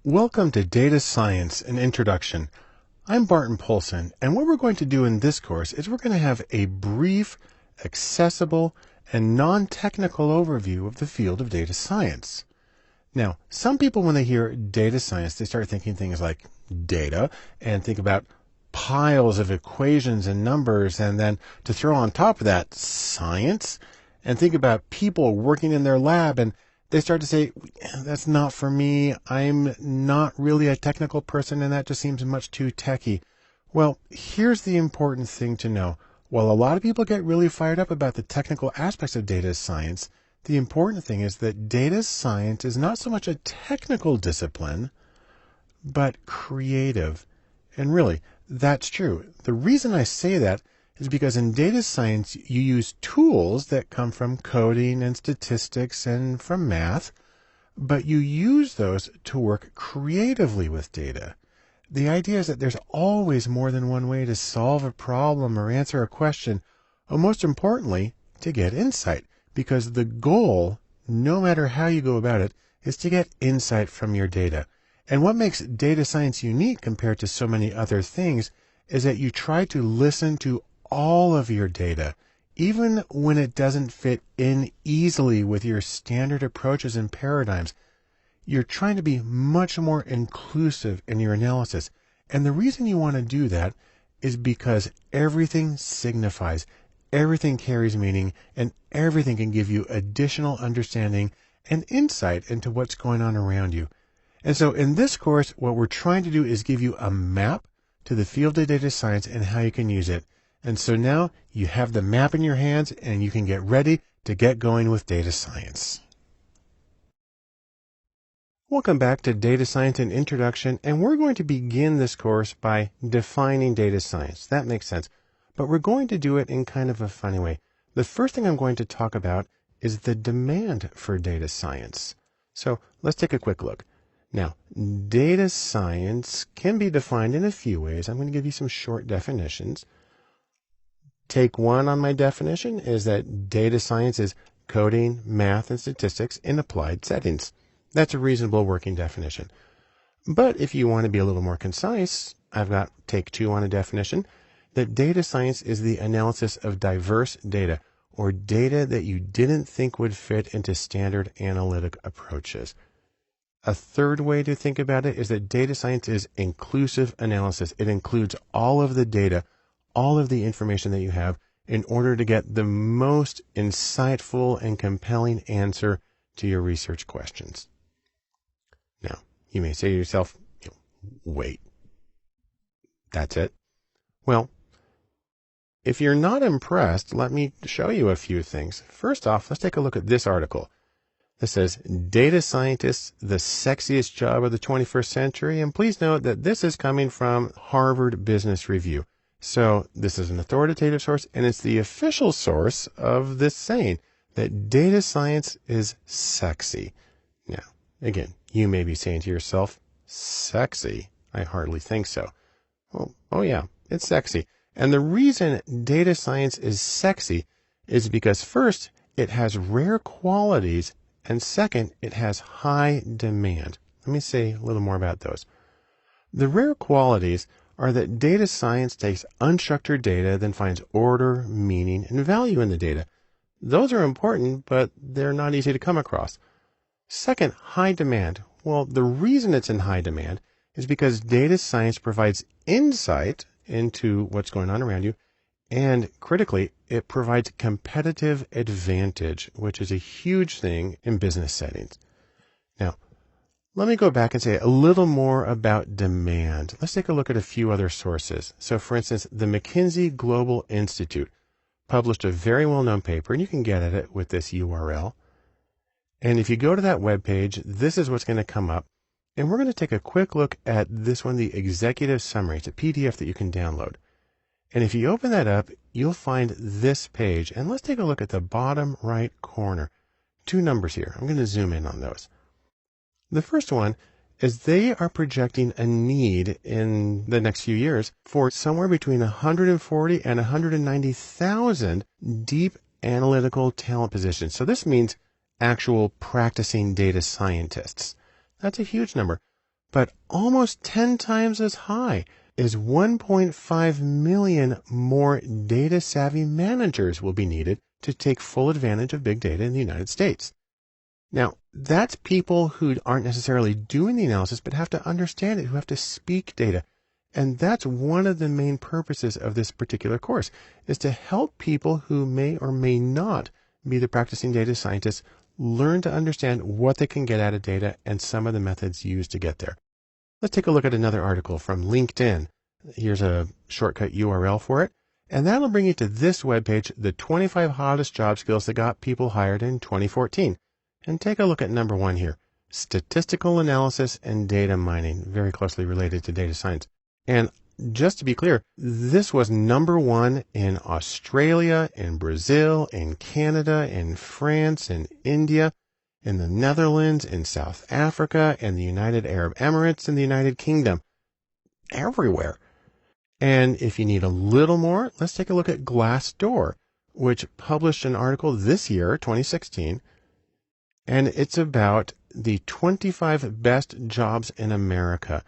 Welcome to Data Science, an Introduction. I'm Barton Polson, and what we're going to do in this course is we're going to have a brief, accessible, and non-technical overview of the field of data science. Now, some people, when they hear data science, they start thinking things like data and think about piles of equations and numbers, and then to throw on top of that science, and think about people working in their lab, and they start to say, that's not for me. I'm not really a technical person, and that just seems much too techy. Well, here's the important thing to know. While a lot of people get really fired up about the technical aspects of data science, the important thing is that data science is not so much a technical discipline, but creative. And really, that's true. The reason I say that is because in data science, you use tools that come from coding and statistics and from math, but you use those to work creatively with data. The idea is that there's always more than one way to solve a problem or answer a question, or most importantly, to get insight, because the goal, no matter how you go about it, is to get insight from your data. And what makes data science unique compared to so many other things is that you try to listen to all of your data, even when it doesn't fit in easily with your standard approaches and paradigms. You're trying to be much more inclusive in your analysis. And the reason you want to do that is because everything signifies, everything carries meaning, and everything can give you additional understanding and insight into what's going on around you. And so in this course, what we're trying to do is give you a map to the field of data science and how you can use it. And so now you have the map in your hands and you can get ready to get going with data science. Welcome back to Data Science and Introduction, and we're going to begin this course by defining data science. That makes sense. But we're going to do it in kind of a funny way. The first thing I'm going to talk about is the demand for data science. So let's take a quick look. Now, data science can be defined in a few ways. I'm going to give you some short definitions. Take one on my definition is that data science is coding, math, and statistics in applied settings. That's a reasonable working definition. But if you want to be a little more concise, I've got take two on a definition, that data science is the analysis of diverse data, or data that you didn't think would fit into standard analytic approaches. A third way to think about it is that data science is inclusive analysis. It includes all of the data, all of the information that you have in order to get the most insightful and compelling answer to your research questions. Now, you may say to yourself, wait, that's it? Well, if you're not impressed, let me show you a few things. First off, let's take a look at this article. This says, Data Scientists, the Sexiest Job of the 21st Century. And please note that this is coming from Harvard Business Review. So this is an authoritative source, and it's the official source of this saying that data science is sexy. Now, again, you may be saying to yourself, sexy? I hardly think so. Well, oh yeah, it's sexy. And the reason data science is sexy is because first, it has rare qualities, and second, it has high demand. Let me say a little more about those. The rare qualities are that data science takes unstructured data, then finds order, meaning, and value in the data. Those are important, but they're not easy to come across. Second, high demand. Well, the reason it's in high demand is because data science provides insight into what's going on around you, and critically, it provides competitive advantage, which is a huge thing in business settings. Now, let me go back and say a little more about demand. Let's take a look at a few other sources. So, for instance, the McKinsey Global Institute published a very well-known paper, and you can get at it with this URL. And if you go to that webpage, this is what's going to come up. And we're going to take a quick look at this one, the executive summary. It's a PDF that you can download. And if you open that up, you'll find this page. And let's take a look at the bottom right corner. Two numbers here. I'm going to zoom in on those. The first one is they are projecting a need in the next few years for somewhere between 140 and 190,000 deep analytical talent positions. So this means actual practicing data scientists. That's a huge number. but almost 10 times as high is 1.5 million more data-savvy managers will be needed to take full advantage of big data in the United States. Now, that's people who aren't necessarily doing the analysis, but have to understand it, who have to speak data. And that's one of the main purposes of this particular course, is to help people who may or may not be the practicing data scientists learn to understand what they can get out of data and some of the methods used to get there. Let's take a look at another article from LinkedIn. Here's a shortcut URL for it. And that'll bring you to this webpage, the 25 hottest job skills that got people hired in 2014. And take a look at number 1 here. Statistical analysis and data mining, very closely related to data science. And just to be clear, this was number 1 in Australia, in Brazil, in Canada, in France, in India, in the Netherlands, in South Africa, in the United Arab Emirates, in the United Kingdom. Everywhere. And if you need a little more, let's take a look at Glassdoor, which published an article this year, 2016, and it's about the 25 best jobs in America.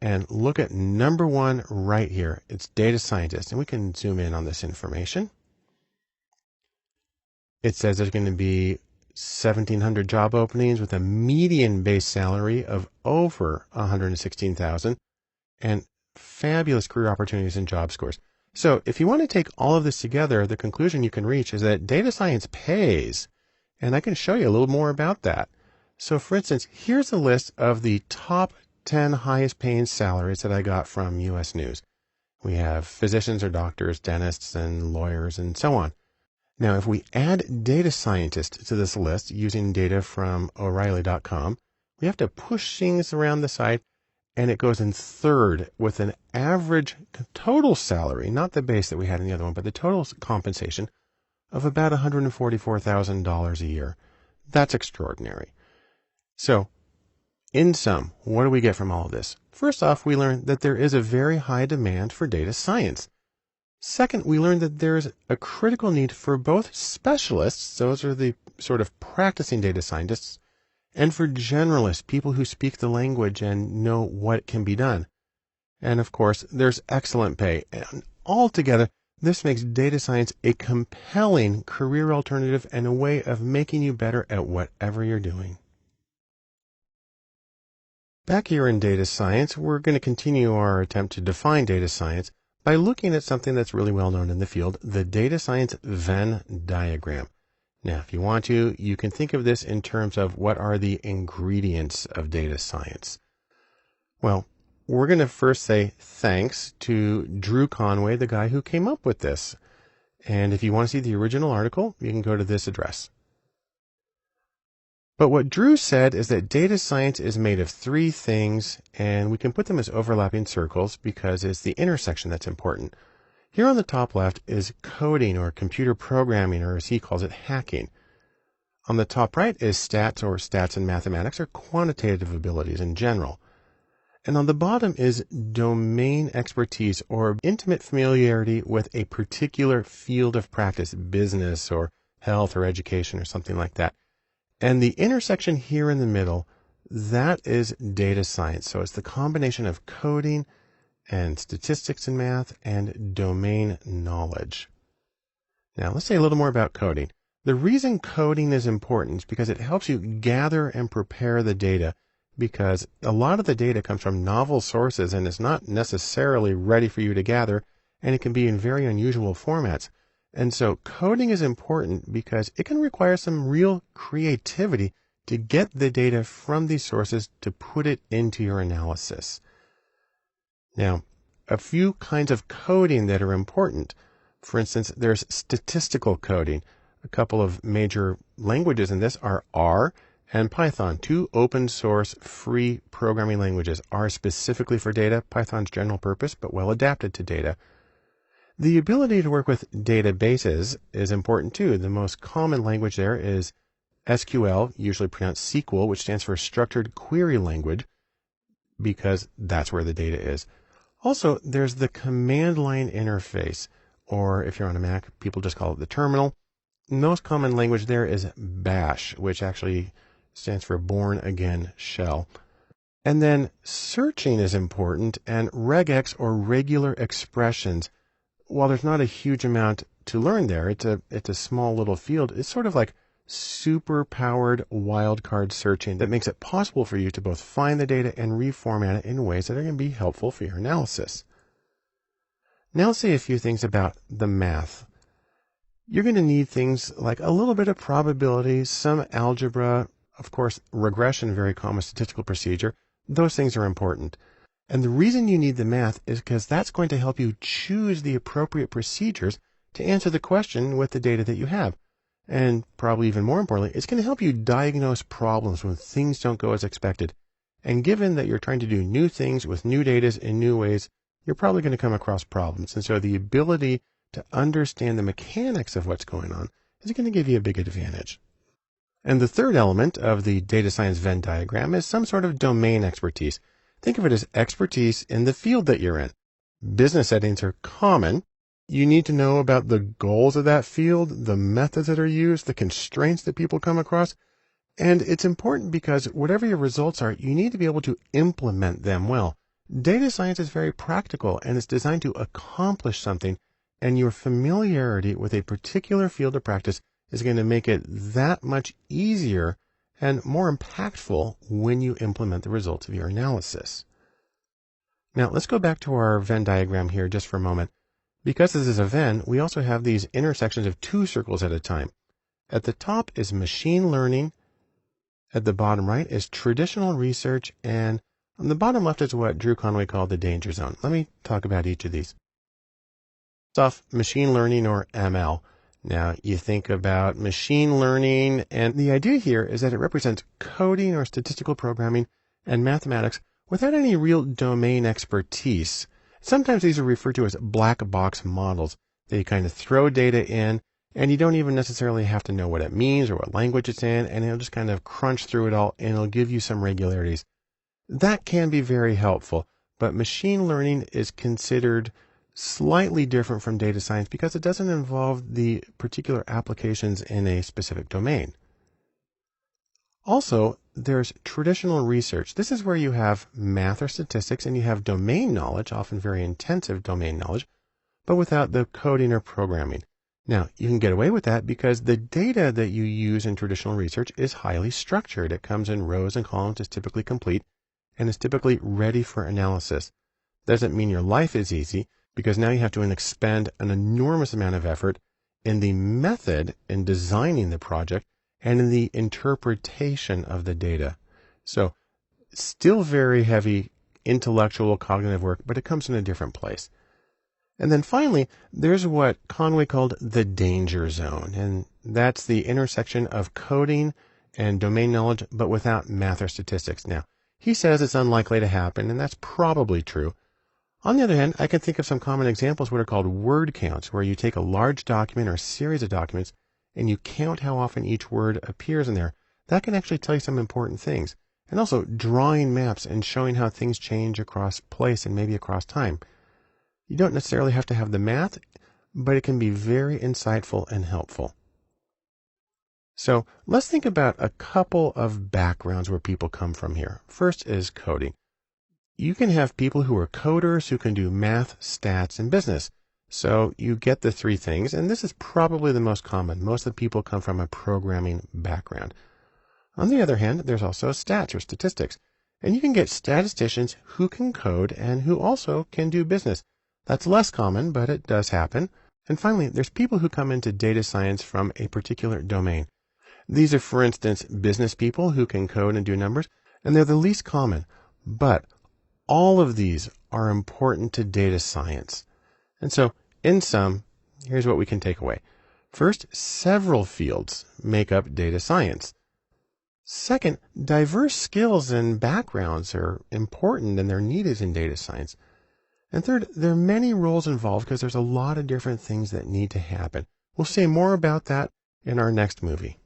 And look at number 1 right here. It's data scientist. And we can zoom in on this information. It says there's going to be 1,700 job openings with a median base salary of over $116,000 and fabulous career opportunities and job scores. So if you want to take all of this together, the conclusion you can reach is that data science pays. And I can show you a little more about that. So for instance, here's a list of the top 10 highest paying salaries that I got from US News. We have physicians or doctors, dentists, and lawyers, and so on. Now, if we add data scientists to this list using data from O'Reilly.com, we have to push things around the side, and it goes in third with an average total salary, not the base that we had in the other one, but the total compensation of about $144,000 a year. That's extraordinary. So, in sum, what do we get from all of this? First off, we learn that there is a very high demand for data science. Second, we learn that there is a critical need for both specialists, those are the sort of practicing data scientists, and for generalists, people who speak the language and know what can be done. And of course, there's excellent pay. And altogether, this makes data science a compelling career alternative and a way of making you better at whatever you're doing. Back here in data science, we're going to continue our attempt to define data science by looking at something that's really well known in the field, the data science Venn diagram. Now, if you want to, you can think of this in terms of what are the ingredients of data science. Well, we're going to first say thanks to Drew Conway, the guy who came up with this. And if you want to see the original article, you can go to this address. But what Drew said is that data science is made of 3 things, and we can put them as overlapping circles because it's the intersection that's important. Here on the top left is coding or computer programming, or as he calls it, hacking. On the top right is stats, or stats in mathematics, or quantitative abilities in general. And on the bottom is domain expertise, or intimate familiarity with a particular field of practice, business or health or education or something like that. And the intersection here in the middle, that is data science. So it's the combination of coding and statistics in math and domain knowledge. Now let's say a little more about coding. The reason coding is important is because it helps you gather and prepare the data, because a lot of the data comes from novel sources and is not necessarily ready for you to gather, and it can be in very unusual formats. And so coding is important because it can require some real creativity to get the data from these sources to put it into your analysis. Now, a few kinds of coding that are important. For instance, there's statistical coding. A couple of major languages in this are R and Python, 2 open source free programming languages. R specifically for data, Python's general purpose, but well adapted to data. The ability to work with databases is important too. The most common language there is SQL, usually pronounced SQL, which stands for Structured Query Language, because that's where the data is. Also, there's the command line interface, or if you're on a Mac, people just call it the terminal. The most common language there is Bash, which actually stands for Born Again Shell. And then searching is important, and regex or regular expressions, while there's not a huge amount to learn there, it's a small little field. It's sort of like super powered wildcard searching that makes it possible for you to both find the data and reformat it in ways that are going to be helpful for your analysis. Now let's say a few things about the math. You're going to need things like a little bit of probability, some algebra, of course, regression, very common statistical procedure. Those things are important. And the reason you need the math is because that's going to help you choose the appropriate procedures to answer the question with the data that you have. And probably even more importantly, it's going to help you diagnose problems when things don't go as expected. And given that you're trying to do new things with new data in new ways, you're probably going to come across problems. And so the ability to understand the mechanics of what's going on is going to give you a big advantage. And the third element of the data science Venn diagram is some sort of domain expertise. Think of it as expertise in the field that you're in. Business settings are common. You need to know about the goals of that field, the methods that are used, the constraints that people come across. And it's important because whatever your results are, you need to be able to implement them well. Data science is very practical and it's designed to accomplish something, and your familiarity with a particular field of practice is going to make it that much easier and more impactful when you implement the results of your analysis. Now, let's go back to our Venn diagram here just for a moment. Because this is a Venn, we also have these intersections of two circles at a time. At the top is machine learning. At the bottom right is traditional research. And on the bottom left is what Drew Conway called the danger zone. Let me talk about each of these. First off, machine learning, or ML. Now, you think about machine learning, and the idea here is that it represents coding or statistical programming and mathematics without any real domain expertise. Sometimes these are referred to as black box models. They kind of throw data in, and you don't even necessarily have to know what it means or what language it's in, and it'll just kind of crunch through it all, and it'll give you some regularities. That can be very helpful, but machine learning is considered slightly different from data science because it doesn't involve the particular applications in a specific domain. Also, there's traditional research. This is where you have math or statistics and you have domain knowledge, often very intensive domain knowledge, but without the coding or programming. Now, you can get away with that because the data that you use in traditional research is highly structured. It comes in rows and columns, is typically complete, and is typically ready for analysis. Doesn't mean your life is easy, because now you have to expend an enormous amount of effort in the method in designing the project and in the interpretation of the data. So still very heavy intellectual cognitive work, but it comes in a different place. And then finally, there's what Conway called the danger zone, and that's the intersection of coding and domain knowledge, but without math or statistics. Now, he says it's unlikely to happen, and that's probably true. On the other hand, I can think of some common examples, what are called word counts, where you take a large document or a series of documents and you count how often each word appears in there. That can actually tell you some important things. And also drawing maps and showing how things change across place and maybe across time. You don't necessarily have to have the math, but it can be very insightful and helpful. So let's think about a couple of backgrounds where people come from here. First is coding. You can have people who are coders who can do math, stats, and business. So you get the three things, and this is probably the most common. Most of the people come from a programming background. On the other hand, there's also stats or statistics, and you can get statisticians who can code and who also can do business. That's less common, but it does happen. And finally, there's people who come into data science from a particular domain. These are, for instance, business people who can code and do numbers, and they're the least common. But all of these are important to data science. And so, in sum, here's what we can take away. First, several fields make up data science. Second, diverse skills and backgrounds are important and they're needed in data science. And third, there are many roles involved because there's a lot of different things that need to happen. We'll say more about that in our next movie.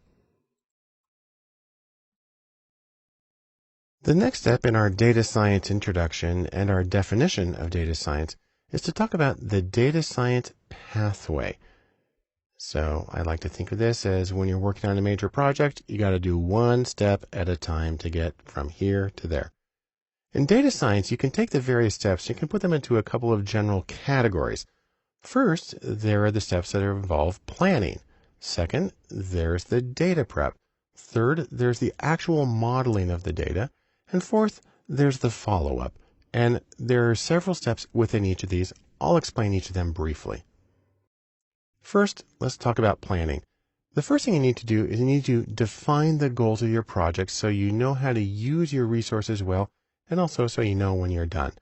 The next step in our data science introduction and our definition of data science is to talk about the data science pathway. So I like to think of this as when you're working on a major project, you got to do one step at a time to get from here to there. In data science, you can take the various steps, you can put them into a couple of general categories. First, there are the steps that involve planning. Second, there's the data prep. Third, there's the actual modeling of the data. And fourth, there's the follow-up. And there are several steps within each of these. I'll explain each of them briefly. First, let's talk about planning. The first thing you need to do is you need to define the goals of your project so you know how to use your resources well, and also so you know when you're done.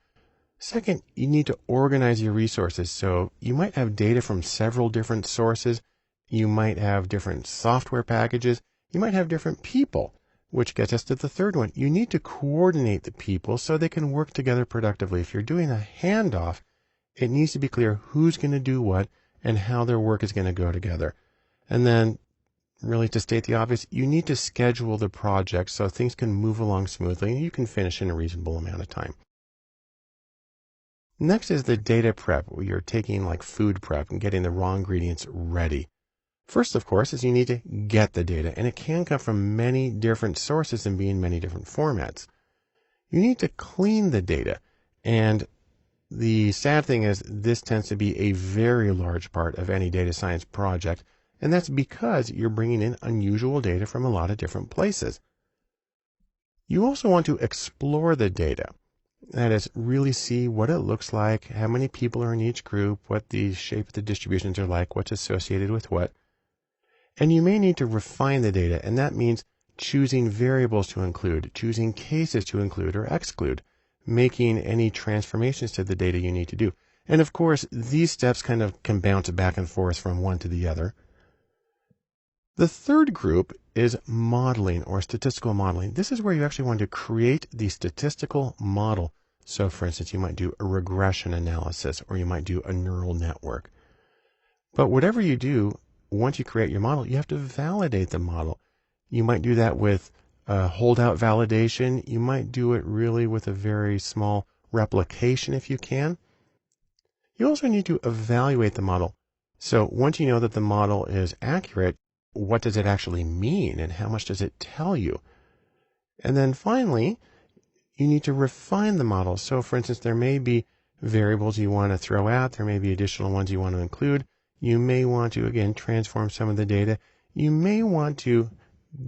Second, you need to organize your resources. So you might have data from several different sources. You might have different software packages. You might have different people, which gets us to the third one. You need to coordinate the people so they can work together productively. If you're doing a handoff, it needs to be clear who's going to do what and how their work is going to go together. And then, really to state the obvious, you need to schedule the project so things can move along smoothly and you can finish in a reasonable amount of time. Next is the data prep, where you're taking like food prep and getting the raw ingredients ready. First, of course, is you need to get the data, and it can come from many different sources and be in many different formats. You need to clean the data, and the sad thing is this tends to be a very large part of any data science project, and that's because you're bringing in unusual data from a lot of different places. You also want to explore the data. That is, really see what it looks like, how many people are in each group, what the shape of the distributions are like, what's associated with what. And you may need to refine the data, and that means choosing variables to include, choosing cases to include or exclude, making any transformations to the data you need to do. And of course, these steps kind of can bounce back and forth from one to the other. The third group is modeling or statistical modeling. This is where you actually want to create the statistical model. So for instance, you might do a regression analysis or you might do a neural network. But whatever you do, once you create your model, you have to validate the model. You might do that with holdout validation. You might do it really with a very small replication if you can. You also need to evaluate the model. So once you know that the model is accurate, what does it actually mean and how much does it tell you? And then finally, you need to refine the model. So for instance, there may be variables you want to throw out. There may be additional ones you want to include. You may want to, again, transform some of the data. You may want to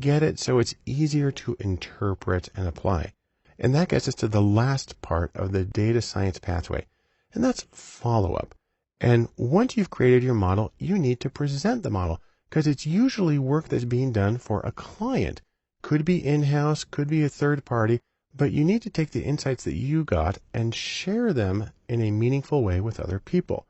get it so it's easier to interpret and apply. And that gets us to the last part of the data science pathway, and that's follow-up. And once you've created your model, you need to present the model, because it's usually work that's being done for a client. Could be in-house, could be a third party, but you need to take the insights that you got and share them in a meaningful way with other people.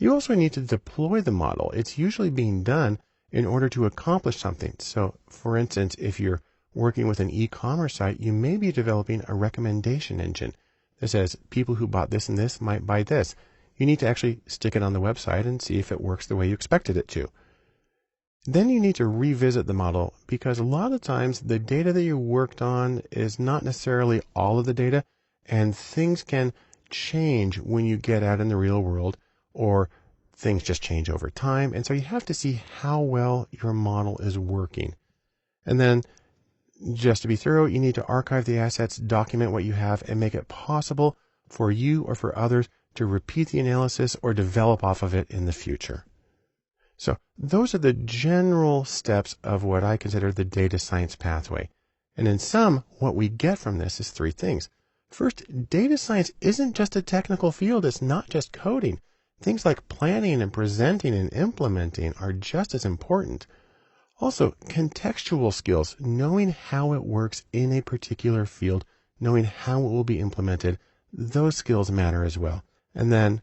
You also need to deploy the model. It's usually being done in order to accomplish something. So, for instance, if you're working with an e-commerce site, you may be developing a recommendation engine that says people who bought this and this might buy this. You need to actually stick it on the website and see if it works the way you expected it to. Then you need to revisit the model, because a lot of times the data that you worked on is not necessarily all of the data, and things can change when you get out in the real world, or things just change over time. And so you have to see how well your model is working. And then, just to be thorough, you need to archive the assets, document what you have, and make it possible for you or for others to repeat the analysis or develop off of it in the future. So those are the general steps of what I consider the data science pathway. And in sum, what we get from this is three things. First, data science isn't just a technical field. It's not just coding. Things like planning and presenting and implementing are just as important. Also, contextual skills, knowing how it works in a particular field, knowing how it will be implemented, those skills matter as well. And then,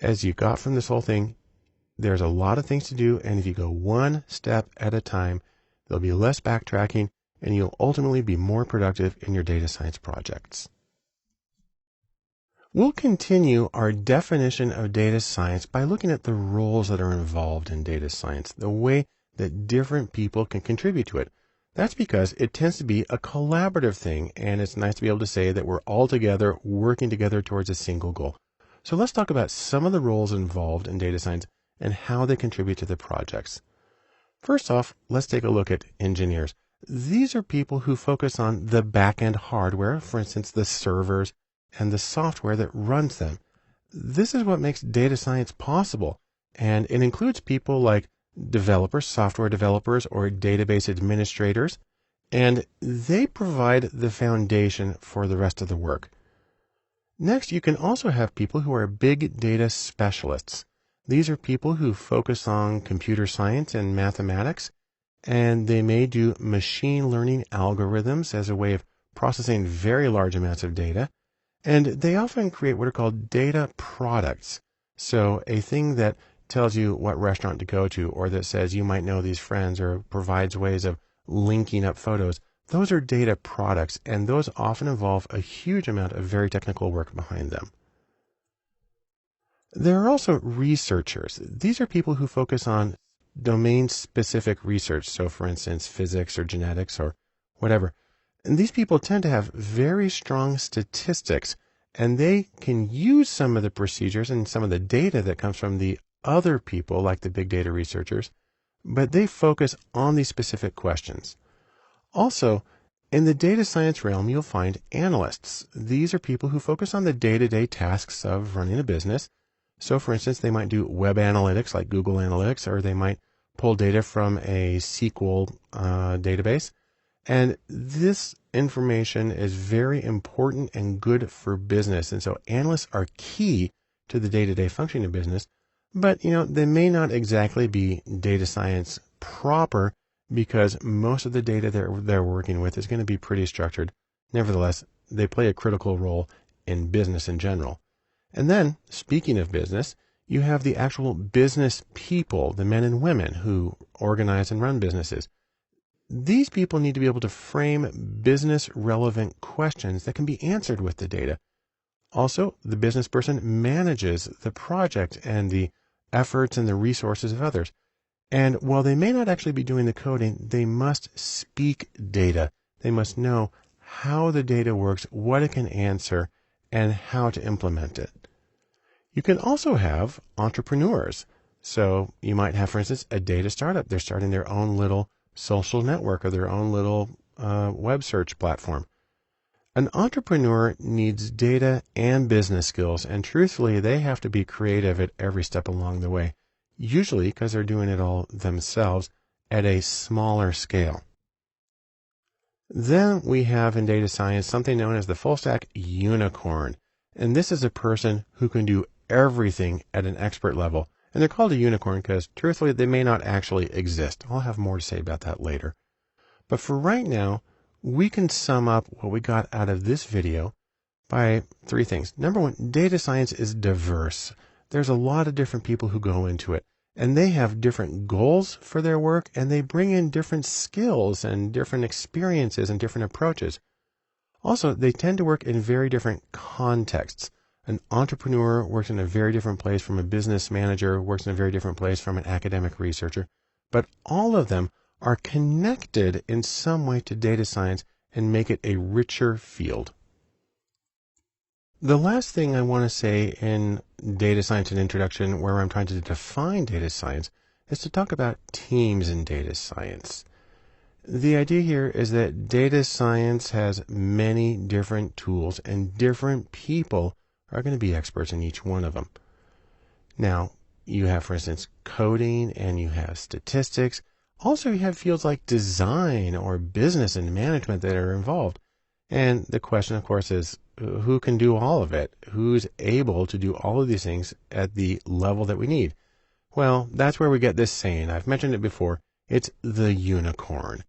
as you got from this whole thing, there's a lot of things to do, and if you go one step at a time, there'll be less backtracking, and you'll ultimately be more productive in your data science projects. We'll continue our definition of data science by looking at the roles that are involved in data science, the way that different people can contribute to it. That's because it tends to be a collaborative thing, and it's nice to be able to say that we're all together, working together towards a single goal. So let's talk about some of the roles involved in data science and how they contribute to the projects. First off, let's take a look at engineers. These are people who focus on the back-end hardware, for instance, the servers and the software that runs them. This is what makes data science possible, and it includes people like developers, software developers, or database administrators, and they provide the foundation for the rest of the work. Next, you can also have people who are big data specialists. These are people who focus on computer science and mathematics, and they may do machine learning algorithms as a way of processing very large amounts of data. And they often create what are called data products. So a thing that tells you what restaurant to go to, or that says you might know these friends, or provides ways of linking up photos. Those are data products, and those often involve a huge amount of very technical work behind them. There are also researchers. These are people who focus on domain-specific research. So, for instance, physics or genetics or whatever. And these people tend to have very strong statistics, and they can use some of the procedures and some of the data that comes from the other people, like the big data researchers, but they focus on these specific questions. Also, in the data science realm, you'll find analysts. These are people who focus on the day-to-day tasks of running a business. So, for instance, they might do web analytics like Google Analytics, or they might pull data from a SQL database. And this information is very important and good for business. And so analysts are key to the day-to-day functioning of business. But, they may not exactly be data science proper, because most of the data they're working with is going to be pretty structured. Nevertheless, they play a critical role in business in general. And then, speaking of business, you have the actual business people, the men and women who organize and run businesses. These people need to be able to frame business-relevant questions that can be answered with the data. Also, the business person manages the project and the efforts and the resources of others. And while they may not actually be doing the coding, they must speak data. They must know how the data works, what it can answer, and how to implement it. You can also have entrepreneurs. So you might have, for instance, a data startup. They're starting their own little social network or their own little web search platform. An entrepreneur needs data and business skills, and truthfully, they have to be creative at every step along the way, usually because they're doing it all themselves at a smaller scale. Then we have in data science something known as the full stack unicorn, and this is a person who can do everything at an expert level. And they're called a unicorn because, truthfully, they may not actually exist. I'll have more to say about that later. But for right now, we can sum up what we got out of this video by three things. Number one, data science is diverse. There's a lot of different people who go into it, and they have different goals for their work, and they bring in different skills and different experiences and different approaches. Also, they tend to work in very different contexts. An entrepreneur works in a very different place from a business manager, works in a very different place from an academic researcher. But all of them are connected in some way to data science and make it a richer field. The last thing I want to say in data science and introduction, where I'm trying to define data science, is to talk about teams in data science. The idea here is that data science has many different tools, and different people are going to be experts in each one of them. Now, you have, for instance, coding, and you have statistics. Also, you have fields like design or business and management that are involved. And the question, of course, is who can do all of it? Who's able to do all of these things at the level that we need? Well, that's where we get this saying. I've mentioned it before. It's the unicorn.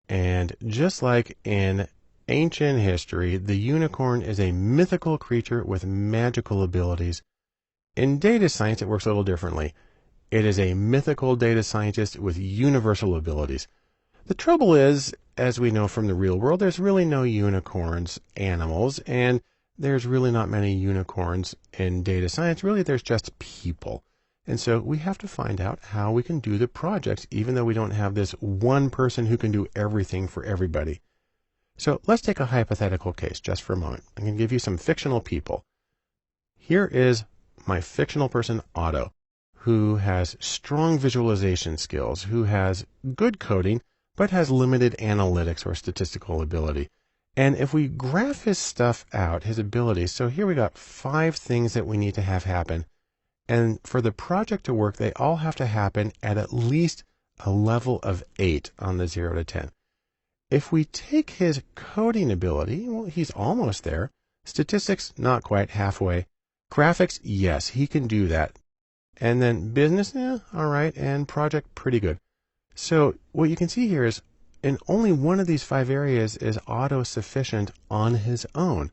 And just like in ancient history, the unicorn is a mythical creature with magical abilities. In data science, it works a little differently. It is a mythical data scientist with universal abilities. The trouble is, as we know from the real world, there's really no unicorns animals, and there's really not many unicorns in data science. Really, there's just people. And so we have to find out how we can do the projects, even though we don't have this one person who can do everything for everybody. So let's take a hypothetical case just for a moment. I'm going to give you some fictional people. Here is my fictional person, Otto, who has strong visualization skills, who has good coding, but has limited analytics or statistical ability. And if we graph his stuff out, his abilities, so here we got 5 things that we need to have happen. And for the project to work, they all have to happen at least a level of 8 on the 0 to 10. If we take his coding ability, well, he's almost there. Statistics, not quite, halfway. Graphics, yes, he can do that. And then business, all right, and project, pretty good. So what you can see here is in only one of these 5 areas is auto-sufficient on his own.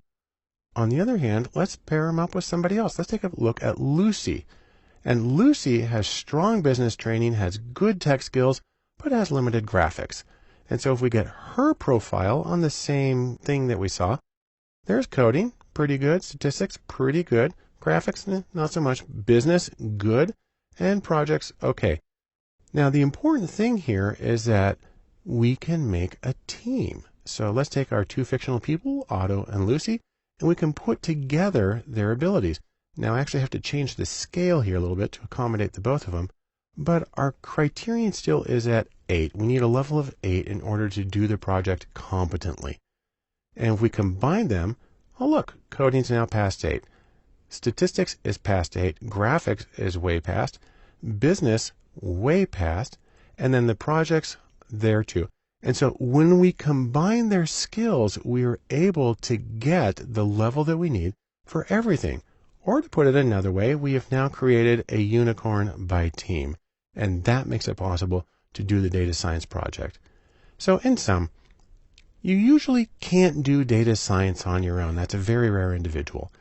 On the other hand, let's pair him up with somebody else. Let's take a look at Lucy. And Lucy has strong business training, has good tech skills, but has limited graphics. And so if we get her profile on the same thing that we saw, there's coding, pretty good. Statistics, pretty good. Graphics, not so much. Business, good. And projects, okay. Now, the important thing here is that we can make a team. So let's take our 2 fictional people, Otto and Lucy, and we can put together their abilities. Now, I actually have to change the scale here a little bit to accommodate the both of them, but our criterion still is at 8. We need a level of 8 in order to do the project competently. And if we combine them, oh look, coding's now past 8. Statistics is past 8. Graphics is way past. Business, way past. And then the projects, there too. And so when we combine their skills, we are able to get the level that we need for everything. Or to put it another way, we have now created a unicorn by team. And that makes it possible to do the data science project. So in sum, you usually can't do data science on your own. That's a very rare individual.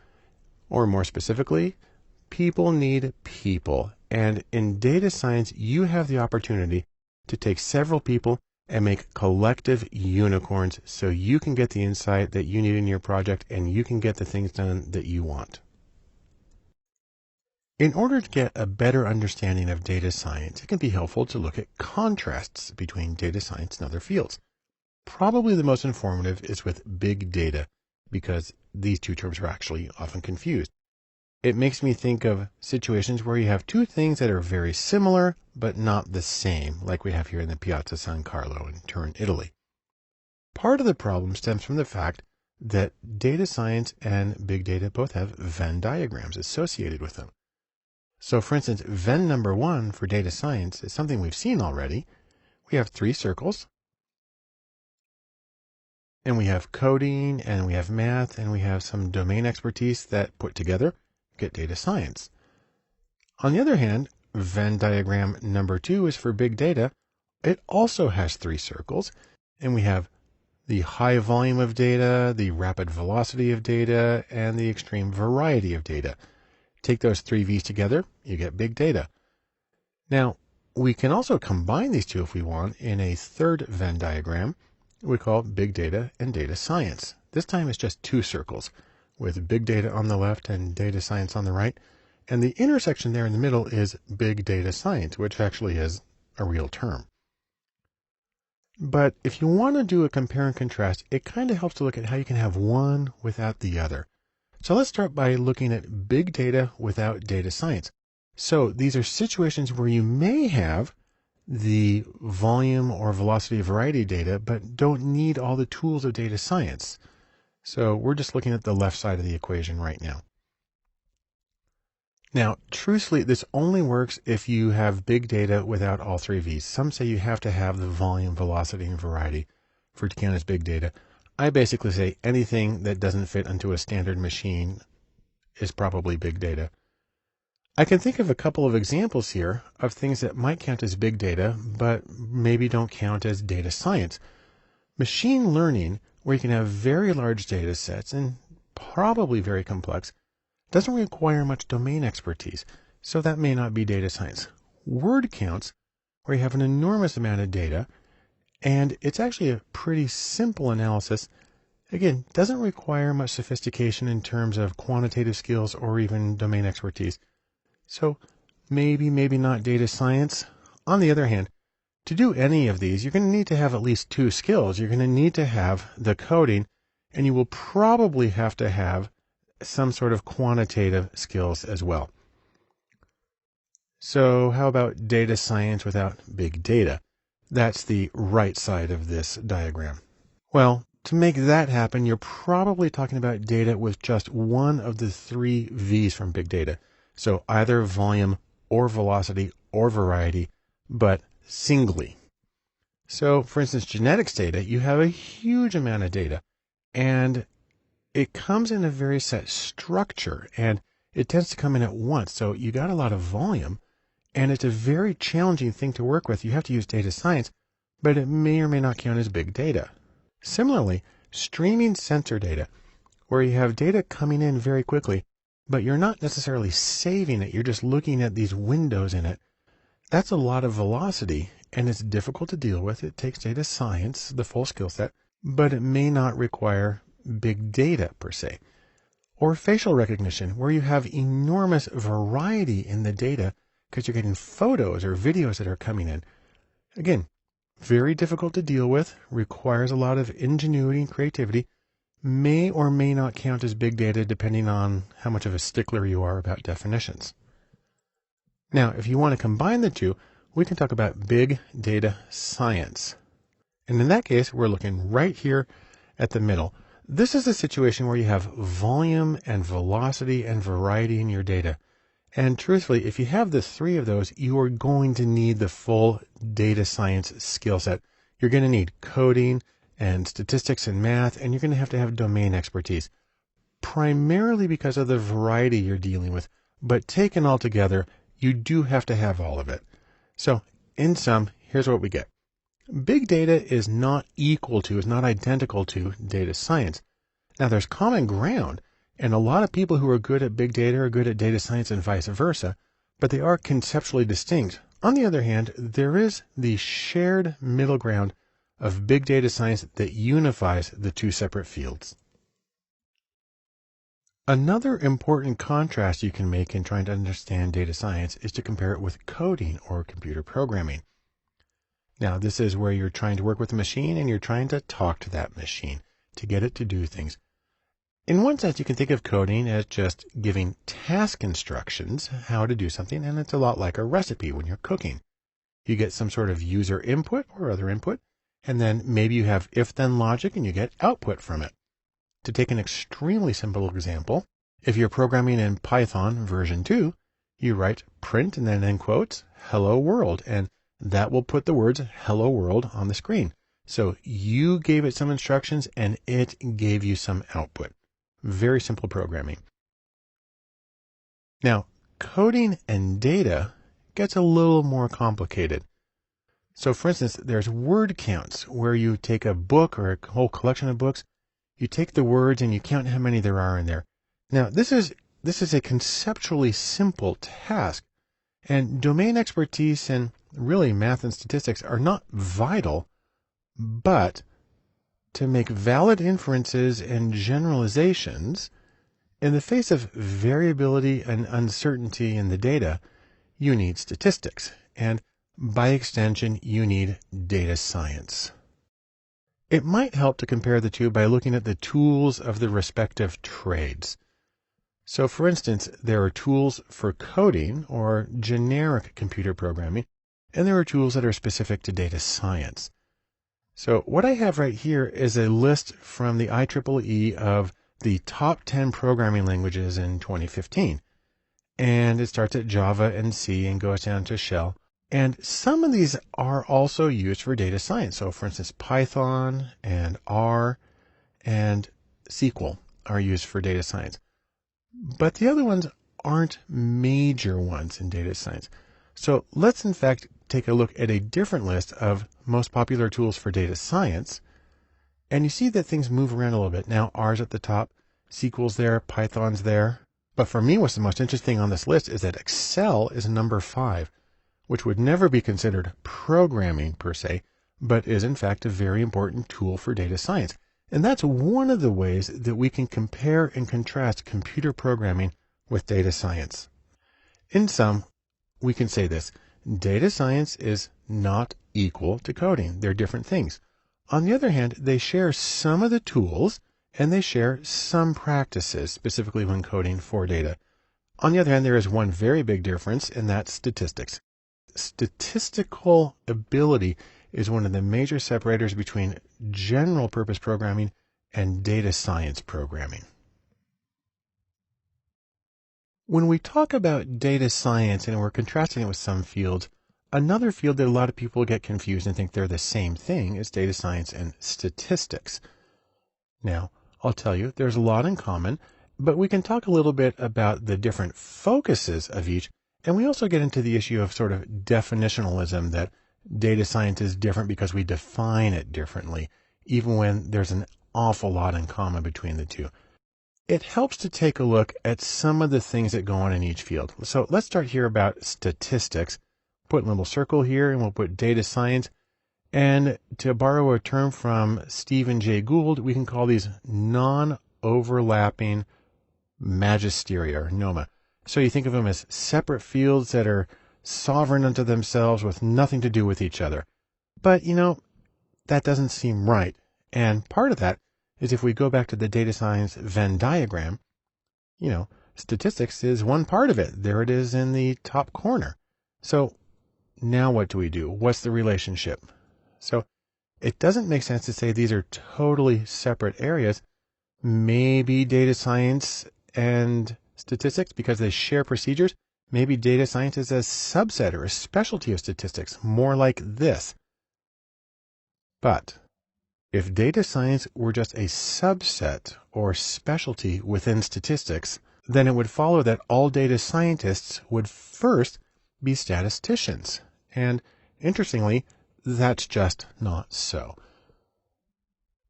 Or more specifically, people need people. And in data science, you have the opportunity to take several people and make collective unicorns so you can get the insight that you need in your project and you can get the things done that you want. In order to get a better understanding of data science, it can be helpful to look at contrasts between data science and other fields. Probably the most informative is with big data, because these 2 terms are actually often confused. It makes me think of situations where you have 2 things that are very similar, but not the same, like we have here in the Piazza San Carlo in Turin, Italy. Part of the problem stems from the fact that data science and big data both have Venn diagrams associated with them. So for instance, Venn number 1 for data science is something we've seen already. We have 3 circles, and we have coding, and we have math, and we have some domain expertise that put together get data science. On the other hand, Venn diagram number 2 is for big data. It also has 3 circles, and we have the high volume of data, the rapid velocity of data, and the extreme variety of data. Take those 3 V's together, you get big data. Now, we can also combine these 2 if we want in a third Venn diagram we call big data and data science. This time it's just 2 circles with big data on the left and data science on the right. And the intersection there in the middle is big data science, which actually is a real term. But if you want to do a compare and contrast, it kind of helps to look at how you can have one without the other. So let's start by looking at big data without data science. So these are situations where you may have the volume or velocity variety data, but don't need all the tools of data science. So we're just looking at the left side of the equation right now. Now, truthfully, this only works if you have big data without all 3 V's. Some say you have to have the volume, velocity, and variety for it to count as big data. I basically say anything that doesn't fit into a standard machine is probably big data. I can think of a couple of examples here of things that might count as big data, but maybe don't count as data science. Machine learning, where you can have very large data sets and probably very complex, doesn't require much domain expertise, so that may not be data science. Word counts, where you have an enormous amount of data, and it's actually a pretty simple analysis. Again, doesn't require much sophistication in terms of quantitative skills or even domain expertise. So maybe not data science. On the other hand, to do any of these, you're going to need to have at least 2 skills. You're going to need to have the coding, and you will probably have to have some sort of quantitative skills as well. So how about data science without big data? That's the right side of this diagram. Well, to make that happen, you're probably talking about data with just one of the three V's from big data. So either volume or velocity or variety, but singly. So for instance, genetics data, you have a huge amount of data, and it comes in a very set structure, and it tends to come in at once. So you got a lot of volume, and it's a very challenging thing to work with. You have to use data science, but it may or may not count as big data. Similarly, streaming sensor data, where you have data coming in very quickly, but you're not necessarily saving it. You're just looking at these windows in it. That's a lot of velocity, and it's difficult to deal with. It takes data science, the full skill set, but it may not require big data per se. Or facial recognition, where you have enormous variety in the data because you're getting photos or videos that are coming in. Again, very difficult to deal with, requires a lot of ingenuity and creativity, may or may not count as big data depending on how much of a stickler you are about definitions. Now, if you want to combine the two, we can talk about big data science. And in that case, we're looking right here at the middle. This is a situation where you have volume and velocity and variety in your data. And truthfully, if you have the three of those, you are going to need the full data science skill set. You're going to need coding and statistics and math, and you're going to have domain expertise, primarily because of the variety you're dealing with. But taken all together, you do have to have all of it. So in sum, here's what we get. Big data is not identical to data science. Now there's common ground, and a lot of people who are good at big data are good at data science and vice versa, but they are conceptually distinct. On the other hand, there is the shared middle ground of big data science that unifies the two separate fields. Another important contrast you can make in trying to understand data science is to compare it with coding or computer programming. Now, this is where you're trying to work with a machine and you're trying to talk to that machine to get it to do things. In one sense, you can think of coding as just giving task instructions how to do something, and it's a lot like a recipe when you're cooking. You get some sort of user input or other input, and then maybe you have if-then logic and you get output from it. To take an extremely simple example, if you're programming in Python version 2, you write print and then in quotes, hello world, and that will put the words hello world on the screen. So you gave it some instructions and it gave you some output. Very simple programming. Now, coding and data gets a little more complicated. So for instance, there's word counts where you take a book or a whole collection of books, you take the words and you count how many there are in there. Now, this is a conceptually simple task, and domain expertise and really math and statistics are not vital, but to make valid inferences and generalizations in the face of variability and uncertainty in the data, you need statistics, and by extension, you need data science. It might help to compare the two by looking at the tools of the respective trades. So for instance, there are tools for coding or generic computer programming, and there are tools that are specific to data science. So what I have right here is a list from the IEEE of the top 10 programming languages in 2015. And it starts at Java and C and goes down to Shell. And some of these are also used for data science. So for instance, Python and R and SQL are used for data science. But the other ones aren't major ones in data science. So let's in fact take a look at a different list of most popular tools for data science. And you see that things move around a little bit. Now R's at the top, SQL's there, Python's there. But for me, what's the most interesting on this list is that Excel is number 5, which would never be considered programming per se, but is in fact a very important tool for data science. And that's one of the ways that we can compare and contrast computer programming with data science. In sum, we can say this: data science is not equal to coding. They're different things. On the other hand, they share some of the tools and they share some practices, specifically when coding for data. On the other hand, there is one very big difference, and that's statistics. Statistical ability is one of the major separators between general purpose programming and data science programming. When we talk about data science and we're contrasting it with some fields, another field that a lot of people get confused and think they're the same thing is data science and statistics. Now, I'll tell you, there's a lot in common, but we can talk a little bit about the different focuses of each, and we also get into the issue of sort of definitionalism, that data science is different because we define it differently, even when there's an awful lot in common between the two. It helps to take a look at some of the things that go on in each field. So let's start here about statistics. Put a little circle here, and we'll put data science. And to borrow a term from Stephen Jay Gould, we can call these non-overlapping magisteria, or noma. So you think of them as separate fields that are sovereign unto themselves with nothing to do with each other. But, that doesn't seem right. And part of that is if we go back to the data science Venn diagram, statistics is one part of it. There it is in the top corner. So now what do we do? What's the relationship? So it doesn't make sense to say these are totally separate areas. Maybe data science and statistics, because they share procedures, maybe data science is a subset or a specialty of statistics, more like this. But if data science were just a subset or specialty within statistics, then it would follow that all data scientists would first be statisticians. And interestingly, that's just not so.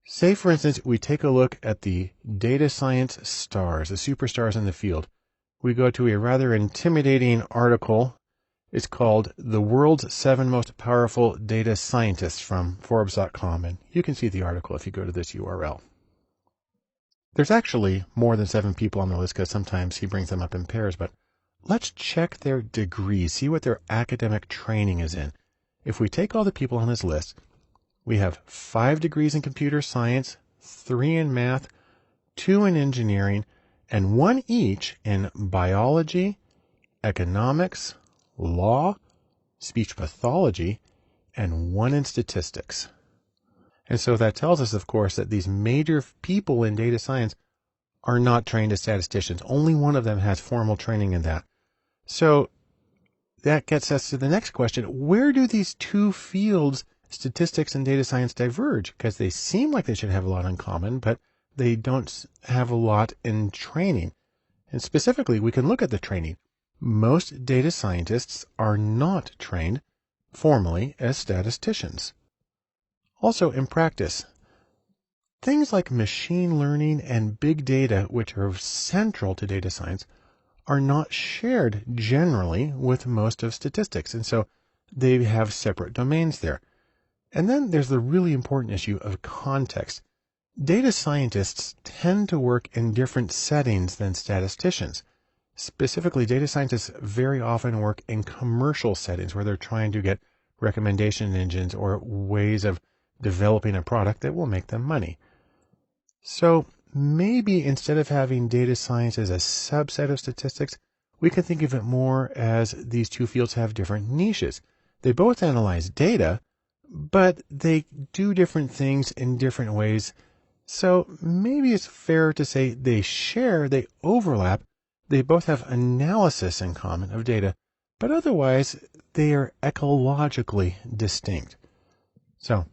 Say, for instance, we take a look at the data science stars, the superstars in the field. We go to a rather intimidating article. It's called The World's 7 Most Powerful Data Scientists from Forbes.com, and you can see the article if you go to this URL. There's actually more than 7 people on the list because sometimes he brings them up in pairs, but let's check their degrees, see what their academic training is in. If we take all the people on this list, we have 5 degrees in computer science, 3 in math, 2 in engineering, and 1 each in biology, economics, law, speech pathology, and 1 in statistics. And so that tells us, of course, that these major people in data science are not trained as statisticians. Only one of them has formal training in that. So that gets us to the next question. Where do these two fields, statistics and data science, diverge? Because they seem like they should have a lot in common, but they don't have a lot in training. And specifically, we can look at the training. Most data scientists are not trained formally as statisticians. Also, in practice, things like machine learning and big data, which are central to data science, are not shared generally with most of statistics, and so they have separate domains there. And then there's the really important issue of context. Data scientists tend to work in different settings than statisticians. Specifically, data scientists very often work in commercial settings where they're trying to get recommendation engines or ways of developing a product that will make them money. So maybe instead of having data science as a subset of statistics, we can think of it more as these two fields have different niches. They both analyze data, but they do different things in different ways. So maybe it's fair to say they overlap. They both have analysis in common of data, but otherwise they are ecologically distinct. So,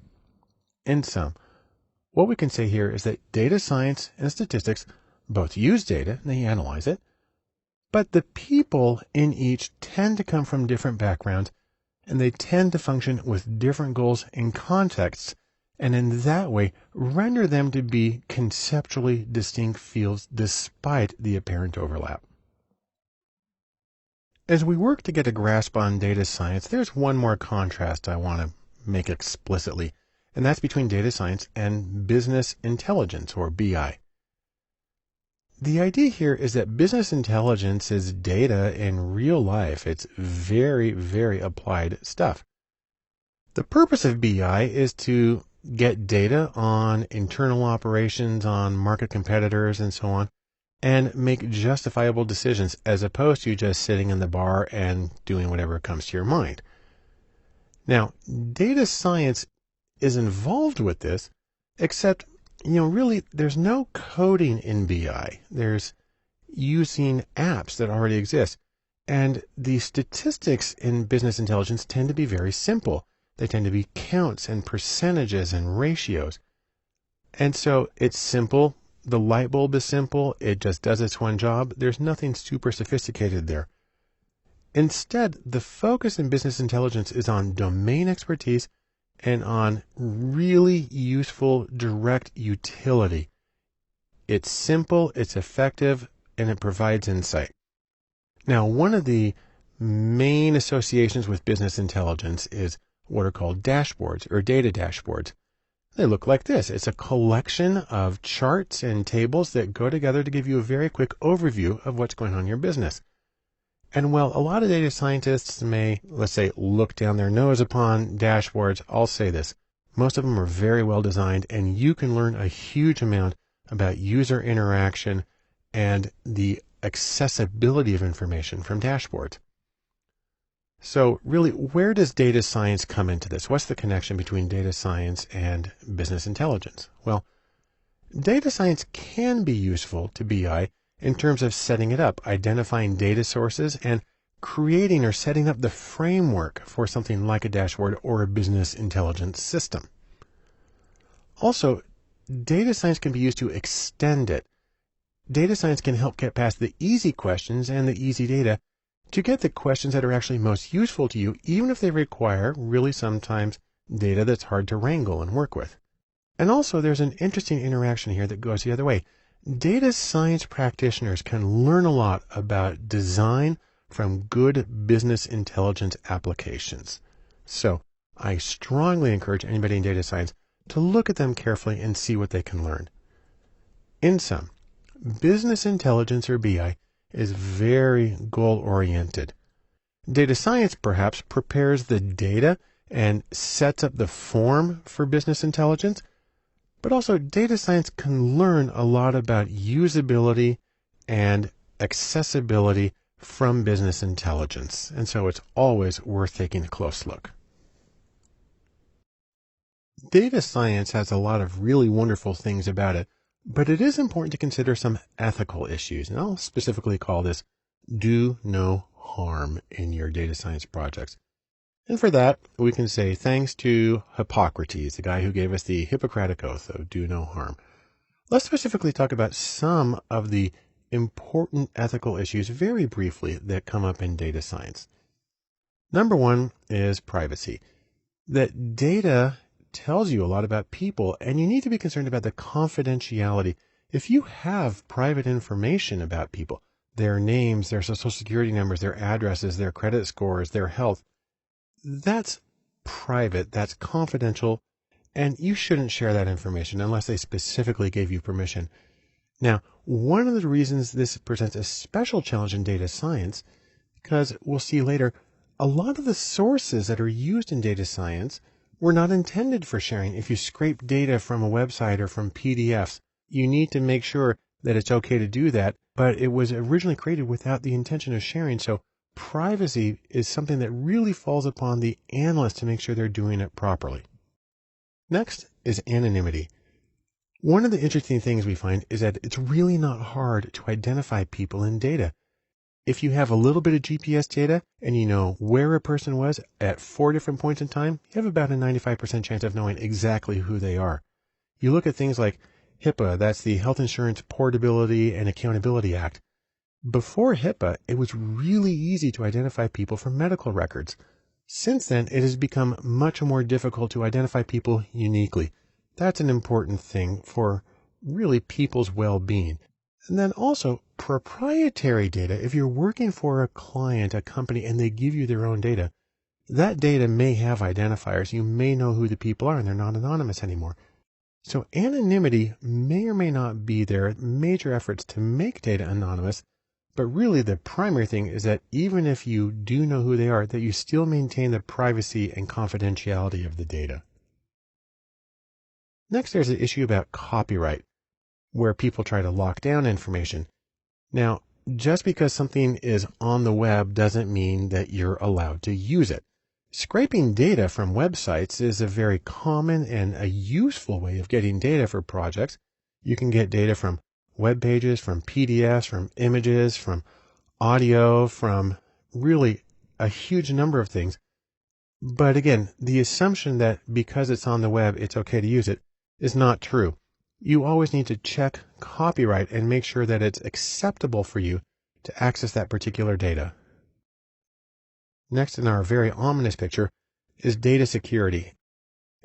in sum, what we can say here is that data science and statistics both use data, and they analyze it, but the people in each tend to come from different backgrounds, and they tend to function with different goals and contexts, and in that way render them to be conceptually distinct fields despite the apparent overlap. As we work to get a grasp on data science, there's one more contrast I want to make explicitly, and that's between data science and business intelligence, or BI. The idea here is that business intelligence is data in real life. It's very, very applied stuff. The purpose of BI is to get data on internal operations, on market competitors, and so on, and make justifiable decisions as opposed to just sitting in the bar and doing whatever comes to your mind. Now, data science is involved with this, except, really there's no coding in BI. There's using apps that already exist. And the statistics in business intelligence tend to be very simple. They tend to be counts and percentages and ratios. And so it's simple. The light bulb is simple. It just does its one job. There's nothing super sophisticated there. Instead, the focus in business intelligence is on domain expertise and on really useful direct utility. It's simple, it's effective, and it provides insight. Now, one of the main associations with business intelligence is what are called dashboards or data dashboards. They look like this. It's a collection of charts and tables that go together to give you a very quick overview of what's going on in your business. And while a lot of data scientists may, let's say, look down their nose upon dashboards, I'll say this. Most of them are very well designed, and you can learn a huge amount about user interaction and the accessibility of information from dashboards. So really, where does data science come into this? What's the connection between data science and business intelligence? Well, data science can be useful to BI in terms of setting it up, identifying data sources, and creating or setting up the framework for something like a dashboard or a business intelligence system. Also, data science can be used to extend it. Data science can help get past the easy questions and the easy data to get the questions that are actually most useful to you, even if they require really sometimes data that's hard to wrangle and work with. And also, there's an interesting interaction here that goes the other way. Data science practitioners can learn a lot about design from good business intelligence applications. So I strongly encourage anybody in data science to look at them carefully and see what they can learn. In sum, business intelligence or BI is very goal-oriented. Data science perhaps prepares the data and sets up the form for business intelligence, but also data science can learn a lot about usability and accessibility from business intelligence, and so it's always worth taking a close look. Data science has a lot of really wonderful things about it, but it is important to consider some ethical issues, and I'll specifically call this do no harm in your data science projects. And for that, we can say thanks to Hippocrates, the guy who gave us the Hippocratic Oath of do no harm. Let's specifically talk about some of the important ethical issues very briefly that come up in data science. Number one is privacy. That data tells you a lot about people, and you need to be concerned about the confidentiality. If you have private information about people, their names, their social security numbers, their addresses, their credit scores, their health, that's private, that's confidential, and you shouldn't share that information unless they specifically gave you permission. Now, one of the reasons this presents a special challenge in data science, because we'll see later, a lot of the sources that are used in data science were not intended for sharing. If you scrape data from a website or from PDFs, you need to make sure that it's okay to do that, but it was originally created without the intention of sharing, so privacy is something that really falls upon the analyst to make sure they're doing it properly. Next is anonymity. One of the interesting things we find is that it's really not hard to identify people in data. If you have a little bit of GPS data and you know where a person was at 4 different points in time, you have about a 95% chance of knowing exactly who they are. You look at things like HIPAA, that's the Health Insurance Portability and Accountability Act. Before HIPAA, it was really easy to identify people from medical records. Since then, it has become much more difficult to identify people uniquely. That's an important thing for really people's well-being. And then also, proprietary data, if you're working for a client, a company, and they give you their own data, that data may have identifiers. You may know who the people are, and they're not anonymous anymore. So anonymity may or may not be there. Major efforts to make data anonymous, but really the primary thing is that even if you do know who they are, that you still maintain the privacy and confidentiality of the data. Next, there's the issue about copyright, where people try to lock down information. Now, just because something is on the web doesn't mean that you're allowed to use it. Scraping data from websites is a very common and a useful way of getting data for projects. You can get data from web pages, from PDFs, from images, from audio, from really a huge number of things. But again, the assumption that because it's on the web, it's okay to use it is not true. You always need to check copyright and make sure that it's acceptable for you to access that particular data. Next in our very ominous picture is data security.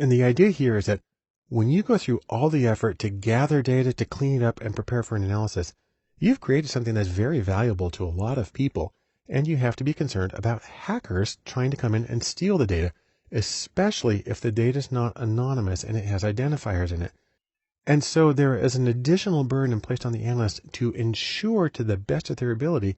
And the idea here is that when you go through all the effort to gather data, to clean it up and prepare for an analysis, you've created something that's very valuable to a lot of people, and you have to be concerned about hackers trying to come in and steal the data, especially if the data is not anonymous and it has identifiers in it. And so there is an additional burden placed on the analyst to ensure to the best of their ability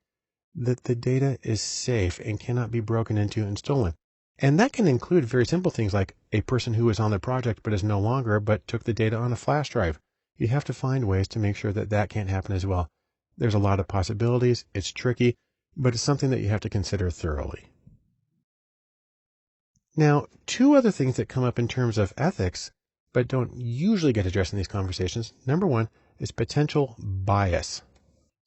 that the data is safe and cannot be broken into and stolen. And that can include very simple things like a person who is on the project but is no longer, but took the data on a flash drive. You have to find ways to make sure that that can't happen as well. There's a lot of possibilities. It's tricky, but it's something that you have to consider thoroughly. Now, two other things that come up in terms of ethics, but don't usually get addressed in these conversations. Number one is potential bias.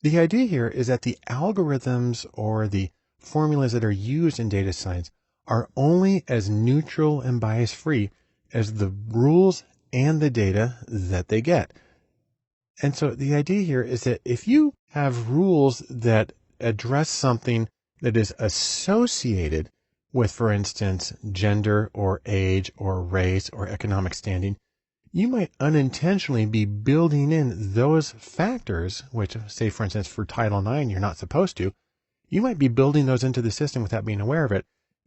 The idea here is that the algorithms or the formulas that are used in data science are only as neutral and bias-free as the rules and the data that they get. And so the idea here is that if you have rules that address something that is associated with, for instance, gender or age or race or economic standing, you might unintentionally be building in those factors, which, say, for instance, for Title IX, you're not supposed to. You might be building those into the system without being aware of it.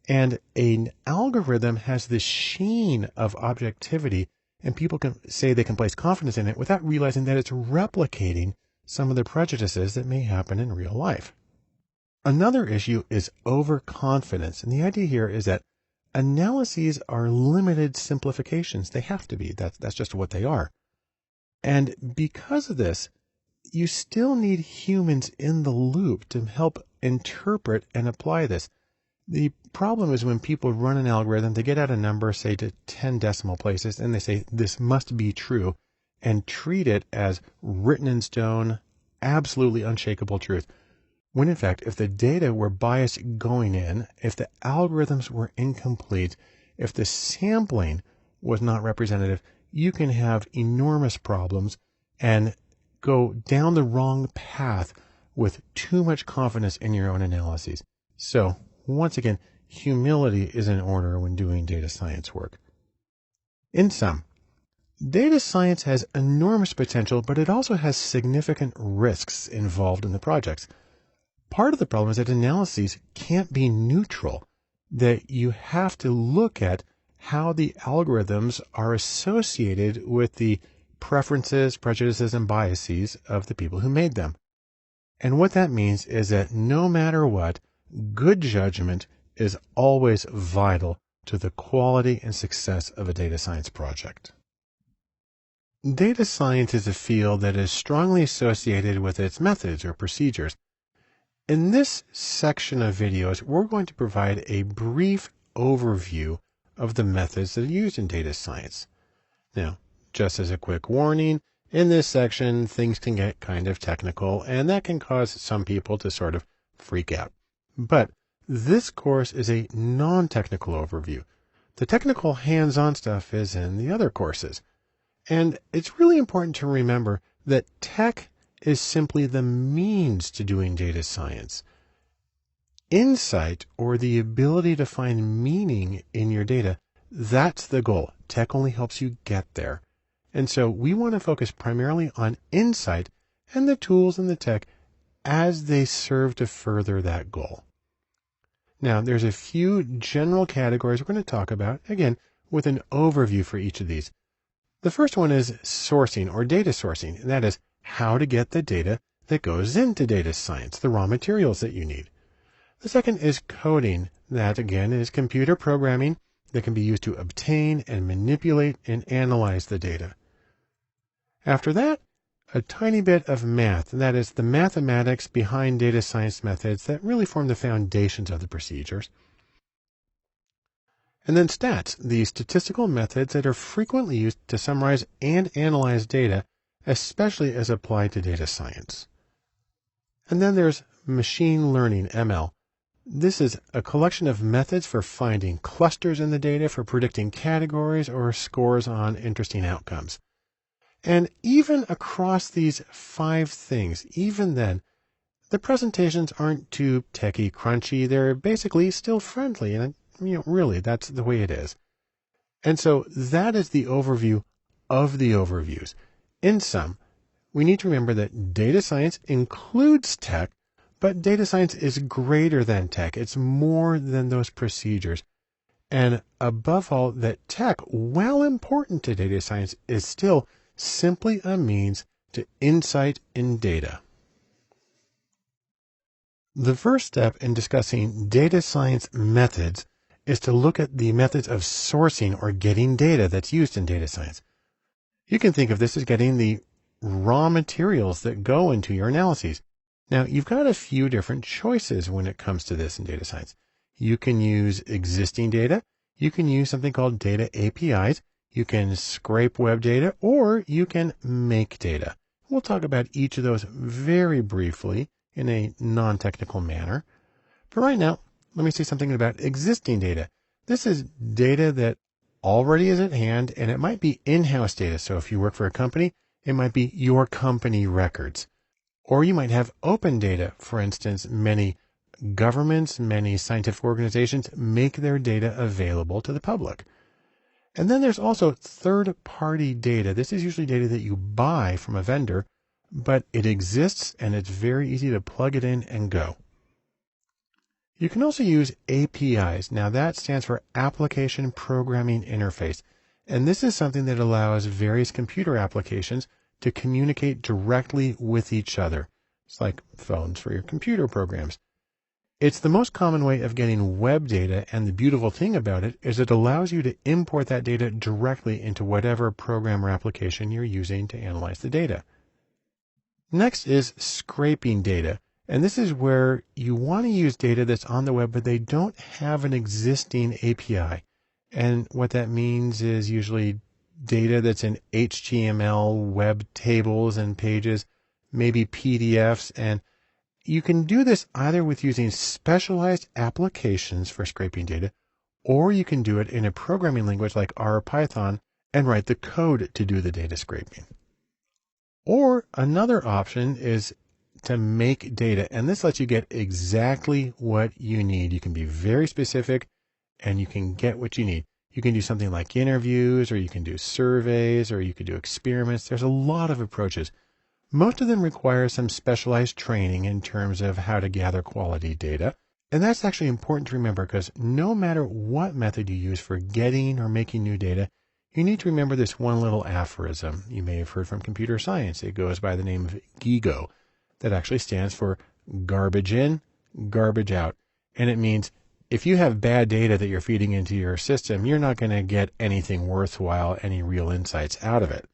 And an algorithm has this sheen of objectivity, and people can say they can place confidence in it without realizing that it's replicating some of the prejudices that may happen in real life. Another issue is overconfidence. And the idea here is that analyses are limited simplifications. They have to be. That's just what they are. And because of this, you still need humans in the loop to help interpret and apply this. The problem is when people run an algorithm, they get out a number, say to 10 decimal places, and they say this must be true, and treat it as written in stone, absolutely unshakable truth. When in fact, if the data were biased going in, if the algorithms were incomplete, if the sampling was not representative, you can have enormous problems and go down the wrong path with too much confidence in your own analyses. So, once again, humility is in order when doing data science work. In sum, data science has enormous potential, but it also has significant risks involved in the projects. Part of the problem is that analyses can't be neutral, that you have to look at how the algorithms are associated with the preferences, prejudices, and biases of the people who made them. And what that means is that no matter what, good judgment is always vital to the quality and success of a data science project. Data science is a field that is strongly associated with its methods or procedures. In this section of videos, we're going to provide a brief overview of the methods that are used in data science. Now, just as a quick warning, in this section, things can get kind of technical, and that can cause some people to sort of freak out. But this course is a non-technical overview. The technical hands-on stuff is in the other courses. And it's really important to remember that tech is simply the means to doing data science. Insight, or the ability to find meaning in your data, that's the goal. Tech only helps you get there. And so we want to focus primarily on insight and the tools and the tech as they serve to further that goal. Now, there's a few general categories we're going to talk about, again, with an overview for each of these. The first one is sourcing or data sourcing, and that is how to get the data that goes into data science, the raw materials that you need. The second is coding. That, again, is computer programming that can be used to obtain and manipulate and analyze the data. After that, a tiny bit of math, and that is the mathematics behind data science methods that really form the foundations of the procedures. And then stats, the statistical methods that are frequently used to summarize and analyze data, especially as applied to data science. And then there's machine learning, ML. This is a collection of methods for finding clusters in the data, for predicting categories or scores on interesting outcomes. And even across these 5 things, even then, the presentations aren't too techie crunchy. They're basically still friendly. And, really, that's the way it is. And so that is the overview of the overviews. In sum, we need to remember that data science includes tech, but data science is greater than tech. It's more than those procedures. And above all, that tech, while important to data science, is still simply a means to insight in data. The first step in discussing data science methods is to look at the methods of sourcing or getting data that's used in data science. You can think of this as getting the raw materials that go into your analyses. Now, you've got a few different choices when it comes to this in data science. You can use existing data. You can use something called data APIs. You can scrape web data, or you can make data. We'll talk about each of those very briefly in a non-technical manner. But right now, let me say something about existing data. This is data that already is at hand, and it might be in-house data. So if you work for a company, it might be your company records. Or you might have open data. For instance, many governments, many scientific organizations make their data available to the public. And then there's also third-party data. This is usually data that you buy from a vendor, but it exists and it's very easy to plug it in and go. You can also use APIs. Now that stands for Application Programming Interface. And this is something that allows various computer applications to communicate directly with each other. It's like phones for your computer programs. It's the most common way of getting web data, and the beautiful thing about it is it allows you to import that data directly into whatever program or application you're using to analyze the data. Next is scraping data, and this is where you want to use data that's on the web, but they don't have an existing API. And what that means is usually data that's in HTML, web tables and pages, maybe PDFs, and you can do this either with using specialized applications for scraping data, or you can do it in a programming language like R or Python and write the code to do the data scraping. Or another option is to make data, and this lets you get exactly what you need. You can be very specific and you can get what you need. You can do something like interviews, or you can do surveys, or you can do experiments. There's a lot of approaches. Most of them require some specialized training in terms of how to gather quality data. And that's actually important to remember, because no matter what method you use for getting or making new data, you need to remember this one little aphorism you may have heard from computer science. It goes by the name of GIGO. That actually stands for garbage in, garbage out. And it means if you have bad data that you're feeding into your system, you're not going to get anything worthwhile, any real insights out of it.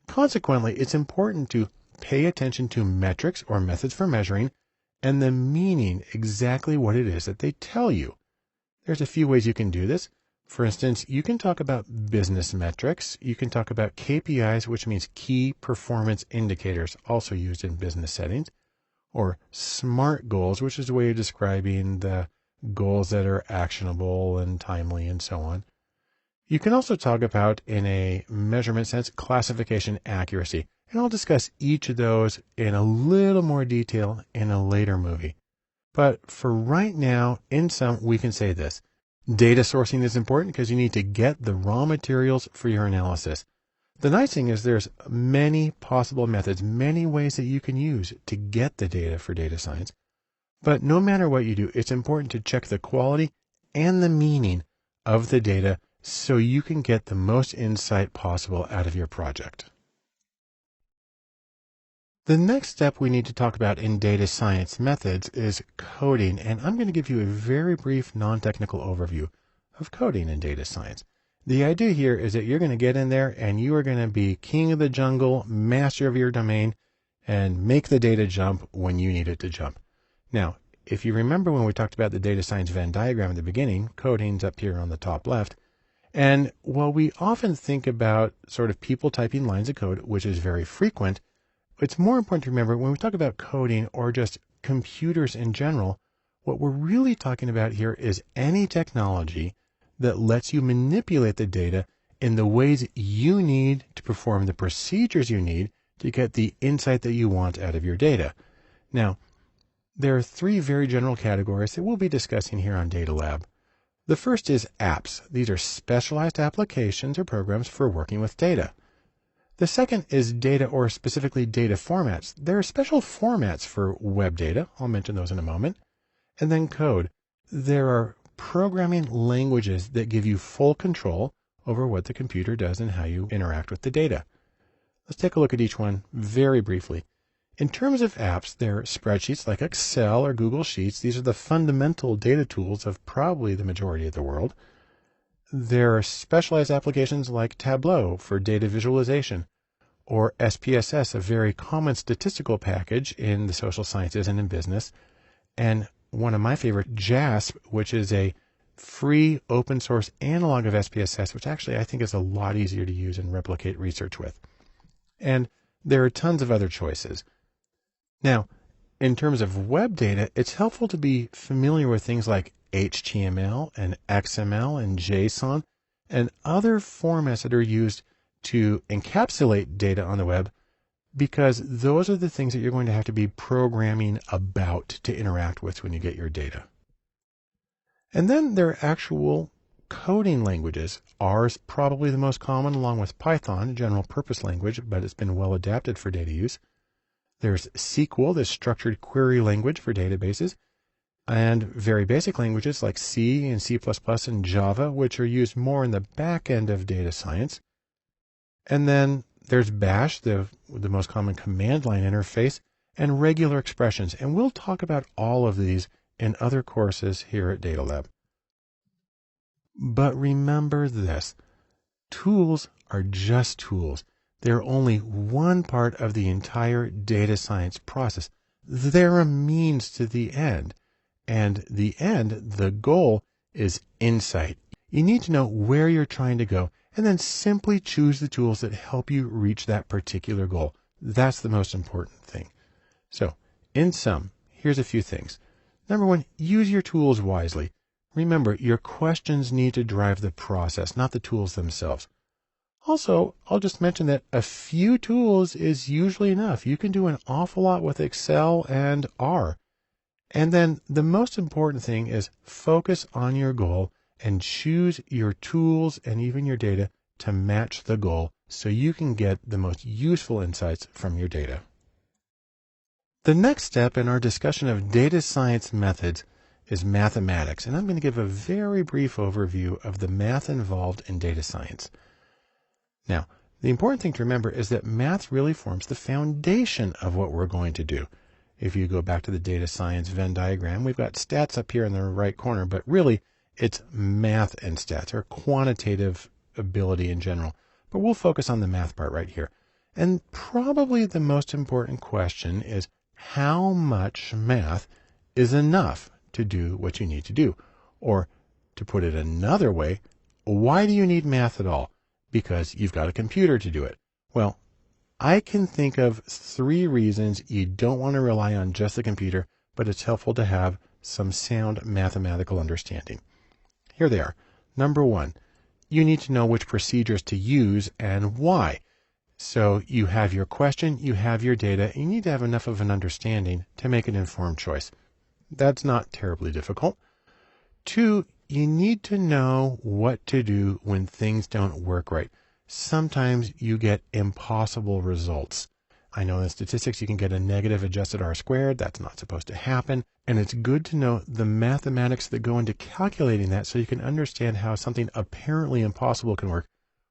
Consequently, it's important to pay attention to metrics or methods for measuring and the meaning, exactly what it is that they tell you. There's a few ways you can do this. For instance, you can talk about business metrics. You can talk about KPIs, which means key performance indicators, also used in business settings, or SMART goals, which is a way of describing the goals that are actionable and timely and so on. You can also talk about, in a measurement sense, classification accuracy. And I'll discuss each of those in a little more detail in a later movie. But for right now, in sum, we can say this. Data sourcing is important because you need to get the raw materials for your analysis. The nice thing is there's many possible methods, many ways that you can use to get the data for data science. But no matter what you do, it's important to check the quality and the meaning of the data so you can get the most insight possible out of your project. The next step we need to talk about in data science methods is coding, and I'm going to give you a very brief non-technical overview of coding in data science. The idea here is that you're going to get in there and you are going to be king of the jungle, master of your domain, and make the data jump when you need it to jump. Now, if you remember when we talked about the data science Venn diagram at the beginning, coding's up here on the top left. And while we often think about sort of people typing lines of code, which is very frequent, it's more important to remember when we talk about coding or just computers in general, what we're really talking about here is any technology that lets you manipulate the data in the ways you need to perform the procedures you need to get the insight that you want out of your data. Now, there are three very general categories that we'll be discussing here on Data Lab. The first is apps. These are specialized applications or programs for working with data. The second is data, or specifically data formats. There are special formats for web data. I'll mention those in a moment. And then code. There are programming languages that give you full control over what the computer does and how you interact with the data. Let's take a look at each one very briefly. In terms of apps, there are spreadsheets like Excel or Google Sheets. These are the fundamental data tools of probably the majority of the world. There are specialized applications like Tableau for data visualization, or SPSS, a very common statistical package in the social sciences and in business, and one of my favorite, JASP, which is a free open source analog of SPSS, which actually I think is a lot easier to use and replicate research with. And there are tons of other choices. Now, in terms of web data, it's helpful to be familiar with things like HTML and XML and JSON and other formats that are used to encapsulate data on the web, because those are the things that you're going to have to be programming about to interact with when you get your data. And then there are actual coding languages. R is probably the most common, along with Python, a general purpose language, but it's been well adapted for data use. There's SQL, the structured query language for databases, and very basic languages like C and C++ and Java, which are used more in the back end of data science. And then there's Bash, the most common command line interface, and regular expressions. And we'll talk about all of these in other courses here at Data Lab. But remember this, tools are just tools. They're only one part of the entire data science process. They're a means to the end. And the end, the goal, is insight. You need to know where you're trying to go, and then simply choose the tools that help you reach that particular goal. That's the most important thing. So, in sum, here's a few things. Number one, use your tools wisely. Remember, your questions need to drive the process, not the tools themselves. Also, I'll just mention that a few tools is usually enough. You can do an awful lot with Excel and R. And then the most important thing is focus on your goal and choose your tools and even your data to match the goal so you can get the most useful insights from your data. The next step in our discussion of data science methods is mathematics, and I'm going to give a very brief overview of the math involved in data science. Now, the important thing to remember is that math really forms the foundation of what we're going to do. If you go back to the data science Venn diagram, we've got stats up here in the right corner, but really it's math and stats, or quantitative ability in general. But we'll focus on the math part right here. And probably the most important question is, how much math is enough to do what you need to do? Or, to put it another way, why do you need math at all? Because you've got a computer to do it. Well, I can think of 3 reasons you don't want to rely on just the computer, but it's helpful to have some sound mathematical understanding. Here they are. Number 1, you need to know which procedures to use and why. So you have your question, you have your data, and you need to have enough of an understanding to make an informed choice. That's not terribly difficult. 2, you need to know what to do when things don't work right. Sometimes you get impossible results. I know in statistics you can get a negative adjusted R squared. That's not supposed to happen. And it's good to know the mathematics that go into calculating that so you can understand how something apparently impossible can work.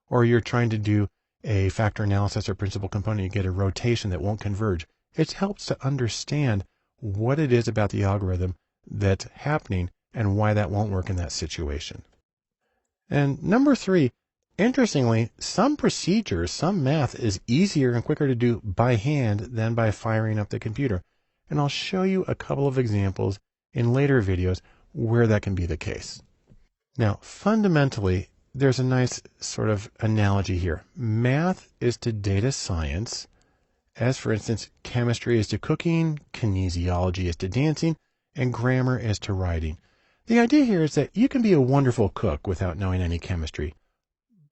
Or you're trying to do a factor analysis or principal component, you get a rotation that won't converge. It helps to understand what it is about the algorithm that's happening and why that won't work in that situation. And number 3, interestingly, some procedures, some math is easier and quicker to do by hand than by firing up the computer. And I'll show you a couple of examples in later videos where that can be the case. Now, fundamentally, there's a nice sort of analogy here. Math is to data science, as for instance, chemistry is to cooking, kinesiology is to dancing, and grammar is to writing. The idea here is that you can be a wonderful cook without knowing any chemistry.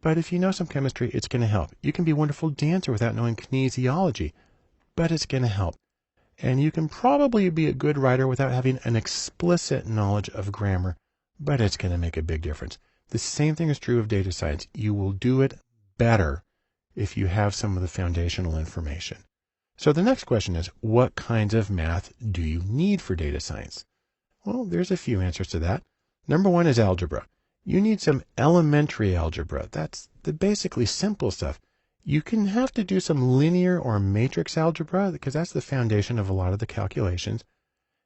But if you know some chemistry, it's going to help. You can be a wonderful dancer without knowing kinesiology, but it's going to help. And you can probably be a good writer without having an explicit knowledge of grammar, but it's going to make a big difference. The same thing is true of data science. You will do it better if you have some of the foundational information. So the next question is, what kinds of math do you need for data science? Well, there's a few answers to that. Number one is algebra. You need some elementary algebra. That's the basically simple stuff. You can have to do some linear or matrix algebra because that's the foundation of a lot of the calculations.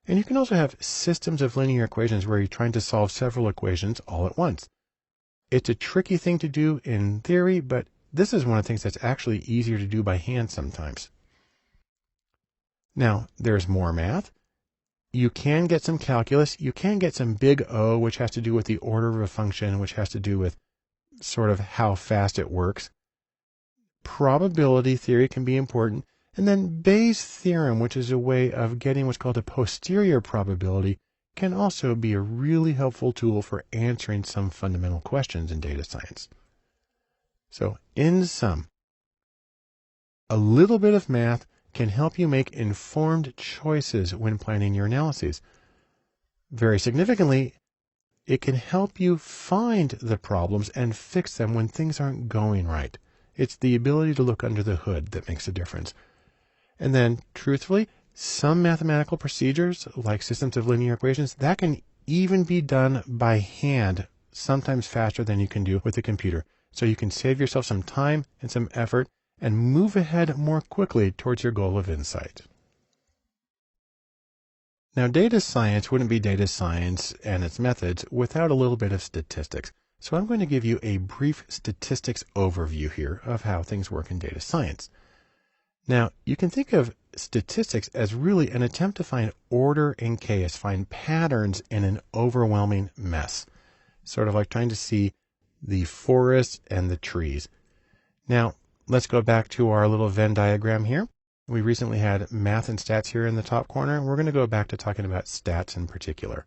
And you can also have systems of linear equations where you're trying to solve several equations all at once. It's a tricky thing to do in theory, but this is one of the things that's actually easier to do by hand sometimes. Now, there's more math. You can get some calculus. You can get some big O, which has to do with the order of a function, which has to do with sort of how fast it works. Probability theory can be important. And then Bayes' theorem, which is a way of getting what's called a posterior probability, can also be a really helpful tool for answering some fundamental questions in data science. So, in sum, a little bit of math can help you make informed choices when planning your analyses. Very significantly, it can help you find the problems and fix them when things aren't going right. It's the ability to look under the hood that makes a difference. And then, truthfully, some mathematical procedures, like systems of linear equations, that can even be done by hand, sometimes faster than you can do with a computer. So you can save yourself some time and some effort and move ahead more quickly towards your goal of insight. Now, data science wouldn't be data science and its methods without a little bit of statistics. So I'm going to give you a brief statistics overview here of how things work in data science. Now, you can think of statistics as really an attempt to find order in chaos, find patterns in an overwhelming mess. Sort of like trying to see the forest and the trees. Now, let's go back to our little Venn diagram here. We recently had math and stats here in the top corner. We're going to go back to talking about stats in particular.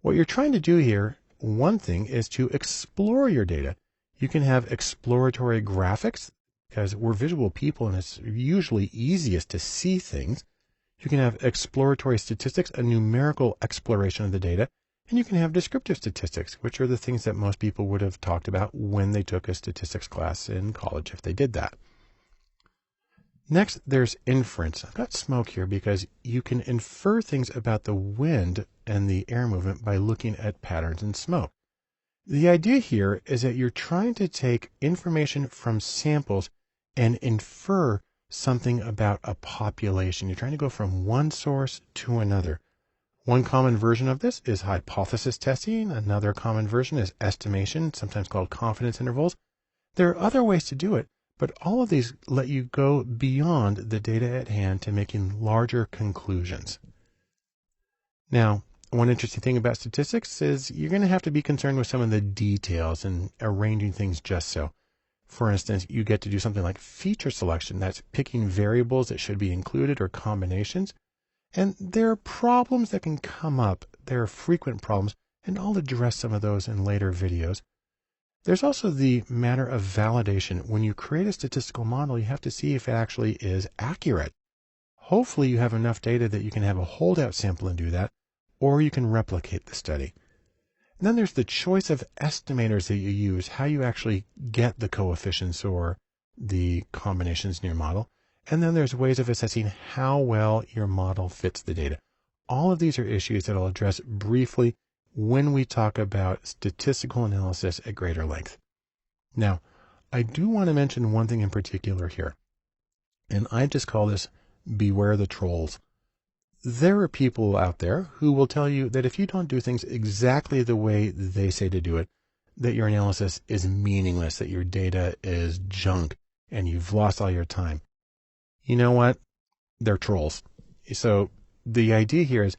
What you're trying to do here, one thing, is to explore your data. You can have exploratory graphics, because we're visual people and it's usually easiest to see things. You can have exploratory statistics, a numerical exploration of the data, and you can have descriptive statistics, which are the things that most people would have talked about when they took a statistics class in college, if they did that. Next, there's inference. I've got smoke here because you can infer things about the wind and the air movement by looking at patterns in smoke. The idea here is that you're trying to take information from samples and infer something about a population. You're trying to go from one source to another. One common version of this is hypothesis testing. Another common version is estimation, sometimes called confidence intervals. There are other ways to do it, but all of these let you go beyond the data at hand to making larger conclusions. Now, one interesting thing about statistics is you're going to have to be concerned with some of the details and arranging things just so. For instance, you get to do something like feature selection. That's picking variables that should be included or combinations. And there are problems that can come up. There are frequent problems, and I'll address some of those in later videos. There's also the matter of validation. When you create a statistical model, you have to see if it actually is accurate. Hopefully you have enough data that you can have a holdout sample and do that, or you can replicate the study. And then there's the choice of estimators that you use, how you actually get the coefficients or the combinations in your model. And then there's ways of assessing how well your model fits the data. All of these are issues that I'll address briefly when we talk about statistical analysis at greater length. Now, I do want to mention one thing in particular here, and I just call this beware the trolls. There are people out there who will tell you that if you don't do things exactly the way they say to do it, that your analysis is meaningless, that your data is junk, and you've lost all your time. You know what? They're trolls. So the idea here is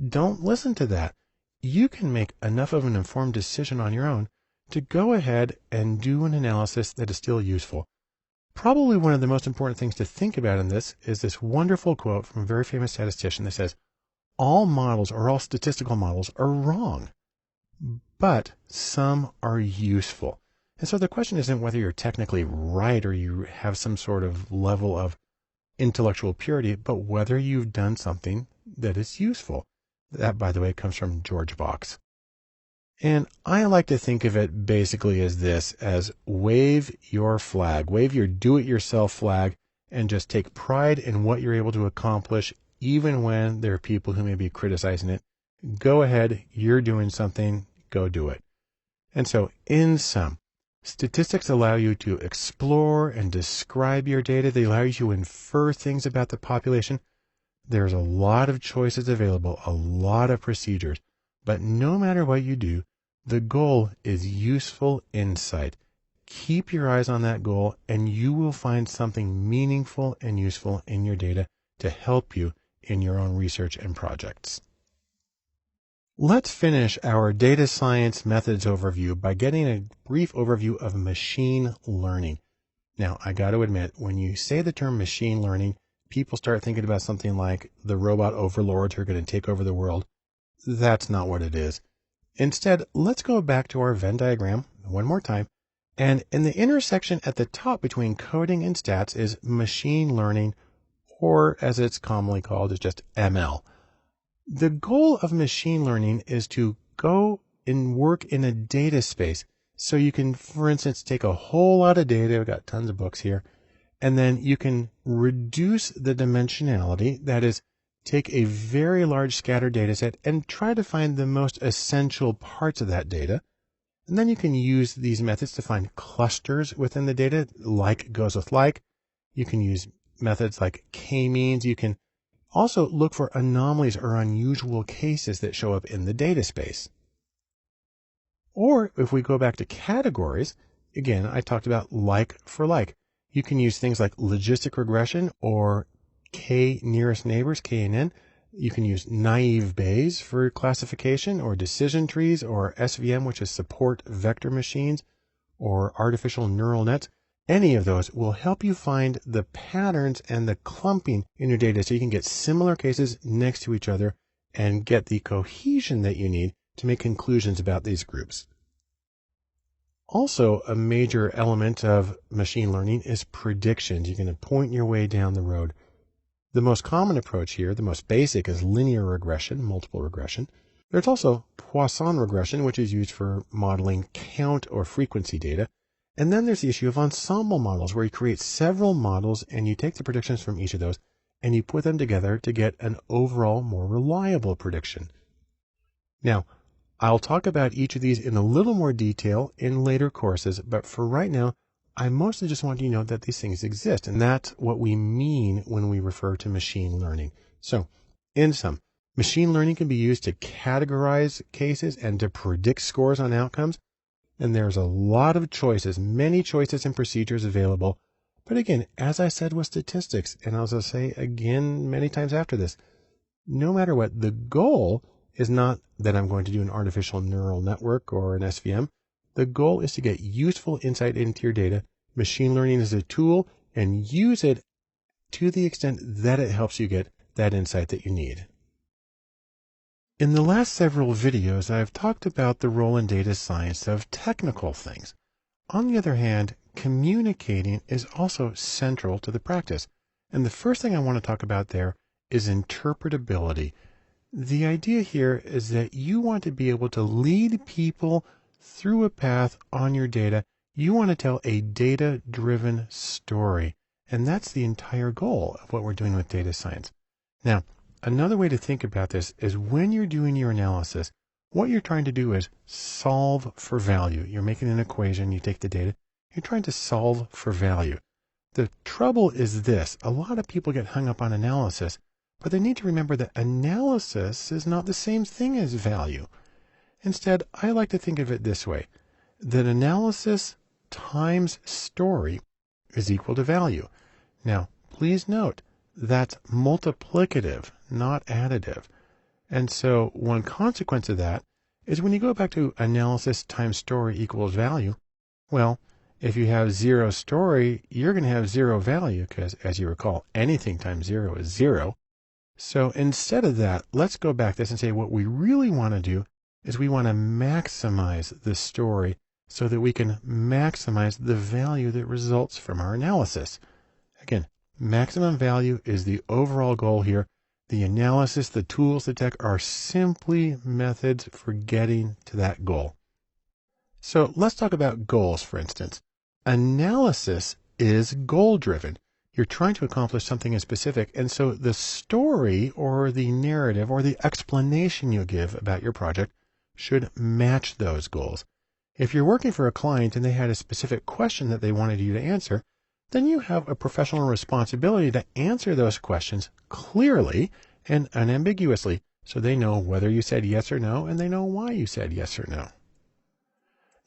don't listen to that. You can make enough of an informed decision on your own to go ahead and do an analysis that is still useful. Probably one of the most important things to think about in this is this wonderful quote from a very famous statistician that says, all models or all statistical models are wrong, but some are useful. And so the question isn't whether you're technically right or you have some sort of level of intellectual purity, but whether you've done something that is useful. That, by the way, comes from George Box. And I like to think of it basically as this, as wave your flag, wave your do-it-yourself flag, and just take pride in what you're able to accomplish, even when there are people who may be criticizing it. Go ahead, you're doing something, go do it. And so, in sum, statistics allow you to explore and describe your data. They allow you to infer things about the population. There's a lot of choices available, a lot of procedures. But no matter what you do, the goal is useful insight. Keep your eyes on that goal, and you will find something meaningful and useful in your data to help you in your own research and projects. Let's finish our data science methods overview by getting a brief overview of machine learning. Now, I got to admit, when you say the term machine learning, people start thinking about something like the robot overlords who are going to take over the world. That's not what it is. Instead, let's go back to our Venn diagram one more time. And in the intersection at the top between coding and stats is machine learning, or as it's commonly called, is just ML. The goal of machine learning is to go and work in a data space. So you can, for instance, take a whole lot of data. I've got tons of books here. And then you can reduce the dimensionality. That is, take a very large scattered data set and try to find the most essential parts of that data. And then you can use these methods to find clusters within the data, like goes with like. You can use methods like k-means. You can also look for anomalies or unusual cases that show up in the data space. Or if we go back to categories, again, I talked about like for like. You can use things like logistic regression or k nearest neighbors, KNN. You can use naive Bayes for classification, or decision trees, or SVM, which is support vector machines, or artificial neural nets. Any of those will help you find the patterns and the clumping in your data so you can get similar cases next to each other and get the cohesion that you need to make conclusions about these groups. Also, a major element of machine learning is predictions. You're going to point your way down the road. The most common approach here, the most basic, is linear regression, multiple regression. There's also Poisson regression, which is used for modeling count or frequency data. And then there's the issue of ensemble models, where you create several models and you take the predictions from each of those and you put them together to get an overall more reliable prediction. Now, I'll talk about each of these in a little more detail in later courses, but for right now, I mostly just want you to know that these things exist, and that's what we mean when we refer to machine learning. So, in sum, machine learning can be used to categorize cases and to predict scores on outcomes, and there's a lot of choices, many choices and procedures available. But again, as I said with statistics, and as I'll say again many times after this, no matter what, the goal is not that I'm going to do an artificial neural network or an SVM. The goal is to get useful insight into your data. Machine learning is a tool, and use it to the extent that it helps you get that insight that you need. In the last several videos, I've talked about the role in data science of technical things. On the other hand, communicating is also central to the practice. And the first thing I want to talk about there is interpretability. The idea here is that you want to be able to lead people through a path on your data. You want to tell a data-driven story. And that's the entire goal of what we're doing with data science. Now, another way to think about this is when you're doing your analysis, what you're trying to do is solve for value. You're making an equation, you take the data, you're trying to solve for value. The trouble is this: a lot of people get hung up on analysis, but they need to remember that analysis is not the same thing as value. Instead, I like to think of it this way, that analysis times story is equal to value. Now, please note, that's multiplicative, not additive. And so one consequence of that is when you go back to analysis times story equals value, well, if you have zero story, you're going to have zero value because, as you recall, anything times zero is zero. So instead of that, let's go back this and say what we really want to do is we want to maximize the story so that we can maximize the value that results from our analysis. Again, maximum value is the overall goal here. The analysis, the tools, the tech are simply methods for getting to that goal. So let's talk about goals, for instance. Analysis is goal-driven. You're trying to accomplish something in specific, and so the story or the narrative or the explanation you give about your project should match those goals. If you're working for a client and they had a specific question that they wanted you to answer, then you have a professional responsibility to answer those questions clearly and unambiguously so they know whether you said yes or no and they know why you said yes or no.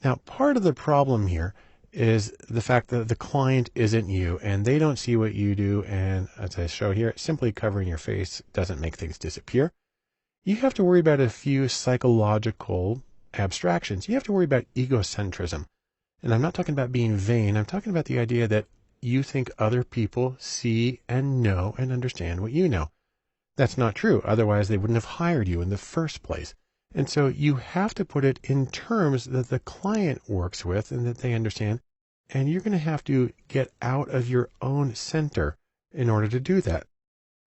Now, part of the problem here is the fact that the client isn't you and they don't see what you do, and as I show here, simply covering your face doesn't make things disappear. You have to worry about a few psychological abstractions. You have to worry about egocentrism. And I'm not talking about being vain. I'm talking about the idea that you think other people see and know and understand what you know. That's not true. Otherwise, they wouldn't have hired you in the first place. And so you have to put it in terms that the client works with and that they understand. And you're going to have to get out of your own center in order to do that.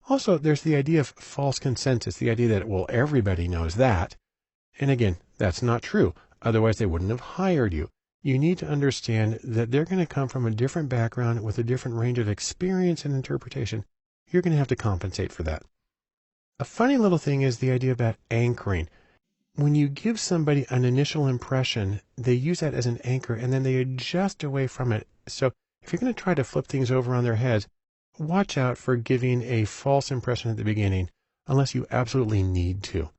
Also, there's the idea of false consensus, the idea that, well, everybody knows that. And again, that's not true. Otherwise, they wouldn't have hired you. You need to understand that they're going to come from a different background with a different range of experience and interpretation. You're going to have to compensate for that. A funny little thing is the idea about anchoring. When you give somebody an initial impression, they use that as an anchor and then they adjust away from it. So if you're going to try to flip things over on their heads, watch out for giving a false impression at the beginning, unless you absolutely need to.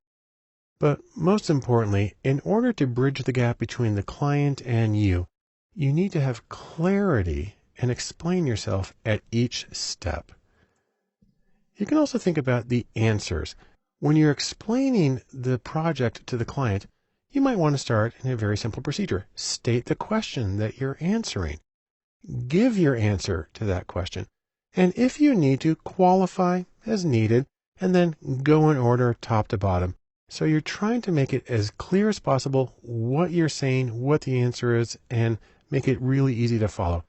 But most importantly, in order to bridge the gap between the client and you need to have clarity and explain yourself at each step. You can also think about the answers. When you're explaining the project to the client, you might want to start in a very simple procedure. State the question that you're answering. Give your answer to that question. And if you need to, qualify as needed, and then go in order top to bottom. So you're trying to make it as clear as possible what you're saying, what the answer is, and make it really easy to follow.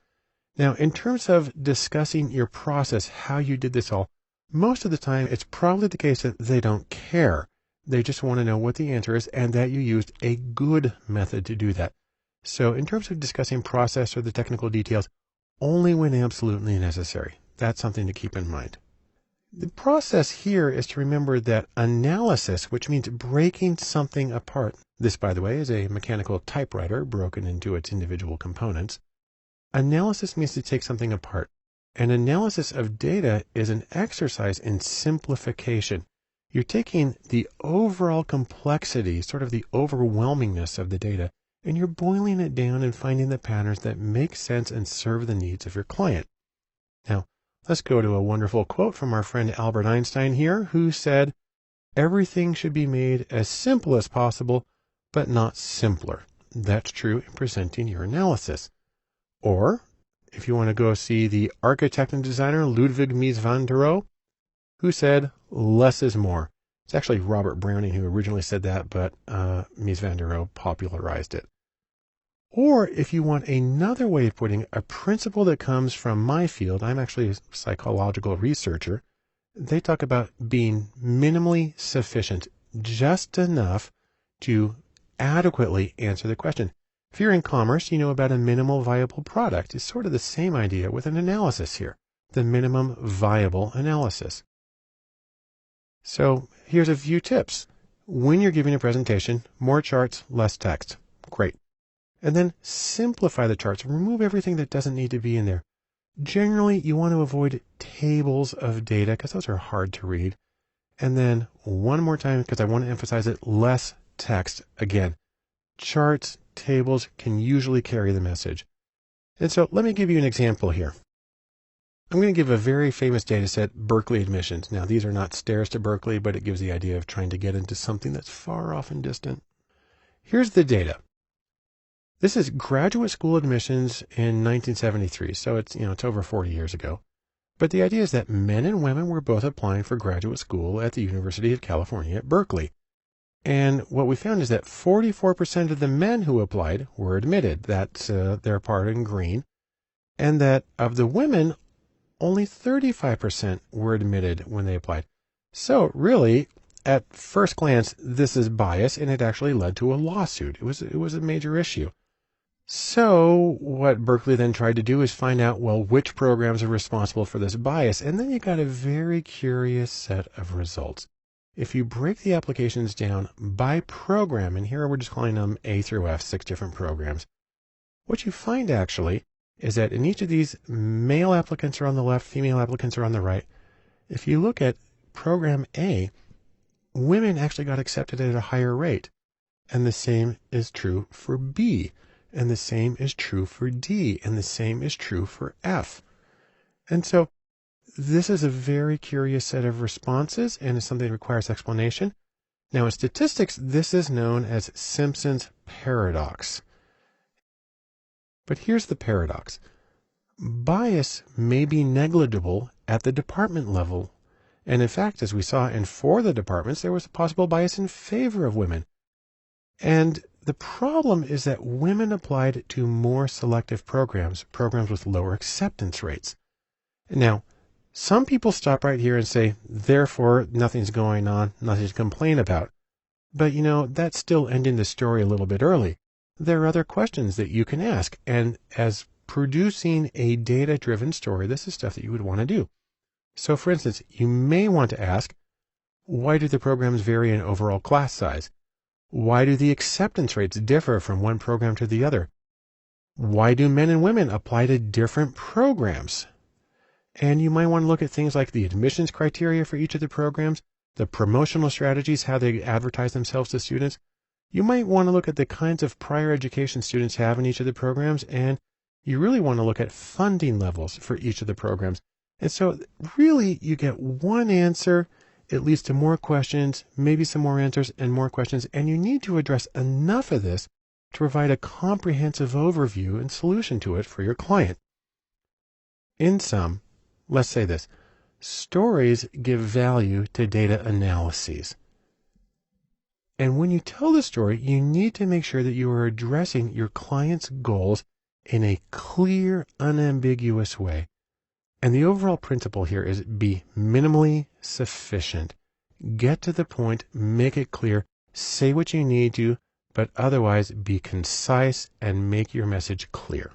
Now, in terms of discussing your process, how you did this all, most of the time it's probably the case that they don't care. They just want to know what the answer is and that you used a good method to do that. So in terms of discussing process or the technical details, only when absolutely necessary. That's something to keep in mind. The process here is to remember that analysis, which means breaking something apart. This, by the way, is a mechanical typewriter broken into its individual components. Analysis means to take something apart. An analysis of data is an exercise in simplification. You're taking the overall complexity, sort of the overwhelmingness of the data, and you're boiling it down and finding the patterns that make sense and serve the needs of your client. Now, let's go to a wonderful quote from our friend Albert Einstein here, who said, "Everything should be made as simple as possible, but not simpler." That's true in presenting your analysis. Or, if you want to go see the architect and designer Ludwig Mies van der Rohe, who said, "Less is more." It's actually Robert Browning who originally said that, but Mies van der Rohe popularized it. Or if you want another way of putting a principle that comes from my field, I'm actually a psychological researcher, they talk about being minimally sufficient, just enough to adequately answer the question. If you're in commerce, you know about a minimal viable product. It's sort of the same idea with an analysis here, the minimum viable analysis. So here's a few tips. When you're giving a presentation, more charts, less text. Great. And then simplify the charts. Remove everything that doesn't need to be in there. Generally, you want to avoid tables of data because those are hard to read. And then one more time, because I want to emphasize it, less text. Again, charts, tables can usually carry the message. And so let me give you an example here. I'm going to give a very famous data set, Berkeley admissions. Now, these are not stairs to Berkeley, but it gives the idea of trying to get into something that's far off and distant. Here's the data. This is graduate school admissions in 1973, so it's over 40 years ago. But the idea is that men and women were both applying for graduate school at the University of California at Berkeley. And what we found is that 44% of the men who applied were admitted. That's their part in green. And that of the women, only 35% were admitted when they applied. So really, at first glance, this is bias, and it actually led to a lawsuit. It was a major issue. So what Berkeley then tried to do is find out, well, which programs are responsible for this bias, and then you got a very curious set of results. If you break the applications down by program, and here we're just calling them A through F, 6 different programs, what you find actually is that in each of these, male applicants are on the left, female applicants are on the right. If you look at program A, women actually got accepted at a higher rate, and the same is true for B. And the same is true for D, and the same is true for F. And so this is a very curious set of responses, and is something that requires explanation. Now in statistics, this is known as Simpson's paradox. But here's the paradox. Bias may be negligible at the department level, and in fact, as we saw in 4 of the departments, there was a possible bias in favor of women. And the problem is that women applied to more selective programs with lower acceptance rates. Now, some people stop right here and say, therefore, nothing's going on, nothing to complain about. But that's still ending the story a little bit early. There are other questions that you can ask, and as producing a data-driven story, this is stuff that you would want to do. So, for instance, you may want to ask, why do the programs vary in overall class size? Why do the acceptance rates differ from one program to the other? Why do men and women apply to different programs? And you might want to look at things like the admissions criteria for each of the programs, the promotional strategies, how they advertise themselves to students. You might want to look at the kinds of prior education students have in each of the programs, and you really want to look at funding levels for each of the programs. And so really you get one answer. It leads to more questions, maybe some more answers and more questions, and you need to address enough of this to provide a comprehensive overview and solution to it for your client. In sum, let's say this: stories give value to data analyses. And when you tell the story, you need to make sure that you are addressing your client's goals in a clear, unambiguous way. And the overall principle here is be minimally sufficient. Get to the point, make it clear, say what you need to, but otherwise be concise and make your message clear.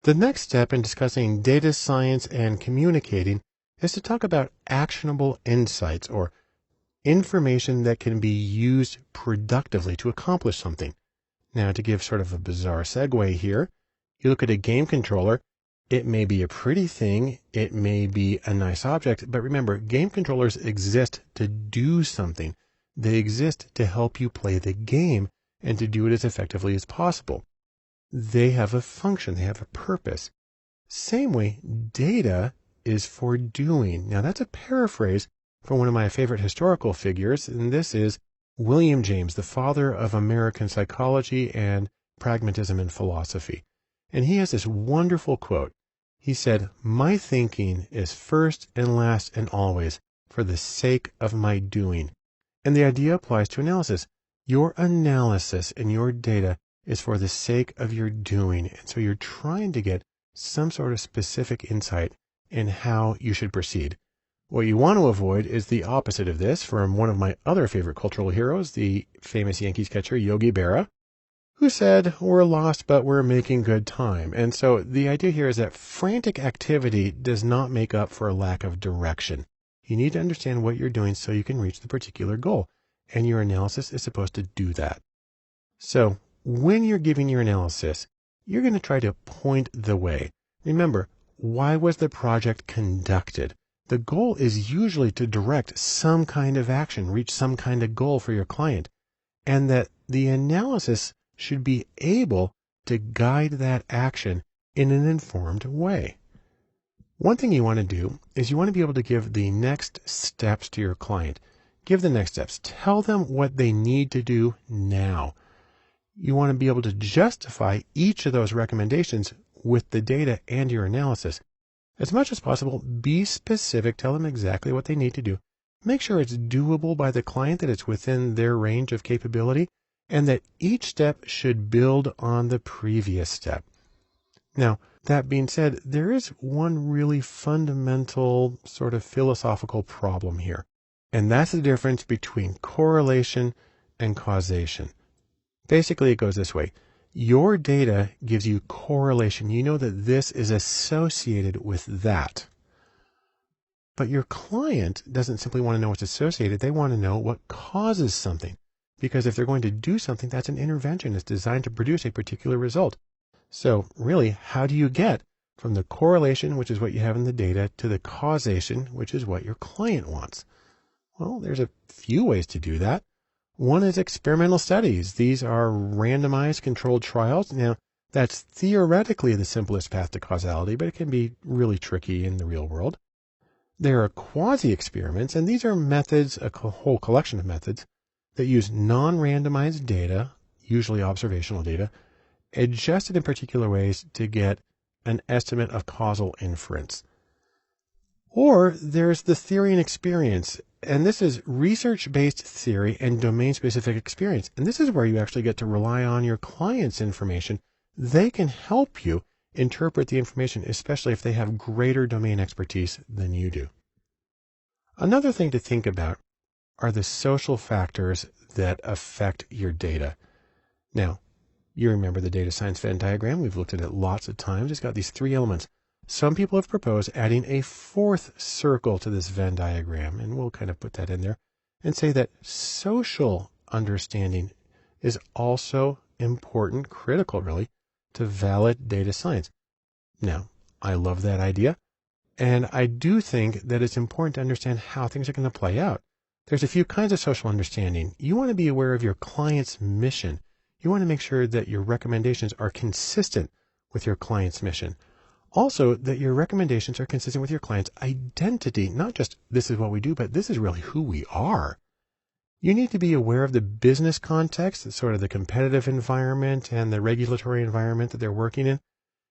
The next step in discussing data science and communicating is to talk about actionable insights, or information that can be used productively to accomplish something. Now, to give sort of a bizarre segue here, you look at a game controller. It may be a pretty thing, it may be a nice object, but remember, game controllers exist to do something. They exist to help you play the game and to do it as effectively as possible. They have a function, they have a purpose. Same way, data is for doing. Now that's a paraphrase from one of my favorite historical figures, and this is William James, the father of American psychology and pragmatism in philosophy. And he has this wonderful quote. He said, "My thinking is first and last and always for the sake of my doing." And the idea applies to analysis. Your analysis and your data is for the sake of your doing. And so you're trying to get some sort of specific insight in how you should proceed. What you want to avoid is the opposite of this from one of my other favorite cultural heroes, the famous Yankees catcher Yogi Berra, who said, "We're lost, but we're making good time." And so the idea here is that frantic activity does not make up for a lack of direction. You need to understand what you're doing so you can reach the particular goal, and your analysis is supposed to do that. So when you're giving your analysis, you're going to try to point the way. Remember, why was the project conducted? The goal is usually to direct some kind of action, reach some kind of goal for your client, and that the analysis should be able to guide that action in an informed way. One thing you want to do is you want to be able to give the next steps to your client. Give the next steps. Tell them what they need to do now. You want to be able to justify each of those recommendations with the data and your analysis. As much as possible, be specific. Tell them exactly what they need to do. Make sure it's doable by the client, that it's within their range of capability, and that each step should build on the previous step. Now, that being said, there is one really fundamental sort of philosophical problem here, and that's the difference between correlation and causation. Basically, it goes this way. Your data gives you correlation. You know that this is associated with that. But your client doesn't simply want to know what's associated. They want to know what causes something. Because if they're going to do something, that's an intervention. It's designed to produce a particular result. So really, how do you get from the correlation, which is what you have in the data, to the causation, which is what your client wants? Well, there's a few ways to do that. One is experimental studies. These are randomized controlled trials. Now, that's theoretically the simplest path to causality, but it can be really tricky in the real world. There are quasi-experiments, and these are methods, a whole collection of methods, that use non-randomized data, usually observational data, adjusted in particular ways to get an estimate of causal inference. Or there's the theory and experience, and this is research-based theory and domain-specific experience. And this is where you actually get to rely on your client's information. They can help you interpret the information, especially if they have greater domain expertise than you do. Another thing to think about are the social factors that affect your data. Now, you remember the data science Venn diagram. We've looked at it lots of times. It's got these three elements. Some people have proposed adding a fourth circle to this Venn diagram, and we'll kind of put that in there and say that social understanding is also important, critical really, to valid data science. Now, I love that idea, and I do think that it's important to understand how things are going to play out. There's a few kinds of social understanding. You want to be aware of your client's mission. You want to make sure that your recommendations are consistent with your client's mission. Also, that your recommendations are consistent with your client's identity. Not just this is what we do, but this is really who we are. You need to be aware of the business context, sort of the competitive environment and the regulatory environment that they're working in,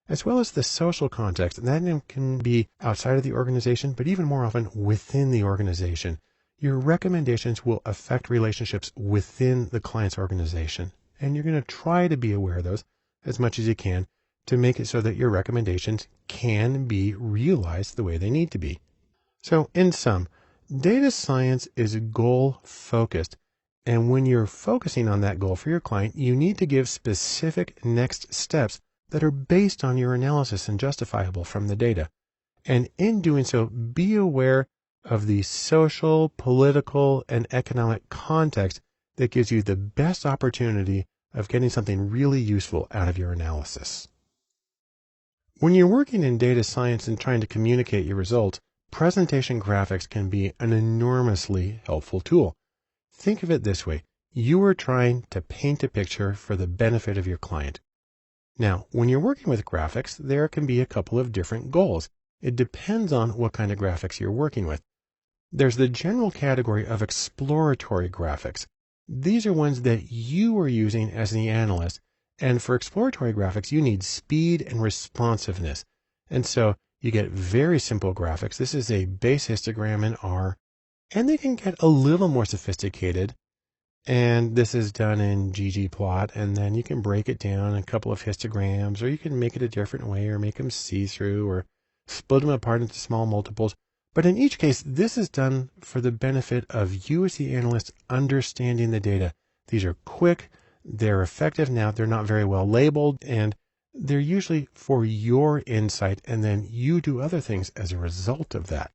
as well as the social context. And that can be outside of the organization, but even more often within the organization. Your recommendations will affect relationships within the client's organization. And you're going to try to be aware of those as much as you can to make it so that your recommendations can be realized the way they need to be. So in sum, data science is goal-focused. And when you're focusing on that goal for your client, you need to give specific next steps that are based on your analysis and justifiable from the data. And in doing so, be aware of the social, political, and economic context that gives you the best opportunity of getting something really useful out of your analysis. When you're working in data science and trying to communicate your results, presentation graphics can be an enormously helpful tool. Think of it this way. You are trying to paint a picture for the benefit of your client. Now, when you're working with graphics, there can be a couple of different goals. It depends on what kind of graphics you're working with. There's the general category of exploratory graphics. These are ones that you are using as the analyst. And for exploratory graphics, you need speed and responsiveness. And so you get very simple graphics. This is a base histogram in R, and they can get a little more sophisticated. And this is done in ggplot, and then you can break it down in a couple of histograms, or you can make it a different way, or make them see-through, or split them apart into small multiples. But in each case, this is done for the benefit of you as the analyst understanding the data. These are quick, they're effective. Now, they're not very well labeled, and they're usually for your insight, and then you do other things as a result of that.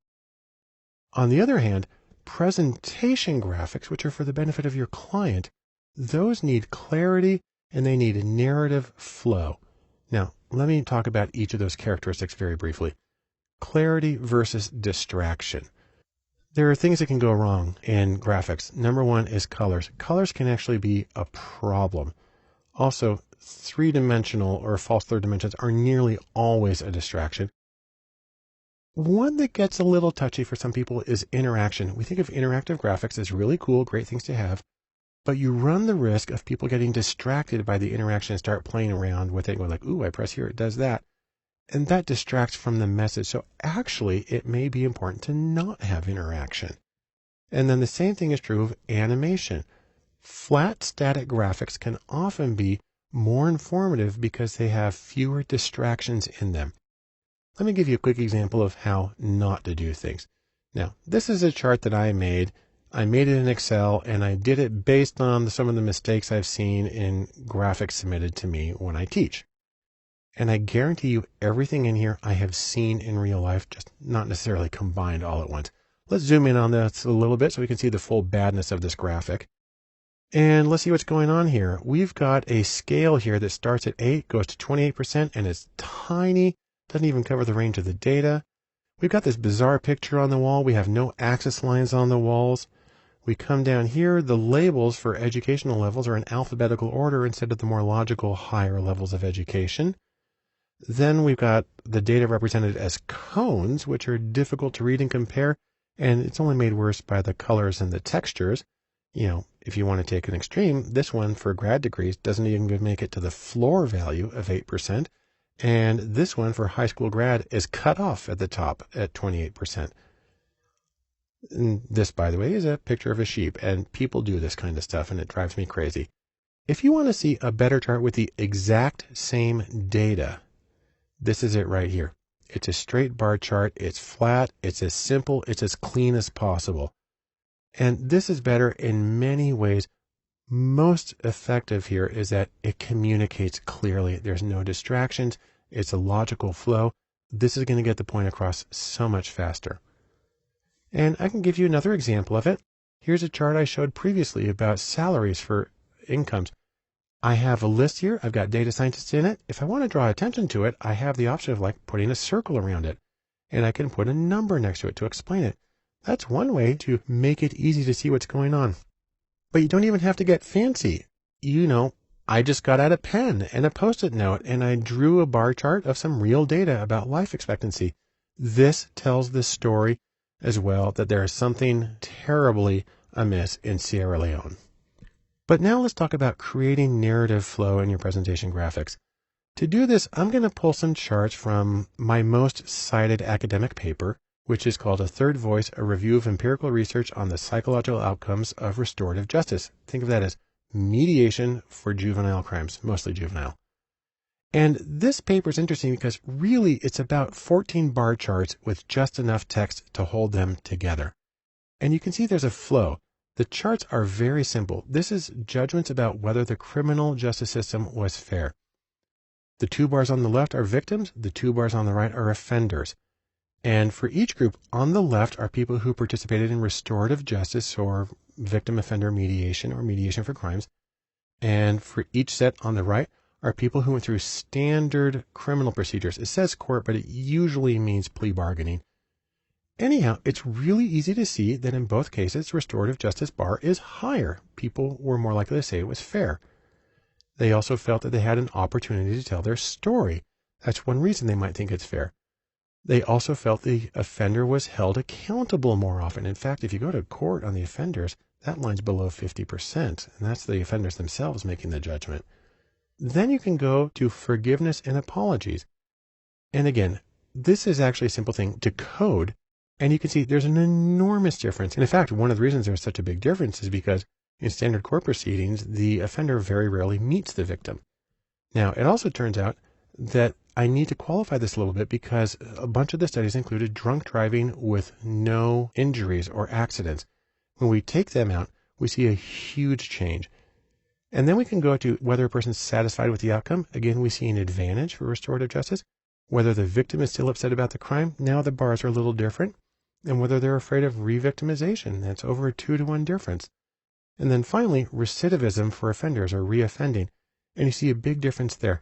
On the other hand, presentation graphics, which are for the benefit of your client, those need clarity and they need a narrative flow. Now, let me talk about each of those characteristics very briefly. Clarity versus distraction. There are things that can go wrong in graphics. Number one is colors. Colors can actually be a problem. Also, three-dimensional or false third dimensions are nearly always a distraction. One that gets a little touchy for some people is interaction. We think of interactive graphics as really cool, great things to have, but you run the risk of people getting distracted by the interaction and start playing around with it, going like, ooh, I press here, it does that. And that distracts from the message. So actually, it may be important to not have interaction. And then the same thing is true of animation. Flat static graphics can often be more informative because they have fewer distractions in them. Let me give you a quick example of how not to do things. Now, this is a chart that I made. I made it in Excel, and I did it based on some of the mistakes I've seen in graphics submitted to me when I teach. And I guarantee you everything in here I have seen in real life, just not necessarily combined all at once. Let's zoom in on this a little bit so we can see the full badness of this graphic. And let's see what's going on here. We've got a scale here that starts at 8, goes to 28%, and it's tiny, doesn't even cover the range of the data. We've got this bizarre picture on the wall. We have no axis lines on the walls. We come down here, the labels for educational levels are in alphabetical order instead of the more logical higher levels of education. Then we've got the data represented as cones, which are difficult to read and compare, and it's only made worse by the colors and the textures. You know, if you want to take an extreme, this one for grad degrees doesn't even make it to the floor value of 8%, and this one for high school grad is cut off at the top at 28%. And this, by the way, is a picture of a sheep, and people do this kind of stuff, and it drives me crazy. If you want to see a better chart with the exact same data, this is it right here. It's a straight bar chart. It's flat. It's as simple. It's as clean as possible. And this is better in many ways. Most effective here is that it communicates clearly. There's no distractions. It's a logical flow. This is going to get the point across so much faster. And I can give you another example of it. Here's a chart I showed previously about salaries for incomes. I have a list here. I've got data scientists in it. If I want to draw attention to it, I have the option of like putting a circle around it. And I can put a number next to it to explain it. That's one way to make it easy to see what's going on. But you don't even have to get fancy. You know, I just got out a pen and a Post-it note and I drew a bar chart of some real data about life expectancy. This tells the story as well that there is something terribly amiss in Sierra Leone. But now let's talk about creating narrative flow in your presentation graphics. To do this, I'm going to pull some charts from my most cited academic paper, which is called A Third Voice, a Review of Empirical Research on the Psychological Outcomes of Restorative Justice. Think of that as mediation for juvenile crimes, mostly juvenile. And this paper is interesting because really it's about 14 bar charts with just enough text to hold them together. And you can see there's a flow. The charts are very simple. This is judgments about whether the criminal justice system was fair. The 2 bars on the left are victims. The 2 bars on the right are offenders. And for each group, on the left are people who participated in restorative justice or victim-offender mediation or mediation for crimes. And for each set on the right are people who went through standard criminal procedures. It says court, but it usually means plea bargaining. Anyhow, it's really easy to see that in both cases, restorative justice bar is higher. People were more likely to say it was fair. They also felt that they had an opportunity to tell their story. That's one reason they might think it's fair. They also felt the offender was held accountable more often. In fact, if you go to court on the offenders, that line's below 50%, and that's the offenders themselves making the judgment. Then you can go to forgiveness and apologies. And again, this is actually a simple thing to code. And you can see there's an enormous difference. And in fact, one of the reasons there's such a big difference is because in standard court proceedings, the offender very rarely meets the victim. Now, it also turns out that I need to qualify this a little bit because a bunch of the studies included drunk driving with no injuries or accidents. When we take them out, we see a huge change. And then we can go to whether a person's satisfied with the outcome. Again, we see an advantage for restorative justice. Whether the victim is still upset about the crime, now the bars are a little different. And whether they're afraid of re-victimization, that's over a 2-to-1 difference. And then finally, recidivism for offenders or reoffending. And you see a big difference there.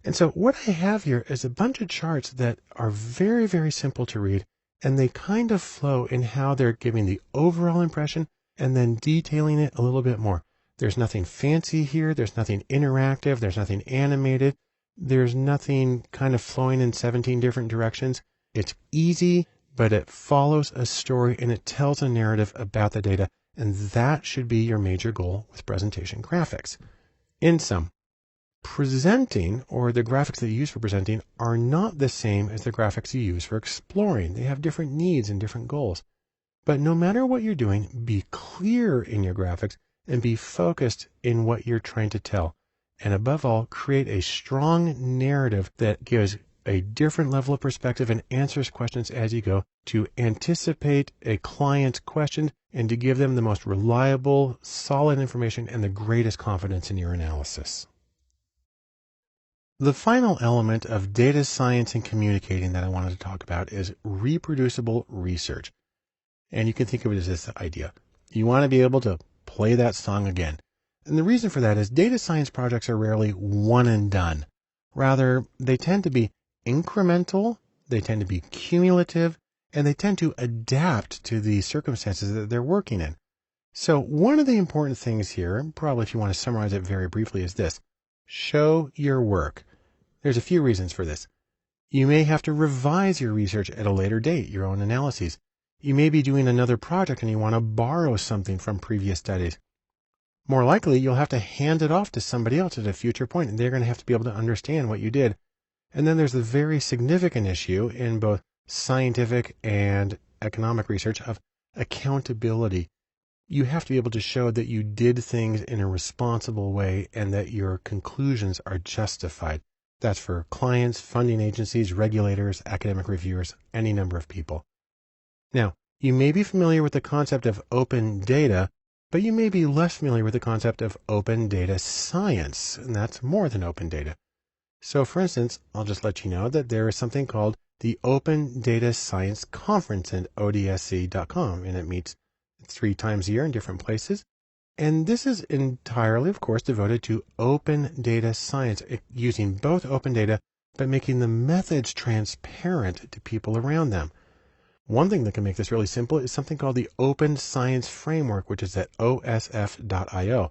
And so what I have here is a bunch of charts that are very, very simple to read. And they kind of flow in how they're giving the overall impression and then detailing it a little bit more. There's nothing fancy here. There's nothing interactive. There's nothing animated. There's nothing kind of flowing in 17 different directions. It's easy. but it follows a story and it tells a narrative about the data, and that should be your major goal with presentation graphics. In sum, presenting, or the graphics that you use for presenting, are not the same as the graphics you use for exploring. They have different needs and different goals. But no matter what you're doing, be clear in your graphics and be focused in what you're trying to tell. And above all, create a strong narrative that gives a different level of perspective and answers questions as you go to anticipate a client's question and to give them the most reliable, solid information and the greatest confidence in your analysis. The final element of data science and communicating that I wanted to talk about is reproducible research. And you can think of it as this idea. You want to be able to play that song again. And the reason for that is data science projects are rarely one and done. Rather, they tend to be incremental, they tend to be cumulative, and they tend to adapt to the circumstances that they're working in. So one of the important things here, probably if you want to summarize it very briefly, is this. Show your work. There's a few reasons for this. You may have to revise your research at a later date, your own analyses. You may be doing another project and you want to borrow something from previous studies. More likely, you'll have to hand it off to somebody else at a future point, and they're going to have to be able to understand what you did. And then there's the very significant issue in both scientific and economic research of accountability. You have to be able to show that you did things in a responsible way and that your conclusions are justified. That's for clients, funding agencies, regulators, academic reviewers, any number of people. Now, you may be familiar with the concept of open data, but you may be less familiar with the concept of open data science, and that's more than open data. So, for instance, I'll just let you know that there is something called the Open Data Science Conference at odsc.com, and it meets 3 times a year in different places. And this is entirely, of course, devoted to open data science, using both open data, but making the methods transparent to people around them. One thing that can make this really simple is something called the Open Science Framework, which is at osf.io.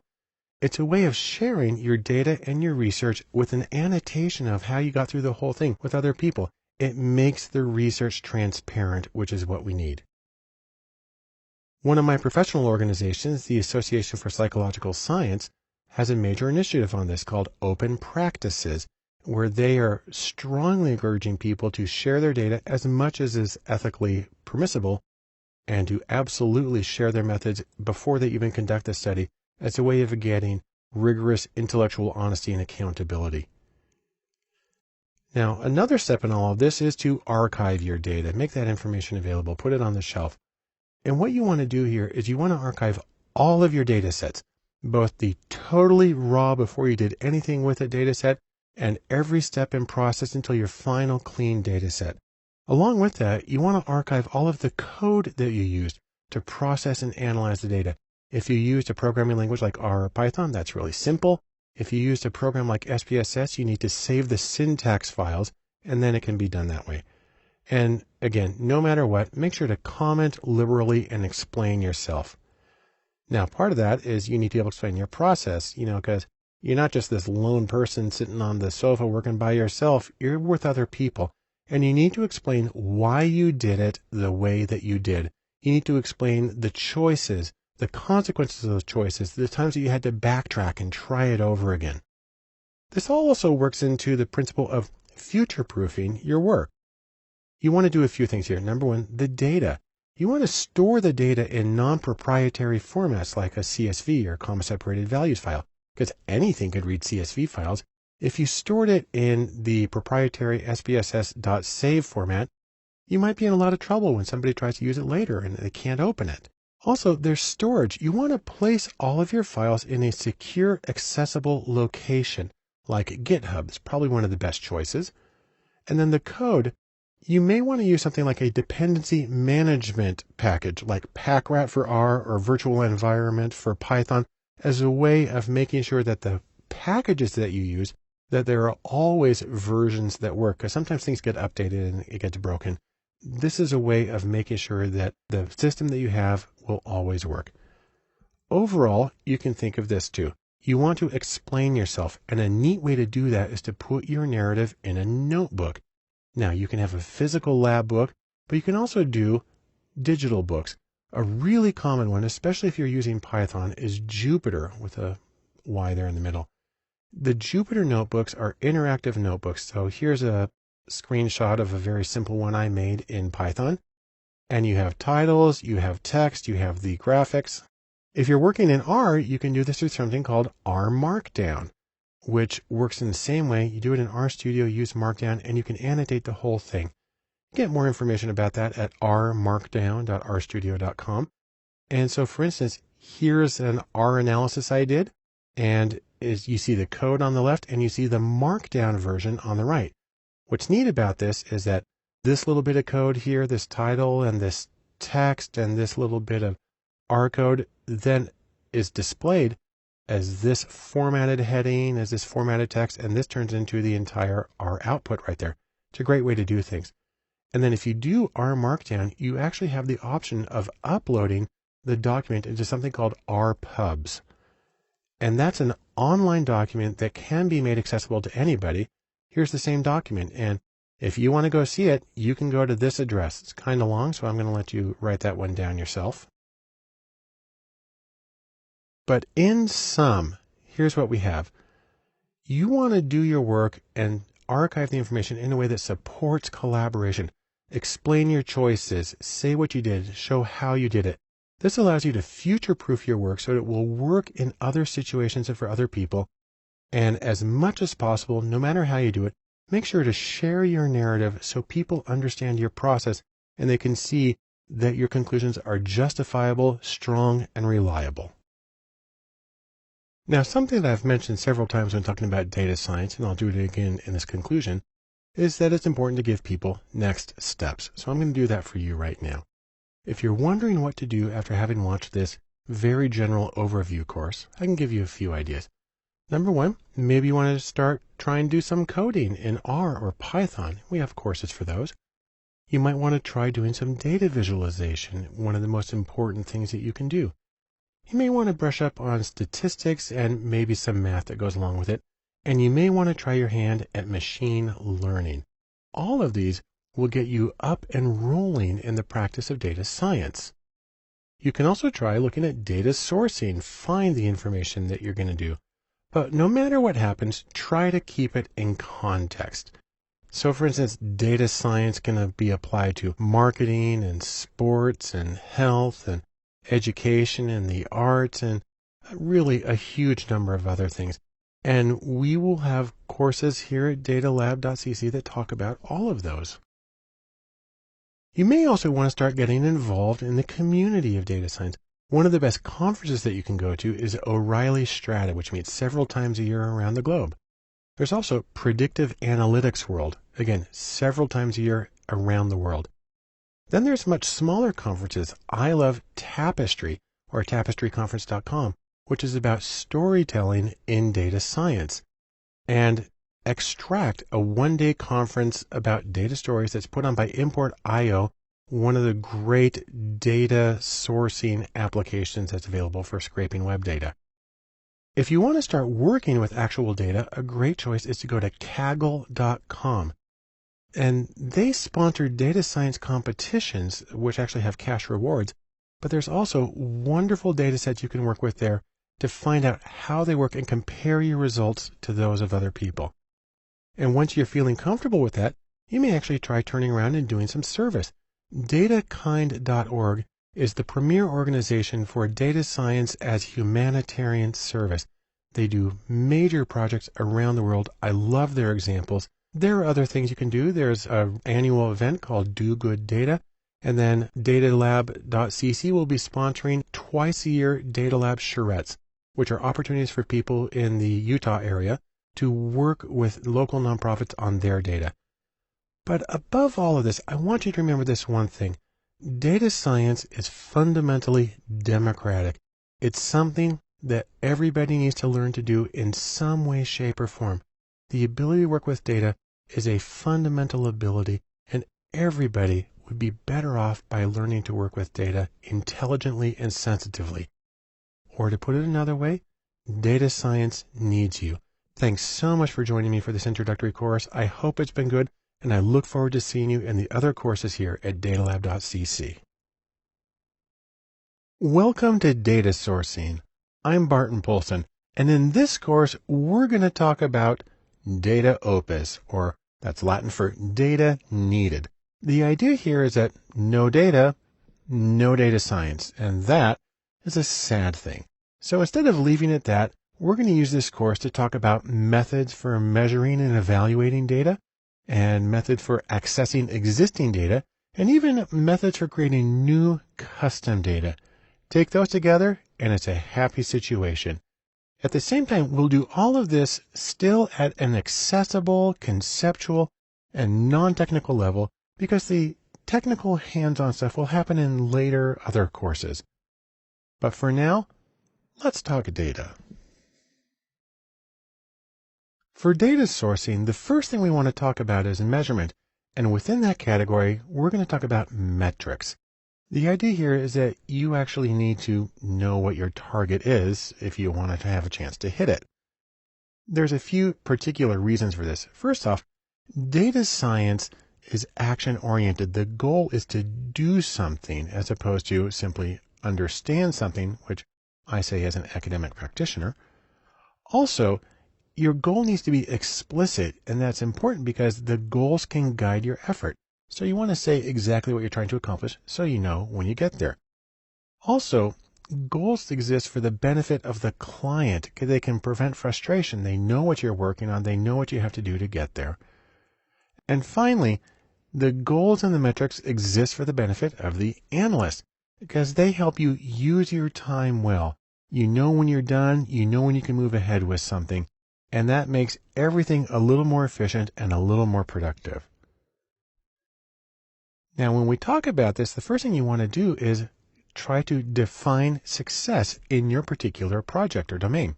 It's a way of sharing your data and your research with an annotation of how you got through the whole thing with other people. It makes the research transparent, which is what we need. One of my professional organizations, the Association for Psychological Science, has a major initiative on this called Open Practices, where they are strongly encouraging people to share their data as much as is ethically permissible and to absolutely share their methods before they even conduct the study as a way of getting rigorous intellectual honesty and accountability. Now, another step in all of this is to archive your data, make that information available, put it on the shelf. And what you want to do here is you want to archive all of your data sets, both the totally raw before you did anything with a data set and every step in process until your final clean data set. Along with that, you want to archive all of the code that you used to process and analyze the data. If you used a programming language like R or Python, that's really simple. If you used a program like SPSS, you need to save the syntax files, and then it can be done that way. And again, no matter what, make sure to comment liberally and explain yourself. Now, part of that is you need to be able to explain your process, because you're not just this lone person sitting on the sofa working by yourself. You're with other people. And you need to explain why you did it the way that you did. You need to explain the choices, the consequences of those choices, the times that you had to backtrack and try it over again. This also works into the principle of future-proofing your work. You want to do a few things here. Number one, the data. You want to store the data in non-proprietary formats like a CSV or comma-separated values file, because anything could read CSV files. If you stored it in the proprietary SPSS.save format, you might be in a lot of trouble when somebody tries to use it later and they can't open it. Also, there's storage. You want to place all of your files in a secure, accessible location, like GitHub. It's probably one of the best choices. And then the code, you may want to use something like a dependency management package, like PackRat for R or Virtual Environment for Python, as a way of making sure that the packages that you use, that there are always versions that work, because sometimes things get updated and it gets broken. This is a way of making sure that the system that you have will always work. Overall, you can think of this too. You want to explain yourself, and a neat way to do that is to put your narrative in a notebook. Now, you can have a physical lab book, But you can also do digital books. A really common one, especially if you're using Python, is Jupyter with a Y there in the middle. The Jupyter notebooks are interactive notebooks. So here's a screenshot of a very simple one I made in Python. And you have titles, you have text, you have the graphics. If you're working in R, you can do this through something called R Markdown, which works in the same way. You do it in RStudio, use Markdown, and you can annotate the whole thing. Get more information about that at rmarkdown.rstudio.com. And so, for instance, here's an R analysis I did, and you see the code on the left, and you see the Markdown version on the right. What's neat about this is that this little bit of code here, this title and this text and this little bit of R code, then is displayed as this formatted heading, as this formatted text, and this turns into the entire R output right there. It's a great way to do things. And then if you do R Markdown, you actually have the option of uploading the document into something called RPubs. And that's an online document that can be made accessible to anybody. Here's the same document. And if you want to go see it, you can go to this address. It's kind of long, so I'm going to let you write that one down yourself. But in sum, here's what we have. You want to do your work and archive the information in a way that supports collaboration. Explain your choices, say what you did, show how you did it. This allows you to future-proof your work so that it will work in other situations and for other people. And as much as possible, no matter how you do it, make sure to share your narrative so people understand your process and they can see that your conclusions are justifiable, strong, and reliable. Now, something that I've mentioned several times when talking about data science, and I'll do it again in this conclusion, is that it's important to give people next steps. So I'm going to do that for you right now. If you're wondering what to do after having watched this very general overview course, I can give you a few ideas. Number one, maybe you want to start trying to do some coding in R or Python. We have courses for those. You might want to try doing some data visualization, one of the most important things that you can do. You may want to brush up on statistics and maybe some math that goes along with it. And you may want to try your hand at machine learning. All of these will get you up and rolling in the practice of data science. You can also try looking at data sourcing, find the information that you're going to do. But no matter what happens, try to keep it in context. So for instance, data science can be applied to marketing and sports and health and education and the arts and really a huge number of other things. And we will have courses here at datalab.cc that talk about all of those. You may also want to start getting involved in the community of data science. One of the best conferences that you can go to is O'Reilly Strata, which meets several times a year around the globe. There's also Predictive Analytics World, again, several times a year around the world. Then there's much smaller conferences. I love Tapestry, or tapestryconference.com, which is about storytelling in data science. And Extract, a one-day conference about data stories that's put on by Import.io, one of the great data sourcing applications that's available for scraping web data. If you want to start working with actual data, a great choice is to go to Kaggle.com. And they sponsor data science competitions, which actually have cash rewards, but there's also wonderful data sets you can work with there to find out how they work and compare your results to those of other people. And once you're feeling comfortable with that, you may actually try turning around and doing some service. DataKind.org is the premier organization for data science as humanitarian service. They do major projects around the world. I love their examples. There are other things you can do. There's an annual event called Do Good Data. And then datalab.cc will be sponsoring twice a year Data Lab charrettes, which are opportunities for people in the Utah area to work with local nonprofits on their data. But above all of this, I want you to remember this one thing. Data science is fundamentally democratic. It's something that everybody needs to learn to do in some way, shape, or form. The ability to work with data is a fundamental ability, and everybody would be better off by learning to work with data intelligently and sensitively. Or to put it another way, data science needs you. Thanks so much for joining me for this introductory course. I hope it's been good. and I look forward to seeing you in the other courses here at datalab.cc. Welcome to Data Sourcing. I'm Barton Poulsen, and in this course, we're going to talk about data opus, or that's Latin for data needed. The idea here is that no data science, and that is a sad thing. So instead of leaving it at that, we're going to use this course to talk about methods for measuring and evaluating data, and methods for accessing existing data, and even methods for creating new custom data. Take those together, and it's a happy situation. At the same time, we'll do all of this still at an accessible, conceptual, and non-technical level, because the technical hands-on stuff will happen in later other courses. But for now, let's talk data. For data sourcing, the first thing we want to talk about is measurement, and within that category, we're going to talk about metrics. The idea here is that you actually need to know what your target is if you want to have a chance to hit it. There's a few particular reasons for this. First off, data science is action-oriented. The goal is to do something as opposed to simply understand something, which I say as an academic practitioner. Also, your goal needs to be explicit, and that's important because the goals can guide your effort. So you want to say exactly what you're trying to accomplish so you know when you get there. Also, goals exist for the benefit of the client because they can prevent frustration. They know what you're working on. They know what you have to do to get there. And finally, the goals and the metrics exist for the benefit of the analyst because they help you use your time well. You know when you're done. You know when you can move ahead with something. And that makes everything a little more efficient and a little more productive. Now, when we talk about this, the first thing you want to do is try to define success in your particular project or domain.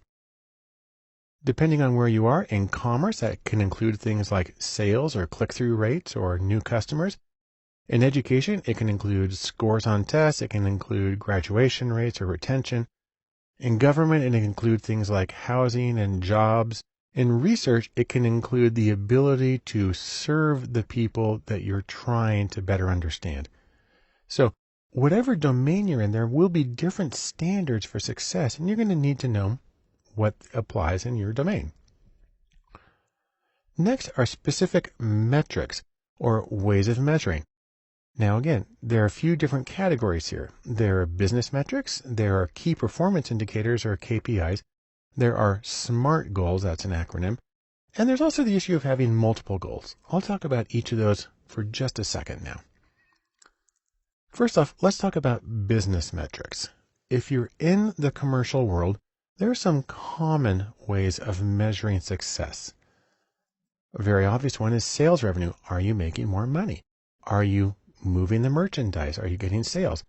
Depending on where you are in commerce, that can include things like sales or click-through rates or new customers. In education, it can include scores on tests. It can include graduation rates or retention. In government, it can include things like housing and jobs. In research, it can include the ability to serve the people that you're trying to better understand. So whatever domain you're in, there will be different standards for success, and you're going to need to know what applies in your domain. Next are specific metrics, or ways of measuring. Now again, there are a few different categories here. There are business metrics, there are key performance indicators, or KPIs, there are SMART goals, that's an acronym, and there's also the issue of having multiple goals. I'll talk about each of those for just a second now. First off, let's talk about business metrics. If you're in the commercial world, there are some common ways of measuring success. A very obvious one is sales revenue. Are you making more money? Are you moving the merchandise? Are you getting sales?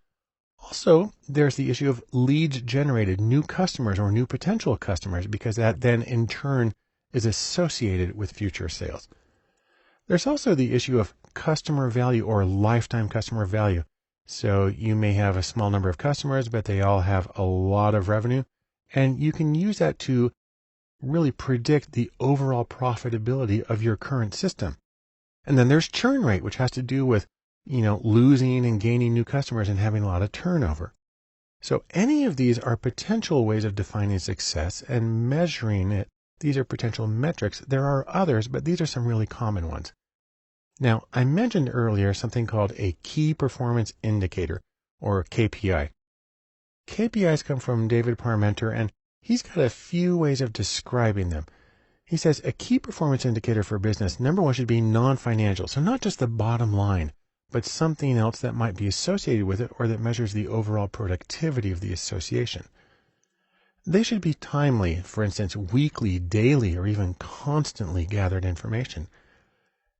Also, there's the issue of leads generated, new customers or new potential customers, because that then in turn is associated with future sales. There's also the issue of customer value or lifetime customer value. So you may have a small number of customers, but they all have a lot of revenue, and you can use that to really predict the overall profitability of your current system. And then there's churn rate, which has to do with losing and gaining new customers and having a lot of turnover. So any of these are potential ways of defining success and measuring it. These are potential metrics. There are others, but these are some really common ones. Now, I mentioned earlier something called a key performance indicator, or KPI. KPIs come from David Parmenter, and he's got a few ways of describing them. He says a key performance indicator for business, number one, should be non-financial. So not just the bottom line, but something else that might be associated with it or that measures the overall productivity of the association. They should be timely, for instance, weekly, daily, or even constantly gathered information.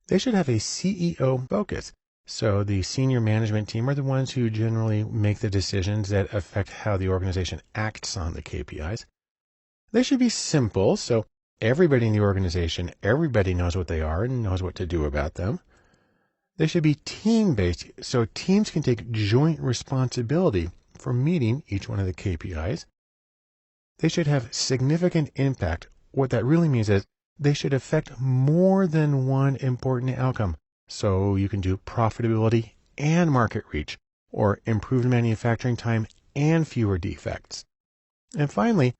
They should have a CEO focus. So the senior management team are the ones who generally make the decisions that affect how the organization acts on the KPIs. They should be simple, so everybody in the organization, everybody knows what they are and knows what to do about them. They should be team-based, so teams can take joint responsibility for meeting each one of the KPIs. They should have significant impact. What that really means is they should affect more than one important outcome, So you can do profitability and market reach, or improved manufacturing time and fewer defects. And finally,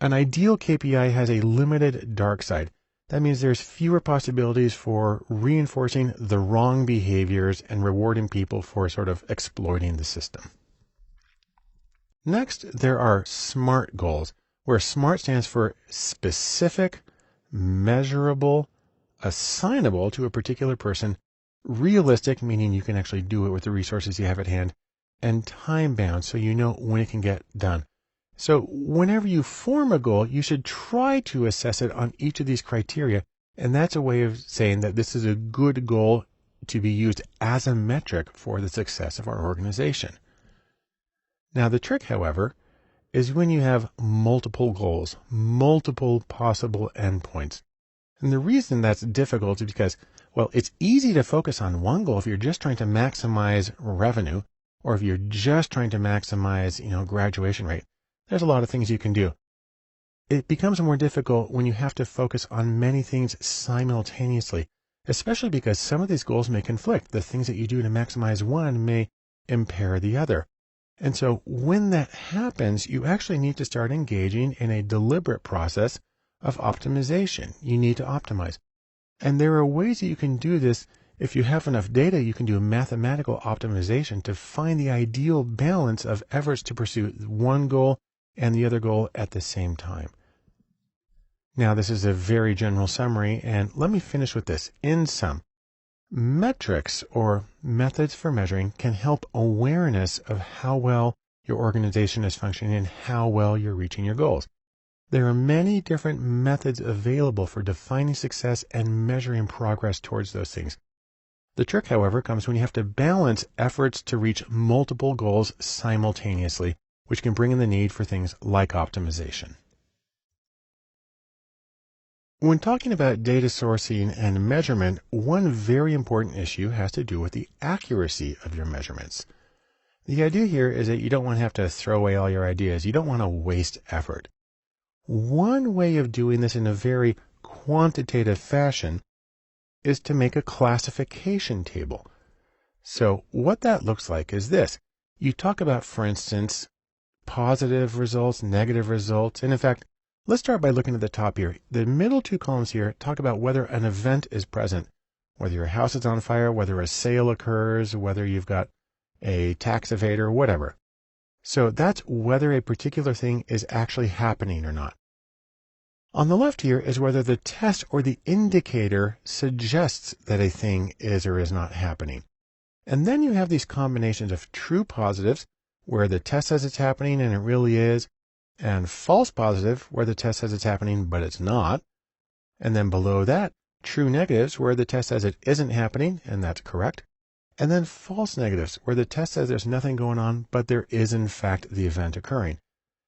an ideal KPI has a limited dark side. That means there's fewer possibilities for reinforcing the wrong behaviors and rewarding people for sort of exploiting the system. Next, there are SMART goals, where SMART stands for specific, measurable, assignable to a particular person, realistic, meaning you can actually do it with the resources you have at hand, and time-bound, so you know when it can get done. So whenever you form a goal, you should try to assess it on each of these criteria, and that's a way of saying that this is a good goal to be used as a metric for the success of our organization. Now, the trick, however, is when you have multiple goals, multiple possible endpoints. And the reason that's difficult is because, well, it's easy to focus on one goal if you're just trying to maximize revenue, or if you're just trying to maximize, graduation rate. There's a lot of things you can do. It becomes more difficult when you have to focus on many things simultaneously, especially because some of these goals may conflict. The things that you do to maximize one may impair the other. And so when that happens, you actually need to start engaging in a deliberate process of optimization. You need to optimize. And there are ways that you can do this. If you have enough data, you can do mathematical optimization to find the ideal balance of efforts to pursue one goal and the other goal at the same time. Now, this is a very general summary, and let me finish with this. In sum, metrics or methods for measuring can help awareness of how well your organization is functioning and how well you're reaching your goals. There are many different methods available for defining success and measuring progress towards those things. The trick, however, comes when you have to balance efforts to reach multiple goals simultaneously, which can bring in the need for things like optimization. When talking about data sourcing and measurement, one very important issue has to do with the accuracy of your measurements. The idea here is that you don't want to have to throw away all your ideas. You don't want to waste effort. One way of doing this in a very quantitative fashion is to make a classification table. So what that looks like is this. You talk about, for instance, positive results, negative results, and in fact, let's start by looking at the top here. The middle two columns here talk about whether an event is present, whether your house is on fire, whether a sale occurs, whether you've got a tax evader, whatever. So that's whether a particular thing is actually happening or not. On the left here is whether the test or the indicator suggests that a thing is or is not happening. And then you have these combinations of true positives, where the test says it's happening and it really is, and false positive, where the test says it's happening but it's not. And then below that, true negatives, where the test says it isn't happening and that's correct. And then false negatives, where the test says there's nothing going on but there is in fact the event occurring.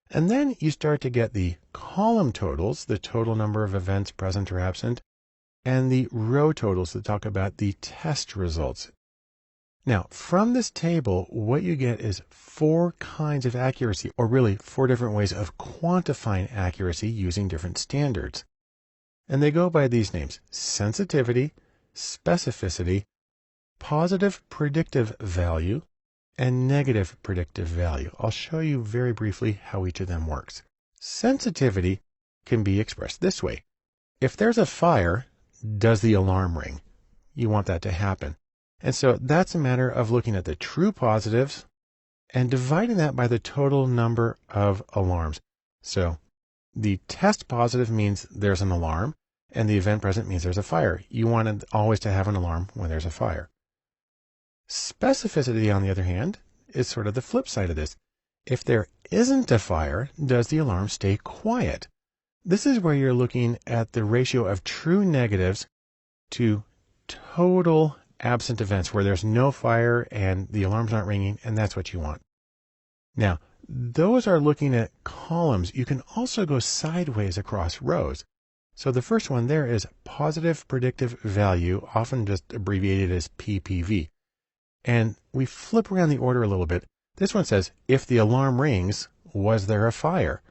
And then you start to get the column totals, the total number of events present or absent, and the row totals that talk about the test results. Now, from this table, what you get is 4 kinds of accuracy, or really 4 different ways of quantifying accuracy using different standards. And they go by these names: sensitivity, specificity, positive predictive value, and negative predictive value. I'll show you very briefly how each of them works. Sensitivity can be expressed this way. If there's a fire, does the alarm ring? You want that to happen. And so that's a matter of looking at the true positives and dividing that by the total number of alarms. So the test positive means there's an alarm, and the event present means there's a fire. You want always to have an alarm when there's a fire. Specificity, on the other hand, is sort of the flip side of this. If there isn't a fire, does the alarm stay quiet? This is where you're looking at the ratio of true negatives to total absent events, where there's no fire and the alarm's not ringing, and that's what you want. Now, those are looking at columns. You can also go sideways across rows. So the first one there is positive predictive value, often just abbreviated as PPV. And we flip around the order a little bit. This one says, if the alarm rings, was there a fire?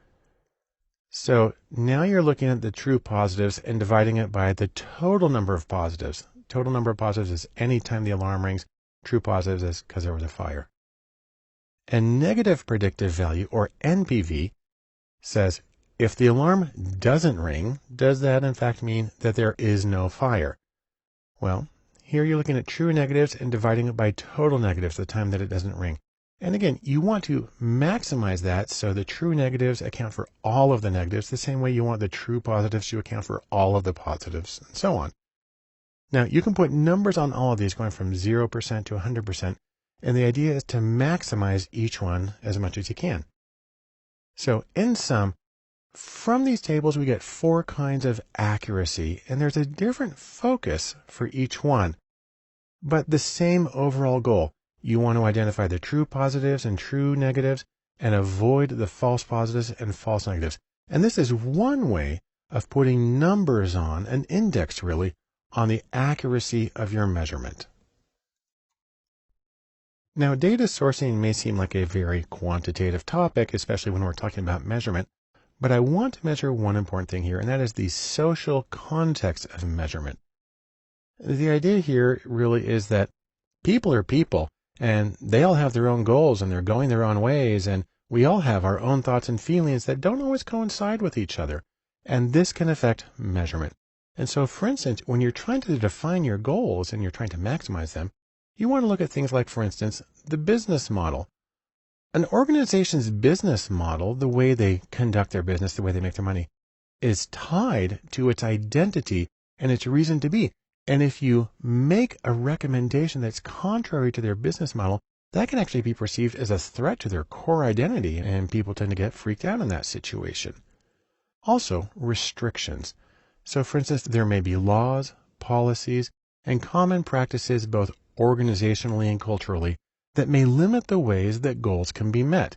So now you're looking at the true positives and dividing it by the total number of positives. total number of positives is any time the alarm rings. True positives is because there was a fire. And negative predictive value, or NPV, says if the alarm doesn't ring, does that in fact mean that there is no fire? Well, here you're looking at true negatives and dividing it by total negatives the time that it doesn't ring. And again, you want to maximize that so the true negatives account for all of the negatives, the same way you want the true positives to account for all of the positives, and so on. Now, you can put numbers on all of these going from 0% to 100%, and the idea is to maximize each one as much as you can. So in sum, from these tables we get 4 kinds of accuracy, and there's a different focus for each one, but the same overall goal. You want to identify the true positives and true negatives and avoid the false positives and false negatives. And this is one way of putting numbers on, an index really, on the accuracy of your measurement. Now, data sourcing may seem like a very quantitative topic, especially when we're talking about measurement, but I want to measure one important thing here, and that is the social context of measurement. The idea here really is that people are people, and they all have their own goals and they're going their own ways, and we all have our own thoughts and feelings that don't always coincide with each other, and this can affect measurement. And so, for instance, when you're trying to define your goals and you're trying to maximize them, you want to look at things like, for instance, the business model. An organization's business model, the way they conduct their business, the way they make their money, is tied to its identity and its reason to be. And if you make a recommendation that's contrary to their business model, that can actually be perceived as a threat to their core identity, and people tend to get freaked out in that situation. Also, restrictions. So, for instance, there may be laws, policies, and common practices, both organizationally and culturally, that may limit the ways that goals can be met.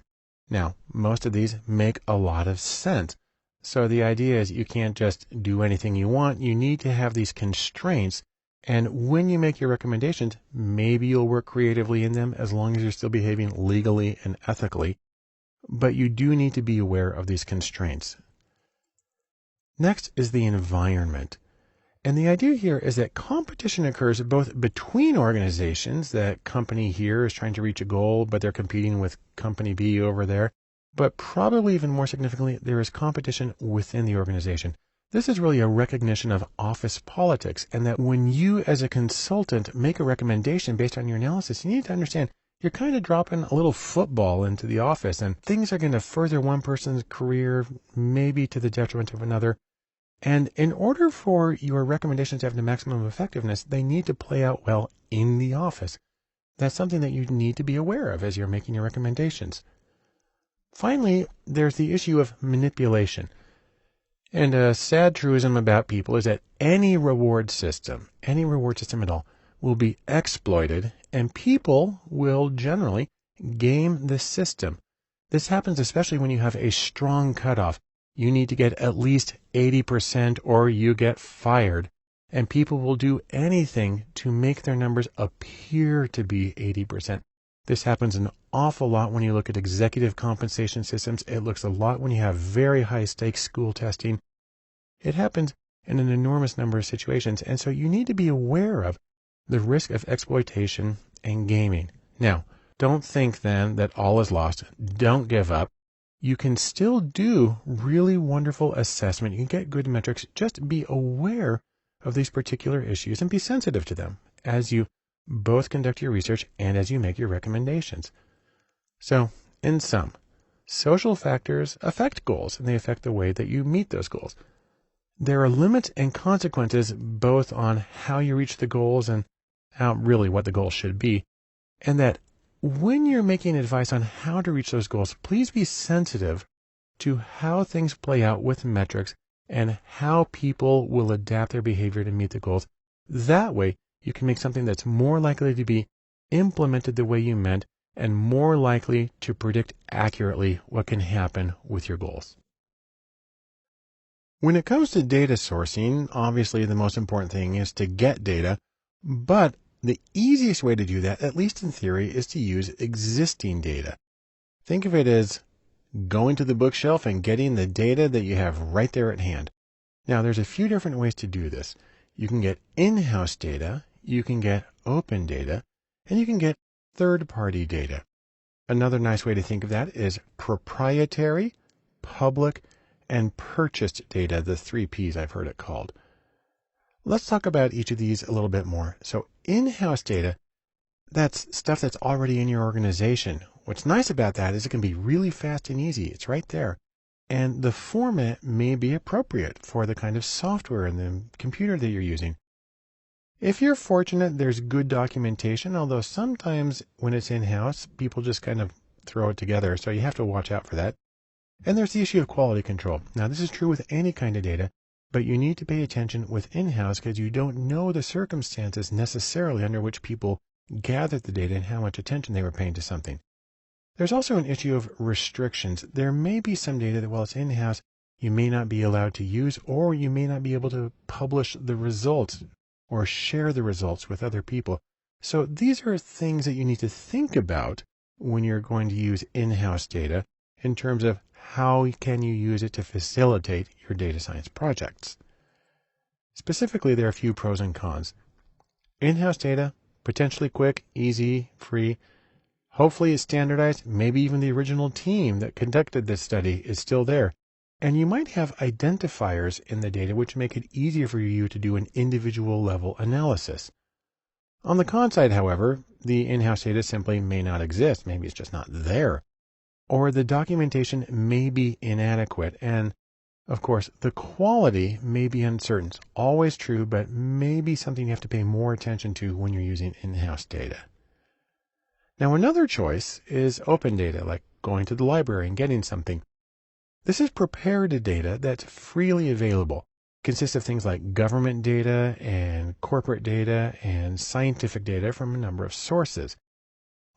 Now, most of these make a lot of sense. So the idea is you can't just do anything you want. You need to have these constraints. And when you make your recommendations, maybe you'll work creatively in them as long as you're still behaving legally and ethically. But you do need to be aware of these constraints. Next is the environment. And the idea here is that competition occurs both between organizations. That company here is trying to reach a goal, but they're competing with company B over there. But probably even more significantly, there is competition within the organization. This is really a recognition of office politics, and that when you as a consultant make a recommendation based on your analysis, you need to understand you're kind of dropping a little football into the office, and things are going to further one person's career, maybe to the detriment of another. And in order for your recommendations to have the maximum effectiveness, they need to play out well in the office. That's something that you need to be aware of as you're making your recommendations. Finally, there's the issue of manipulation. And a sad truism about people is that any reward system at all, will be exploited, and people will generally game the system. This happens especially when you have a strong cutoff. You need to get at least 80% or you get fired. And people will do anything to make their numbers appear to be 80%. This happens an awful lot when you look at executive compensation systems. It looks a lot when you have very high stakes school testing. It happens in an enormous number of situations. And so you need to be aware of the risk of exploitation and gaming. Now, don't think then that all is lost. Don't give up. You can still do really wonderful assessment. You can get good metrics. Just be aware of these particular issues and be sensitive to them as you both conduct your research and as you make your recommendations. So, in sum, social factors affect goals, and they affect the way that you meet those goals. There are limits and consequences both on how you reach the goals and how really what the goals should be, and that when you're making advice on how to reach those goals, please be sensitive to how things play out with metrics and how people will adapt their behavior to meet the goals. That way, you can make something that's more likely to be implemented the way you meant and more likely to predict accurately what can happen with your goals. When it comes to data sourcing, obviously the most important thing is to get data, but the easiest way to do that, at least in theory, is to use existing data. Think of it as going to the bookshelf and getting the data that you have right there at hand. Now, there's a few different ways to do this. You can get in-house data, you can get open data, and you can get third-party data. Another nice way to think of that is proprietary, public, and purchased data, the 3 Ps I've heard it called. Let's talk about each of these a little bit more. So in-house data, that's stuff that's already in your organization. What's nice about that is it can be really fast and easy. It's right there. And the format may be appropriate for the kind of software and the computer that you're using. If you're fortunate, there's good documentation, although sometimes when it's in-house, people just kind of throw it together, so you have to watch out for that. And there's the issue of quality control. Now, this is true with any kind of data, but you need to pay attention with in-house because you don't know the circumstances necessarily under which people gathered the data and how much attention they were paying to something. There's also an issue of restrictions. There may be some data that while it's in-house, you may not be allowed to use, or you may not be able to publish the results or share the results with other people. So these are things that you need to think about when you're going to use in-house data in terms of how can you use it to facilitate your data science projects. Specifically, there are a few pros and cons. In-house data, potentially quick, easy, free. Hopefully it's standardized. Maybe even the original team that conducted this study is still there. And you might have identifiers in the data which make it easier for you to do an individual level analysis. On the con side, however, the in-house data simply may not exist. Maybe it's just not there. Or the documentation may be inadequate. And, of course, the quality may be uncertain. It's always true, but maybe something you have to pay more attention to when you're using in-house data. Now, another choice is open data, like going to the library and getting something. This is prepared data that's freely available. It consists of things like government data and corporate data and scientific data from a number of sources.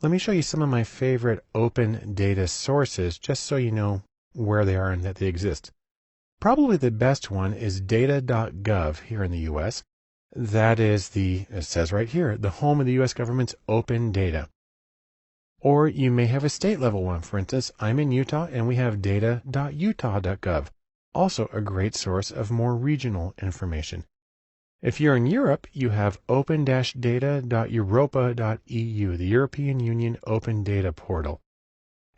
Let me show you some of my favorite open data sources just so you know where they are and that they exist. Probably the best one is data.gov here in the US. That is it says right here, the home of the US government's open data. Or you may have a state level one. For instance, I'm in Utah and we have data.utah.gov, also a great source of more regional information. If you're in Europe, you have open-data.europa.eu, the European Union Open Data Portal.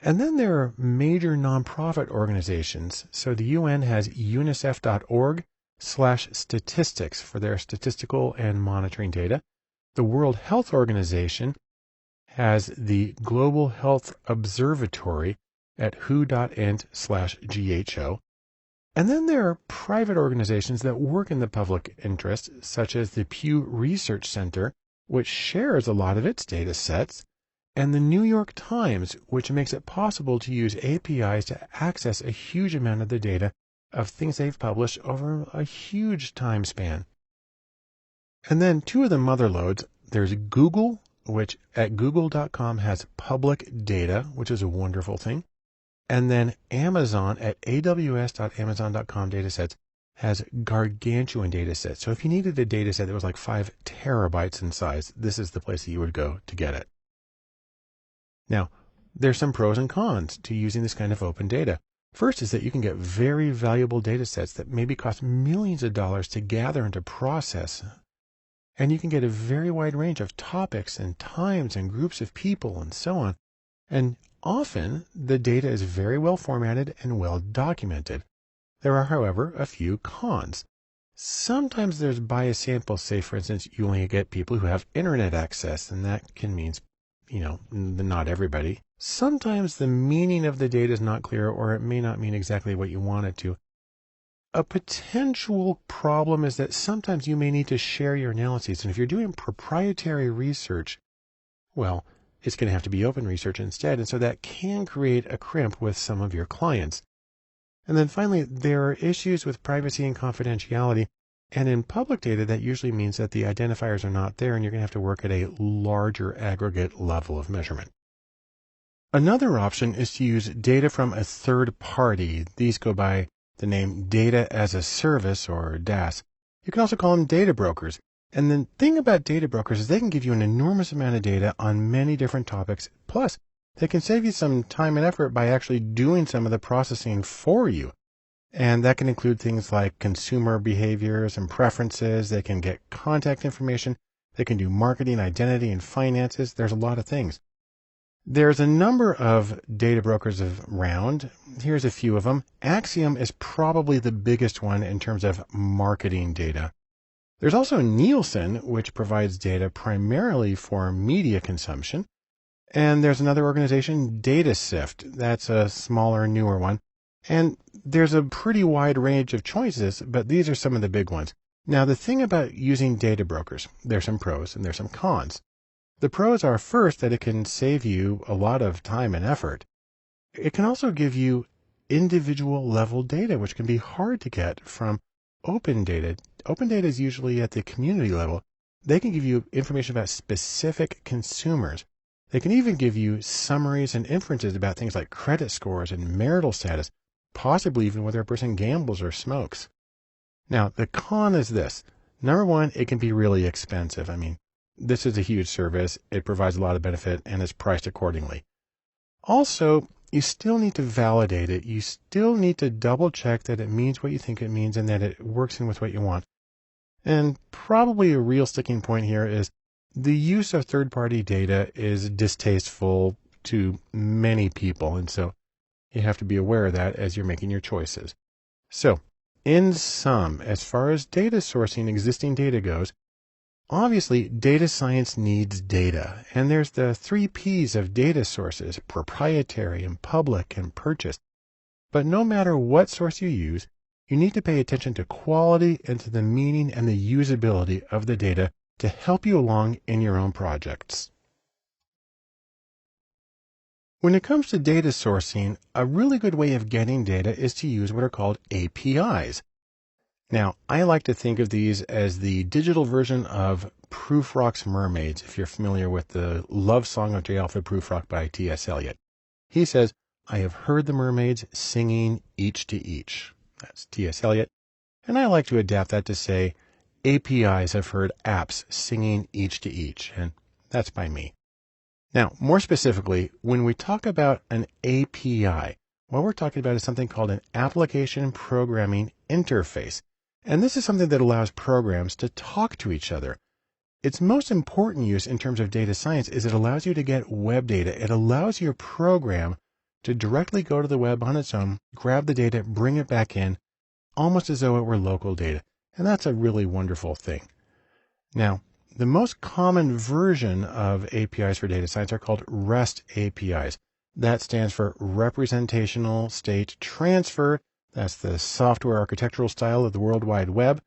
And then there are major nonprofit organizations. So the UN has unicef.org/statistics for their statistical and monitoring data. The World Health Organization has the Global Health Observatory at who.int/GHO. And then there are private organizations that work in the public interest, such as the Pew Research Center, which shares a lot of its data sets, and the New York Times, which makes it possible to use APIs to access a huge amount of the data of things they've published over a huge time span. And then two of the mother loads, there's Google, which at google.com has public data, which is a wonderful thing. And then Amazon at aws.amazon.com datasets has gargantuan datasets. So if you needed a dataset that was like 5 terabytes in size, this is the place that you would go to get it. Now, there's some pros and cons to using this kind of open data. First is that you can get very valuable datasets that maybe cost millions of dollars to gather and to process. And you can get a very wide range of topics and times and groups of people and so on. And often, the data is very well formatted and well documented. There are, however, a few cons. Sometimes there's biased samples. Say, for instance, you only get people who have internet access, and that can mean, not everybody. Sometimes the meaning of the data is not clear, or it may not mean exactly what you want it to. A potential problem is that sometimes you may need to share your analyses. And if you're doing proprietary research, well, it's going to have to be open research instead. And so that can create a crimp with some of your clients. And then finally, there are issues with privacy and confidentiality. And in public data, that usually means that the identifiers are not there, and you're going to have to work at a larger aggregate level of measurement. Another option is to use data from a third party. These go by the name Data as a Service, or DAS. You can also call them data brokers. And the thing about data brokers is they can give you an enormous amount of data on many different topics. Plus, they can save you some time and effort by actually doing some of the processing for you. And that can include things like consumer behaviors and preferences. They can get contact information. They can do marketing, identity, and finances. There's a lot of things. There's a number of data brokers around. Here's a few of them. Axiom is probably the biggest one in terms of marketing data. There's also Nielsen, which provides data primarily for media consumption. And there's another organization, DataSift. That's a smaller, newer one. And there's a pretty wide range of choices, but these are some of the big ones. Now, the thing about using data brokers, there's some pros and there's some cons. The pros are, first, that it can save you a lot of time and effort. It can also give you individual level data, which can be hard to get from open data. Open data is usually at the community level. They can give you information about specific consumers. They can even give you summaries and inferences about things like credit scores and marital status, possibly even whether a person gambles or smokes. Now, the con is this. Number one, it can be really expensive. I mean, this is a huge service. It provides a lot of benefit and is priced accordingly. Also, you still need to validate it. You still need to double check that it means what you think it means and that it works in with what you want. And probably a real sticking point here is the use of third-party data is distasteful to many people. And so you have to be aware of that as you're making your choices. So, in sum, as far as data sourcing existing data goes, obviously data science needs data. And there's the 3 P's of data sources: proprietary and public and purchased. But no matter what source you use, you need to pay attention to quality and to the meaning and the usability of the data to help you along in your own projects. When it comes to data sourcing, a really good way of getting data is to use what are called APIs. Now, I like to think of these as the digital version of Prufrock's Mermaids, if you're familiar with the love song of J. Alfred Prufrock by T.S. Eliot. He says, "I have heard the mermaids singing each to each." That's T.S. Eliot. And I like to adapt that to say, APIs have heard apps singing each to each, and that's by me. Now, more specifically, when we talk about an API, what we're talking about is something called an application programming interface. And this is something that allows programs to talk to each other. Its most important use in terms of data science is it allows you to get web data. It allows your program to directly go to the web on its own, grab the data, bring it back in, almost as though it were local data. And that's a really wonderful thing. Now, the most common version of APIs for data science are called REST APIs. That stands for Representational State Transfer. That's the software architectural style of the World Wide Web.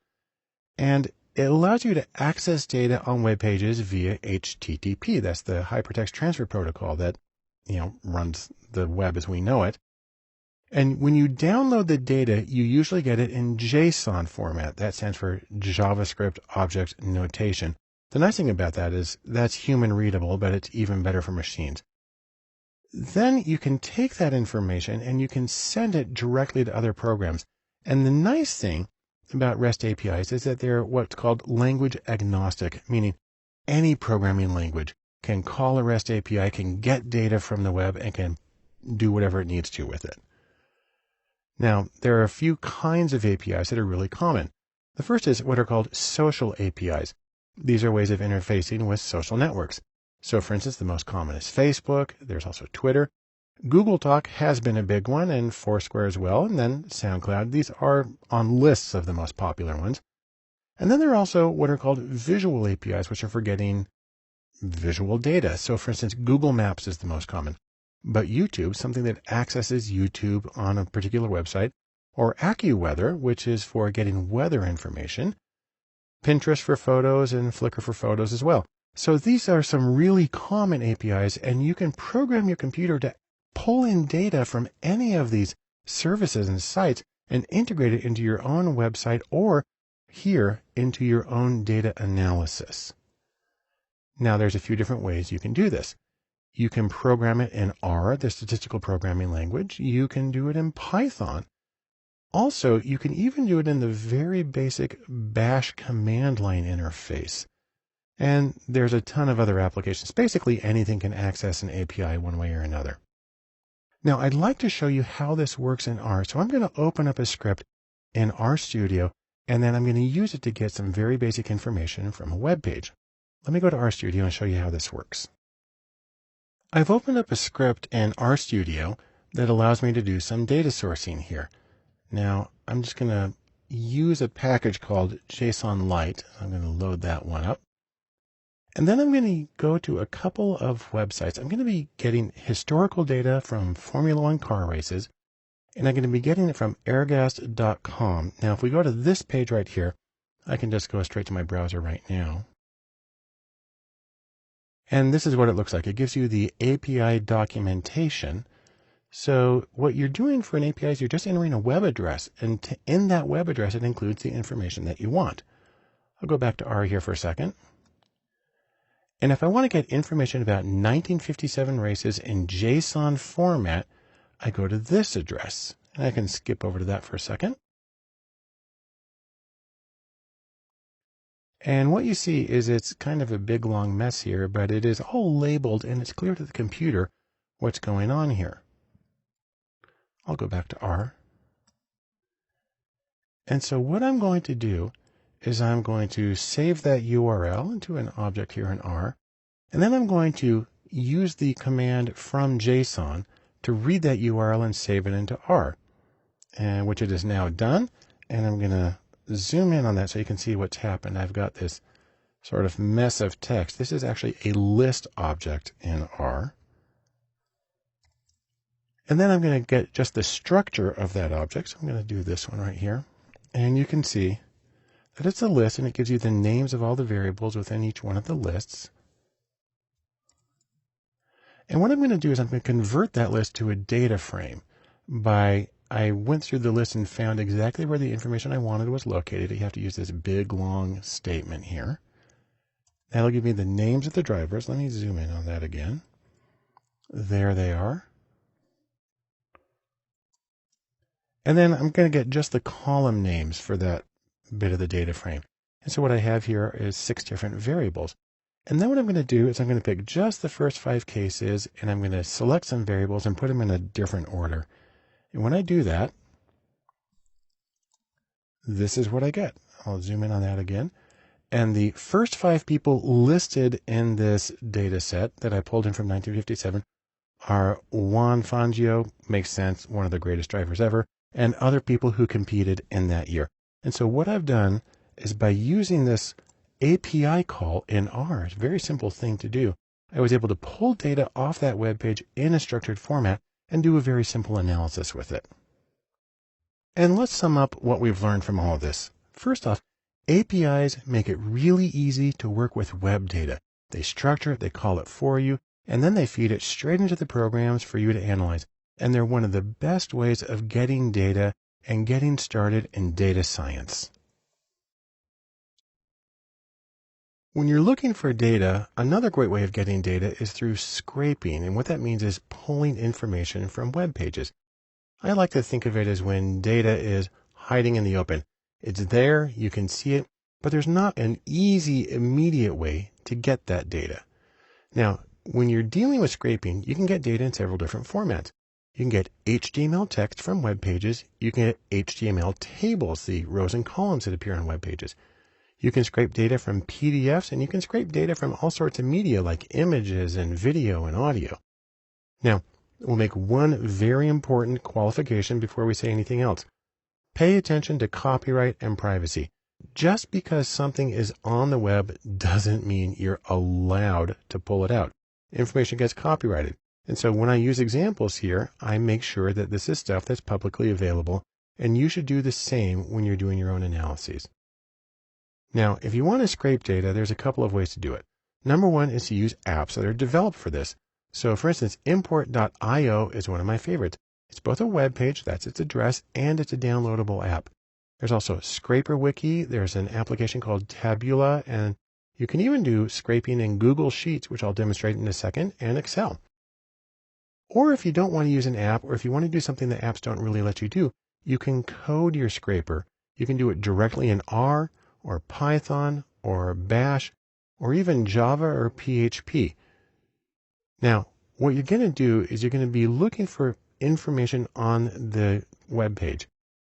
And it allows you to access data on web pages via HTTP. That's the Hypertext Transfer Protocol that, runs the web as we know it. And when you download the data, you usually get it in JSON format. That stands for JavaScript Object Notation. The nice thing about that is that's human readable, but it's even better for machines. Then you can take that information and you can send it directly to other programs. And the nice thing about REST APIs is that they're what's called language agnostic, meaning any programming language can call a REST API, can get data from the web, and can do whatever it needs to with it. Now, there are a few kinds of APIs that are really common. The first is what are called social APIs. These are ways of interfacing with social networks. So, for instance, the most common is Facebook. There's also Twitter. Google Talk has been a big one, and Foursquare as well, and then SoundCloud. These are on lists of the most popular ones. And then there are also what are called visual APIs, which are for getting visual data. So, for instance, Google Maps is the most common. But YouTube, something that accesses YouTube on a particular website, or AccuWeather, which is for getting weather information, Pinterest for photos, and Flickr for photos as well. So these are some really common APIs, and you can program your computer to pull in data from any of these services and sites and integrate it into your own website or here into your own data analysis. Now, there's a few different ways you can do this. You can program it in R, the statistical programming language. You can do it in Python. Also, you can even do it in the very basic Bash command line interface. And there's a ton of other applications. Basically, anything can access an API one way or another. Now, I'd like to show you how this works in R. So I'm going to open up a script in RStudio, and then I'm going to use it to get some very basic information from a web page. Let me go to RStudio and show you how this works. I've opened up a script in RStudio that allows me to do some data sourcing here. Now, I'm just going to use a package called JSON Lite. I'm going to load that one up. And then I'm going to go to a couple of websites. I'm going to be getting historical data from Formula One car races, and I'm going to be getting it from airgas.com. Now, if we go to this page right here, I can just go straight to my browser right now. And this is what it looks like. It gives you the API documentation. So what you're doing for an API is you're just entering a web address, and in that web address, it includes the information that you want. I'll go back to R here for a second. And if I want to get information about 1957 races in JSON format, I go to this address. And I can skip over to that for a second. And what you see is it's kind of a big long mess here, but it is all labeled and it's clear to the computer what's going on here. I'll go back to R. And so what I'm going to do is I'm going to save that URL into an object here in R. And then I'm going to use the command from JSON to read that URL and save it into R, and which it is now done. And I'm going to zoom in on that so you can see what's happened. I've got this sort of mess of text. This is actually a list object in R. And then I'm going to get just the structure of that object. So I'm going to do this one right here. And you can see that it's a list, and it gives you the names of all the variables within each one of the lists. And what I'm going to do is I'm going to convert that list to a data frame I went through the list and found exactly where the information I wanted was located. You have to use this big, long statement here. That'll give me the names of the drivers. Let me zoom in on that again. There they are. And then I'm going to get just the column names for that bit of the data frame. And so what I have here is 6 different variables. And then what I'm going to do is I'm going to pick just the first 5 cases, and I'm going to select some variables and put them in a different order. And when I do that, this is what I get. I'll zoom in on that again. And the first 5 people listed in this data set that I pulled in from 1957 are Juan Fangio, makes sense, one of the greatest drivers ever, and other people who competed in that year. And so what I've done is by using this API call in R, it's a very simple thing to do, I was able to pull data off that web page in a structured format and do a very simple analysis with it. And let's sum up what we've learned from all of this. First off, APIs make it really easy to work with web data. They structure it, they call it for you, and then they feed it straight into the programs for you to analyze. And they're one of the best ways of getting data and getting started in data science. When you're looking for data, another great way of getting data is through scraping. And what that means is pulling information from web pages. I like to think of it as when data is hiding in the open. It's there, you can see it, but there's not an easy, immediate way to get that data. Now, when you're dealing with scraping, you can get data in several different formats. You can get HTML text from web pages. You can get HTML tables, the rows and columns that appear on web pages. You can scrape data from PDFs, and you can scrape data from all sorts of media like images and video and audio. Now, we'll make one very important qualification before we say anything else. Pay attention to copyright and privacy. Just because something is on the web doesn't mean you're allowed to pull it out. Information gets copyrighted. And so when I use examples here, I make sure that this is stuff that's publicly available, and you should do the same when you're doing your own analyses. Now, if you want to scrape data, there's a couple of ways to do it. Number one is to use apps that are developed for this. So for instance, import.io is one of my favorites. It's both a web page, that's its address, and it's a downloadable app. There's also Scraper Wiki. There's an application called Tabula, and you can even do scraping in Google Sheets, which I'll demonstrate in a second, and Excel. Or if you don't want to use an app, or if you want to do something that apps don't really let you do, you can code your scraper. You can do it directly in R, or Python, or Bash, or even Java or PHP. Now, what you're going to do is you're going to be looking for information on the web page.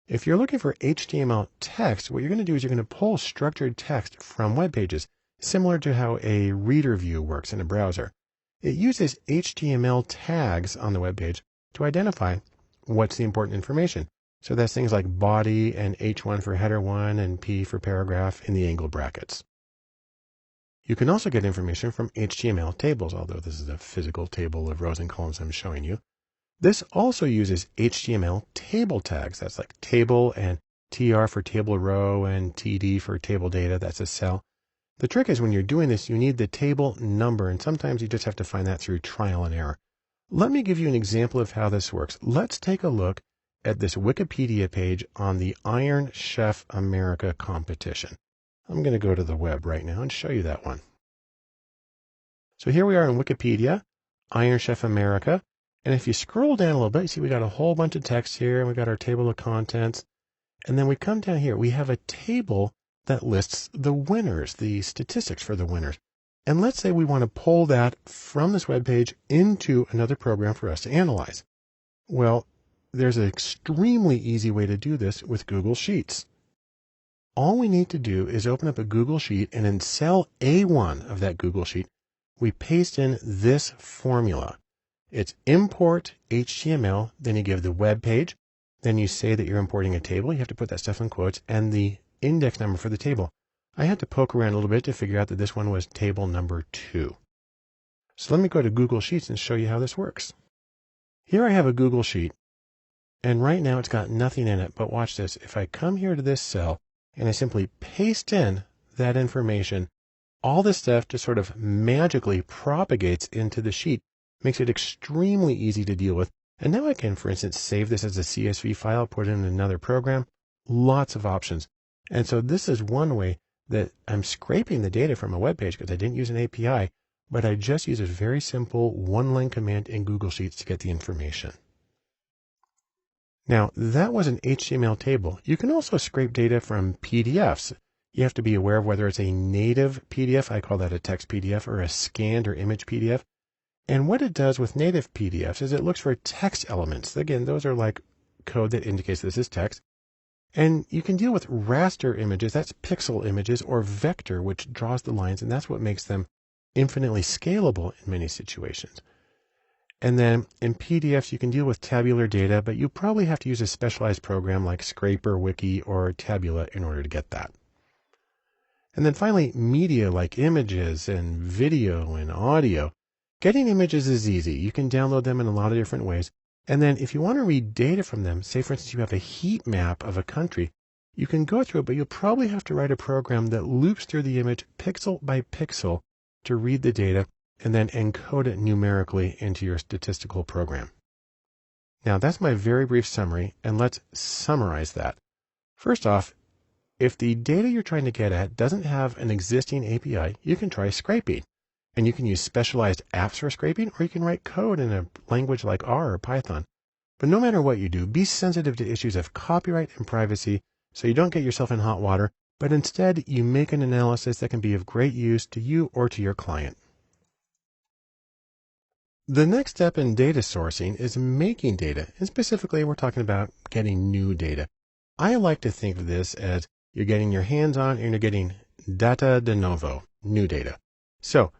If you're looking for HTML text, what you're going to do is you're going to pull structured text from web pages, similar to how a reader view works in a browser. It uses HTML tags on the web page to identify what's the important information. So that's things like body and H1 for header 1 and P for paragraph in the angle brackets. You can also get information from HTML tables, although this is a physical table of rows and columns I'm showing you. This also uses HTML table tags. That's like table and TR for table row and TD for table data. That's a cell. The trick is when you're doing this, you need the table number, and sometimes you just have to find that through trial and error. Let me give you an example of how this works. Let's take a look at this Wikipedia page on the Iron Chef America competition. I'm going to go to the web right now and show you that one. So here we are in Wikipedia, Iron Chef America. And if you scroll down a little bit, you see we got a whole bunch of text here, and we got our table of contents. And then we come down here, we have a table that lists the winners, the statistics for the winners. And let's say we want to pull that from this web page into another program for us to analyze. Well, there's an extremely easy way to do this with Google Sheets. All we need to do is open up a Google Sheet, and in cell A1 of that Google Sheet, we paste in this formula. It's import HTML, then you give the web page, then you say that you're importing a table. You have to put that stuff in quotes, and the index number for the table. I had to poke around a little bit to figure out that this one was table number 2. So let me go to Google Sheets and show you how this works. Here I have a Google Sheet, and right now it's got nothing in it, but watch this. If I come here to this cell and I simply paste in that information, all this stuff just sort of magically propagates into the sheet, makes it extremely easy to deal with. And now I can, for instance, save this as a CSV file, put it in another program, lots of options. And so this is one way that I'm scraping the data from a web page because I didn't use an API, but I just use a very simple one-line command in Google Sheets to get the information. Now, that was an HTML table. You can also scrape data from PDFs. You have to be aware of whether it's a native PDF, I call that a text PDF, or a scanned or image PDF. And what it does with native PDFs is it looks for text elements. Again, those are like code that indicates this is text. And you can deal with raster images, that's pixel images, or vector, which draws the lines, and that's what makes them infinitely scalable in many situations. And then in PDFs, you can deal with tabular data, but you probably have to use a specialized program like Scraper, Wiki, or Tabula in order to get that. And then finally, media like images and video and audio. Getting images is easy. You can download them in a lot of different ways. And then if you want to read data from them, say for instance you have a heat map of a country, you can go through it, but you'll probably have to write a program that loops through the image pixel by pixel to read the data and then encode it numerically into your statistical program. Now that's my very brief summary, and let's summarize that. First off, if the data you're trying to get at doesn't have an existing API, you can try scraping. And you can use specialized apps for scraping, or you can write code in a language like R or Python. But no matter what you do, be sensitive to issues of copyright and privacy so you don't get yourself in hot water, but instead you make an analysis that can be of great use to you or to your client. The next step in data sourcing is making data, and specifically we're talking about getting new data. I like to think of this as you're getting your hands on and you're getting data de novo, new data. So,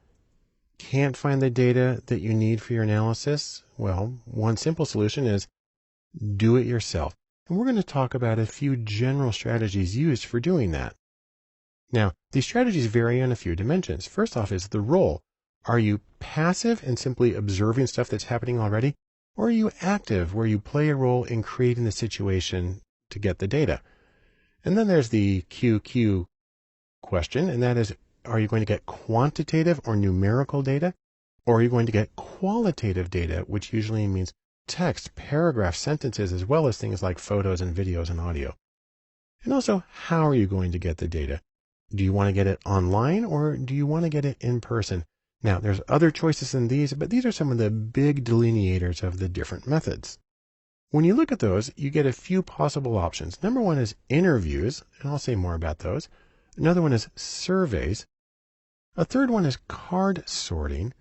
can't find the data that you need for your analysis? Well, one simple solution is do it yourself. And we're going to talk about a few general strategies used for doing that. Now, these strategies vary on a few dimensions. First off is the role. Are you passive and simply observing stuff that's happening already? Or are you active where you play a role in creating the situation to get the data? And then there's the QQ question, and that is, are you going to get quantitative or numerical data? Or are you going to get qualitative data, which usually means text, paragraphs, sentences, as well as things like photos and videos and audio? And also, how are you going to get the data? Do you want to get it online or do you want to get it in person? Now, there's other choices than these, but these are some of the big delineators of the different methods. When you look at those, you get a few possible options. Number one is interviews, and I'll say more about those. Another one is surveys. A third one is card sorting.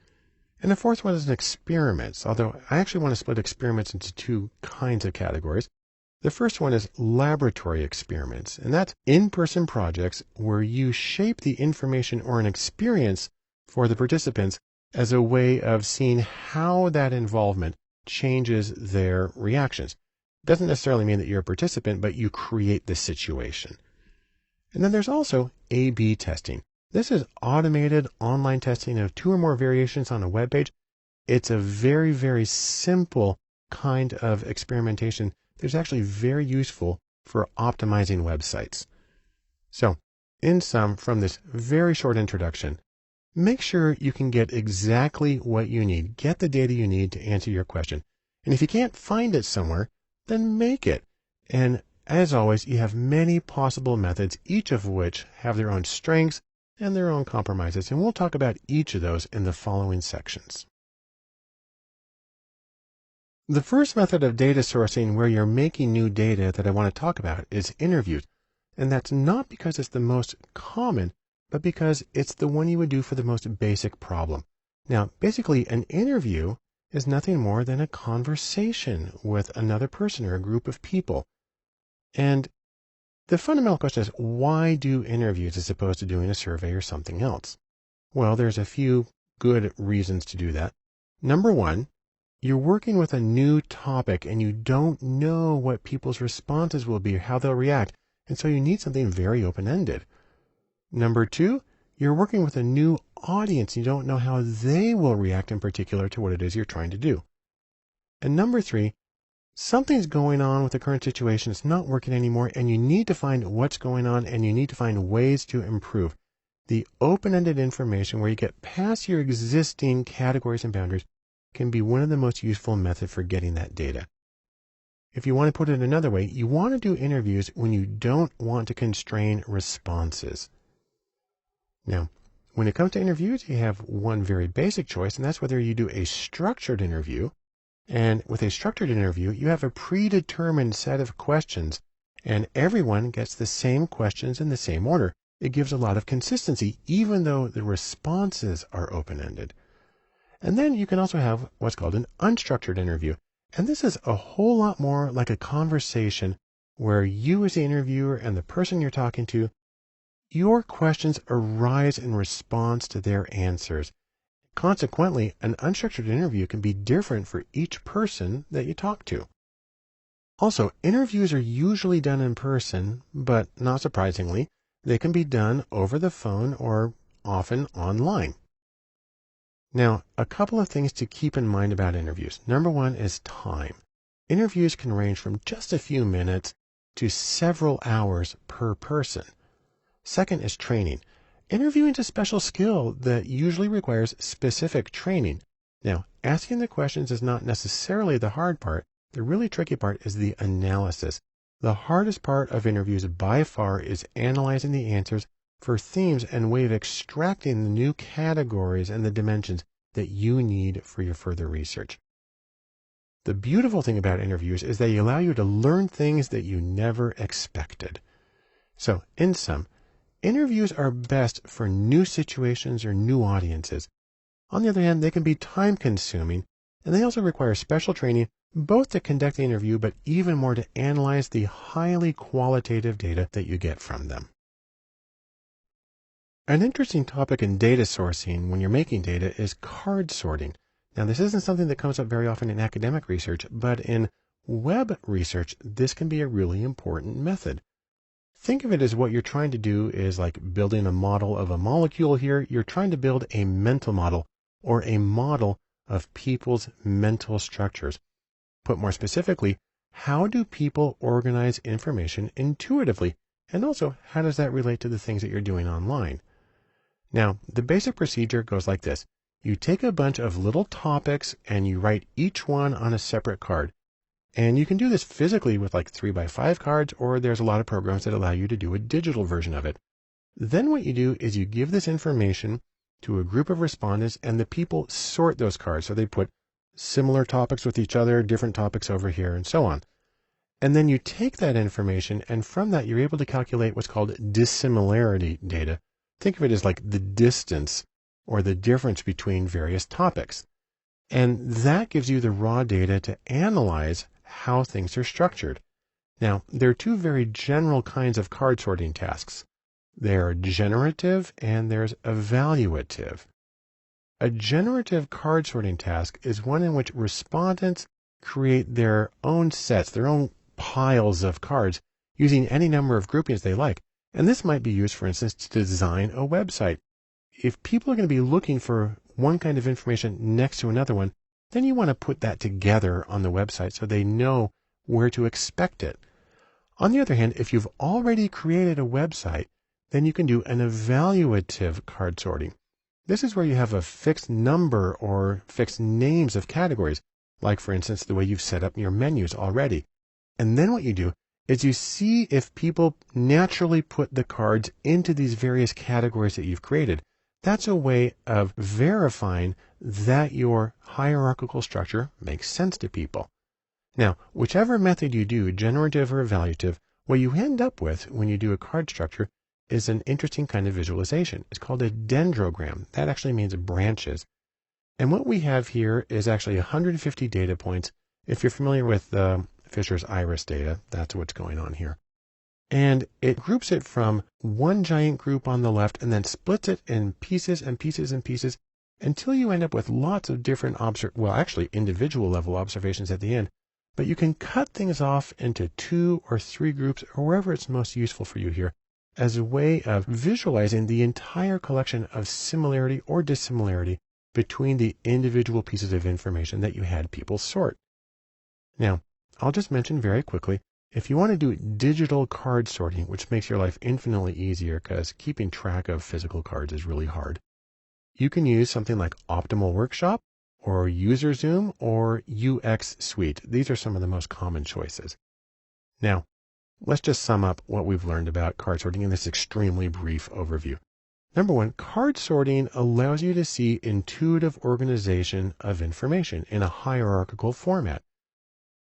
And the fourth one is experiments, although I actually want to split experiments into two kinds of categories. The first one is laboratory experiments, and that's in-person projects where you shape the information or an experience for the participants as a way of seeing how that involvement changes their reactions. It doesn't necessarily mean that you're a participant, but you create the situation. And then there's also A/B testing. This is automated online testing of two or more variations on a web page. It's a very, very simple kind of experimentation that's actually very useful for optimizing websites. So, in sum, from this very short introduction, make sure you can get exactly what you need. Get the data you need to answer your question. And if you can't find it somewhere, then make it. And as always, you have many possible methods, each of which have their own strengths and their own compromises. And we'll talk about each of those in the following sections. The first method of data sourcing where you're making new data that I want to talk about is interviews. And that's not because it's the most common, but because it's the one you would do for the most basic problem. Now, basically, an interview is nothing more than a conversation with another person or a group of people. And the fundamental question is, why do interviews as opposed to doing a survey or something else? Well, there's a few good reasons to do that. Number one, you're working with a new topic and you don't know what people's responses will be or how they'll react, and so you need something very open-ended. Number two, you're working with a new audience. You don't know how they will react in particular to what it is you're trying to do. And number three, something's going on with the current situation. It's not working anymore, and you need to find what's going on, and you need to find ways to improve. The open-ended information where you get past your existing categories and boundaries can be one of the most useful methods for getting that data. If you want to put it another way, you want to do interviews when you don't want to constrain responses. Now, when it comes to interviews, you have one very basic choice, and that's whether you do a structured interview. And with a structured interview, you have a predetermined set of questions, and everyone gets the same questions in the same order. It gives a lot of consistency, even though the responses are open-ended. And then you can also have what's called an unstructured interview. And this is a whole lot more like a conversation where you as the interviewer and the person you're talking to, your questions arise in response to their answers. Consequently, an unstructured interview can be different for each person that you talk to. Also, interviews are usually done in person, but not surprisingly, they can be done over the phone or often online. Now, a couple of things to keep in mind about interviews. Number one is time. Interviews can range from just a few minutes to several hours per person. Second is training. Interviewing is a special skill that usually requires specific training. Now, asking the questions is not necessarily the hard part. The really tricky part is the analysis. The hardest part of interviews by far is analyzing the answers for themes and way of extracting the new categories and the dimensions that you need for your further research. The beautiful thing about interviews is they allow you to learn things that you never expected. So, in sum, interviews are best for new situations or new audiences. On the other hand, they can be time-consuming, and they also require special training, both to conduct the interview, but even more to analyze the highly qualitative data that you get from them. An interesting topic in data sourcing when you're making data is card sorting. Now, this isn't something that comes up very often in academic research, but in web research, this can be a really important method. Think of it as what you're trying to do is like building a model of a molecule here. You're trying to build a mental model or a model of people's mental structures. Put more specifically, how do people organize information intuitively? And also, how does that relate to the things that you're doing online? Now, the basic procedure goes like this. You take a bunch of little topics and you write each one on a separate card. And you can do this physically with like 3x5 cards, or there's a lot of programs that allow you to do a digital version of it. Then what you do is you give this information to a group of respondents, and the people sort those cards. So they put similar topics with each other, different topics over here, and so on. And then you take that information, and from that you're able to calculate what's called dissimilarity data. Think of it as like the distance or the difference between various topics. And that gives you the raw data to analyze how things are structured. Now, there are two very general kinds of card sorting tasks. There are generative and there's evaluative. A generative card sorting task is one in which respondents create their own sets, their own piles of cards using any number of groupings they like. And this might be used, for instance, to design a website. If people are going to be looking for one kind of information next to another one, then you want to put that together on the website so they know where to expect it. On the other hand, if you've already created a website, then you can do an evaluative card sorting. This is where you have a fixed number or fixed names of categories, like for instance, the way you've set up your menus already. And then what you do is you see if people naturally put the cards into these various categories that you've created. That's a way of verifying that your hierarchical structure makes sense to people. Now, whichever method you do, generative or evaluative, what you end up with when you do a card structure is an interesting kind of visualization. It's called a dendrogram. That actually means branches. And what we have here is actually 150 data points. If you're familiar with Fisher's iris data, that's what's going on here. And it groups it from one giant group on the left and then splits it in pieces and pieces and pieces until you end up with lots of different individual level observations at the end. But you can cut things off into 2 or 3 groups or wherever it's most useful for you here as a way of visualizing the entire collection of similarity or dissimilarity between the individual pieces of information that you had people sort. Now, I'll just mention very quickly, if you want to do digital card sorting, which makes your life infinitely easier because keeping track of physical cards is really hard, you can use something like Optimal Workshop or User Zoom or UX Suite. These are some of the most common choices. Now, let's just sum up what we've learned about card sorting in this extremely brief overview. Number one, card sorting allows you to see intuitive organization of information in a hierarchical format.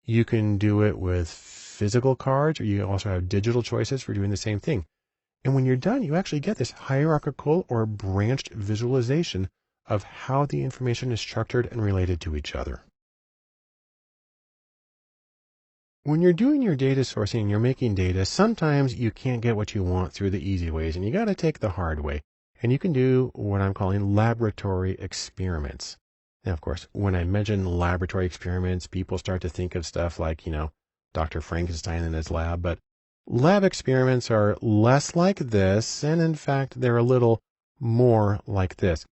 You can do it with physical cards, or you also have digital choices for doing the same thing. And when you're done, you actually get this hierarchical or branched visualization of how the information is structured and related to each other. When you're doing your data sourcing and you're making data, sometimes you can't get what you want through the easy ways, and you got to take the hard way. And you can do what I'm calling laboratory experiments. Now, of course, when I mention laboratory experiments, people start to think of stuff like, Dr. Frankenstein in his lab, but lab experiments are less like this, and in fact, they're a little more like this.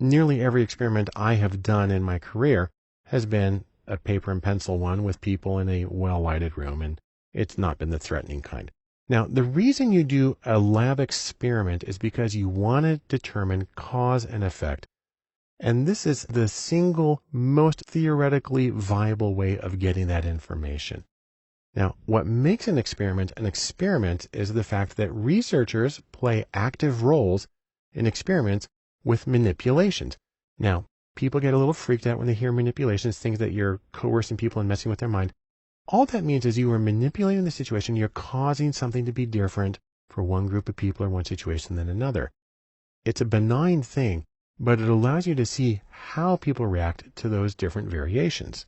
Nearly every experiment I have done in my career has been a paper and pencil one with people in a well-lighted room, and it's not been the threatening kind. Now, the reason you do a lab experiment is because you want to determine cause and effect. And this is the single most theoretically viable way of getting that information. Now, what makes an experiment is the fact that researchers play active roles in experiments with manipulations. Now, people get a little freaked out when they hear manipulations, things that you're coercing people and messing with their mind. All that means is you are manipulating the situation. You're causing something to be different for one group of people or one situation than another. It's a benign thing, but it allows you to see how people react to those different variations.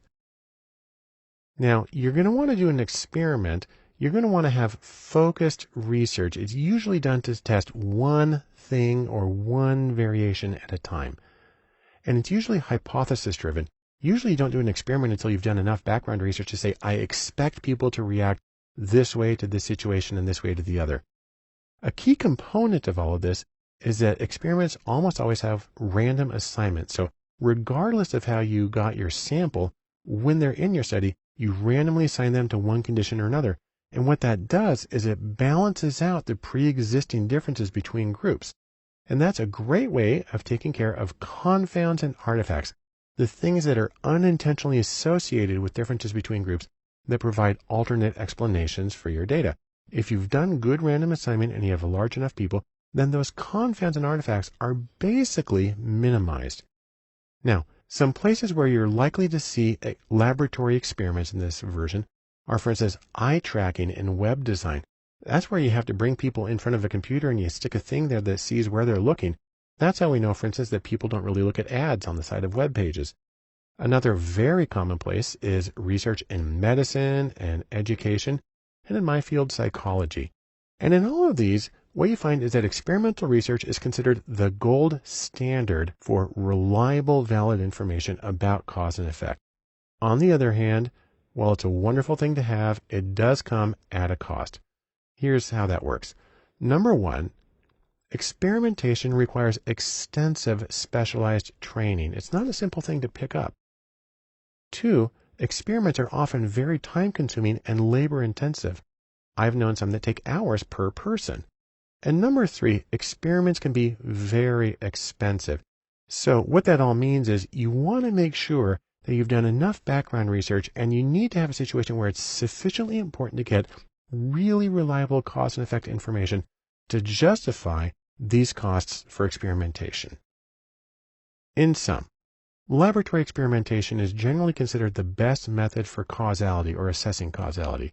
Now, you're going to want to do an experiment. You're going to want to have focused research. It's usually done to test one thing or one variation at a time. And it's usually hypothesis driven. Usually you don't do an experiment until you've done enough background research to say, I expect people to react this way to this situation and this way to the other. A key component of all of this is that experiments almost always have random assignments. So regardless of how you got your sample, when they're in your study, you randomly assign them to one condition or another. And what that does is it balances out the pre-existing differences between groups. And that's a great way of taking care of confounds and artifacts, the things that are unintentionally associated with differences between groups that provide alternate explanations for your data. If you've done good random assignment and you have a large enough people, then those confounds and artifacts are basically minimized. Now, some places where you're likely to see laboratory experiments in this version are, for instance, eye tracking and web design. That's where you have to bring people in front of a computer and you stick a thing there that sees where they're looking. That's how we know, for instance, that people don't really look at ads on the side of web pages. Another very commonplace is research in medicine and education, and in my field, psychology. And in all of these, what you find is that experimental research is considered the gold standard for reliable, valid information about cause and effect. On the other hand, while it's a wonderful thing to have, it does come at a cost. Here's how that works. Number one, experimentation requires extensive specialized training. It's not a simple thing to pick up. Two, experiments are often very time-consuming and labor-intensive. I've known some that take hours per person. And number three, experiments can be very expensive. So what that all means is you want to make sure that you've done enough background research, and you need to have a situation where it's sufficiently important to get really reliable cause and effect information to justify these costs for experimentation. In sum, laboratory experimentation is generally considered the best method for causality or assessing causality.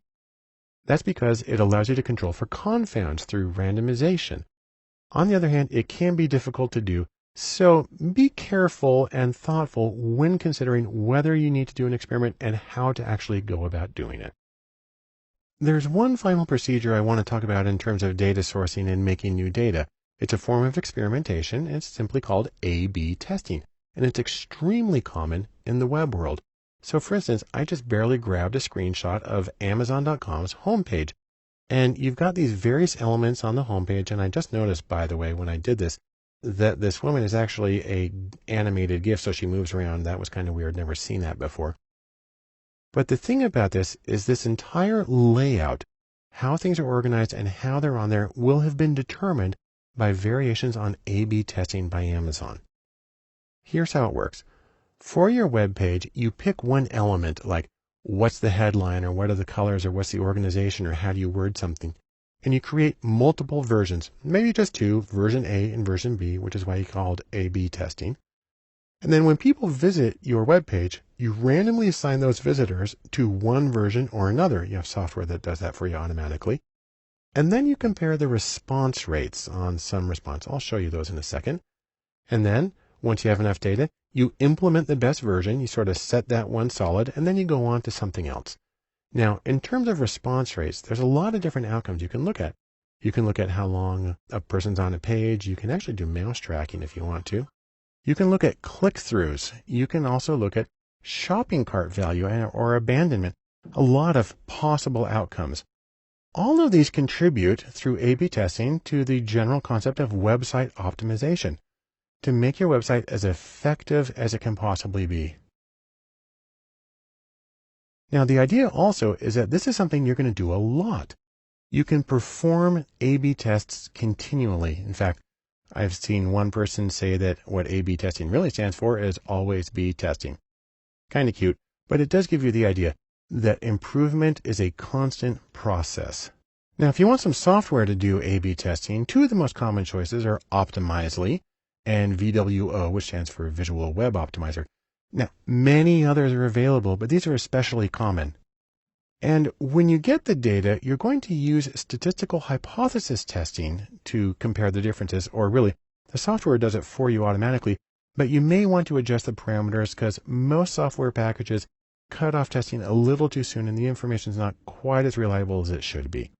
That's because it allows you to control for confounds through randomization. On the other hand, it can be difficult to do, so be careful and thoughtful when considering whether you need to do an experiment and how to actually go about doing it. There's one final procedure I want to talk about in terms of data sourcing and making new data. It's a form of experimentation, and it's simply called A/B testing, and it's extremely common in the web world. So for instance, I just barely grabbed a screenshot of Amazon.com's homepage, and you've got these various elements on the homepage, and I just noticed, by the way, when I did this, that this woman is actually a animated GIF, so she moves around. That was kind of weird, never seen that before. But the thing about this is this entire layout, how things are organized and how they're on there, will have been determined by variations on A/B testing by Amazon. Here's how it works. For your web page, you pick one element, like what's the headline, or what are the colors, or what's the organization, or how do you word something, and you create multiple versions, maybe just two, version A and version B, which is why you called A/B testing. And then when people visit your web page, you randomly assign those visitors to one version or another. You have software that does that for you automatically. And then you compare the response rates on some response. I'll show you those in a second. And then, once you have enough data, you implement the best version. You sort of set that one solid, and then you go on to something else. Now, in terms of response rates, there's a lot of different outcomes you can look at. You can look at how long a person's on a page. You can actually do mouse tracking if you want to. You can look at click-throughs. You can also look at shopping cart value or abandonment. A lot of possible outcomes. All of these contribute through A/B testing to the general concept of website optimization, to make your website as effective as it can possibly be. Now, the idea also is that this is something you're going to do a lot. You can perform A/B tests continually. In fact, I've seen one person say that what A/B testing really stands for is always be testing. Kind of cute, but it does give you the idea that improvement is a constant process. Now, if you want some software to do A/B testing, two of the most common choices are Optimizely and VWO, which stands for Visual Web Optimizer. Now, many others are available, but these are especially common. And when you get the data, you're going to use statistical hypothesis testing to compare the differences, or really, the software does it for you automatically, but you may want to adjust the parameters because most software packages cut off testing a little too soon and the information is not quite as reliable as it should be.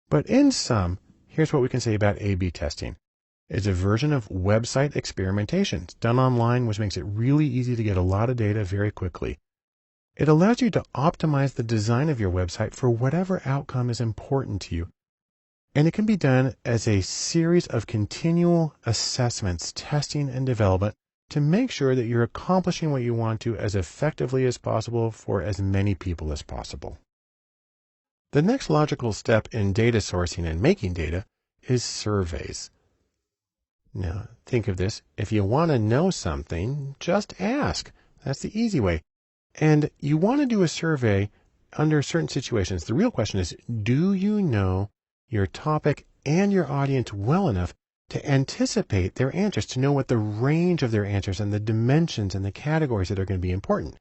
But in sum, here's what we can say about A/B testing. It's a version of website experimentation. It's done online, which makes it really easy to get a lot of data very quickly. It allows you to optimize the design of your website for whatever outcome is important to you. And it can be done as a series of continual assessments, testing, and development to make sure that you're accomplishing what you want to as effectively as possible for as many people as possible. The next logical step in data sourcing and making data is surveys. Now, think of this. If you want to know something, just ask. That's the easy way. And you want to do a survey under certain situations. The real question is, do you know your topic and your audience well enough to anticipate their answers, to know what the range of their answers and the dimensions and the categories that are going to be important?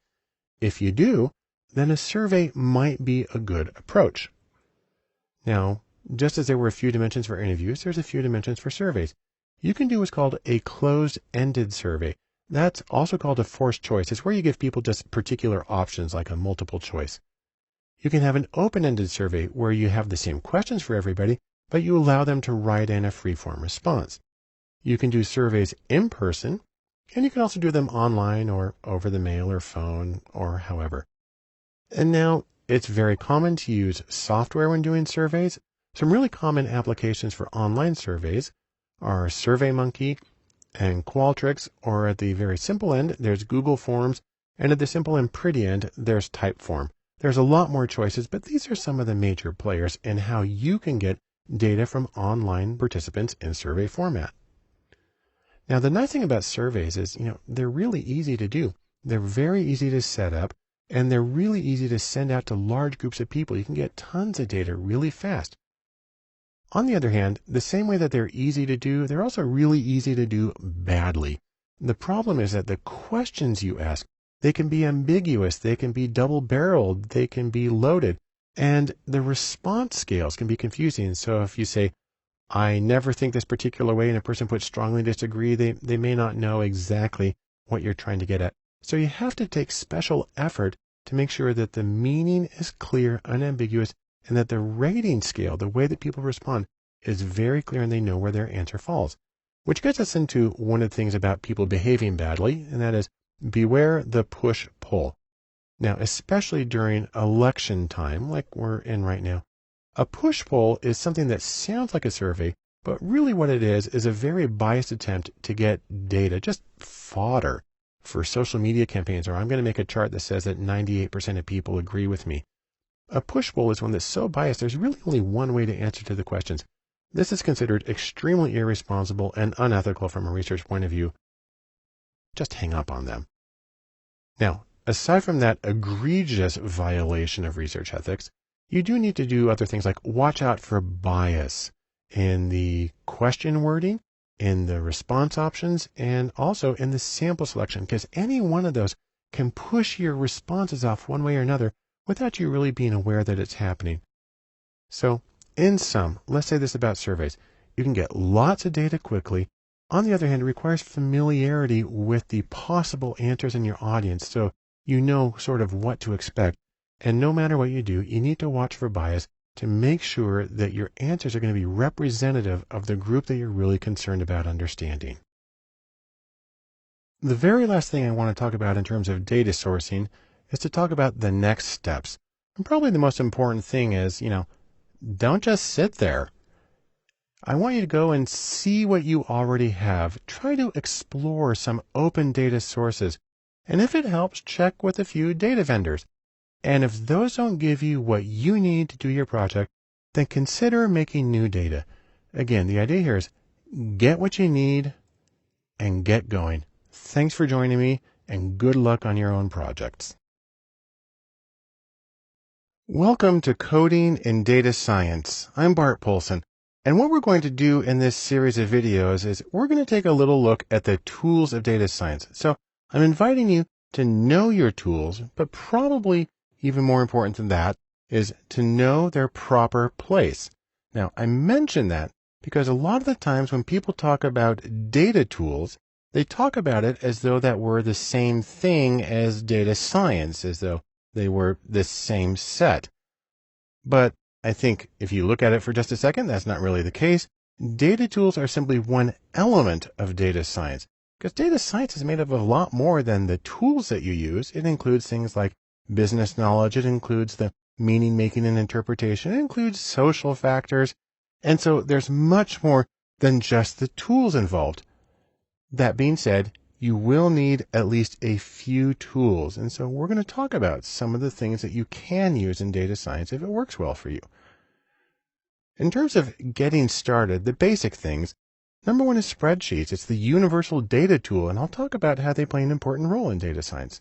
If you do, then a survey might be a good approach. Now, just as there were a few dimensions for interviews, there's a few dimensions for surveys. You can do what's called a closed-ended survey. That's also called a forced choice. It's where you give people just particular options like a multiple choice. You can have an open-ended survey where you have the same questions for everybody, but you allow them to write in a free-form response. You can do surveys in person, and you can also do them online or over the mail or phone or however. And now it's very common to use software when doing surveys. Some really common applications for online surveys are SurveyMonkey and Qualtrics, or at the very simple end, there's Google Forms, and at the simple and pretty end, there's Typeform. There's a lot more choices, but these are some of the major players in how you can get data from online participants in survey format. Now, the nice thing about surveys is, they're really easy to do. They're very easy to set up, and they're really easy to send out to large groups of people. You can get tons of data really fast. On the other hand, the same way that they're easy to do, they're also really easy to do badly. The problem is that the questions you ask, they can be ambiguous, they can be double-barreled, they can be loaded, and the response scales can be confusing. So if you say, I never think this particular way, and a person puts strongly disagree, they may not know exactly what you're trying to get at. So you have to take special effort to make sure that the meaning is clear, unambiguous, and that the rating scale, the way that people respond, is very clear and they know where their answer falls. Which gets us into one of the things about people behaving badly, and that is beware the push-pull. Now, especially during election time, like we're in right now, a push-pull is something that sounds like a survey, but really what it is a very biased attempt to get data, just fodder for social media campaigns, or I'm going to make a chart that says that 98% of people agree with me. A push-pull is one that's so biased, there's really only one way to answer to the questions. This is considered extremely irresponsible and unethical from a research point of view. Just hang up on them. Now, aside from that egregious violation of research ethics, you do need to do other things like watch out for bias in the question wording, in the response options, and also in the sample selection, because any one of those can push your responses off one way or another without you really being aware that it's happening. So, in sum, let's say this about surveys. You can get lots of data quickly. On the other hand, it requires familiarity with the possible answers in your audience, so you know sort of what to expect. And no matter what you do, you need to watch for bias to make sure that your answers are going to be representative of the group that you're really concerned about understanding. The very last thing I want to talk about in terms of data sourcing is to talk about the next steps. And probably the most important thing is, don't just sit there. I want you to go and see what you already have. Try to explore some open data sources. And if it helps, check with a few data vendors. And if those don't give you what you need to do your project, then consider making new data. Again, the idea here is get what you need and get going. Thanks for joining me, and good luck on your own projects. Welcome to Coding in Data Science. I'm Bart Poulsen, and what we're going to do in this series of videos is we're going to take a little look at the tools of data science. So I'm inviting you to know your tools, but probably even more important than that is to know their proper place. Now, I mention that because a lot of the times when people talk about data tools, they talk about it as though that were the same thing as data science, as though they were the same set. But I think if you look at it for just a second, that's not really the case. Data tools are simply one element of data science, because data science is made up of a lot more than the tools that you use. It includes things like business knowledge. It includes the meaning making and interpretation. It includes social factors. And so there's much more than just the tools involved. That being said, you will need at least a few tools. And so we're going to talk about some of the things that you can use in data science if it works well for you. In terms of getting started, the basic things, number one is spreadsheets. It's the universal data tool, and I'll talk about how they play an important role in data science.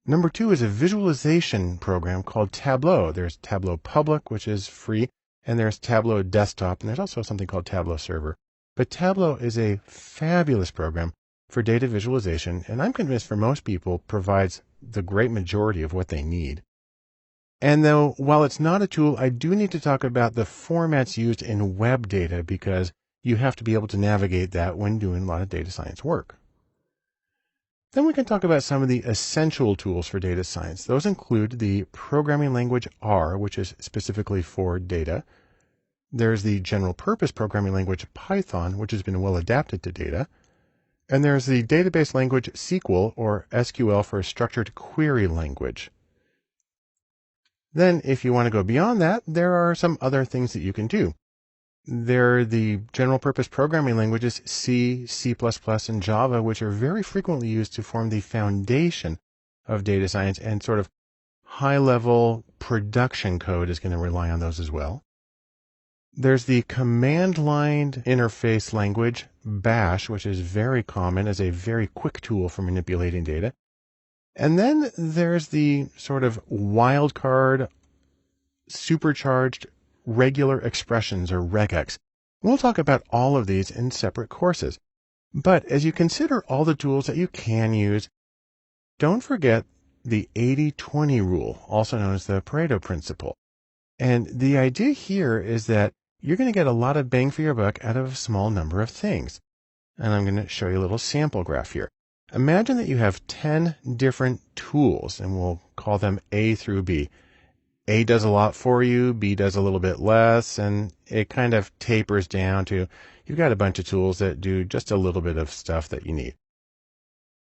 Number two is a visualization program called Tableau. There's Tableau Public, which is free, and there's Tableau Desktop, and there's also something called Tableau Server. But Tableau is a fabulous program for data visualization, and I'm convinced for most people provides the great majority of what they need. And though, while it's not a tool, I do need to talk about the formats used in web data because you have to be able to navigate that when doing a lot of data science work. Then we can talk about some of the essential tools for data science. Those include the programming language R, which is specifically for data. There's the general purpose programming language Python, which has been well adapted to data. And there's the database language SQL, or SQL for structured query language. Then, if you want to go beyond that, there are some other things that you can do. There are the general purpose programming languages C, C++, and Java, which are very frequently used to form the foundation of data science, and sort of high-level production code is going to rely on those as well. There's the command line interface language, Bash, which is very common as a very quick tool for manipulating data. And then there's the sort of wildcard, supercharged regular expressions, or regex. We'll talk about all of these in separate courses. But as you consider all the tools that you can use, don't forget the 80-20 rule, also known as the Pareto principle. And the idea here is that you're going to get a lot of bang for your buck out of a small number of things. And I'm going to show you a little sample graph here. Imagine that you have 10 different tools, and we'll call them A through B. A does a lot for you, B does a little bit less, and it kind of tapers down to you've got a bunch of tools that do just a little bit of stuff that you need.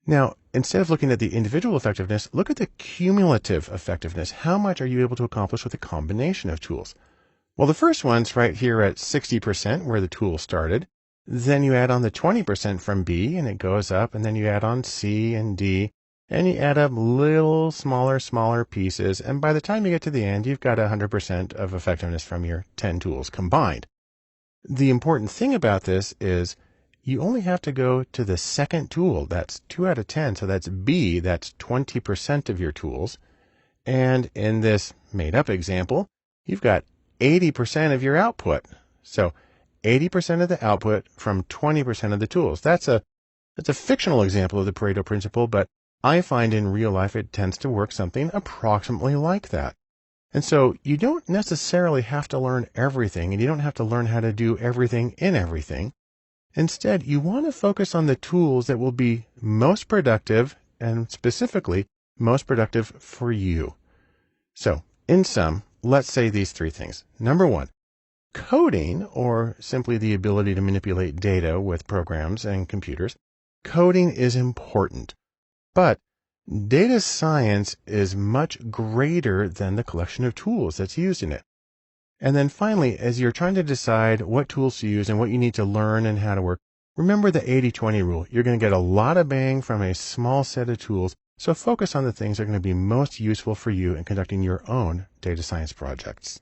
Now, instead of looking at the individual effectiveness, look at the cumulative effectiveness. How much are you able to accomplish with a combination of tools? Well, the first one's right here at 60%, where the tool started. Then you add on the 20% from B, and it goes up, and then you add on C and D, and you add up little smaller pieces, and by the time you get to the end, you've got 100% of effectiveness from your 10 tools combined. The important thing about this is you only have to go to the second tool. That's 2 out of 10, so that's B, that's 20% of your tools. And in this made-up example, you've got 80% of your output. So 80% of the output from 20% of the tools. That's a fictional example of the Pareto principle, but I find in real life it tends to work something approximately like that. And so you don't necessarily have to learn everything, and you don't have to learn how to do everything in everything. Instead, you want to focus on the tools that will be most productive, and specifically most productive for you. So, in sum, let's say these 3 things. Number 1, coding, or simply the ability to manipulate data with programs and computers. Coding is important, but data science is much greater than the collection of tools that's used in it. And then finally, as you're trying to decide what tools to use and what you need to learn and how to work, remember the 80-20 rule. You're going to get a lot of bang from a small set of tools, so focus on the things that are going to be most useful for you in conducting your own data science projects.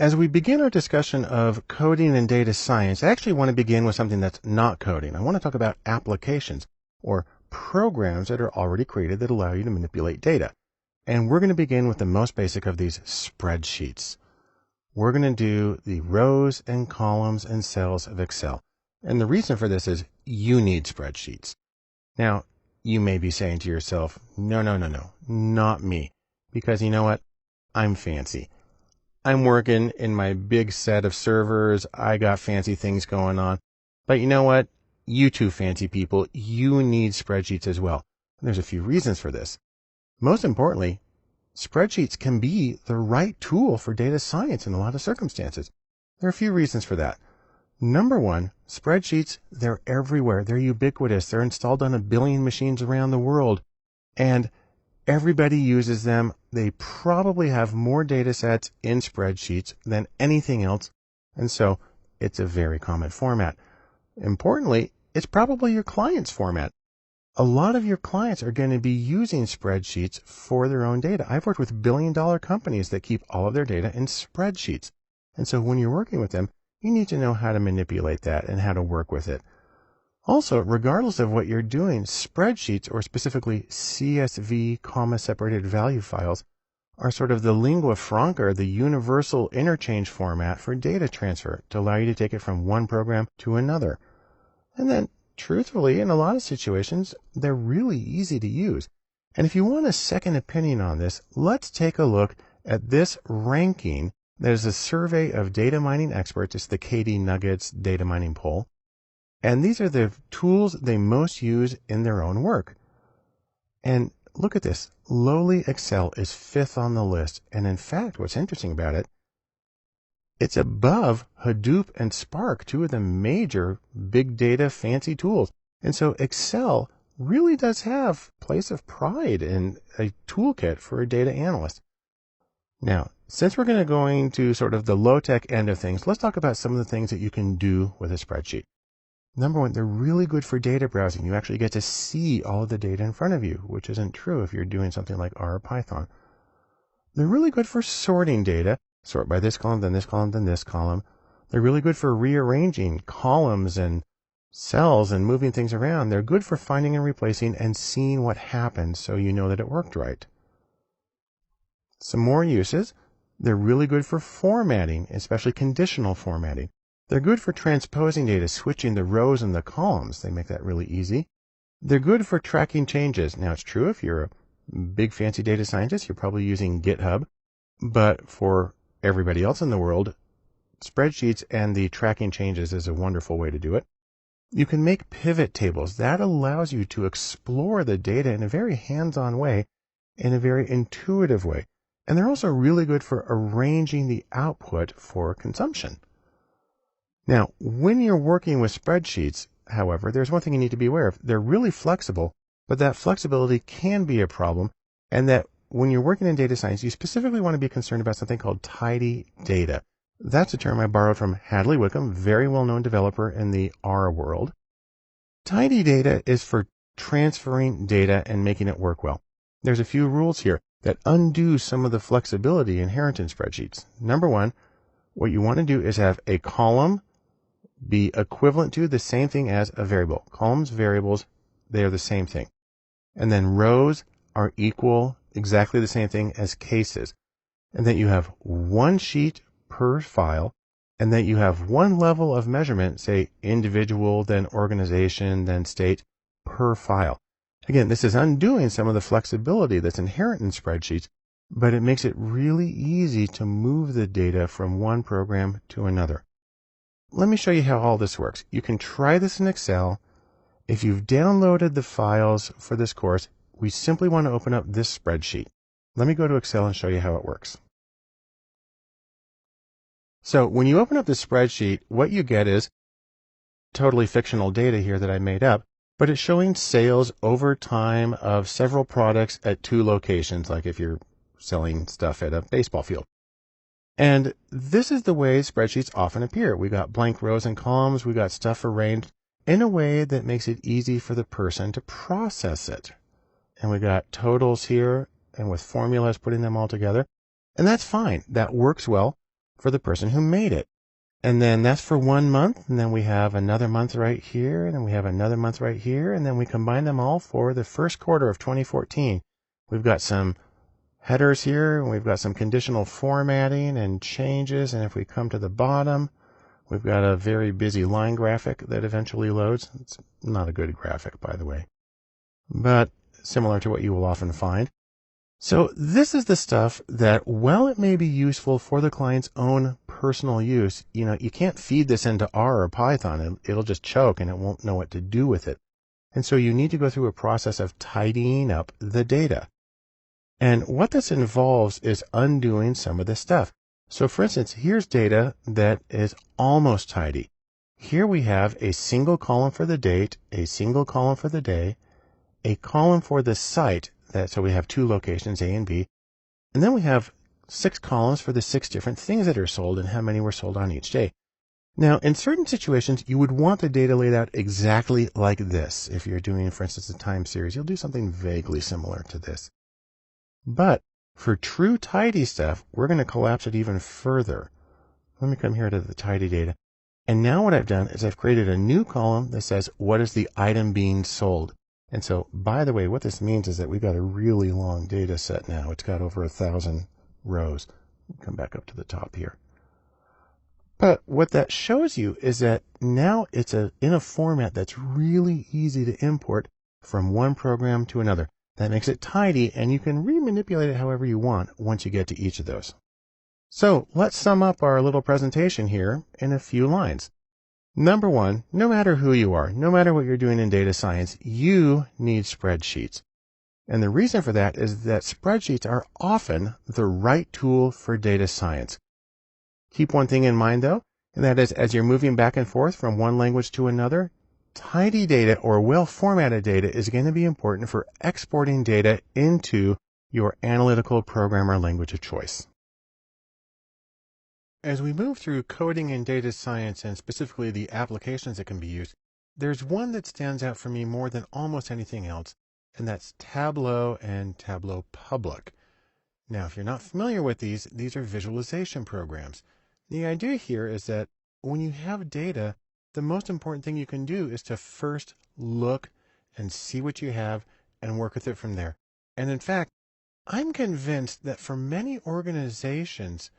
As we begin our discussion of coding and data science, I actually want to begin with something that's not coding. I want to talk about applications, or programs that are already created that allow you to manipulate data. And we're going to begin with the most basic of these, spreadsheets. We're going to do the rows and columns and cells of Excel. And the reason for this is you need spreadsheets. Now, you may be saying to yourself, no, not me. Because you know what? I'm fancy. I'm working in my big set of servers. I got fancy things going on. But you know what? You too, fancy people, you need spreadsheets as well. And there's a few reasons for this. Most importantly, spreadsheets can be the right tool for data science in a lot of circumstances. There are a few reasons for that. Number 1, spreadsheets, they're everywhere. They're ubiquitous. They're installed on 1 billion machines around the world. And everybody uses them. They probably have more data sets in spreadsheets than anything else. And so it's a very common format. Importantly, it's probably your client's format. A lot of your clients are going to be using spreadsheets for their own data. I've worked with billion-dollar companies that keep all of their data in spreadsheets. And so when you're working with them, you need to know how to manipulate that and how to work with it. Also, regardless of what you're doing, spreadsheets, or specifically CSV, comma-separated value files, are sort of the lingua franca, the universal interchange format for data transfer to allow you to take it from one program to another. And then, truthfully, in a lot of situations, they're really easy to use. And if you want a second opinion on this, let's take a look at this ranking. There's a survey of data mining experts. It's the KD Nuggets data mining poll. And these are the tools they most use in their own work. And look at this. Lowly Excel is 5th on the list. And in fact, what's interesting about it, it's above Hadoop and Spark, two of the major big data fancy tools. And so Excel really does have a place of pride in a toolkit for a data analyst. Now, since we're going to sort of the low-tech end of things, let's talk about some of the things that you can do with a spreadsheet. Number one, they're really good for data browsing. You actually get to see all of the data in front of you, which isn't true if you're doing something like R or Python. They're really good for sorting data. Sort by this column, then this column, then this column. They're really good for rearranging columns and cells and moving things around. They're good for finding and replacing and seeing what happened so you know that it worked right. Some more uses. They're really good for formatting, especially conditional formatting. They're good for transposing data, switching the rows and the columns. They make that really easy. They're good for tracking changes. Now, it's true if you're a big fancy data scientist, you're probably using GitHub. But for everybody else in the world, spreadsheets and the tracking changes is a wonderful way to do it. You can make pivot tables. That allows you to explore the data in a very hands-on way, in a very intuitive way. And they're also really good for arranging the output for consumption. Now, when you're working with spreadsheets, however, there's one thing you need to be aware of. They're really flexible, but that flexibility can be a problem, and that when you're working in data science, you specifically want to be concerned about something called tidy data. That's a term I borrowed from Hadley Wickham, very well-known developer in the R world. Tidy data is for transferring data and making it work well. There's a few rules here that undo some of the flexibility inherent in spreadsheets. Number one, what you want to do is have a column be equivalent to the same thing as a variable. Columns, variables, they are the same thing. And then rows are exactly the same thing as cases. And that you have one sheet per file, and that you have one level of measurement, say individual, then organization, then state, per file. Again, this is undoing some of the flexibility that's inherent in spreadsheets, but it makes it really easy to move the data from one program to another. Let me show you how all this works. You can try this in Excel. If you've downloaded the files for this course, we simply want to open up this spreadsheet. Let me go to Excel and show you how it works. So when you open up the spreadsheet, what you get is totally fictional data here that I made up, but it's showing sales over time of several products at 2 locations, like if you're selling stuff at a baseball field. And this is the way spreadsheets often appear. We got blank rows and columns. We got stuff arranged in a way that makes it easy for the person to process it. And we got totals here and with formulas putting them all together. And that's fine. That works well for the person who made it. And then that's for 1 month. And then we have another month right here. And then we have another month right here. And then we combine them all for the first quarter of 2014. We've got some headers here, and we've got some conditional formatting and changes. And if we come to the bottom, we've got a very busy line graphic that eventually loads. It's not a good graphic, by the way, but similar to what you will often find. So this is the stuff that, while it may be useful for the client's own personal use, you can't feed this into R or Python. It'll just choke and it won't know what to do with it. And so you need to go through a process of tidying up the data. And what this involves is undoing some of this stuff. So for instance, here's data that is almost tidy. Here we have a single column for the date, a single column for the day, a column for the site, so we have 2 locations, A and B, and then we have 6 columns for the 6 different things that are sold and how many were sold on each day. Now, in certain situations, you would want the data laid out exactly like this. If you're doing, for instance, a time series, you'll do something vaguely similar to this. But for true tidy stuff, we're going to collapse it even further. Let me come here to the tidy data. And now what I've done is I've created a new column that says, what is the item being sold? And so, by the way, what this means is that we've got a really long data set now. It's got over 1,000 rows. Come back up to the top here. But what that shows you is that now it's in a format that's really easy to import from one program to another. That makes it tidy, and you can remanipulate it however you want once you get to each of those. So let's sum up our little presentation here in a few lines. Number one, no matter who you are, no matter what you're doing in data science, you need spreadsheets. And the reason for that is that spreadsheets are often the right tool for data science. Keep one thing in mind though, and that is as you're moving back and forth from one language to another, tidy data or well-formatted data is going to be important for exporting data into your analytical programmer language of choice. As we move through coding and data science, and specifically the applications that can be used, there's one that stands out for me more than almost anything else, and that's Tableau and Tableau Public. Now, if you're not familiar with these are visualization programs. The idea here is that when you have data, the most important thing you can do is to first look and see what you have and work with it from there. And in fact, I'm convinced that for many organizations,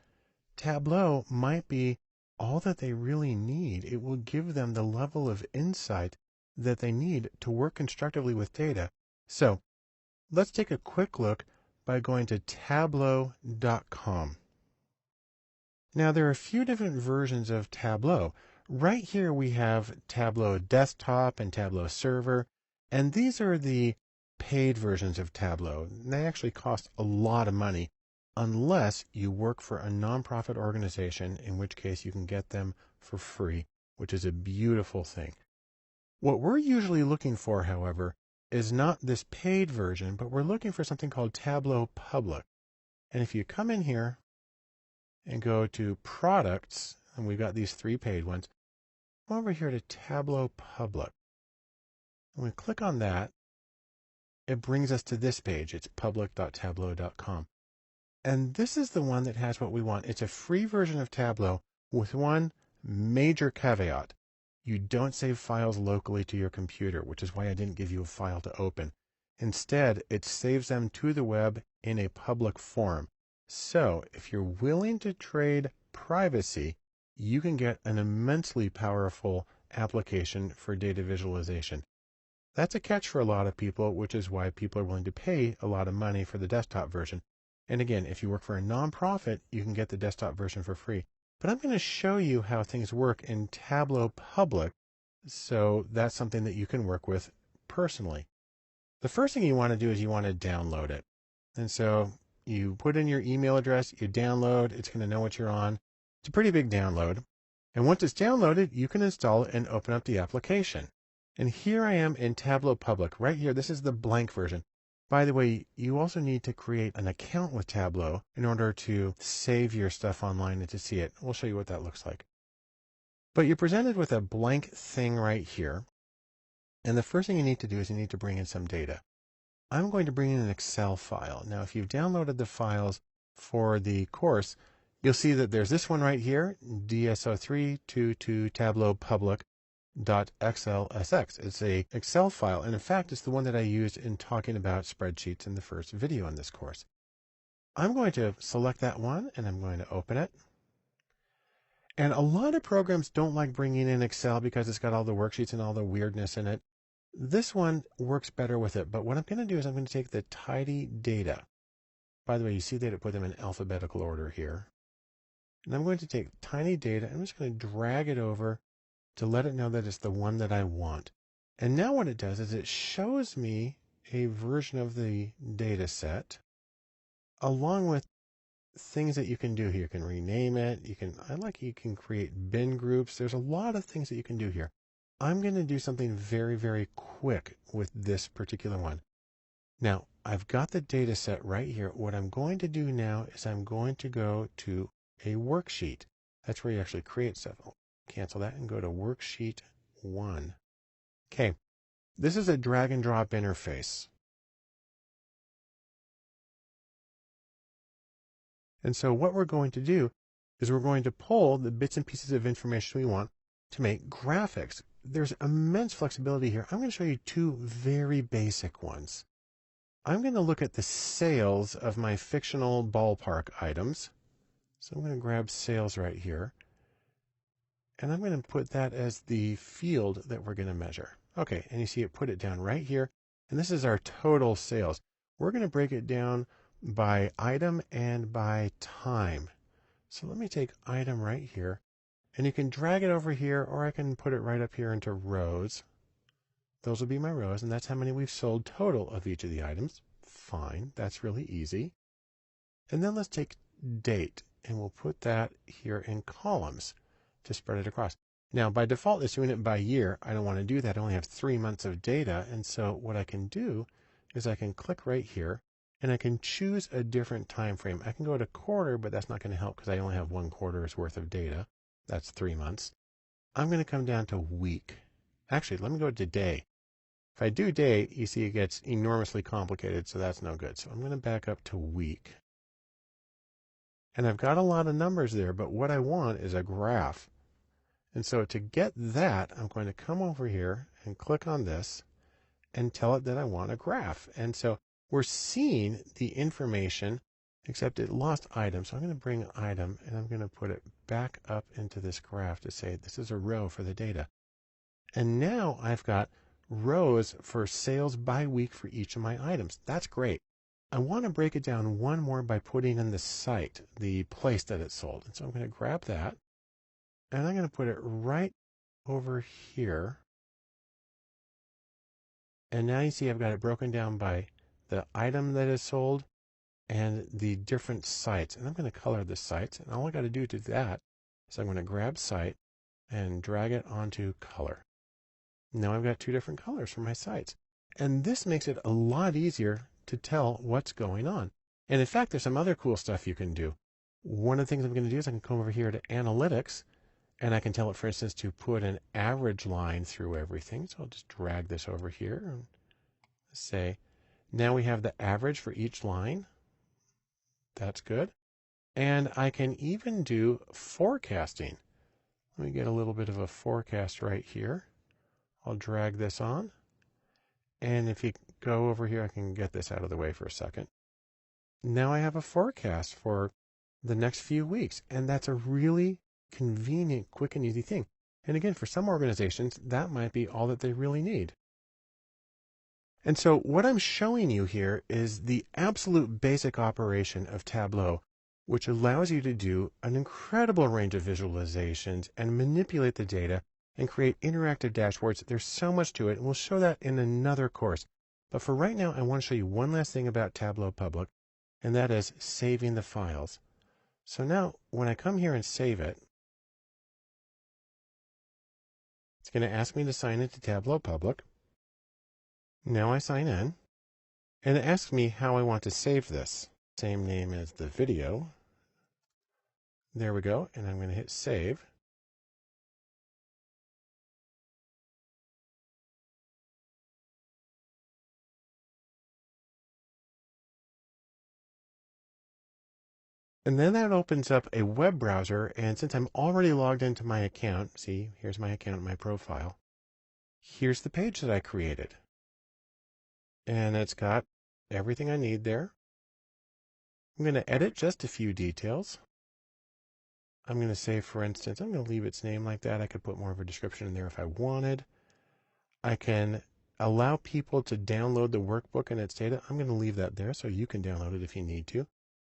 Tableau might be all that they really need. It will give them the level of insight that they need to work constructively with data. So let's take a quick look by going to tableau.com. Now there are a few different versions of Tableau. Right here we have Tableau Desktop and Tableau Server, and these are the paid versions of Tableau. They actually cost a lot of money, unless you work for a nonprofit organization, in which case you can get them for free, which is a beautiful thing. What we're usually looking for, however, is not this paid version, but we're looking for something called Tableau Public. And if you come in here and go to Products, and we've got these three paid ones, come over here to Tableau Public. When we click on that, it brings us to this page. It's public.tableau.com. And this is the one that has what we want. It's a free version of Tableau with one major caveat. You don't save files locally to your computer, which is why I didn't give you a file to open. Instead, it saves them to the web in a public form. So if you're willing to trade privacy, you can get an immensely powerful application for data visualization. That's a catch for a lot of people, which is why people are willing to pay a lot of money for the desktop version. And again, if you work for a nonprofit, you can get the desktop version for free. But I'm going to show you how things work in Tableau Public, so that's something that you can work with personally. The first thing you want to do is you want to download it. And so you put in your email address, you download, it's going to know what you're on. It's a pretty big download. And once it's downloaded, you can install it and open up the application. And here I am in Tableau Public. Right here, this is the blank version. By the way, you also need to create an account with Tableau in order to save your stuff online and to see it. We'll show you what that looks like. But you're presented with a blank thing right here. And the first thing you need to do is you need to bring in some data. I'm going to bring in an Excel file. Now, if you've downloaded the files for the course, you'll see that there's this one right here, DSO322 Tableau Public. .xlsx. It's a Excel file, and in fact it's the one that I used in talking about spreadsheets in the first video in this course. I'm going to select that one and I'm going to open it. And a lot of programs don't like bringing in Excel because it's got all the worksheets and all the weirdness in it. This one works better with it, but what I'm going to do is I'm going to take the tidy data. By the way, you see that it put them in alphabetical order here. And I'm going to take tiny data and I'm just going to drag it over to let it know that it's the one that I want. And now what it does is it shows me a version of the data set along with things that you can do here. You can rename it. You can create bin groups. There's a lot of things that you can do here. I'm going to do something very, very quick with this particular one. Now, I've got the data set right here. What I'm going to do now is I'm going to go to a worksheet. That's where you actually create stuff. Cancel that and go to worksheet 1. Okay, this is a drag and drop interface. And so what we're going to do is we're going to pull the bits and pieces of information we want to make graphics. There's immense flexibility here. I'm going to show you two very basic ones. I'm going to look at the sales of my fictional ballpark items. So I'm going to grab sales right here. And I'm going to put that as the field that we're going to measure. Okay, and you see it put it down right here. And this is our total sales. We're going to break it down by item and by time. So let me take item right here. And you can drag it over here, or I can put it right up here into rows. Those will be my rows, and that's how many we've sold total of each of the items. Fine, that's really easy. And then let's take date, and we'll put that here in columns to spread it across. Now, by default, it's doing it by year. I don't want to do that. I only have 3 months of data, and so what I can do is I can click right here, and I can choose a different time frame. I can go to quarter, but that's not going to help because I only have 1 quarter's worth of data. That's 3 months. I'm going to come down to week. Actually, let me go to day. If I do day, you see it gets enormously complicated, so that's no good. So I'm going to back up to week. And I've got a lot of numbers there, but what I want is a graph. And so to get that, I'm going to come over here and click on this and tell it that I want a graph. And so we're seeing the information, except it lost item. So I'm going to bring item, and I'm going to put it back up into this graph to say this is a row for the data. And now I've got rows for sales by week for each of my items. That's great. I want to break it down one more by putting in the site, the place that it's sold. And so I'm going to grab that, and I'm going to put it right over here. And now you see I've got it broken down by the item that is sold and the different sites. And I'm going to color the sites. And all I got to do that is I'm going to grab site and drag it onto color. Now I've got 2 different colors for my sites. And this makes it a lot easier to tell what's going on. And in fact, there's some other cool stuff you can do. One of the things I'm going to do is I can come over here to analytics, and I can tell it, for instance, to put an average line through everything. So I'll just drag this over here and say, now we have the average for each line. That's good. And I can even do forecasting. Let me get a little bit of a forecast right here. I'll drag this on. And if you go over here, I can get this out of the way for a second. Now I have a forecast for the next few weeks. And that's a really convenient, quick, and easy thing. And again, for some organizations, that might be all that they really need. And so what I'm showing you here is the absolute basic operation of Tableau, which allows you to do an incredible range of visualizations and manipulate the data and create interactive dashboards. There's so much to it, and we'll show that in another course. But for right now, I want to show you one last thing about Tableau Public, and that is saving the files. So now, when I come here and save it, it's going to ask me to sign into Tableau Public. Now I sign in, and it asks me how I want to save this. Same name as the video. There we go, and I'm going to hit save. And then that opens up a web browser, and since I'm already logged into my account, see, here's my account, my profile. Here's the page that I created. And it's got everything I need there. I'm going to edit just a few details. I'm going to say, for instance, I'm going to leave its name like that. I could put more of a description in there if I wanted. I can allow people to download the workbook and its data. I'm going to leave that there so you can download it if you need to.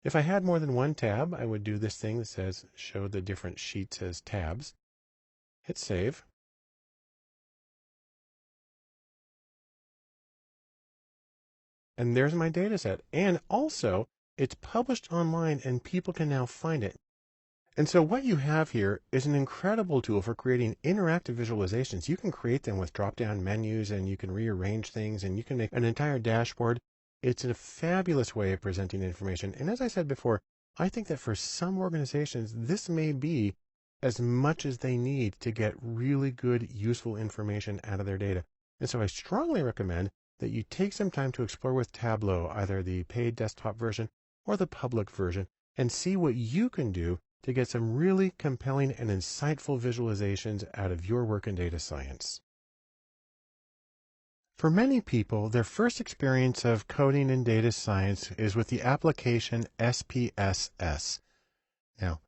If I had more than one tab, I would do this thing that says show the different sheets as tabs. Hit save. And there's my data set. And also, it's published online and people can now find it. And so what you have here is an incredible tool for creating interactive visualizations. You can create them with drop-down menus, and you can rearrange things, and you can make an entire dashboard. It's a fabulous way of presenting information. And as I said before, I think that for some organizations, this may be as much as they need to get really good, useful information out of their data. And so I strongly recommend that you take some time to explore with Tableau, either the paid desktop version or the public version, and see what you can do to get some really compelling and insightful visualizations out of your work in data science. For many people, their first experience of coding in data science is with the application SPSS. Now,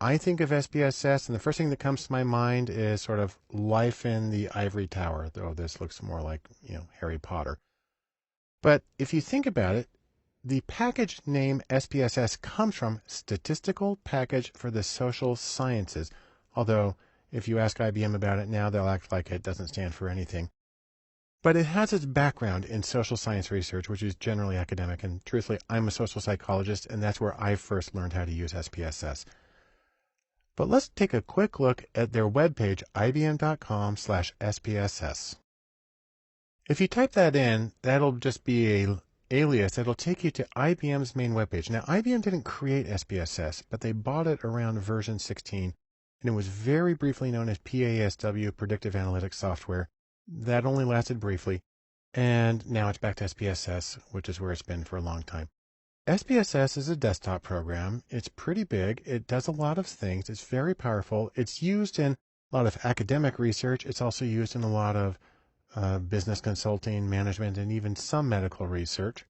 I think of SPSS, and the first thing that comes to my mind is sort of life in the ivory tower, though this looks more like, Harry Potter. But if you think about it, the package name SPSS comes from Statistical Package for the Social Sciences. although if you ask IBM about it now, they'll act like it doesn't stand for anything. But it has its background in social science research, which is generally academic, and truthfully, I'm a social psychologist, and that's where I first learned how to use SPSS. But let's take a quick look at their webpage, ibm.com/SPSS. If you type that in, that'll just be a alias that'll take you to IBM's main webpage. Now, IBM didn't create SPSS, but they bought it around version 16, and it was very briefly known as PASW, Predictive Analytics Software. That only lasted briefly, and now it's back to SPSS, which is where it's been for a long time. SPSS is a desktop program. It's pretty big. It does a lot of things. It's very powerful. It's used in a lot of academic research. It's also used in a lot of business consulting, management, and even some medical research.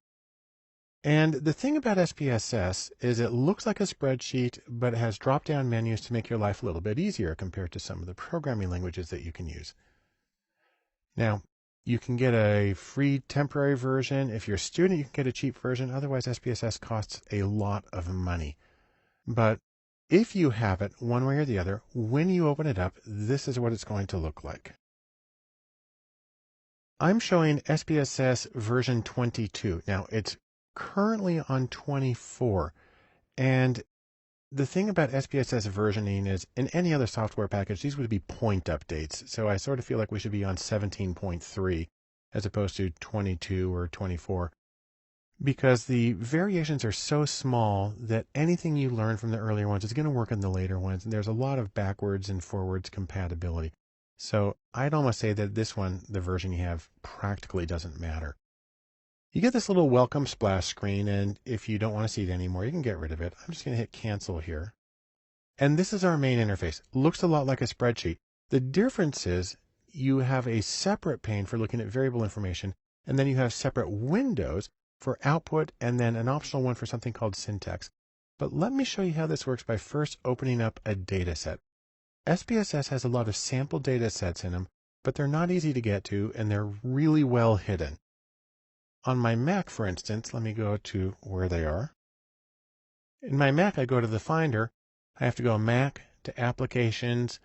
And the thing about SPSS is it looks like a spreadsheet, but it has drop-down menus to make your life a little bit easier compared to some of the programming languages that you can use. Now, you can get a free temporary version. If you're a student, you can get a cheap version. Otherwise, SPSS costs a lot of money. But if you have it one way or the other, when you open it up, this is what it's going to look like. I'm showing SPSS version 22. Now, it's currently on 24. And the thing about SPSS versioning is, in any other software package, these would be point updates. So I sort of feel like we should be on 17.3 as opposed to 22 or 24. Because the variations are so small that anything you learn from the earlier ones is going to work in the later ones. And there's a lot of backwards and forwards compatibility. So I'd almost say that this one, the version you have, practically doesn't matter. You get this little welcome splash screen, and if you don't want to see it anymore, you can get rid of it. I'm just going to hit cancel here. And this is our main interface. Looks a lot like a spreadsheet. The difference is you have a separate pane for looking at variable information, and then you have separate windows for output, and then an optional one for something called syntax. But let me show you how this works by first opening up a data set. SPSS has a lot of sample data sets in them, but they're not easy to get to, and they're really well hidden. On my Mac, for instance, let me go to where they are. In my Mac, I go to the Finder. I have to go Mac to Applications,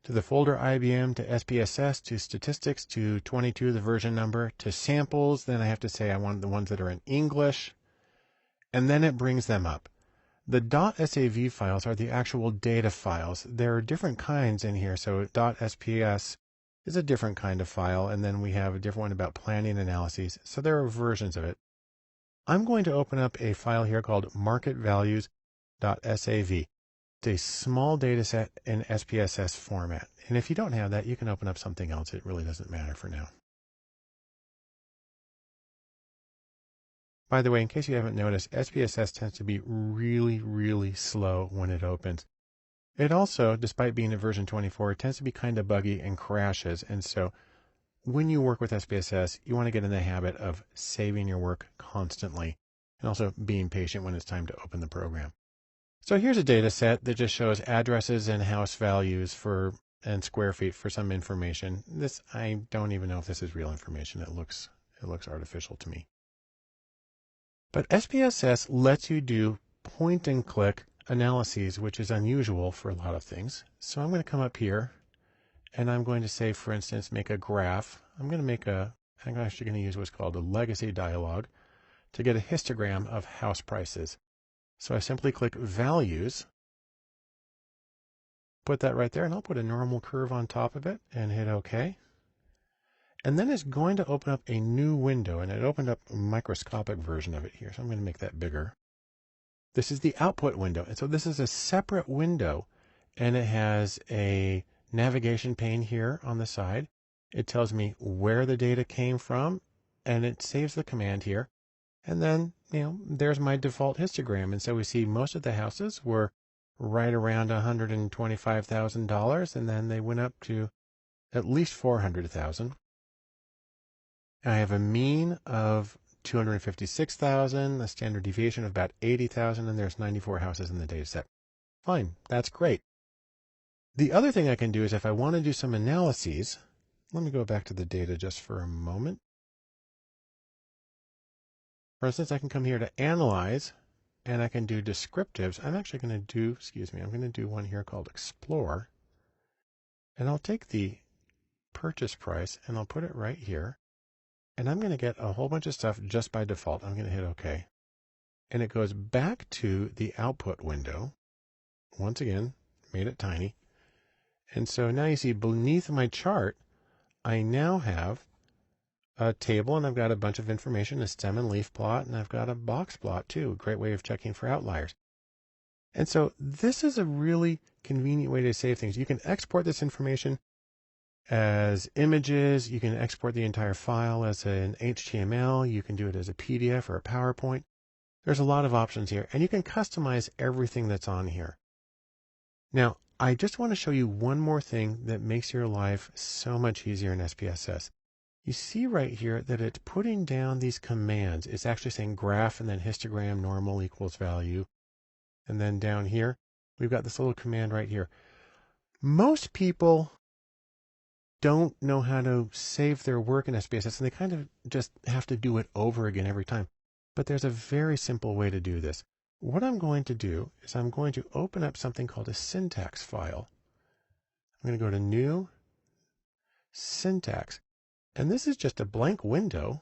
to the folder IBM, to SPSS, to Statistics, to 22, the version number, to Samples. Then I have to say I want the ones that are in English, and then it brings them up. The .sav files are the actual data files. There are different kinds in here. So .sps is a different kind of file, and then we have a different one about planning analyses. So there are versions of it. I'm going to open up a file here called marketvalues.sav. It's a small data set in SPSS format. And if you don't have that, you can open up something else. It really doesn't matter for now. By the way, in case you haven't noticed, SPSS tends to be really, really slow when it opens. It also, despite being at version 24, tends to be kind of buggy and crashes. And so when you work with SPSS, you want to get in the habit of saving your work constantly and also being patient when it's time to open the program. So here's a data set that just shows addresses and house values and square feet for some information. This, I don't even know if this is real information. It looks artificial to me. But SPSS lets you do point and click analyses, which is unusual for a lot of things. So I'm going to come up here and I'm going to say, for instance, make a graph. I'm actually going to use what's called a legacy dialog to get a histogram of house prices. So I simply click values, put that right there, and I'll put a normal curve on top of it and hit OK. And then it's going to open up a new window, and it opened up a microscopic version of it here. So I'm going to make that bigger. This is the output window. And so this is a separate window, and it has a navigation pane here on the side. It tells me where the data came from, and it saves the command here. And then, there's my default histogram. And so we see most of the houses were right around $125,000, and then they went up to at least $400,000. I have a mean of 256,000, a standard deviation of about 80,000, and there's 94 houses in the data set. Fine, that's great. The other thing I can do is if I want to do some analyses, let me go back to the data just for a moment. For instance, I can come here to Analyze, and I can do descriptives. I'm actually going to do, I'm going to do one here called Explore. And I'll take the purchase price and I'll put it right here. And I'm going to get a whole bunch of stuff just by default. I'm going to hit OK. And it goes back to the output window. Once again, made it tiny. And so now you see beneath my chart, I now have a table and I've got a bunch of information, a stem and leaf plot, and I've got a box plot too, a great way of checking for outliers. And so this is a really convenient way to save things. You can export this information as images. You can export the entire file as an HTML. You can do it as a PDF or a PowerPoint. There's a lot of options here, and you can customize everything that's on here. Now, I just want to show you one more thing that makes your life so much easier in SPSS. You see right here that it's putting down these commands. It's actually saying graph and then histogram normal equals value. And then down here, we've got this little command right here. Most people don't know how to save their work in SPSS, and they kind of just have to do it over again every time. But there's a very simple way to do this. What I'm going to do is I'm going to open up something called a syntax file. I'm going to go to New, Syntax. And this is just a blank window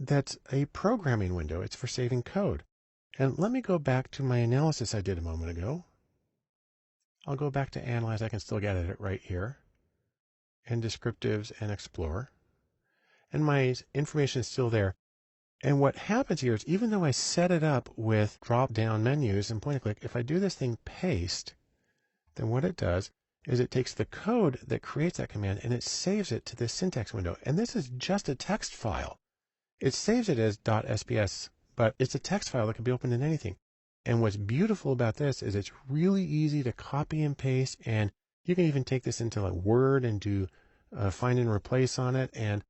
that's a programming window. It's for saving code. And let me go back to my analysis I did a moment ago. I'll go back to Analyze. I can still get at it right here. And Descriptives and Explore. And my information is still there. And what happens here is even though I set it up with drop-down menus and point and click, if I do this thing paste, then what it does is it takes the code that creates that command and it saves it to this syntax window. And this is just a text file. It saves it as .sps, but it's a text file that can be opened in anything. And what's beautiful about this is it's really easy to copy and paste, and you can even take this into like Word and do find and replace on it. And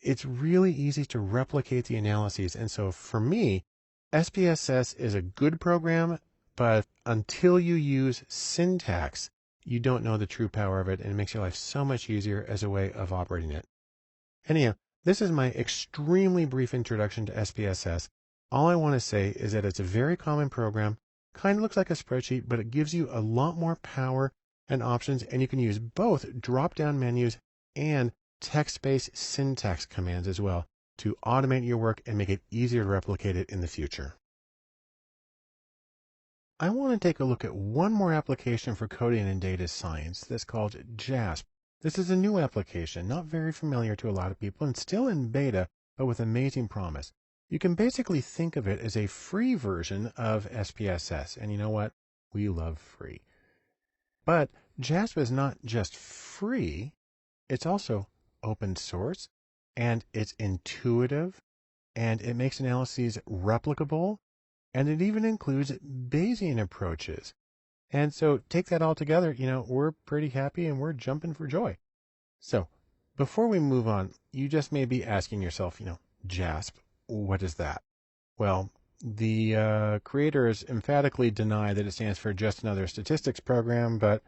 it's really easy to replicate the analyses. And so for me, SPSS is a good program, but until you use syntax, you don't know the true power of it, and it makes your life so much easier as a way of operating it. Anyhow, this is my extremely brief introduction to SPSS. All I want to say is that it's a very common program, kind of looks like a spreadsheet, but it gives you a lot more power and options, and you can use both drop-down menus and text-based syntax commands as well to automate your work and make it easier to replicate it in the future. I want to take a look at one more application for coding and data science that's called JASP. This is a new application, not very familiar to a lot of people and still in beta, but with amazing promise. You can basically think of it as a free version of SPSS, and you know what? We love free. But JASP is not just free, it's also open source, and it's intuitive, and it makes analyses replicable, and it even includes Bayesian approaches. And so take that all together, we're pretty happy and we're jumping for joy. So before we move on, you just may be asking yourself, JASP, what is that? Well, the creators emphatically deny that it stands for just another statistics program, but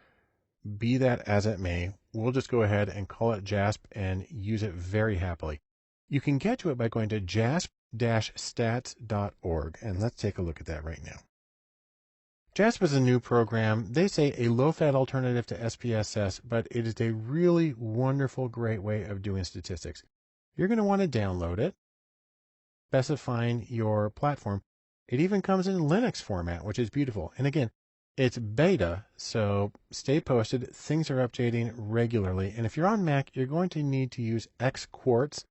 be that as it may, we'll just go ahead and call it JASP and use it very happily. You can get to it by going to jasp-stats.org, and let's take a look at that right now. JASP is a new program. They say a low-fat alternative to SPSS, but it is a really wonderful, great way of doing statistics. You're going to want to download it, specifying your platform. It even comes in Linux format, which is beautiful. And again, it's beta, so stay posted. Things are updating regularly. And if you're on Mac, you're going to need to use Xquartz,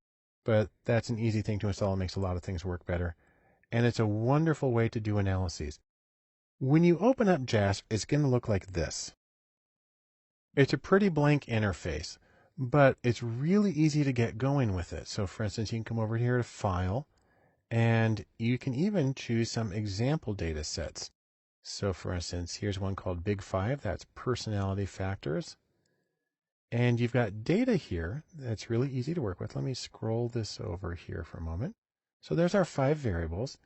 but that's an easy thing to install. It makes a lot of things work better. And it's a wonderful way to do analyses. When you open up JASP, it's going to look like this. It's a pretty blank interface, but it's really easy to get going with it. So for instance, you can come over here to File, and you can even choose some example data sets. So for instance, here's one called Big Five. That's personality factors. And you've got data here that's really easy to work with. Let me scroll this over here for a moment. So there's our 5 variables.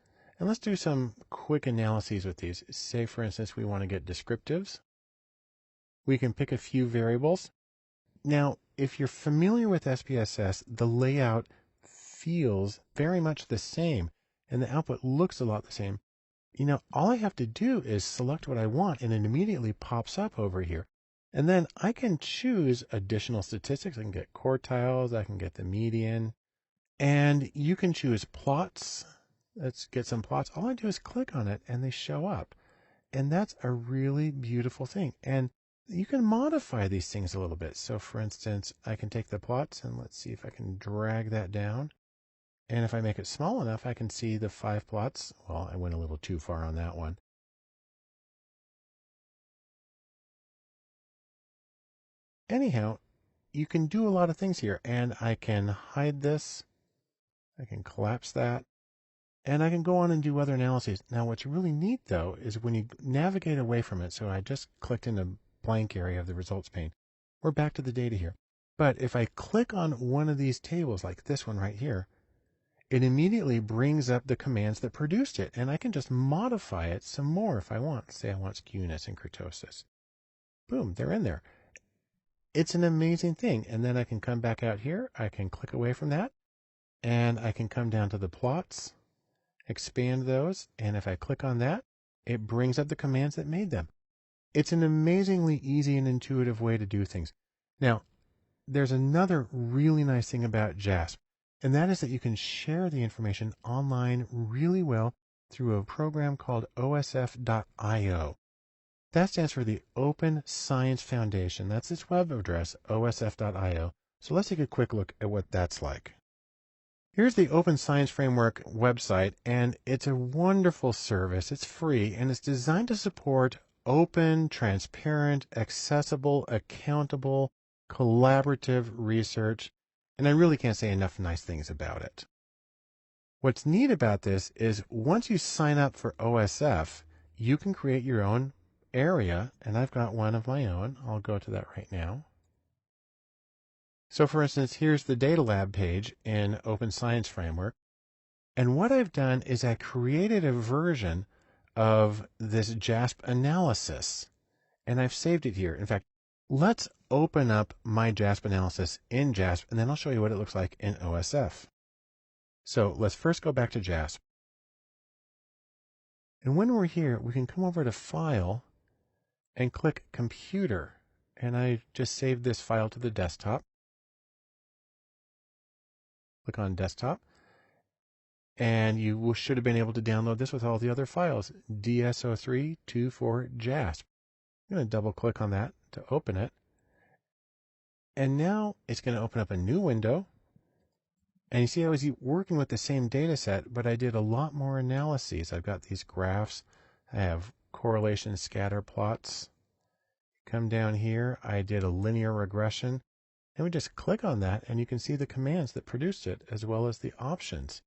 And let's do some quick analyses with these. Say, for instance, we want to get descriptives. We can pick a few variables. Now, if you're familiar with SPSS, the layout feels very much the same, and the output looks a lot the same. all I have to do is select what I want and it immediately pops up over here. And then I can choose additional statistics. I can get quartiles, I can get the median, and you can choose plots. Let's get some plots. All I do is click on it and they show up. And that's a really beautiful thing. And you can modify these things a little bit. So for instance, I can take the plots and let's see if I can drag that down. And if I make it small enough, I can see the 5 plots. Well, I went a little too far on that one. Anyhow, you can do a lot of things here, and I can hide this. I can collapse that, and I can go on and do other analyses. Now, what's really neat, though, is when you navigate away from it. So I just clicked in a blank area of the results pane. We're back to the data here. But if I click on one of these tables, like this one right here, it immediately brings up the commands that produced it, and I can just modify it some more if I want. Say I want skewness and kurtosis. Boom, they're in there. It's an amazing thing. And then I can come back out here. I can click away from that, and I can come down to the plots, expand those, and if I click on that, it brings up the commands that made them. It's an amazingly easy and intuitive way to do things. Now, there's another really nice thing about JASP. And that is that you can share the information online really well through a program called osf.io. That stands for the Open Science Foundation. That's its web address, osf.io. So let's take a quick look at what that's like. Here's the Open Science Framework website, and it's a wonderful service. It's free, and it's designed to support open, transparent, accessible, accountable, collaborative research. And I really can't say enough nice things about it. What's neat about this is once you sign up for OSF, you can create your own area, and I've got one of my own. I'll go to that right now. So for instance, here's the Data Lab page in Open Science Framework. And what I've done is I created a version of this JASP analysis, and I've saved it here. In fact, let's open up my JASP analysis in JASP, and then I'll show you what it looks like in OSF. So let's first go back to JASP. And when we're here, we can come over to File and click Computer. And I just saved this file to the desktop. Click on Desktop. And you should have been able to download this with all the other files. DSO324JASP. I'm going to double click on that to open it. And now it's going to open up a new window. And you see I was working with the same data set, but I did a lot more analyses. I've got these graphs. I have correlation scatter plots. Come down here, I did a linear regression. And we just click on that, and you can see the commands that produced it, as well as the options.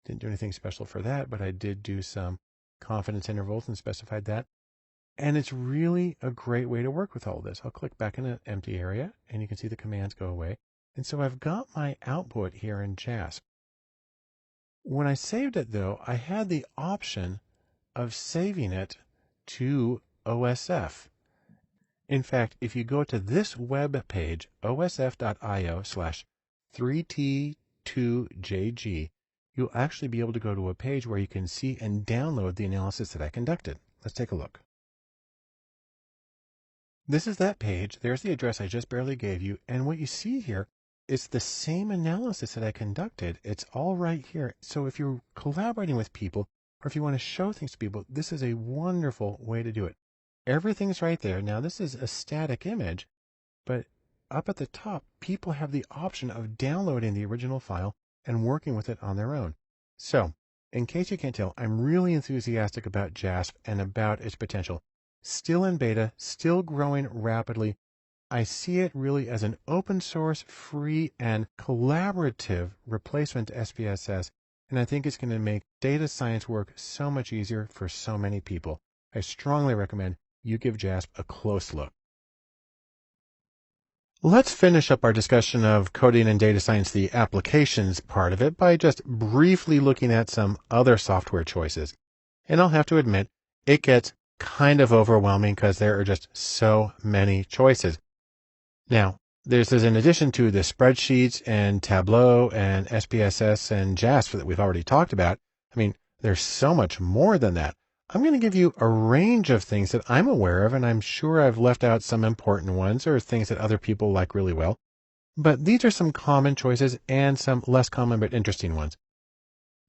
Didn't do anything special for that, but I did do some confidence intervals and specified that. And it's really a great way to work with all this. I'll click back in an empty area, and you can see the commands go away. And so I've got my output here in JASP. When I saved it, though, I had the option of saving it to OSF. In fact, if you go to this web page, osf.io/3t2jg, you'll actually be able to go to a page where you can see and download the analysis that I conducted. Let's take a look. This is that page. There's the address I just barely gave you. And what you see here is the same analysis that I conducted. It's all right here. So if you're collaborating with people, or if you want to show things to people, this is a wonderful way to do it. Everything's right there. Now, this is a static image, but up at the top, people have the option of downloading the original file and working with it on their own. So, in case you can't tell, I'm really enthusiastic about JASP and about its potential. Still in beta, still growing rapidly. I see it really as an open source, free, and collaborative replacement to SPSS, and I think it's going to make data science work so much easier for so many people. I strongly recommend you give JASP a close look. Let's finish up our discussion of coding and data science, the applications part of it, by just briefly looking at some other software choices. And I'll have to admit, it gets kind of overwhelming because there are just so many choices. Now, this is in addition to the spreadsheets and Tableau and SPSS and JASP that we've already talked about. I mean, there's so much more than that. I'm going to give you a range of things that I'm aware of, and I'm sure I've left out some important ones or things that other people like really well. But these are some common choices and some less common but interesting ones.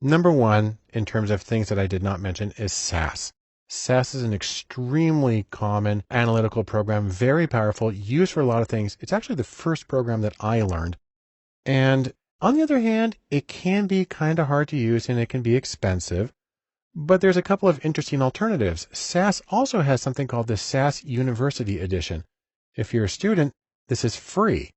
Number one, in terms of things that I did not mention, is SAS. SAS is an extremely common analytical program, very powerful, used for a lot of things. It's actually the first program that I learned. And on the other hand, it can be kind of hard to use and it can be expensive. But there's a couple of interesting alternatives. SAS also has something called the SAS University Edition. If you're a student, this is free.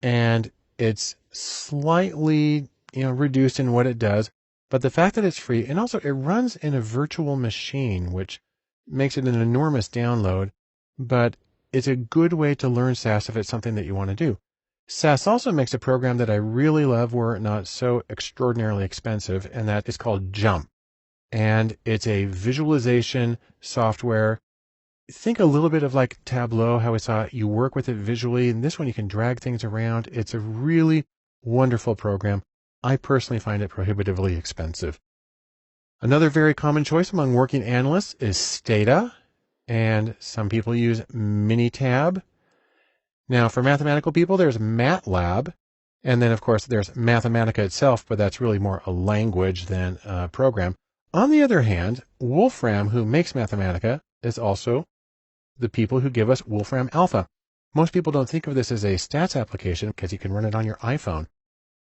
And it's slightly, reduced in what it does. But the fact that it's free, and also it runs in a virtual machine, which makes it an enormous download, but it's a good way to learn SAS if it's something that you want to do. SAS also makes a program that I really love were it not so extraordinarily expensive, and that is called JUMP. And it's a visualization software. Think a little bit of like Tableau, how we saw you work with it visually, and this one you can drag things around. It's a really wonderful program. I personally find it prohibitively expensive. Another very common choice among working analysts is Stata, and some people use Minitab. Now, for mathematical people, there's MATLAB, and then, of course, there's Mathematica itself, but that's really more a language than a program. On the other hand, Wolfram, who makes Mathematica, is also the people who give us Wolfram Alpha. Most people don't think of this as a stats application because you can run it on your iPhone.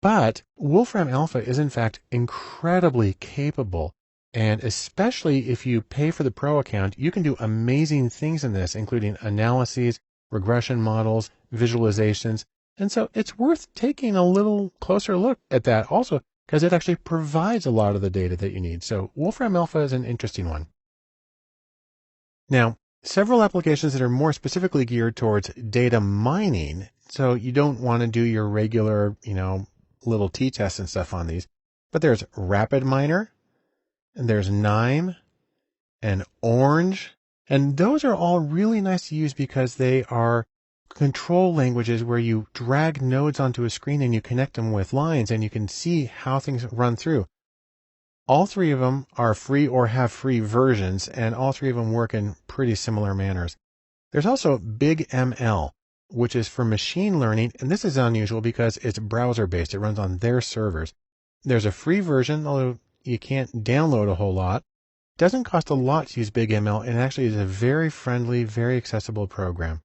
But Wolfram Alpha is in fact incredibly capable, and especially if you pay for the Pro account, you can do amazing things in this, including analyses, regression models, visualizations, and so it's worth taking a little closer look at that also, because it actually provides a lot of the data that you need. So Wolfram Alpha is an interesting one. Now, several applications that are more specifically geared towards data mining, so you don't want to do your regular, little t-tests and stuff on these. But there's RapidMiner, and there's Nime, and Orange. And those are all really nice to use because they are control languages where you drag nodes onto a screen and you connect them with lines and you can see how things run through. All three of them are free or have free versions, and all three of them work in pretty similar manners. There's also BigML, which is for machine learning, and this is unusual because it's browser-based. It runs on their servers. There's a free version, although you can't download a whole lot. It doesn't cost a lot to use BigML, and actually is a very friendly, very accessible program.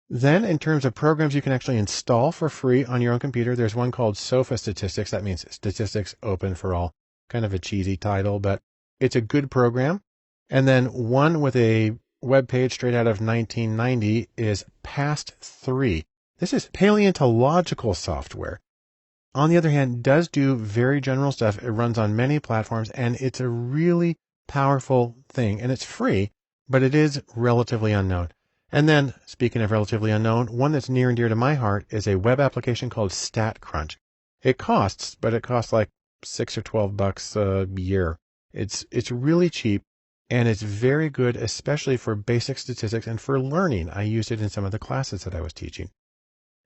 Then, in terms of programs you can actually install for free on your own computer, there's one called SOFA Statistics. That means Statistics Open for All. Kind of a cheesy title, but it's a good program. And then one with a web page straight out of 1990 is PAST3. This is paleontological software. On the other hand, does do very general stuff. It runs on many platforms, and it's a really powerful thing. And it's free, but it is relatively unknown. And then, speaking of relatively unknown, one that's near and dear to my heart is a web application called StatCrunch. It costs, but it costs like $6 or $12 a year. It's really cheap, and it's very good, especially for basic statistics and for learning. I used it in some of the classes that I was teaching.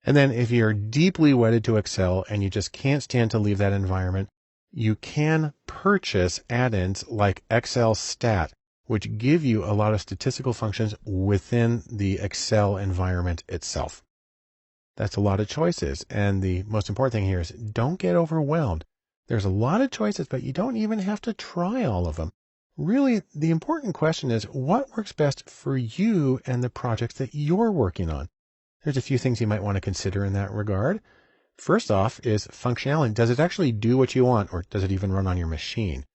And then if you're deeply wedded to Excel and you just can't stand to leave that environment, you can purchase add-ins like Excel Stat, which give you a lot of statistical functions within the Excel environment itself. That's a lot of choices. And the most important thing here is don't get overwhelmed. There's a lot of choices, but you don't even have to try all of them. Really, the important question is what works best for you and the projects that you're working on. There's a few things you might want to consider in that regard. First off is functionality. Does it actually do what you want, or does it even run on your machine?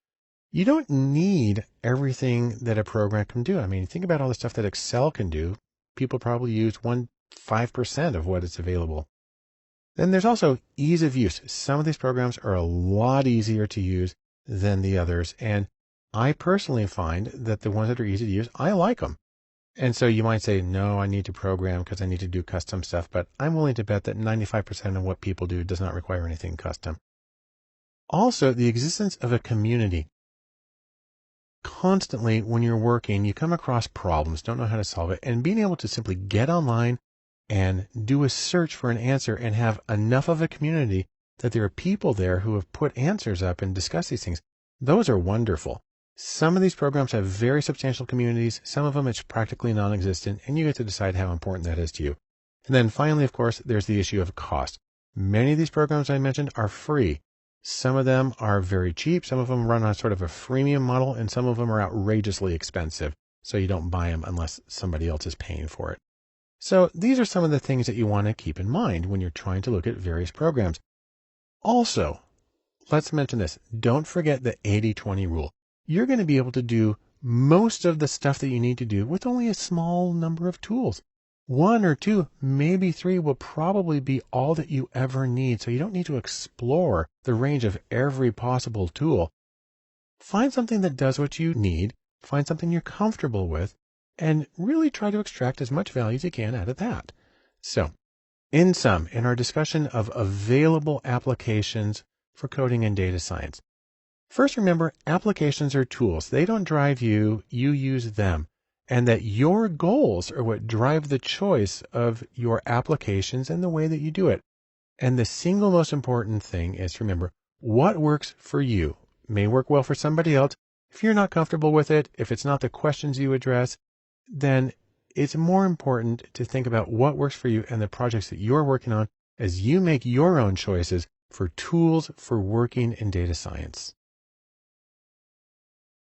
You don't need everything that a program can do. I mean, think about all the stuff that Excel can do. People probably use 5% of what is available. Then there's also ease of use. Some of these programs are a lot easier to use than the others. And I personally find that the ones that are easy to use, I like them. And so you might say, no, I need to program because I need to do custom stuff. But I'm willing to bet that 95% of what people do does not require anything custom. Also, the existence of a community. Constantly, when you're working, you come across problems, don't know how to solve it. And being able to simply get online and do a search for an answer and have enough of a community that there are people there who have put answers up and discuss these things. Those are wonderful. Some of these programs have very substantial communities. Some of them it's practically non-existent, and you get to decide how important that is to you. And then finally, of course, there's the issue of cost. Many of these programs I mentioned are free. Some of them are very cheap. Some of them run on sort of a freemium model, and some of them are outrageously expensive. So you don't buy them unless somebody else is paying for it. So these are some of the things that you want to keep in mind when you're trying to look at various programs. Also, let's mention this. Don't forget the 80-20 rule. You're going to be able to do most of the stuff that you need to do with only a small number of tools. 1 or 2, maybe 3 will probably be all that you ever need. So you don't need to explore the range of every possible tool. Find something that does what you need, find something you're comfortable with, and really try to extract as much value as you can out of that. So, in sum, in our discussion of available applications for coding and data science, first remember, applications are tools. They don't drive you, you use them. And that your goals are what drive the choice of your applications and the way that you do it. And the single most important thing is to remember what works for you may work well for somebody else. If you're not comfortable with it, if it's not the questions you address, then it's more important to think about what works for you and the projects that you're working on as you make your own choices for tools for working in data science.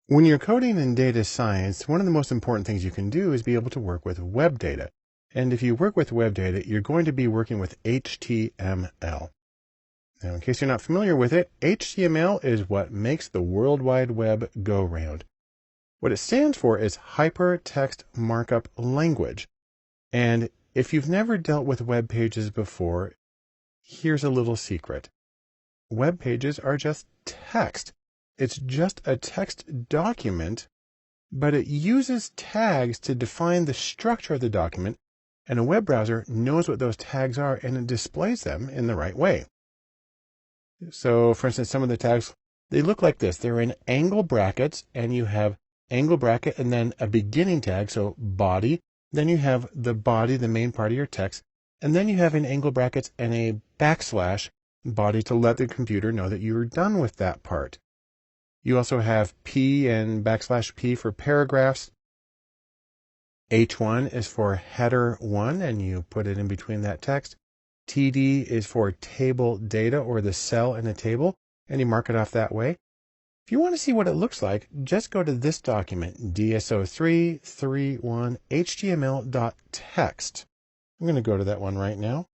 When you're coding in data science, one of the most important things you can do is be able to work with web data. And if you work with web data, you're going to be working with HTML. Now, in case you're not familiar with it, HTML is what makes the World Wide Web go round. What it stands for is Hypertext Markup Language. And if you've never dealt with web pages before, here's a little secret. Web pages are just text. It's just a text document, but it uses tags to define the structure of the document, and a web browser knows what those tags are and it displays them in the right way. So, for instance, some of the tags, they look like this. They're in angle brackets, and you have angle bracket and then a beginning tag, so body. Then you have the body, the main part of your text, and then you have in angle brackets and a backslash body to let the computer know that you're done with that part. You also have P and backslash P for paragraphs. H1 is for header 1, and you put it in between that text. TD is for table data, or the cell in a table, and you mark it off that way. If you want to see what it looks like, just go to this document, DSO331HTML.text. I'm going to go to that one right now.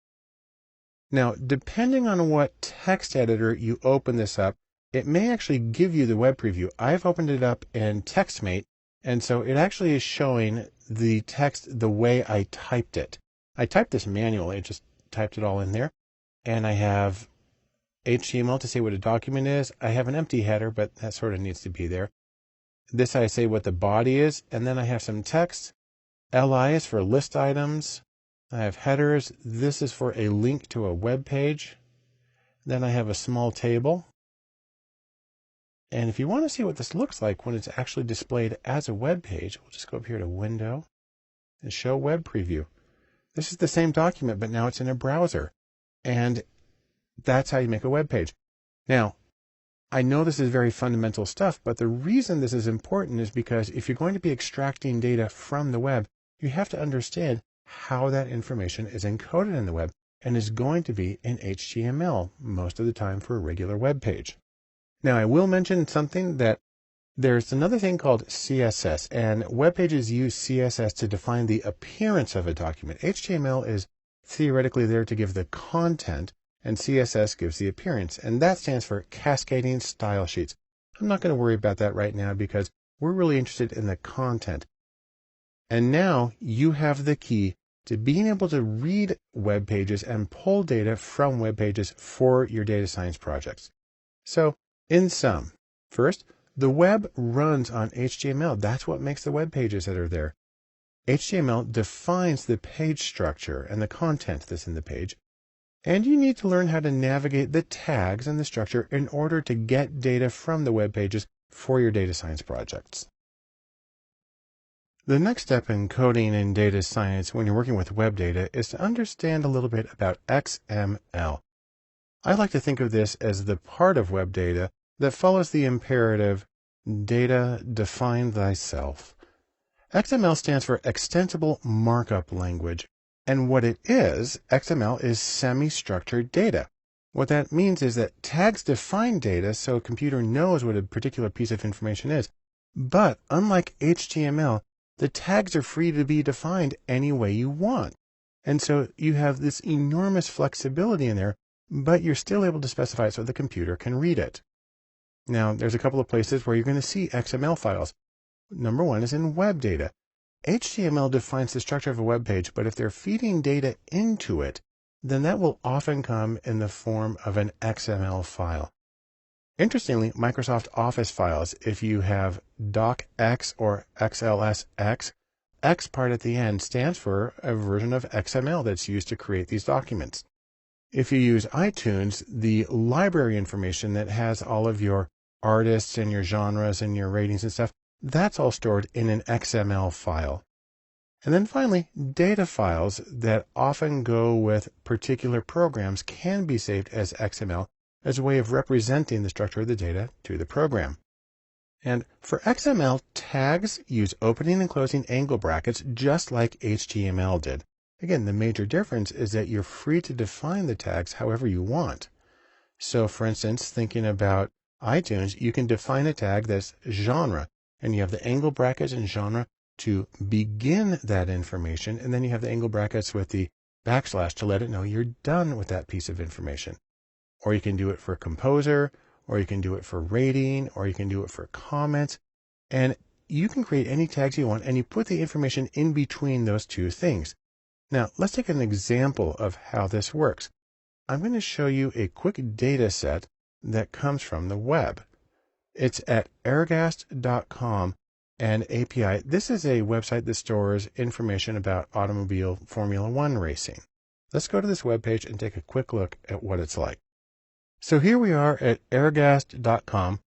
Now, depending on what text editor you open this up, it may actually give you the web preview. I've opened it up in TextMate, and so it actually is showing the text the way I typed it. I typed this manually, I just typed it all in there, and I have HTML to say what a document is. I have an empty header, but that sort of needs to be there. This I say what the body is, and then I have some text. LI is for list items. I have headers. This is for a link to a web page. Then I have a small table. And if you want to see what this looks like when it's actually displayed as a web page, we'll just go up here to Window and Show Web Preview. This is the same document, but now it's in a browser. And that's how you make a web page. Now, I know this is very fundamental stuff, but the reason this is important is because if you're going to be extracting data from the web, you have to understand how that information is encoded in the web and is going to be in HTML most of the time for a regular web page. Now, I will mention something that there's another thing called CSS, and web pages use CSS to define the appearance of a document. HTML is theoretically there to give the content, and CSS gives the appearance, and that stands for Cascading Style Sheets. I'm not going to worry about that right now because we're really interested in the content. And now you have the key to being able to read web pages and pull data from web pages for your data science projects. So, in sum, first, the web runs on HTML. That's what makes the web pages that are there. HTML defines the page structure and the content that's in the page. And you need to learn how to navigate the tags and the structure in order to get data from the web pages for your data science projects. The next step in coding in data science when you're working with web data is to understand a little bit about XML. I like to think of this as the part of web data that follows the imperative Data define thyself. XML stands for Extensible Markup Language. And what it is, XML is semi-structured data. What that means is that tags define data so a computer knows what a particular piece of information is. But unlike HTML, the tags are free to be defined any way you want. And so you have this enormous flexibility in there, but you're still able to specify it so the computer can read it. Now, there's a couple of places where you're going to see XML files. Number one is in web data. HTML defines the structure of a web page, but if they're feeding data into it, then that will often come in the form of an XML file. Interestingly, Microsoft Office files, if you have docx or XLSX, X part at the end stands for a version of XML that's used to create these documents. If you use iTunes, the library information that has all of your artists and your genres and your ratings and stuff, that's all stored in an XML file. And then finally, data files that often go with particular programs can be saved as XML as a way of representing the structure of the data to the program. And for XML, tags use opening and closing angle brackets just like HTML did. Again, the major difference is that you're free to define the tags however you want. So for instance, thinking about iTunes, you can define a tag that's genre, and you have the angle brackets and genre to begin that information, and then you have the angle brackets with the backslash to let it know you're done with that piece of information. Or you can do it for composer, or you can do it for rating, or you can do it for comments, and you can create any tags you want, and you put the information in between those two things. Now, let's take an example of how this works. I'm going to show you a quick data set that comes from the web. It's at airgast.com and API. This is a website that stores information about automobile Formula One racing. Let's go to this webpage and take a quick look at what it's like. So here we are at airgast.com,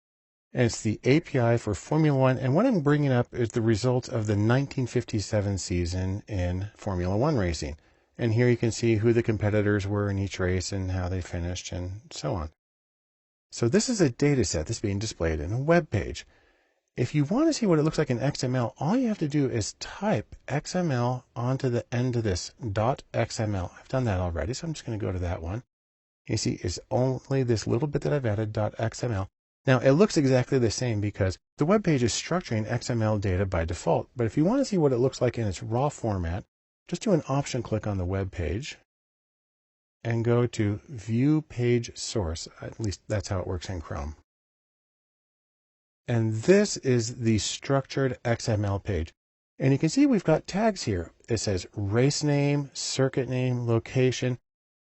and it's the API for Formula One. And what I'm bringing up is the results of the 1957 season in Formula One racing. And here you can see who the competitors were in each race and how they finished and so on. So this is a data set that's being displayed in a web page. If you want to see what it looks like in XML, all you have to do is type XML onto the end of this .xml. I've done that already, so I'm just going to go to that one. You see, it's only this little bit that I've added, .xml. Now, it looks exactly the same because the web page is structuring XML data by default. But if you want to see what it looks like in its raw format, just do an option click on the web page and go to View Page Source. At least that's how it works in Chrome. And this is the structured XML page. And you can see we've got tags here. It says race name, circuit name, location.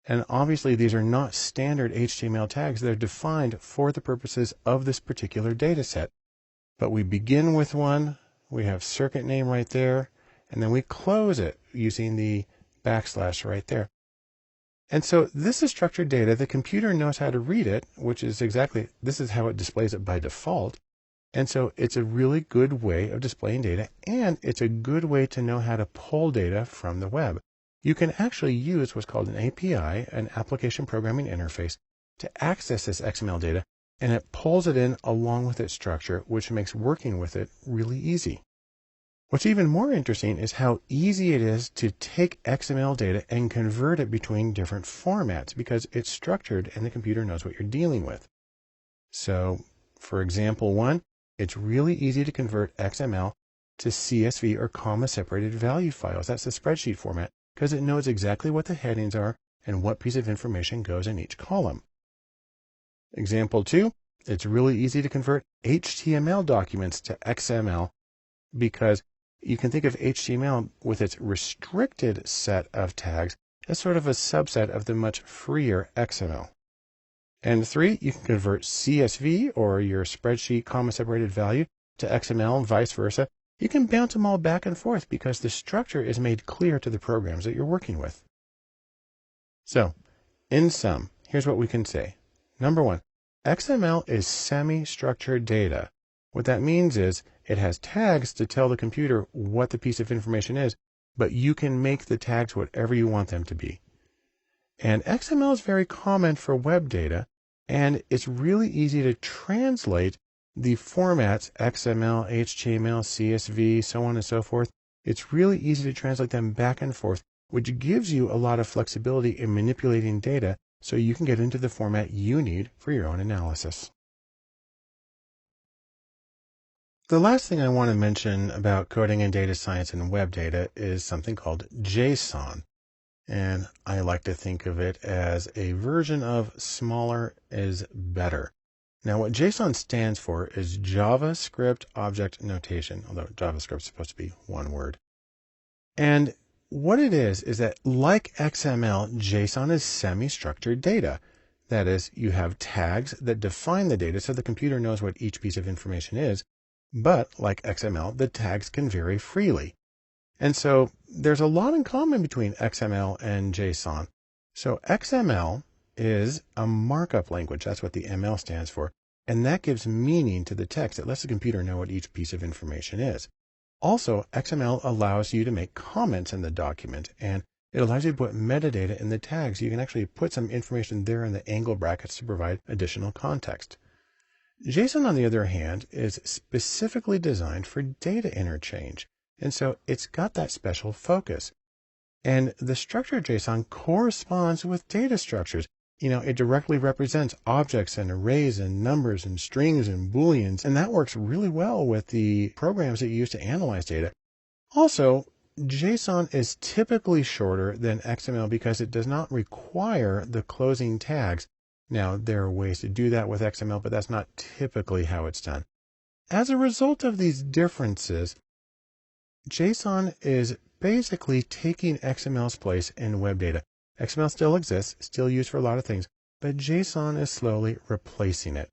And obviously these are not standard HTML tags. They're defined for the purposes of this particular data set. But we begin with one, we have circuit name right there, and then we close it using the backslash right there. And so this is structured data. The computer knows how to read it, which is exactly, this is how it displays it by default. And so it's a really good way of displaying data, and it's a good way to know how to pull data from the web. You can actually use what's called an API, an application programming interface, to access this XML data, and it pulls it in along with its structure, which makes working with it really easy. What's even more interesting is how easy it is to take XML data and convert it between different formats because it's structured and the computer knows what you're dealing with. So, for example 1, it's really easy to convert XML to CSV or comma-separated value files. That's the spreadsheet format because it knows exactly what the headings are and what piece of information goes in each column. Example 2, it's really easy to convert HTML documents to XML because you can think of HTML with its restricted set of tags as sort of a subset of the much freer XML. And 3, you can convert CSV or your spreadsheet comma-separated value to XML and vice versa. You can bounce them all back and forth because the structure is made clear to the programs that you're working with. So, in sum, here's what we can say. Number 1, XML is semi-structured data. What that means is it has tags to tell the computer what the piece of information is, but you can make the tags whatever you want them to be. And XML is very common for web data, and it's really easy to translate the formats, XML, HTML, CSV, so on and so forth, it's really easy to translate them back and forth, which gives you a lot of flexibility in manipulating data so you can get into the format you need for your own analysis. The last thing I want to mention about coding and data science and web data is something called JSON. And I like to think of it as a version of smaller is better. Now, what JSON stands for is JavaScript Object Notation, although JavaScript is supposed to be one word. And what it is that like XML, JSON is semi-structured data. That is, you have tags that define the data so the computer knows what each piece of information is. But like XML, the tags can vary freely. And so there's a lot in common between XML and JSON. So XML is a markup language. That's what the ML stands for. And that gives meaning to the text. It lets the computer know what each piece of information is. Also, XML allows you to make comments in the document, and it allows you to put metadata in the tags. You can actually put some information there in the angle brackets to provide additional context. JSON, on the other hand, is specifically designed for data interchange. And so it's got that special focus. And the structure of JSON corresponds with data structures. It directly represents objects and arrays and numbers and strings and booleans. And that works really well with the programs that you use to analyze data. Also, JSON is typically shorter than XML because it does not require the closing tags. Now, there are ways to do that with XML, but that's not typically how it's done. As a result of these differences, JSON is basically taking XML's place in web data. XML still exists, still used for a lot of things, but JSON is slowly replacing it.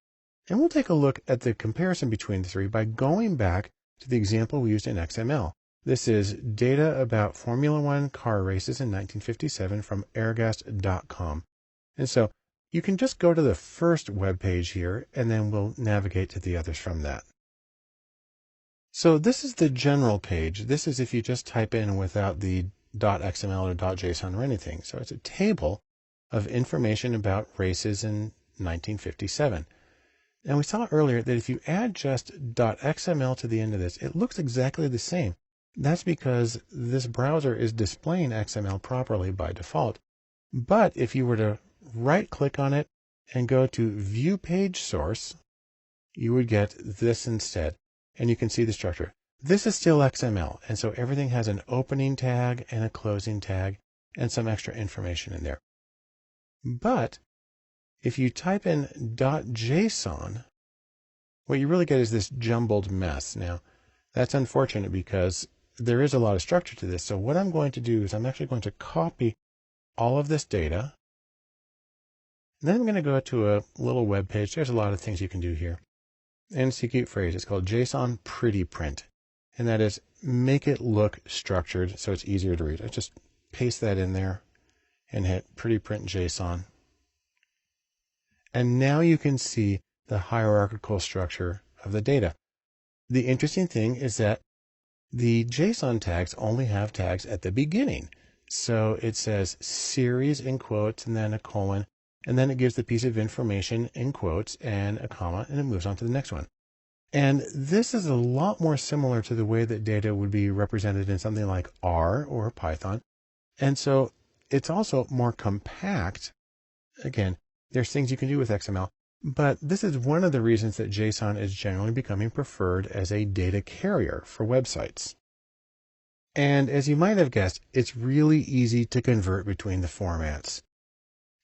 And we'll take a look at the comparison between the three by going back to the example we used in XML. This is data about Formula One car races in 1957 from airgast.com. And so you can just go to the first web page here, and then we'll navigate to the others from that. So this is the general page. This is if you just type in without the .xml or .json or anything. So it's a table of information about races in 1957. And we saw earlier that if you add just .xml to the end of this, it looks exactly the same. That's because this browser is displaying XML properly by default. But if you were to right-click on it and go to View Page Source, you would get this instead. And you can see the structure. This is still XML, and so everything has an opening tag and a closing tag and some extra information in there. But if you type in .json, what you really get is this jumbled mess. Now, that's unfortunate because there is a lot of structure to this. So what I'm going to do is I'm actually going to copy all of this data. And then I'm going to go to a little web page. There's a lot of things you can do here. And it's a cute phrase. It's called JSON Pretty Print. And that is make it look structured so it's easier to read. I just paste that in there and hit Pretty Print JSON. And now you can see the hierarchical structure of the data. The interesting thing is that the JSON tags only have tags at the beginning. So it says series in quotes and then a colon. And then it gives the piece of information in quotes and a comma, and it moves on to the next one. And this is a lot more similar to the way that data would be represented in something like R or Python. And so it's also more compact. Again, there's things you can do with XML, but this is one of the reasons that JSON is generally becoming preferred as a data carrier for websites. And as you might have guessed, it's really easy to convert between the formats.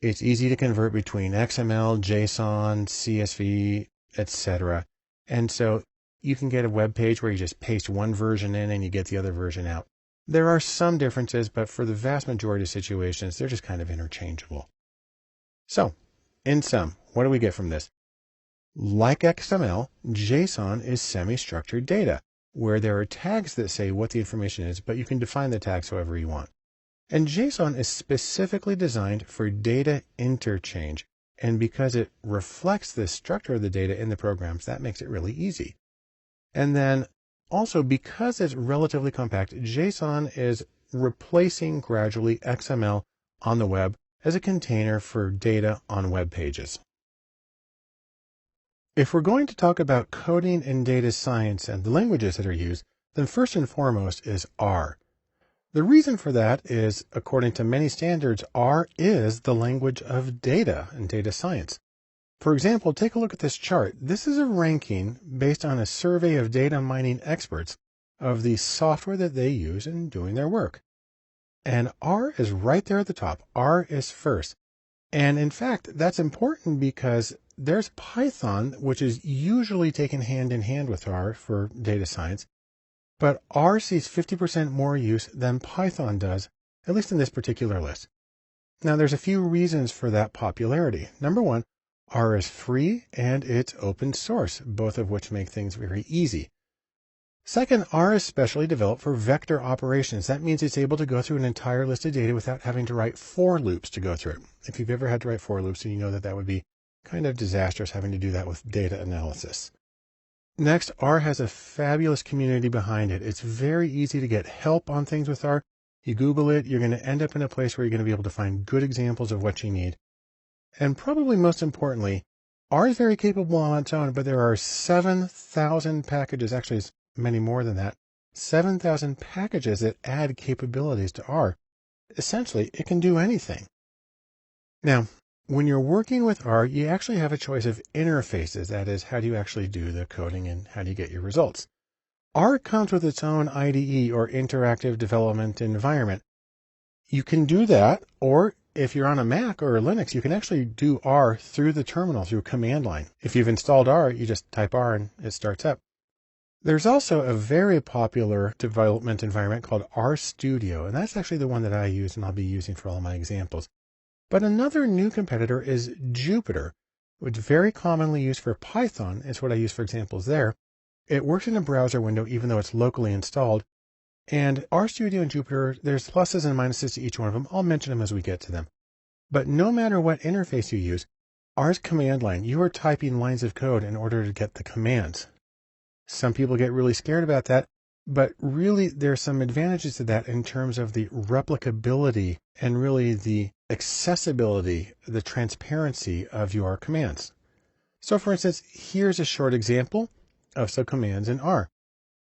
It's easy to convert between XML, JSON, CSV, etc. And so you can get a web page where you just paste one version in and you get the other version out. There are some differences, but for the vast majority of situations, they're just kind of interchangeable. So, in sum, what do we get from this? Like XML, JSON is semi-structured data, where there are tags that say what the information is, but you can define the tags however you want. And JSON is specifically designed for data interchange. And because it reflects the structure of the data in the programs, that makes it really easy. And then also because it's relatively compact, JSON is replacing gradually XML on the web as a container for data on web pages. If we're going to talk about coding and data science and the languages that are used, then first and foremost is R. The reason for that is, according to many standards, R is the language of data and data science. For example, take a look at this chart. This is a ranking based on a survey of data mining experts of the software that they use in doing their work. And R is right there at the top. R is first. And in fact, that's important because there's Python, which is usually taken hand in hand with R for data science. But R sees 50% more use than Python does, at least in this particular list. Now, there's a few reasons for that popularity. Number one, R is free and it's open source, both of which make things very easy. Second, R is specially developed for vector operations. That means it's able to go through an entire list of data without having to write for loops to go through it. If you've ever had to write for loops, then you know that that would be kind of disastrous having to do that with data analysis. Next, R has a fabulous community behind it. It's very easy to get help on things with R. You Google it, you're going to end up in a place where you're going to be able to find good examples of what you need. And probably most importantly, R is very capable on its own, but there are 7,000 packages, actually it's many more than that, 7,000 packages that add capabilities to R. Essentially, it can do anything. Now, when you're working with R, you actually have a choice of interfaces. That is, how do you actually do the coding and how do you get your results? R comes with its own IDE, or interactive development environment. You can do that, or if you're on a Mac or a Linux, you can actually do R through the terminal, through command line. If you've installed R, you just type R and it starts up. There's also a very popular development environment called RStudio, and that's actually the one that I use and I'll be using for all my examples. But another new competitor is Jupyter, which is very commonly used for Python. It's what I use for examples there. It works in a browser window even though it's locally installed. And RStudio and Jupyter, there's pluses and minuses to each one of them. I'll mention them as we get to them. But no matter what interface you use, R's command line, you are typing lines of code in order to get the commands. Some people get really scared about that, but really there's some advantages to that in terms of the replicability and really the accessibility, the transparency of your commands. So for instance, here's a short example of some commands in R.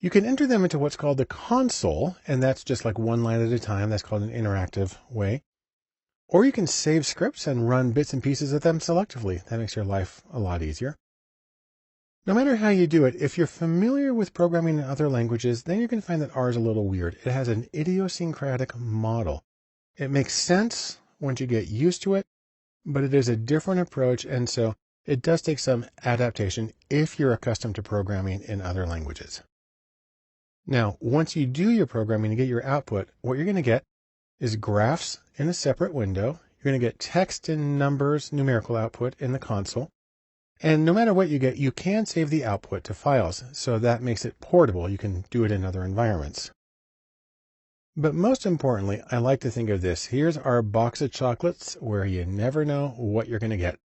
You can enter them into what's called the console, and that's just like one line at a time. That's called an interactive way. Or you can save scripts and run bits and pieces of them selectively. That makes your life a lot easier. No matter how you do it, if you're familiar with programming in other languages, then you're going to find that R is a little weird. It has an idiosyncratic model. It makes sense once you get used to it, but it is a different approach, and so it does take some adaptation if you're accustomed to programming in other languages. Now, once you do your programming and get your output, what you're going to get is graphs in a separate window. You're going to get text and numbers, numerical output in the console. And no matter what you get, you can save the output to files, so that makes it portable. You can do it in other environments. But most importantly, I like to think of this. Here's our box of chocolates where you never know what you're going to get.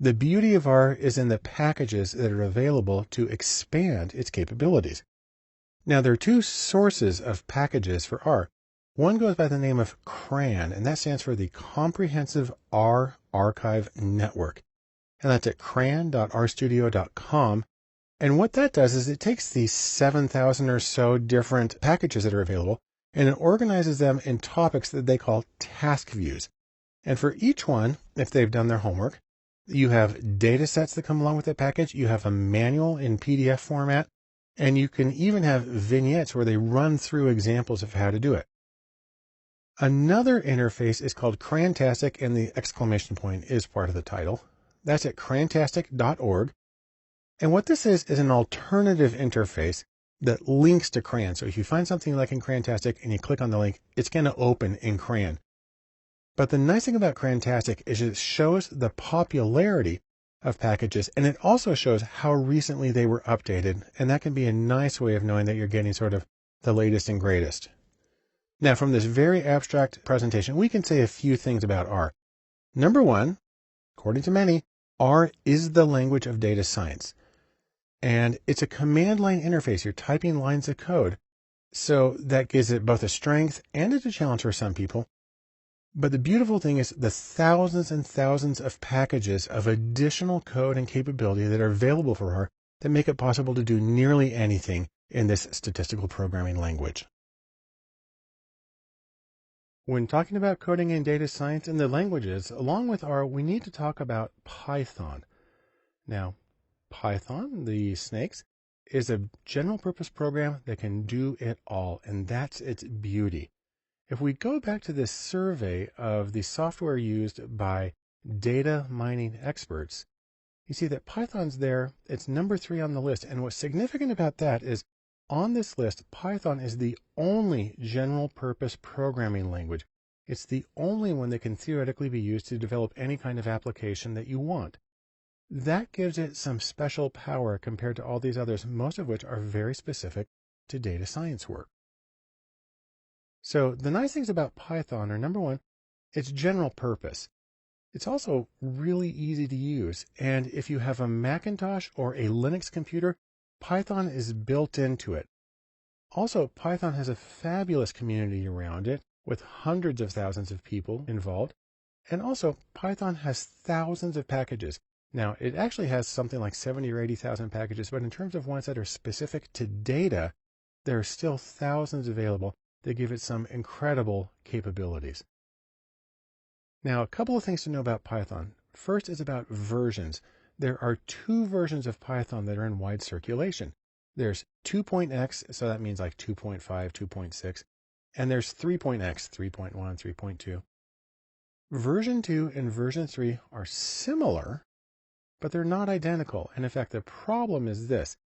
The beauty of R is in the packages that are available to expand its capabilities. Now, there are two sources of packages for R. One goes by the name of CRAN, and that stands for the Comprehensive R Archive Network. And that's at cran.rstudio.com. And what that does is it takes these 7,000 or so different packages that are available, and it organizes them in topics that they call task views. And for each one, if they've done their homework, you have data sets that come along with that package. You have a manual in PDF format, and you can even have vignettes where they run through examples of how to do it. Another interface is called Crantastic, and the exclamation point is part of the title. That's at crantastic.org. And what this is an alternative interface that links to CRAN. So if you find something like in Crantastic and you click on the link, it's going to open in CRAN. But the nice thing about Crantastic is it shows the popularity of packages, and it also shows how recently they were updated. And that can be a nice way of knowing that you're getting sort of the latest and greatest. Now, from this very abstract presentation, we can say a few things about R. Number one, according to many, R is the language of data science. And it's a command line interface. You're typing lines of code. So that gives it both a strength and it's a challenge for some people. But the beautiful thing is the thousands and thousands of packages of additional code and capability that are available for R that make it possible to do nearly anything in this statistical programming language. When talking about coding and data science in the languages, along with R, we need to talk about Python. Now, Python, the snakes, is a general purpose program that can do it all, and that's its beauty. If we go back to this survey of the software used by data mining experts, you see that Python's there. It's number 3 on the list. And what's significant about that is on this list, Python is the only general purpose programming language. It's the only one that can theoretically be used to develop any kind of application that you want. That gives it some special power compared to all these others, most of which are very specific to data science work. So the nice things about Python are, number one, it's general purpose. It's also really easy to use. And if you have a Macintosh or a Linux computer, Python is built into it. Also, Python has a fabulous community around it with hundreds of thousands of people involved. And also, Python has thousands of packages. Now, it actually has something like 70 or 80,000 packages, but in terms of ones that are specific to data, there are still thousands available that give it some incredible capabilities. Now, a couple of things to know about Python. First is about versions. There are 2 versions of Python that are in wide circulation. There's 2.x, so that means like 2.5, 2.6, and there's 3.x, 3.1, 3.2. Version 2 and version 3 are similar, but they're not identical. And in fact, the problem is this.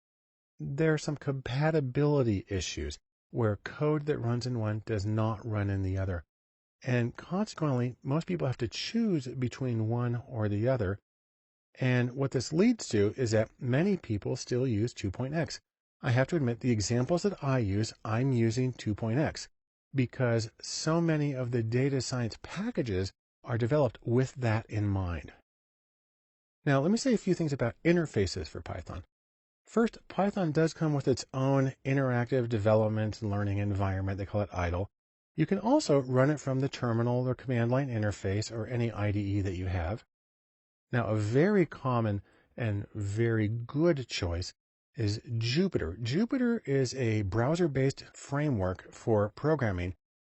There are some compatibility issues where code that runs in one does not run in the other. And consequently, most people have to choose between one or the other. And what this leads to is that many people still use 2.x. I have to admit, the examples that I use, I'm using 2.x because so many of the data science packages are developed with that in mind. Now, let me say a few things about interfaces for Python. First, Python does come with its own interactive development and learning environment. They call it idle. You can also run it from the terminal or command line interface or any IDE that you have. Now, a very common and very good choice is Jupyter. Jupyter is a browser-based framework for programming,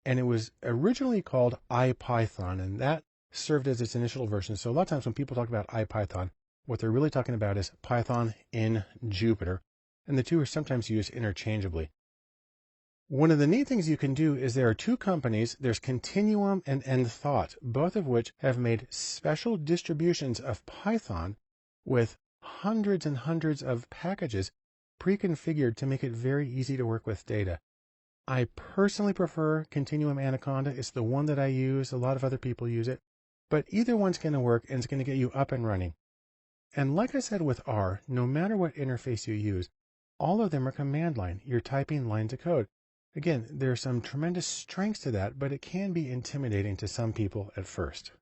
and it was originally called IPython, and that served as its initial version. So a lot of times when people talk about IPython, what they're really talking about is Python in Jupyter, and the two are sometimes used interchangeably. One of the neat things you can do is there are 2 companies, there's Continuum and Endthought, both of which have made special distributions of Python with hundreds and hundreds of packages pre-configured to make it very easy to work with data. I personally prefer Continuum Anaconda. It's the one that I use. A lot of other people use it, but either one's going to work and it's going to get you up and running. And like I said with R, no matter what interface you use, all of them are command line. You're typing lines of code. Again, there are some tremendous strengths to that, but it can be intimidating to some people at first.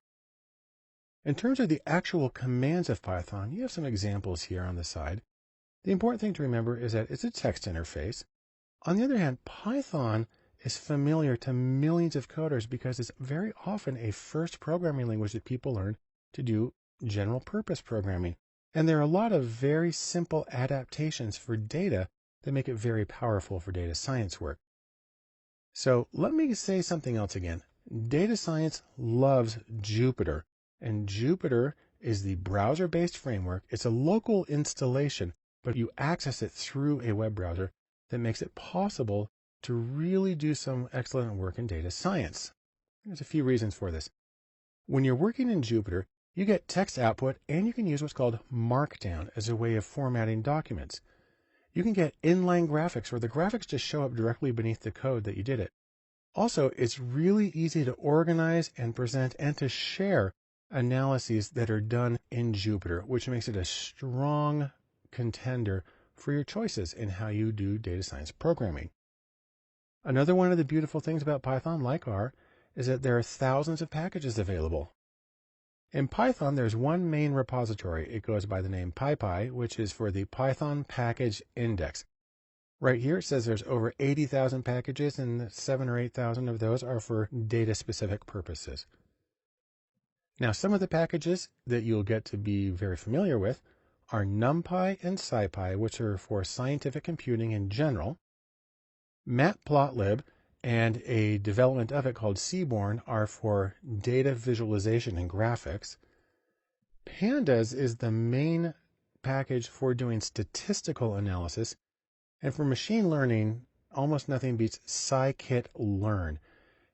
In terms of the actual commands of Python, you have some examples here on the side. The important thing to remember is that it's a text interface. On the other hand, Python is familiar to millions of coders because it's very often a first programming language that people learn to do general purpose programming. And there are a lot of very simple adaptations for data that make it very powerful for data science work. So let me say something else again. Data science loves Jupyter, and Jupyter is the browser-based framework. It's a local installation, but you access it through a web browser that makes it possible to really do some excellent work in data science. There's a few reasons for this. When you're working in Jupyter, you get text output, and you can use what's called Markdown as a way of formatting documents. You can get inline graphics where the graphics just show up directly beneath the code that you did it. Also, it's really easy to organize and present and to share analyses that are done in Jupyter, which makes it a strong contender for your choices in how you do data science programming. Another one of the beautiful things about Python, like R, is that there are thousands of packages available. In Python, there's one main repository. It goes by the name PyPy, which is for the Python Package Index. Right here it says there's over 80,000 packages, and 7 or 8,000 of those are for data-specific purposes. Now, some of the packages that you'll get to be very familiar with are NumPy and SciPy, which are for scientific computing in general. Matplotlib and a development of it called Seaborn are for data visualization and graphics. Pandas is the main package for doing statistical analysis. And for machine learning, almost nothing beats scikit-learn.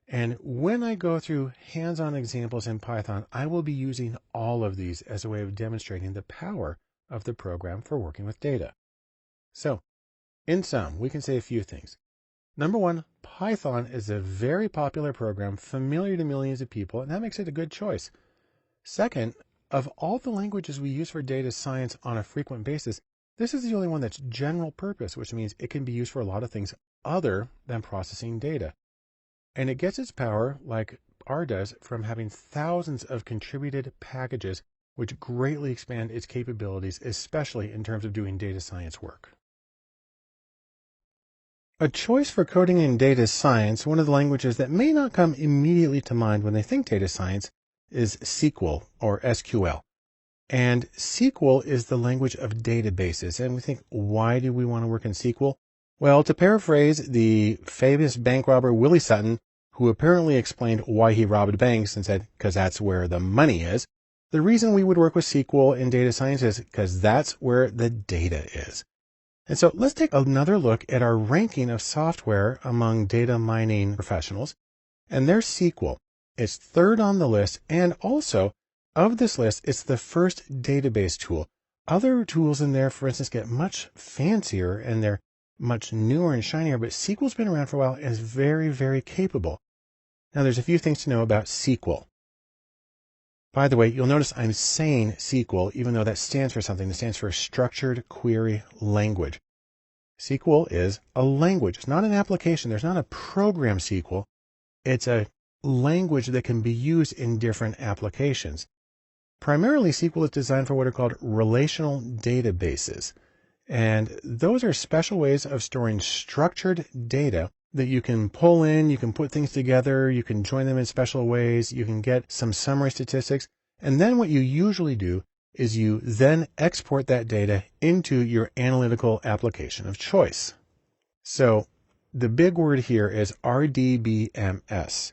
And when I go through hands-on examples in Python, I will be using all of these as a way of demonstrating the power of the program for working with data. So, in sum, we can say a few things. Number one, Python is a very popular program, familiar to millions of people, and that makes it a good choice. Second, of all the languages we use for data science on a frequent basis, this is the only one that's general purpose, which means it can be used for a lot of things other than processing data. And it gets its power, like R does, from having thousands of contributed packages, which greatly expand its capabilities, especially in terms of doing data science work. A choice for coding in data science, one of the languages that may not come immediately to mind when they think data science, is SQL, or SQL. And SQL is the language of databases. And we think, why do we want to work in SQL? Well, to paraphrase the famous bank robber Willie Sutton, who apparently explained why he robbed banks and said, because that's where the money is, the reason we would work with SQL in data science is because that's where the data is. And so let's take another look at our ranking of software among data mining professionals. And there's SQL. It's third on the list, and also, of this list, it's the first database tool. Other tools in there, for instance, get much fancier and they're much newer and shinier, but SQL's been around for a while and is very, very capable. Now, there's a few things to know about SQL. By the way, you'll notice I'm saying SQL, even though that stands for something. It stands for Structured Query Language. SQL is a language. It's not an application. There's not a program SQL. It's a language that can be used in different applications. Primarily, SQL is designed for what are called relational databases. And those are special ways of storing structured data that you can pull in, you can put things together, you can join them in special ways, you can get some summary statistics. And then what you usually do is you then export that data into your analytical application of choice. So the big word here is RDBMS.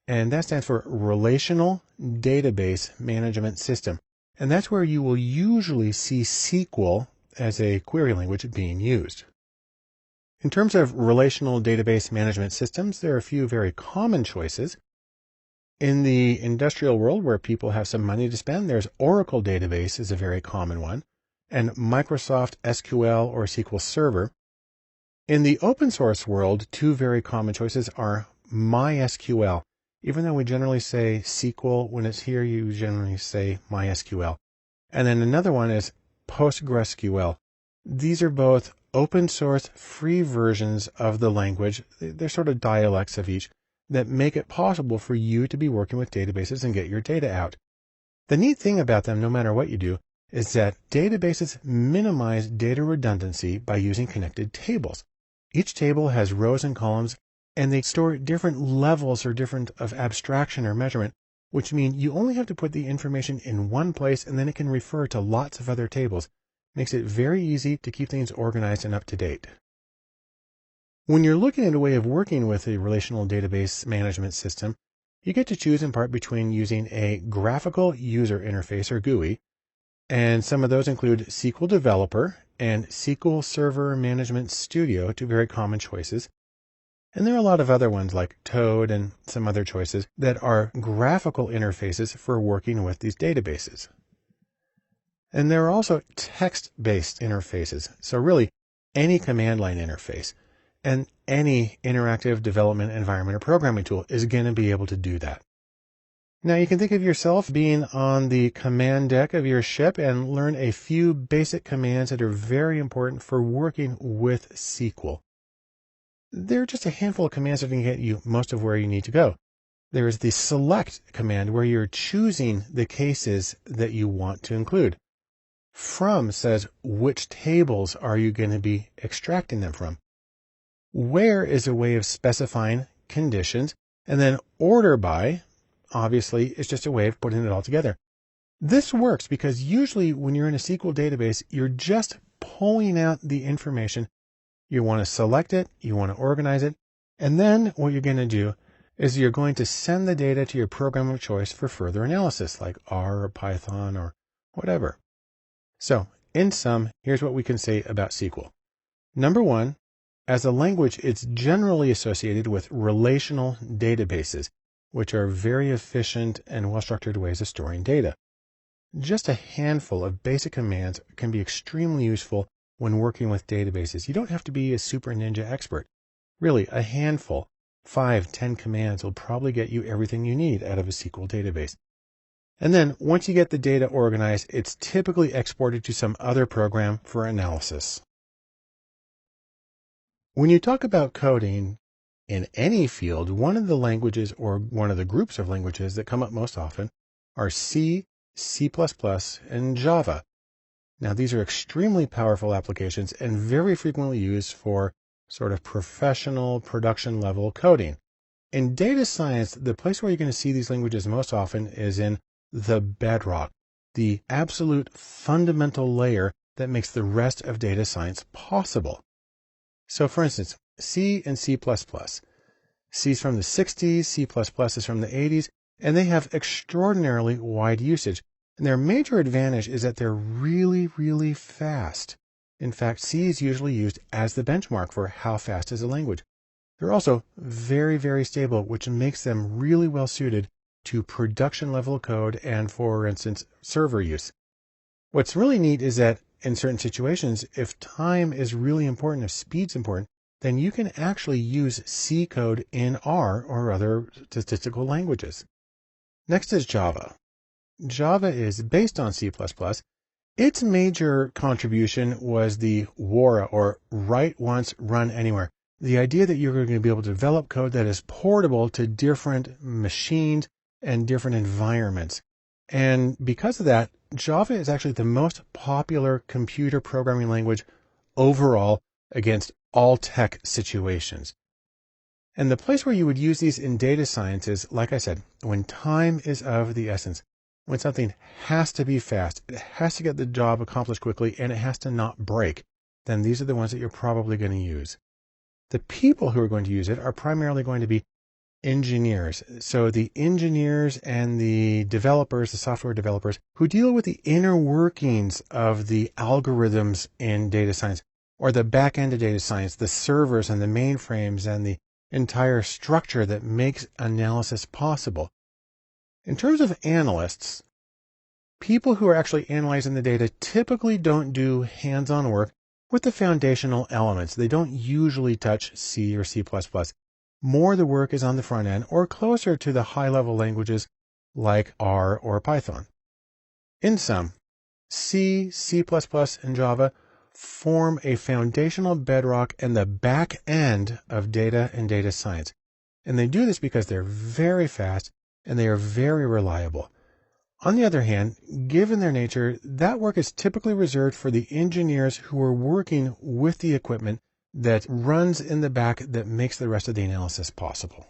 And that stands for Relational Database Management System. And that's where you will usually see SQL as a query language being used. In terms of relational database management systems, there are a few very common choices. In the industrial world where people have some money to spend, there's Oracle Database is a very common one, and Microsoft SQL or SQL Server. In the open source world, two very common choices are MySQL. Even though we generally say SQL, when it's here, you generally say MySQL. And then another one is PostgreSQL. These are both open source free versions of the language. They're sort of dialects of each that make it possible for you to be working with databases and get your data out. The neat thing about them, no matter what you do, is that databases minimize data redundancy by using connected tables. Each table has rows and columns, and they store different levels or different of abstraction or measurement, which mean you only have to put the information in one place and then it can refer to lots of other tables. Makes it very easy to keep things organized and up to date. When you're looking at a way of working with a relational database management system, you get to choose in part between using a graphical user interface or GUI, and some of those include SQL Developer and SQL Server Management Studio, two very common choices. And there are a lot of other ones like Toad and some other choices that are graphical interfaces for working with these databases. And there are also text-based interfaces. So really, any command line interface and any interactive development environment or programming tool is going to be able to do that. Now you can think of yourself being on the command deck of your ship and learn a few basic commands that are very important for working with SQL. There are just a handful of commands that can get you most of where you need to go. There is the select command where you're choosing the cases that you want to include. From says which tables are you going to be extracting them from. Where is a way of specifying conditions, and then order by, obviously, is just a way of putting it all together. This works because usually when you're in a SQL database, you're just pulling out the information. You want to select it, you want to organize it, and then what you're going to do is you're going to send the data to your program of choice for further analysis, like R or Python or whatever. So, in sum, here's what we can say about SQL. Number one, as a language, it's generally associated with relational databases, which are very efficient and well-structured ways of storing data. Just a handful of basic commands can be extremely useful when working with databases. You don't have to be a super ninja expert. Really, a handful, 5-10 commands will probably get you everything you need out of a SQL database. And then once you get the data organized, it's typically exported to some other program for analysis. When you talk about coding in any field, one of the languages or one of the groups of languages that come up most often are C, C++, and Java. Now, these are extremely powerful applications and very frequently used for sort of professional production level coding. In data science, the place where you're going to see these languages most often is in the bedrock, the absolute fundamental layer that makes the rest of data science possible. So, for instance, C and C++. C is from the 60s, C++ is from the 80s, and they have extraordinarily wide usage. And their major advantage is that they're really, really fast. In fact, C is usually used as the benchmark for how fast is a language. They're also very, very stable, which makes them really well suited to production level code and, for instance, server use. What's really neat is that in certain situations, if time is really important, if speed's important, then you can actually use C code in R or other statistical languages. Next is Java. Java is based on C++. Its major contribution was the WARA, or write once, run anywhere. The idea that you're going to be able to develop code that is portable to different machines and different environments. And because of that, Java is actually the most popular computer programming language overall against all tech situations. And the place where you would use these in data science is, like I said, when time is of the essence. When something has to be fast, it has to get the job accomplished quickly, and it has to not break, then these are the ones that you're probably going to use. The people who are going to use it are primarily going to be engineers. So the engineers and the developers, the software developers, who deal with the inner workings of the algorithms in data science, or the back end of data science, the servers and the mainframes and the entire structure that makes analysis possible. In terms of analysts, people who are actually analyzing the data typically don't do hands-on work with the foundational elements. They don't usually touch C or C++. More the work is on the front end or closer to the high-level languages like R or Python. In sum, C, C++, and Java form a foundational bedrock and the back end of data and data science. And they do this because they're very fast and they are very reliable. On the other hand, given their nature, that work is typically reserved for the engineers who are working with the equipment that runs in the back that makes the rest of the analysis possible.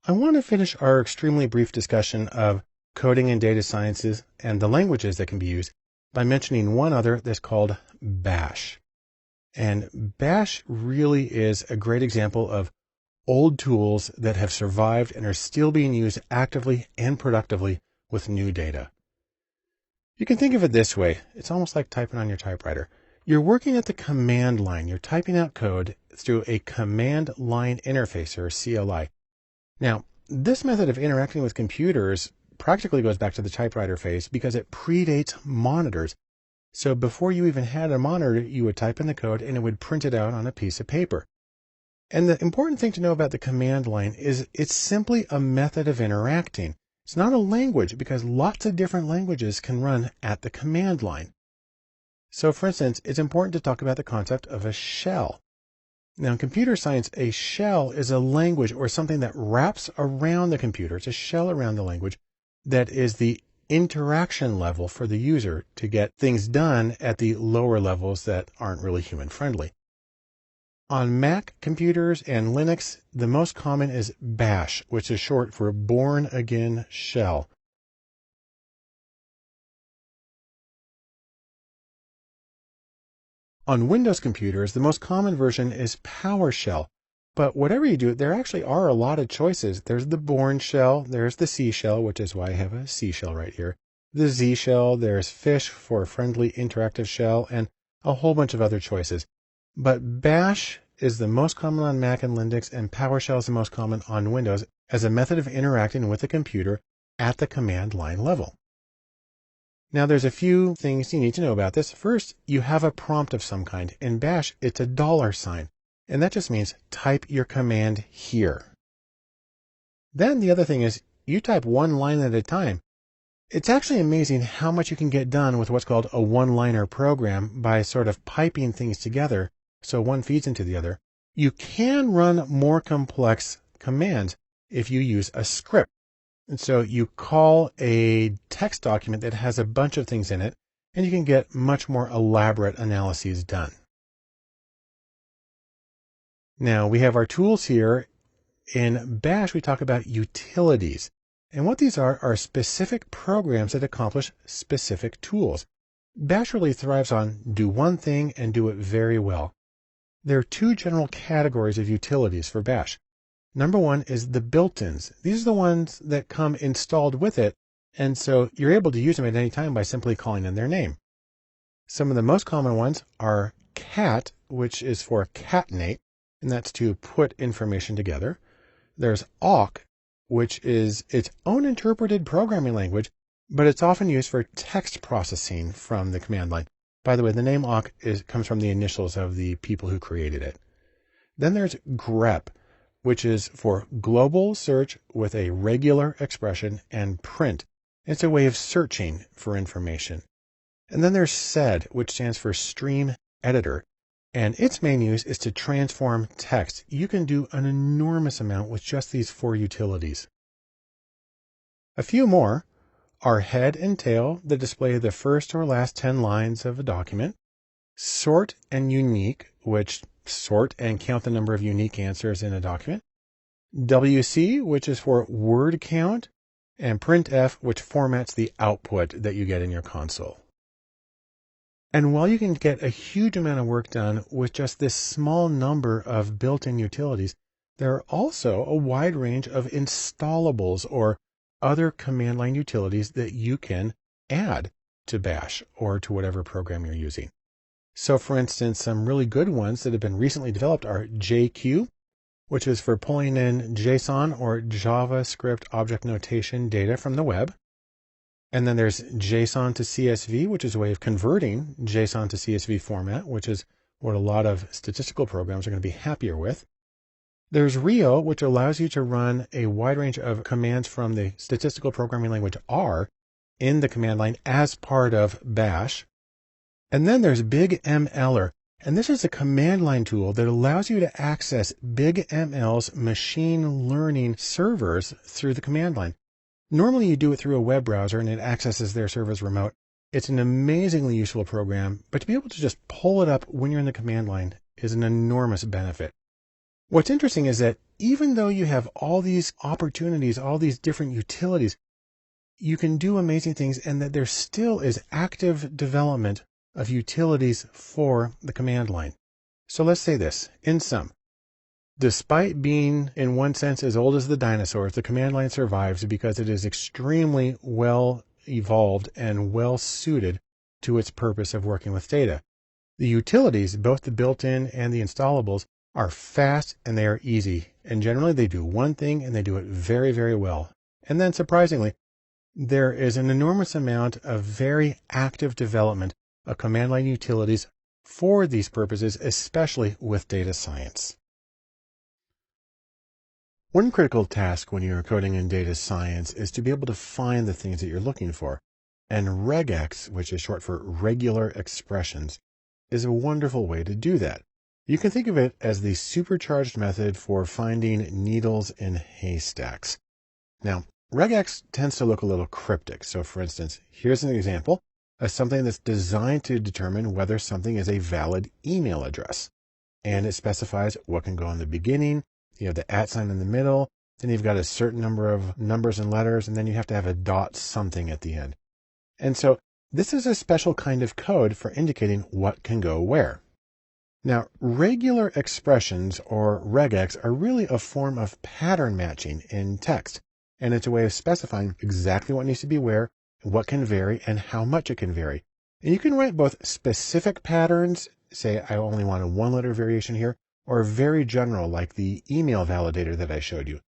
I want to finish our extremely brief discussion of coding in data sciences and the languages that can be used by mentioning one other that's called Bash. And Bash really is a great example of old tools that have survived and are still being used actively and productively with new data. You can think of it this way. It's almost like typing on your typewriter. You're working at the command line. You're typing out code through a command line interface, or CLI. Now, this method of interacting with computers practically goes back to the typewriter phase because it predates monitors. So before you even had a monitor, you would type in the code and it would print it out on a piece of paper. And the important thing to know about the command line is it's simply a method of interacting. It's not a language because lots of different languages can run at the command line. So for instance, it's important to talk about the concept of a shell. Now in computer science, a shell is a language or something that wraps around the computer. It's a shell around the language that is the interaction level for the user to get things done at the lower levels that aren't really human friendly. On Mac computers and Linux, the most common is Bash, which is short for Born Again Shell. On Windows computers, the most common version is PowerShell. But whatever you do, there actually are a lot of choices. There's the Bourne shell, there's the C shell, which is why I have a C shell right here. The Z shell, there's Fish for friendly interactive shell, and a whole bunch of other choices. But Bash is the most common on Mac and Linux, and PowerShell is the most common on Windows as a method of interacting with the computer at the command line level. Now there's a few things you need to know about this. First, you have a prompt of some kind. In Bash, it's a $sign. And that just means type your command here. Then the other thing is you type one line at a time. It's actually amazing how much you can get done with what's called a one-liner program by sort of piping things together so one feeds into the other. You can run more complex commands if you use a script. And so you call a text document that has a bunch of things in it, and you can get much more elaborate analyses done. Now we have our tools here. In Bash, we talk about utilities. And what these are specific programs that accomplish specific tools. Bash really thrives on do one thing and do it very well. There are two general categories of utilities for Bash. Number one is the built-ins. These are the ones that come installed with it, and so you're able to use them at any time by simply calling in their name. Some of the most common ones are cat, which is for catenate, and that's to put information together. There's awk, which is its own interpreted programming language, but it's often used for text processing from the command line. By the way, the name awk comes from the initials of the people who created it. Then there's grep, which is for global search with a regular expression, and print. It's a way of searching for information. And then there's sed, which stands for stream editor. And its main use is to transform text. You can do an enormous amount with just these four utilities. A few more are head and tail that display the first or last 10 lines of a document. Sort and unique, which sort and count the number of unique answers in a document. WC, which is for word count. And printf, which formats the output that you get in your console. And while you can get a huge amount of work done with just this small number of built-in utilities, there are also a wide range of installables or other command line utilities that you can add to Bash or to whatever program you're using. So for instance, some really good ones that have been recently developed are JQ, which is for pulling in JSON or JavaScript object notation data from the web. And then there's JSON to CSV, which is a way of converting JSON to CSV format, which is what a lot of statistical programs are going to be happier with. There's Rio, which allows you to run a wide range of commands from the statistical programming language R in the command line as part of Bash. And then there's BigMLer, and this is a command line tool that allows you to access BigML's machine learning servers through the command line. Normally you do it through a web browser and it accesses their servers remote. It's an amazingly useful program, but to be able to just pull it up when you're in the command line is an enormous benefit. What's interesting is that even though you have all these opportunities, all these different utilities, you can do amazing things, and that there still is active development of utilities for the command line. So let's say this, in sum. Despite being, in one sense, as old as the dinosaurs, the command line survives because it is extremely well evolved and well suited to its purpose of working with data. The utilities, both the built-in and the installables, are fast and they are easy. And generally they do one thing and they do it very, very well. And then surprisingly, there is an enormous amount of very active development of command line utilities for these purposes, especially with data science. One critical task when you're coding in data science is to be able to find the things that you're looking for. And regex, which is short for regular expressions, is a wonderful way to do that. You can think of it as the supercharged method for finding needles in haystacks. Now, regex tends to look a little cryptic. So for instance, here's an example of something that's designed to determine whether something is a valid email address. And it specifies what can go in the beginning. You have the @ sign in the middle. Then you've got a certain number of numbers and letters, and then you have to have a dot something at the end. And so this is a special kind of code for indicating what can go where. Now, regular expressions, or regex, are really a form of pattern matching in text, and it's a way of specifying exactly what needs to be where, what can vary, and how much it can vary. And you can write both specific patterns, say I only want a one-letter variation here, or very general, like the email validator that I showed you.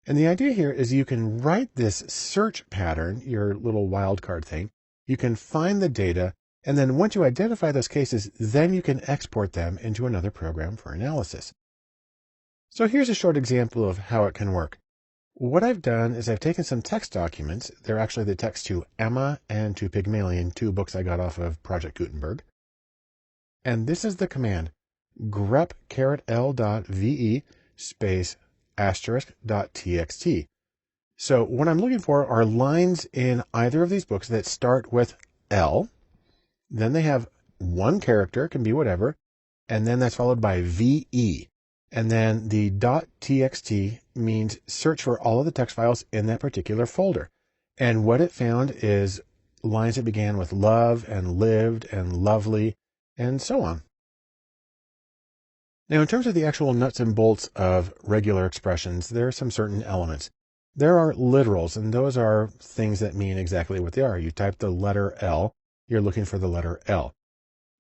And the idea here is you can write this search pattern, your little wildcard thing, you can find the data, and then once you identify those cases, then you can export them into another program for analysis. So here's a short example of how it can work. What I've done is I've taken some text documents. They're actually the text to Emma and to Pygmalion, 2 books I got off of Project Gutenberg. And this is the command, grep::l.ve **.txt. So what I'm looking for are lines in either of these books that start with L. Then they have one character, can be whatever, and then that's followed by VE. And then the .txt means search for all of the text files in that particular folder. And what it found is lines that began with love and lived and lovely and so on. Now, in terms of the actual nuts and bolts of regular expressions, there are some certain elements. There are literals, and those are things that mean exactly what they are. You type the letter L, you're looking for the letter L.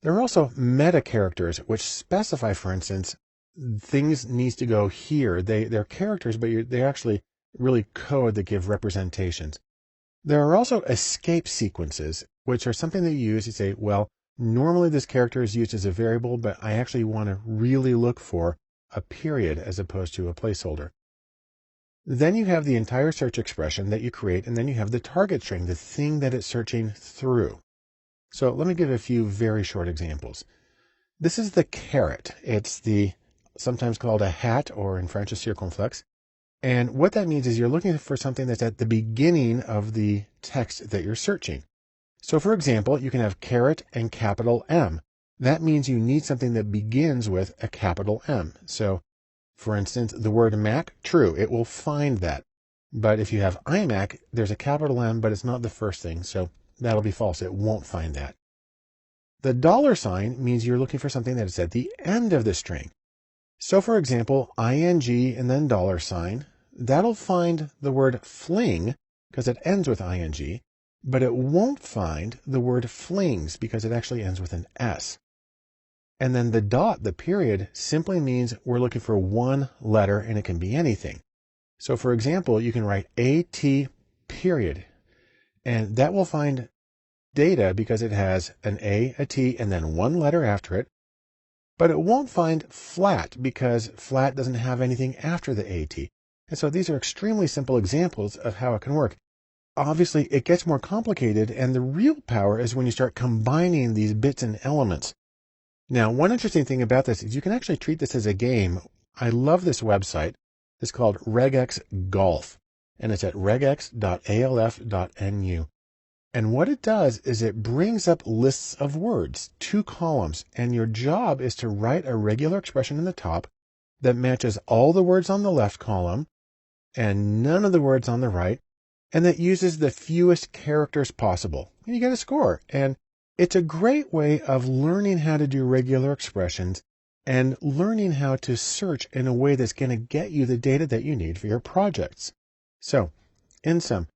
There are also meta characters, which specify, for instance, things needs to go here. They're characters, but they actually really code that give representations. There are also escape sequences, which are something that you use to say, well, normally this character is used as a variable, but I actually want to really look for a period as opposed to a placeholder. Then you have the entire search expression that you create, and then you have the target string, the thing that it's searching through. So let me give a few very short examples. This is the caret. It's sometimes called a hat, or in French a circonflexe. And what that means is you're looking for something that's at the beginning of the text that you're searching. So for example, you can have caret and capital M. That means you need something that begins with a capital M. So for instance, the word Mac, true, it will find that. But if you have iMac, there's a capital M, but it's not the first thing. So that'll be false. It won't find that. The $sign means you're looking for something that is at the end of the string. So for example, ing and then $sign, that'll find the word fling because it ends with ing, but it won't find the word flings because it actually ends with an S. And then the dot, the period, simply means we're looking for one letter, and it can be anything. So for example, you can write AT period, and that will find data because it has an A, a T, and then one letter after it. But it won't find flat because flat doesn't have anything after the AT. And so these are extremely simple examples of how it can work. Obviously, it gets more complicated, and the real power is when you start combining these bits and elements. Now, one interesting thing about this is you can actually treat this as a game. I love this website. It's called Regex Golf, and it's at regex.alf.nu. And what it does is it brings up lists of words, 2 columns, and your job is to write a regular expression in the top that matches all the words on the left column and none of the words on the right, and that uses the fewest characters possible. And you get a score. And it's a great way of learning how to do regular expressions and learning how to search in a way that's going to get you the data that you need for your projects. So, in sum,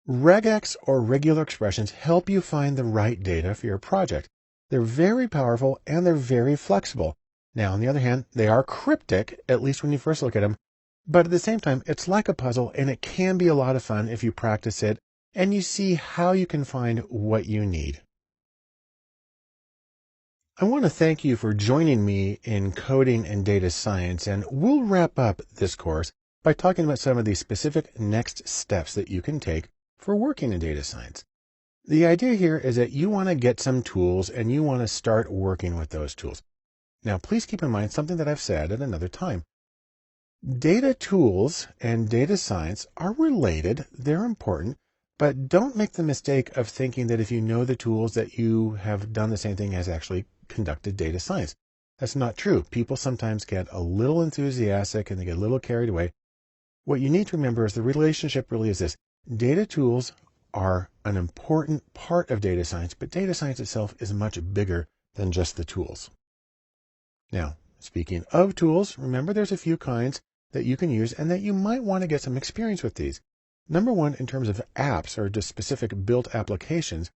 regex or regular expressions help you find the right data for your project. They're very powerful and they're very flexible. Now, on the other hand, they are cryptic, at least when you first look at them. But at the same time, it's like a puzzle, and it can be a lot of fun if you practice it and you see how you can find what you need. I want to thank you for joining me in coding and data science, and we'll wrap up this course by talking about some of the specific next steps that you can take for working in data science. The idea here is that you want to get some tools and you want to start working with those tools. Now, please keep in mind something that I've said at another time. Data tools and data science are related. They're important, but don't make the mistake of thinking that if you know the tools that you have done the same thing as actually conducted data science. That's not true. People sometimes get a little enthusiastic and they get a little carried away. What you need to remember is the relationship really is this. Data tools are an important part of data science, but data science itself is much bigger than just the tools. Now, speaking of tools, remember there's a few kinds that you can use and that you might want to get some experience with these. Number one, in terms of apps or just specific built applications,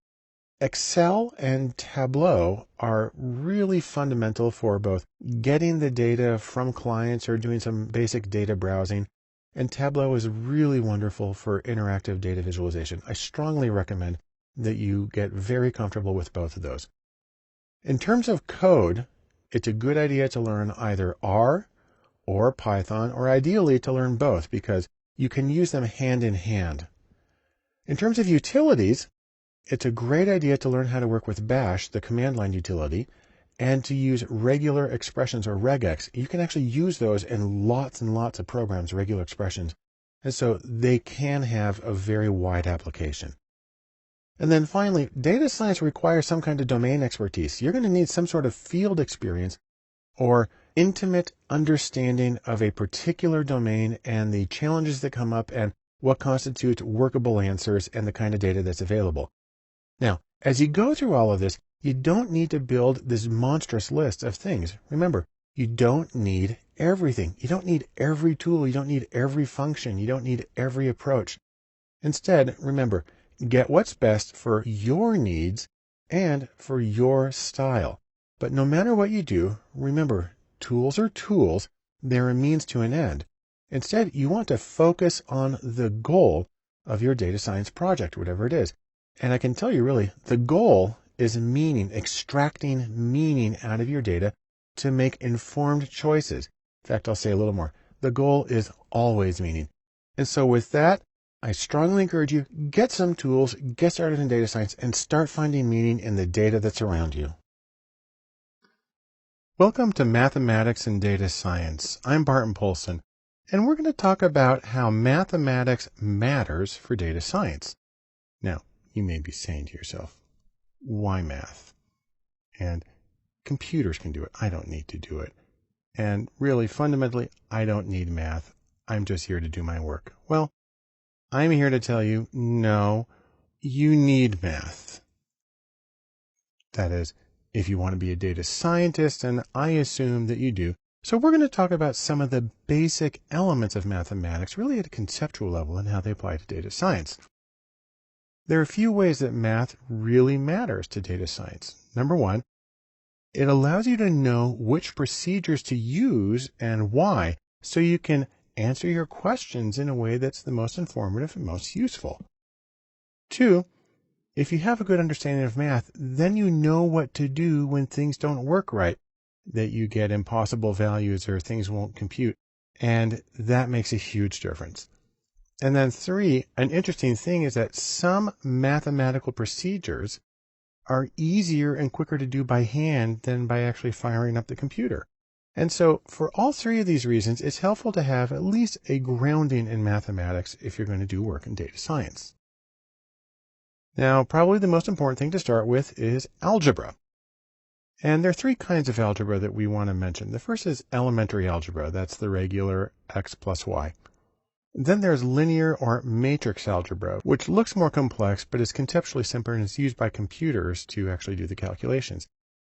Excel and Tableau are really fundamental for both getting the data from clients or doing some basic data browsing. And Tableau is really wonderful for interactive data visualization. I strongly recommend that you get very comfortable with both of those. In terms of code, it's a good idea to learn either R or Python, or ideally to learn both because you can use them hand in hand. In terms of utilities, it's a great idea to learn how to work with Bash, the command line utility, and to use regular expressions or regex. You can actually use those in lots and lots of programs, regular expressions. And so they can have a very wide application. And then finally, data science requires some kind of domain expertise. You're going to need some sort of field experience or intimate understanding of a particular domain and the challenges that come up and what constitutes workable answers and the kind of data that's available. Now, as you go through all of this, you don't need to build this monstrous list of things. Remember, you don't need everything. You don't need every tool. You don't need every function. You don't need every approach. Instead, remember, get what's best for your needs and for your style. But no matter what you do, remember, tools are tools. They're a means to an end. Instead, you want to focus on the goal of your data science project, whatever it is. And I can tell you really, the goal is meaning, extracting meaning out of your data to make informed choices. In fact, I'll say a little more. The goal is always meaning. And so with that, I strongly encourage you, get some tools, get started in data science, and start finding meaning in the data that's around you. Welcome to Mathematics and Data Science. I'm Barton Polson, and we're going to talk about how mathematics matters for data science. Now, you may be saying to yourself, why math? And computers can do it. I don't need to do it. And really, fundamentally, I don't need math. I'm just here to do my work. Well, I'm here to tell you, no, you need math. That is, if you want to be a data scientist, and I assume that you do. So we're going to talk about some of the basic elements of mathematics, really at a conceptual level, and how they apply to data science. There are a few ways that math really matters to data science. Number one, it allows you to know which procedures to use and why, so you can answer your questions in a way that's the most informative and most useful. Two, if you have a good understanding of math, then you know what to do when things don't work right, that you get impossible values or things won't compute, and that makes a huge difference. And then three, an interesting thing is that some mathematical procedures are easier and quicker to do by hand than by actually firing up the computer. And so for all three of these reasons, it's helpful to have at least a grounding in mathematics if you're going to do work in data science. Now, probably the most important thing to start with is algebra. And there are three kinds of algebra that we want to mention. The first is elementary algebra. That's the regular x plus y. Then there's linear or matrix algebra, which looks more complex, but is conceptually simpler and is used by computers to actually do the calculations.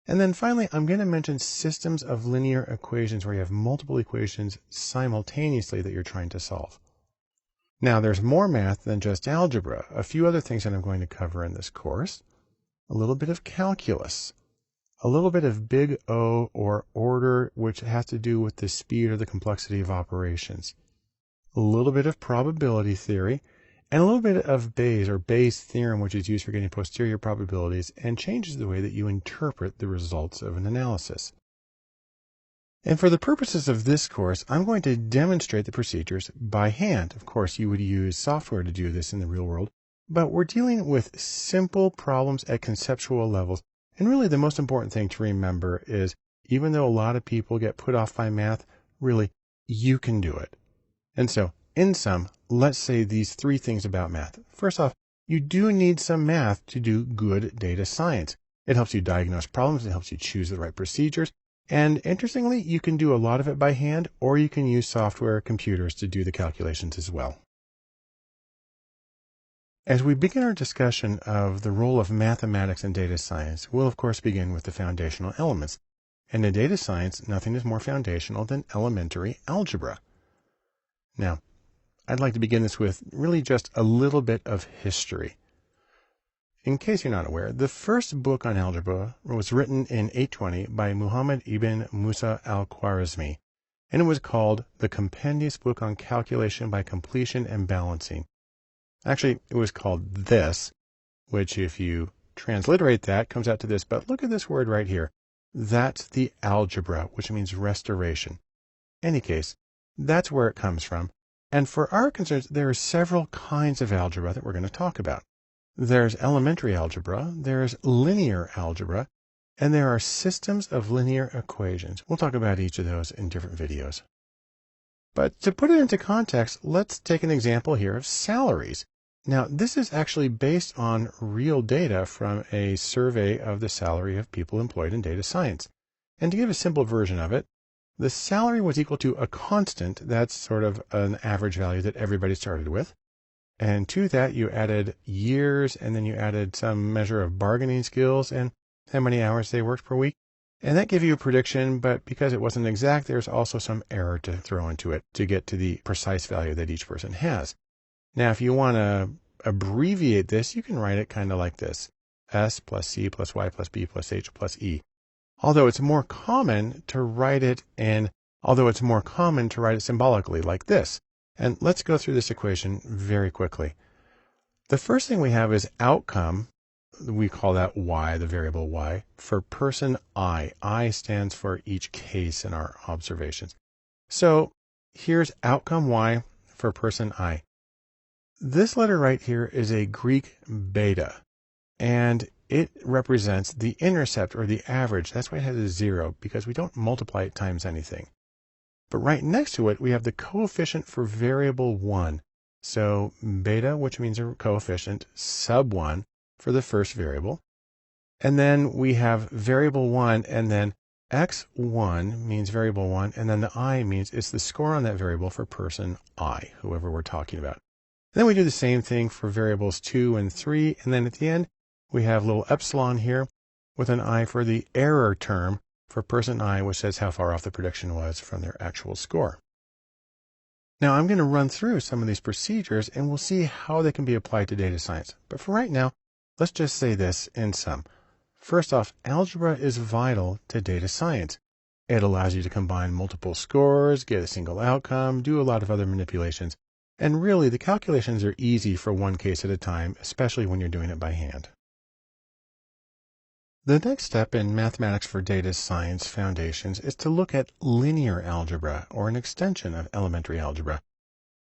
And then finally, I'm going to mention systems of linear equations where you have multiple equations simultaneously that you're trying to solve. Now, there's more math than just algebra. A few other things that I'm going to cover in this course. A little bit of calculus. A little bit of big O or order, which has to do with the speed or the complexity of operations. A little bit of probability theory, and a little bit of Bayes' theorem, which is used for getting posterior probabilities and changes the way that you interpret the results of an analysis. And for the purposes of this course, I'm going to demonstrate the procedures by hand. Of course, you would use software to do this in the real world, but we're dealing with simple problems at conceptual levels. And really the most important thing to remember is, even though a lot of people get put off by math, really, you can do it. And so, in sum, let's say these three things about math. First off, you do need some math to do good data science. It helps you diagnose problems, it helps you choose the right procedures, and interestingly, you can do a lot of it by hand, or you can use software, computers to do the calculations as well. As we begin our discussion of the role of mathematics in data science, we'll of course begin with the foundational elements. And in data science, nothing is more foundational than elementary algebra. Now, I'd like to begin this with really just a little bit of history. In case you're not aware, the first book on algebra was written in 820 by Muhammad ibn Musa al-Khwarizmi, and it was called The Compendious Book on Calculation by Completion and Balancing. Actually, it was called this, which if you transliterate that comes out to this, but look at this word right here. That's the algebra, which means restoration. Any case, that's where it comes from. And for our concerns, there are several kinds of algebra that we're going to talk about. There's elementary algebra, there's linear algebra, and there are systems of linear equations. We'll talk about each of those in different videos. But to put it into context, let's take an example here of salaries. Now, this is actually based on real data from a survey of the salary of people employed in data science. And to give a simple version of it, the salary was equal to a constant, that's sort of an average value that everybody started with. And to that, you added years, and then you added some measure of bargaining skills and how many hours they worked per week. And that gave you a prediction, but because it wasn't exact, there's also some error to throw into it to get to the precise value that each person has. Now, if you want to abbreviate this, you can write it kind of like this. S plus C plus Y plus B plus H plus E. Although it's more common to write it symbolically like this. And let's go through this equation very quickly. The first thing we have is outcome. We call that Y, the variable Y, for person I. I stands for each case in our observations. So here's outcome Y for person I. This letter right here is a Greek beta, and it represents the intercept or the average. That's why it has a 0, because we don't multiply it times anything. But right next to it, we have the coefficient for variable 1. So beta, which means a coefficient, sub 1 for the first variable. And then we have variable 1, and then x1 means variable 1, and then the I means it's the score on that variable for person I, whoever we're talking about. Then we do the same thing for variables 2 and 3, and then at the end, we have little epsilon here with an I for the error term for person I, which says how far off the prediction was from their actual score. Now I'm going to run through some of these procedures and we'll see how they can be applied to data science. But for right now, let's just say this in sum. First off, algebra is vital to data science. It allows you to combine multiple scores, get a single outcome, do a lot of other manipulations. And really, the calculations are easy for one case at a time, especially when you're doing it by hand. The next step in mathematics for data science foundations is to look at linear algebra, or an extension of elementary algebra.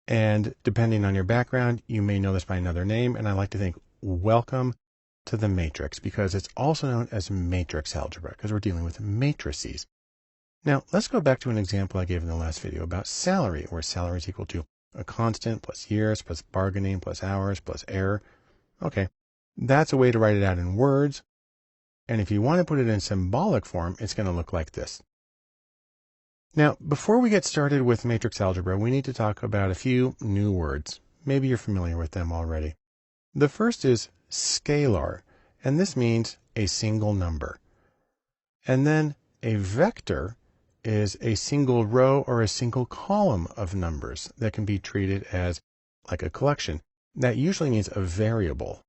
And depending on your background, you may know this by another name, and I like to think, welcome to the matrix, because it's also known as matrix algebra, because we're dealing with matrices. Now, let's go back to an example I gave in the last video about salary, where salary is equal to a constant plus years plus bargaining plus hours plus error. Okay, that's a way to write it out in words. And if you want to put it in symbolic form, it's going to look like this. Now, before we get started with matrix algebra, we need to talk about a few new words. Maybe you're familiar with them already. The first is scalar, and this means a single number. And then a vector is a single row or a single column of numbers that can be treated as like a collection. That usually means a variable.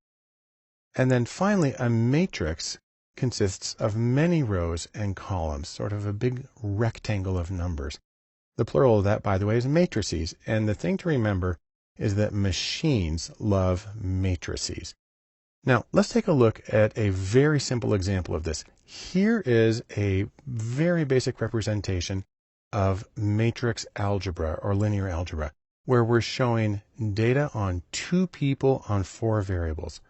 And then finally, a matrix consists of many rows and columns, sort of a big rectangle of numbers. The plural of that, by the way, is matrices. And the thing to remember is that machines love matrices. Now, let's take a look at a very simple example of this. Here is a very basic representation of matrix algebra or linear algebra, where we're showing data on 2 people on 4 variables.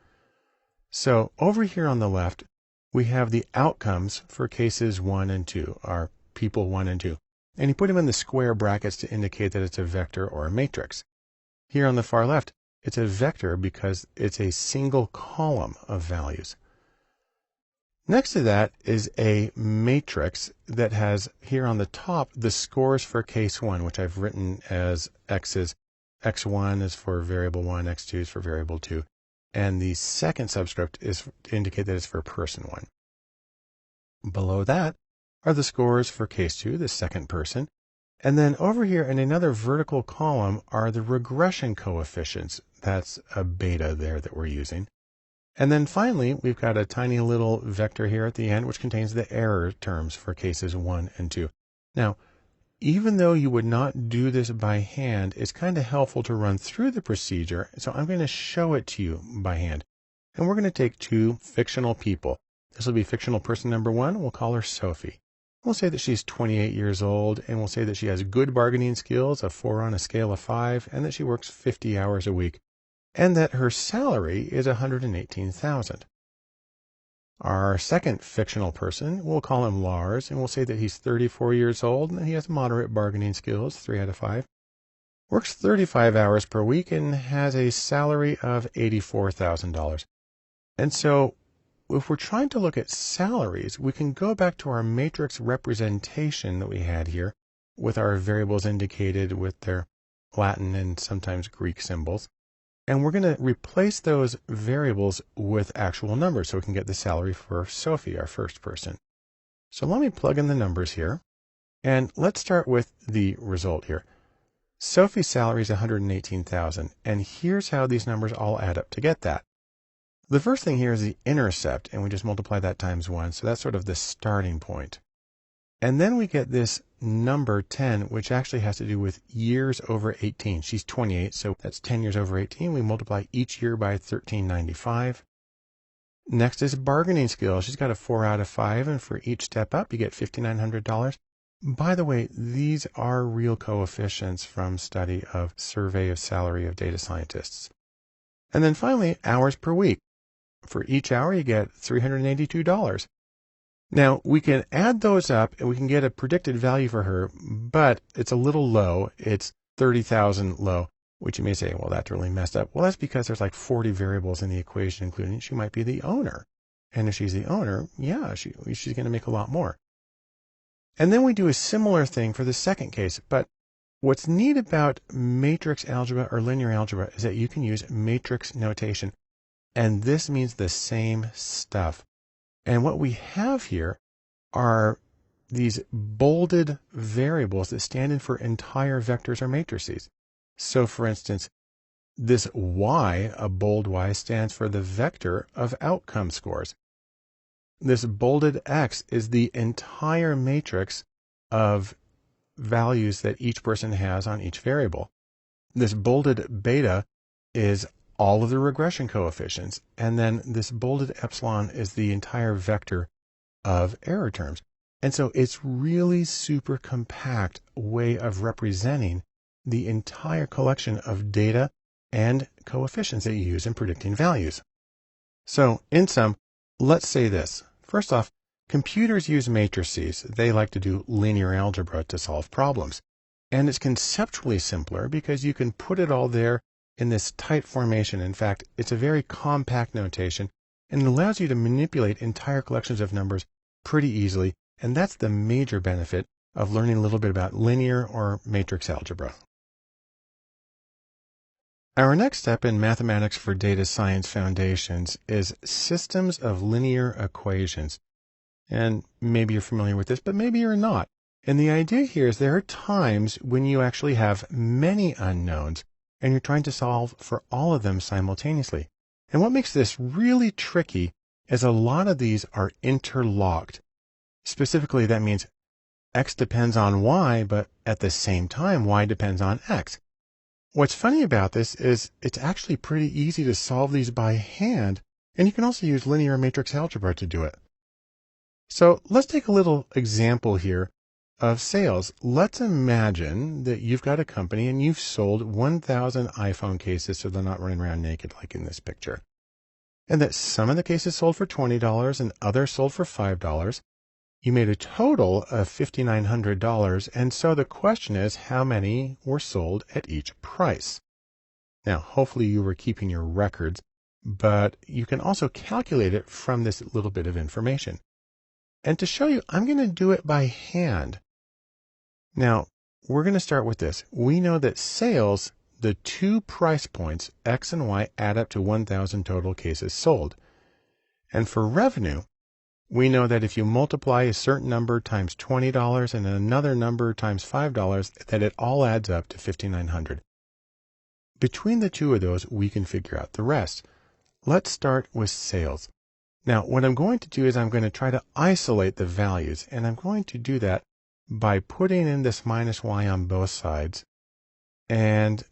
So over here on the left, we have the outcomes for cases 1 and 2, our people 1 and 2. and you put them in the square brackets to indicate that it's a vector or a matrix. Here on the far left, it's a vector because it's a single column of values. Next to that is a matrix that has here on the top the scores for case 1, which I've written as x's. x1 is for variable 1, x2 is for variable 2, and the second subscript is to indicate that it's for person 1. Below that are the scores for case 2, the second person, and then over here in another vertical column are the regression coefficients. That's a beta there that we're using. And then finally, we've got a tiny little vector here at the end, which contains the error terms for cases 1 and 2. Now, even though you would not do this by hand, it's kind of helpful to run through the procedure. So I'm going to show it to you by hand. And we're going to take two fictional people. This will be fictional person number 1. We'll call her Sophie. We'll say that she's 28 years old, and we'll say that she has good bargaining skills, a 4 on a scale of 5, and that she works 50 hours a week, and that her salary is $118,000. Our second fictional person, we'll call him Lars, and we'll say that he's 34 years old, and he has moderate bargaining skills, 3 out of 5, works 35 hours per week, and has a salary of $84,000. And so, if we're trying to look at salaries, we can go back to our matrix representation that we had here with our variables indicated with their Latin and sometimes Greek symbols. And we're going to replace those variables with actual numbers so we can get the salary for Sophie, our first person. So let me plug in the numbers here. And let's start with the result here. Sophie's salary is $118,000. And here's how these numbers all add up to get that. The first thing here is the intercept, and we just multiply that times 1, so that's sort of the starting point. And then we get this number 10, which actually has to do with years over 18. She's 28, so that's 10 years over 18. We multiply each year by 1395. Next is bargaining skill. She's got a 4 out of 5, and for each step up, you get $5,900. By the way, these are real coefficients from study of survey of salary of data scientists. And then finally, hours per week. For each hour, you get $382. Now, we can add those up and we can get a predicted value for her, but it's a little low. It's 30,000 low, which you may say, well, that's really messed up. Well, that's because there's like 40 variables in the equation, including she might be the owner. And if she's the owner, yeah, she's going to make a lot more. And then we do a similar thing for the second case. But what's neat about matrix algebra or linear algebra is that you can use matrix notation. And this means the same stuff. And what we have here are these bolded variables that stand in for entire vectors or matrices. So for instance, this y, a bold y, stands for the vector of outcome scores. This bolded x is the entire matrix of values that each person has on each variable. This bolded beta is all of the regression coefficients, and then this bolded epsilon is the entire vector of error terms. And so it's really super compact way of representing the entire collection of data and coefficients that you use in predicting values. So in sum, let's say this. First off, computers use matrices. They like to do linear algebra to solve problems. And it's conceptually simpler because you can put it all there in this tight formation. In fact, it's a very compact notation, and it allows you to manipulate entire collections of numbers pretty easily, and that's the major benefit of learning a little bit about linear or matrix algebra. Our next step in Mathematics for Data Science Foundations is systems of linear equations. And maybe you're familiar with this, but maybe you're not. And the idea here is there are times when you actually have many unknowns, and you're trying to solve for all of them simultaneously. And what makes this really tricky is a lot of these are interlocked. Specifically, that means x depends on y, but at the same time, y depends on x. What's funny about this is it's actually pretty easy to solve these by hand, and you can also use linear matrix algebra to do it. So let's take a little example here of sales. Let's imagine that you've got a company and you've sold 1,000 iPhone cases so they're not running around naked like in this picture. And that some of the cases sold for $20 and others sold for $5. You made a total of $5,900, and so the question is, how many were sold at each price? Now, hopefully you were keeping your records, but you can also calculate it from this little bit of information. And to show you, I'm going to do it by hand. Now, we're going to start with this. We know that sales, the two price points, X and Y, add up to 1,000 total cases sold. And for revenue, we know that if you multiply a certain number times $20 and another number times $5, that it all adds up to $5,900. Between the two of those, we can figure out the rest. Let's start with sales. Now, what I'm going to do is I'm going to try to isolate the values, and I'm going to do that by putting in this minus y on both sides. And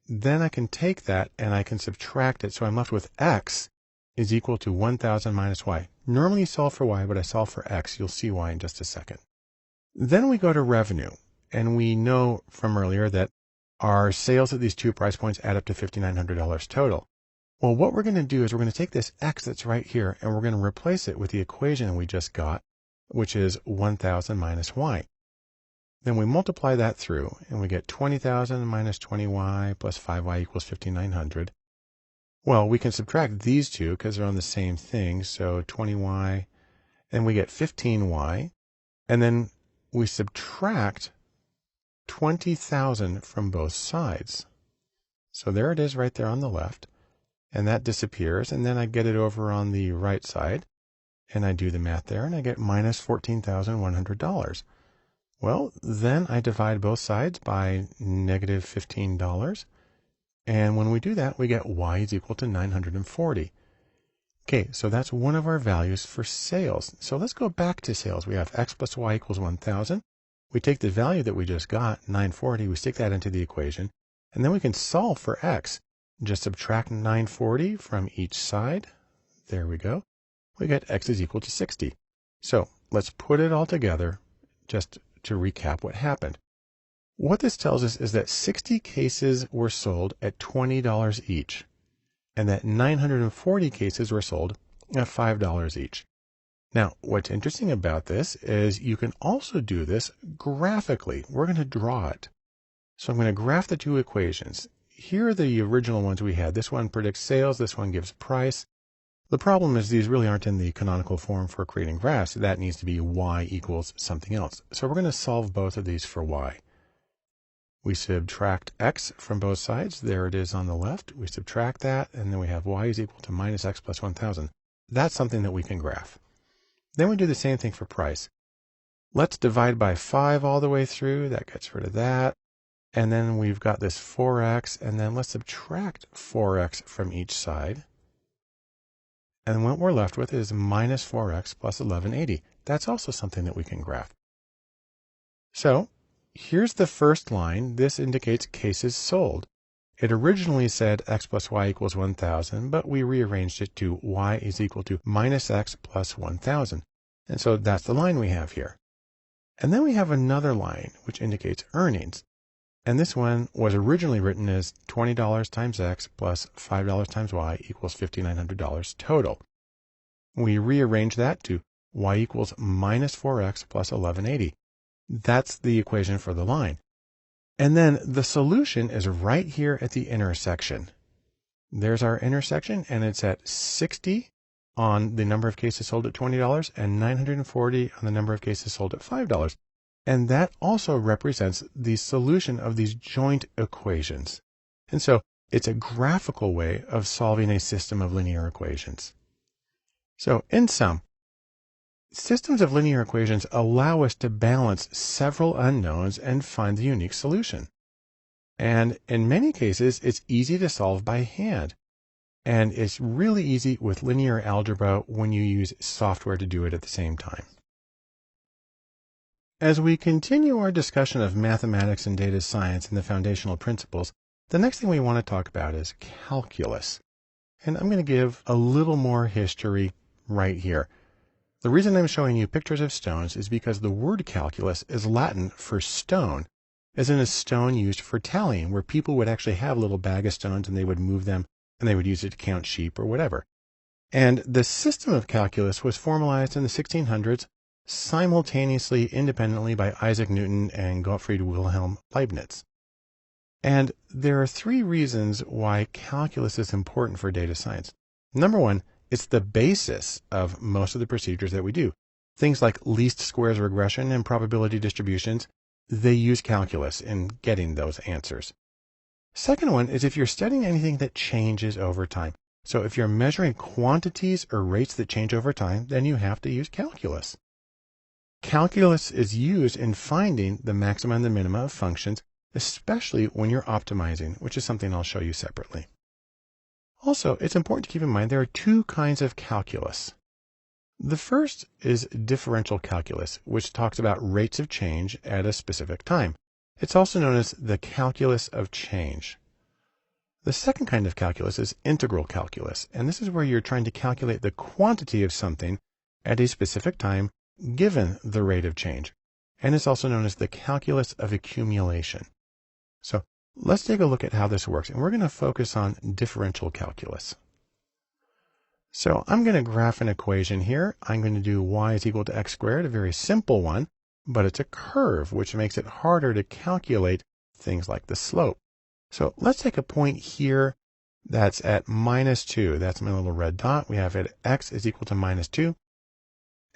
then I can take that and I can subtract it. So I'm left with X is equal to 1,000 minus Y. Normally you solve for Y, but I solve for X. You'll see why in just a second. Then we go to revenue, and we know from earlier that our sales at these two price points add up to $5,900 total. Well, what we're going to do is we're going to take this X that's right here, and we're going to replace it with the equation we just got, which is 1,000 minus Y. Then we multiply that through, and we get 20,000 minus 20Y plus 5Y equals 5,900. Well, we can subtract these two because they're on the same thing, so 20Y, and we get 15Y, and then we subtract 20,000 from both sides. So there it is right there on the left, and that disappears, and then I get it over on the right side, and I do the math there, and I get minus $14,100. Well, then I divide both sides by negative $15, and when we do that, we get Y is equal to 940. Okay, so that's one of our values for sales. So let's go back to sales. We have X plus Y equals 1,000. We take the value that we just got, 940, we stick that into the equation, and then we can solve for X. Just subtract 940 from each side. There we go. We get X is equal to 60. So let's put it all together just to recap what happened. What this tells us is that 60 cases were sold at $20 each, and that 940 cases were sold at $5 each. Now, what's interesting about this is you can also do this graphically. We're going to draw it. So I'm going to graph the two equations. Here are the original ones we had. This one predicts sales, this one gives price. The problem is these really aren't in the canonical form for creating graphs. That needs to be Y equals something else. So we're going to solve both of these for Y. We subtract X from both sides. There it is on the left. We subtract that, and then we have Y is equal to minus X plus 1,000. That's something that we can graph. Then we do the same thing for price. Let's divide by 5 all the way through. That gets rid of that. And then we've got this 4X, and then let's subtract 4X from each side. And what we're left with is minus 4X plus 1180. That's also something that we can graph. So here's the first line. This indicates cases sold. It originally said X plus Y equals 1,000, but we rearranged it to Y is equal to minus X plus 1,000. And so that's the line we have here. And then we have another line which indicates earnings. And this one was originally written as $20 times X plus $5 times Y equals $5,900 total. We rearrange that to Y equals minus 4X plus 1180. That's the equation for the line. And then the solution is right here at the intersection. There's our intersection, and it's at 60 on the number of cases sold at $20 and 940 on the number of cases sold at $5. And that also represents the solution of these joint equations. And so it's a graphical way of solving a system of linear equations. So in sum, systems of linear equations allow us to balance several unknowns and find the unique solution. And in many cases, it's easy to solve by hand. And it's really easy with linear algebra when you use software to do it at the same time. As we continue our discussion of mathematics and data science and the foundational principles, the next thing we want to talk about is calculus. And I'm going to give a little more history right here. The reason I'm showing you pictures of stones is because the word calculus is Latin for stone, as in a stone used for tallying, where people would actually have a little bag of stones and they would move them and they would use it to count sheep or whatever. And the system of calculus was formalized in the 1600s simultaneously, independently by Isaac Newton and Gottfried Wilhelm Leibniz. And there are three reasons why calculus is important for data science. Number one, it's the basis of most of the procedures that we do. Things like least squares regression and probability distributions, they use calculus in getting those answers. Second one is if you're studying anything that changes over time. So if you're measuring quantities or rates that change over time, then you have to use calculus. Calculus is used in finding the maxima and the minima of functions, especially when you're optimizing, which is something I'll show you separately. Also, it's important to keep in mind there are two kinds of calculus. The first is differential calculus, which talks about rates of change at a specific time. It's also known as the calculus of change. The second kind of calculus is integral calculus, and this is where you're trying to calculate the quantity of something at a specific time given the rate of change. And it's also known as the calculus of accumulation. So let's take a look at how this works, and we're going to focus on differential calculus. So I'm going to graph an equation here. I'm going to do y is equal to x squared, a very simple one, but it's a curve, which makes it harder to calculate things like the slope. So let's take a point here that's at -2. That's my little red dot. We have it x is equal to -2.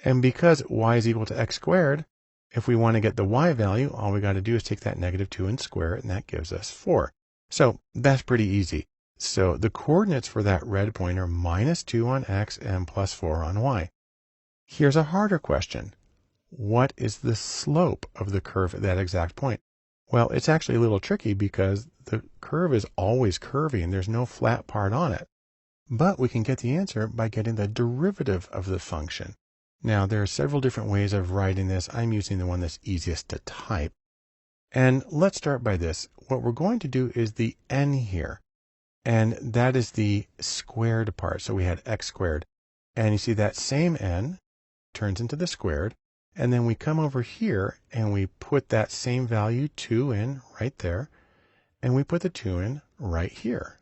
And because y is equal to x squared, if we want to get the y value, all we got to do is take that -2 and square it, and that gives us 4. So that's pretty easy. So the coordinates for that red point are -2 on x and +4 on y. Here's a harder question. What is the slope of the curve at that exact point? Well, it's actually a little tricky because the curve is always curvy and there's no flat part on it. But we can get the answer by getting the derivative of the function. Now, there are several different ways of writing this. I'm using the one that's easiest to type. And let's start by this. What we're going to do is the n here. And that is the squared part. So we had x squared. And you see that same n turns into the squared. And then we come over here and we put that same value 2 in right there. And we put the 2 in right here.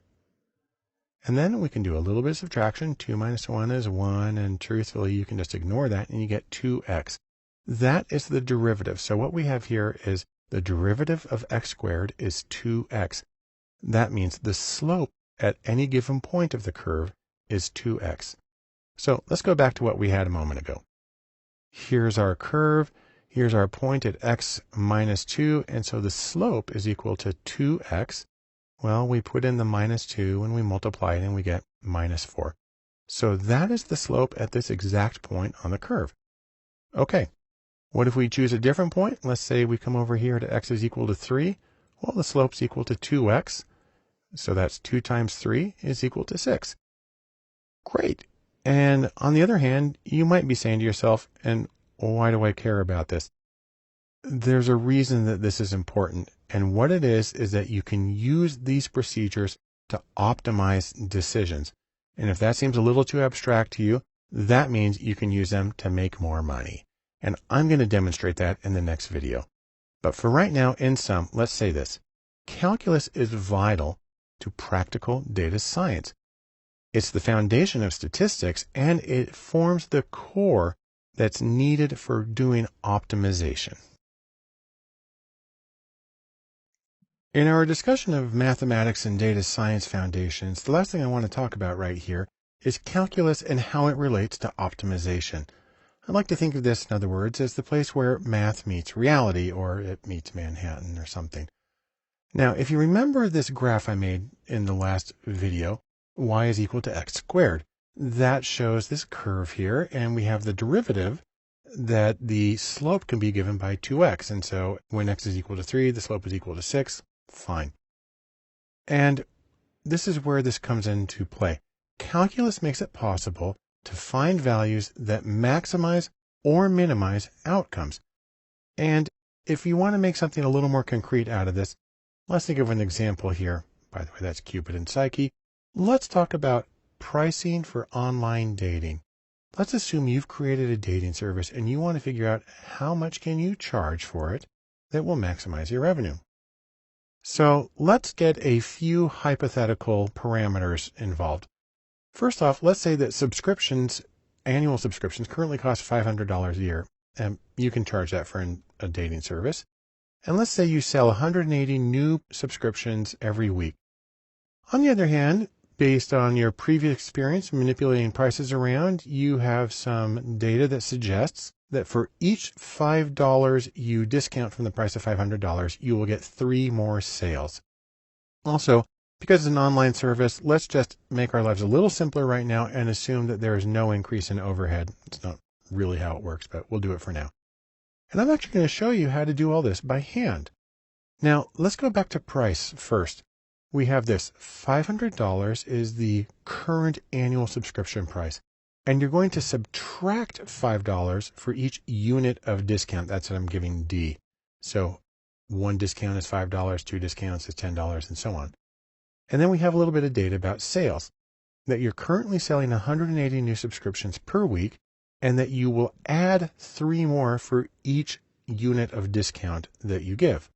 And then we can do a little bit of subtraction. 2 minus 1 is 1. And truthfully, you can just ignore that and you get 2x. That is the derivative. So what we have here is the derivative of x squared is 2x. That means the slope at any given point of the curve is 2x. So let's go back to what we had a moment ago. Here's our curve. Here's our point at x minus 2. And so the slope is equal to 2x. Well, we put in the -2 and we multiply it and we get -4. So that is the slope at this exact point on the curve. Okay, what if we choose a different point? Let's say we come over here to x is equal to 3. Well, the slope's equal to 2x. So that's 2 times 3 is equal to 6. Great. And on the other hand, you might be saying to yourself, and why do I care about this? There's a reason that this is important. And what it is that you can use these procedures to optimize decisions. And if that seems a little too abstract to you, that means you can use them to make more money. And I'm going to demonstrate that in the next video. But for right now, in sum, let's say this. Calculus is vital to practical data science. It's the foundation of statistics, and it forms the core that's needed for doing optimization. In our discussion of mathematics and data science foundations, the last thing I want to talk about right here is calculus and how it relates to optimization. I like to think of this, in other words, as the place where math meets reality, or it meets Manhattan or something. Now, if you remember this graph I made in the last video, y is equal to x squared. That shows this curve here, and we have the derivative that the slope can be given by 2x. And so when x is equal to 3, the slope is equal to 6. Fine. And this is where this comes into play. Calculus makes it possible to find values that maximize or minimize outcomes. And if you want to make something a little more concrete out of this, let's think of an example here. By the way, that's Cupid and Psyche. Let's talk about pricing for online dating. Let's assume you've created a dating service and you want to figure out how much can you charge for it that will maximize your revenue. So let's get a few hypothetical parameters involved. First off, let's say that annual subscriptions currently cost $500 a year, and you can charge that for a dating service. And let's say you sell 180 new subscriptions every week. On the other hand, based on your previous experience manipulating prices around, you have some data that suggests that for each $5 you discount from the price of $500, you will get 3 more sales. Also, because it's an online service, let's just make our lives a little simpler right now and assume that there is no increase in overhead. It's not really how it works, but we'll do it for now. And I'm actually going to show you how to do all this by hand. Now, let's go back to price first. We have this $500 is the current annual subscription price. And you're going to subtract $5 for each unit of discount. That's what I'm giving D. So 1 discount is $5, 2 discounts is $10, and so on. And then we have a little bit of data about sales, that you're currently selling 180 new subscriptions per week, and that you will add 3 more for each unit of discount that you give.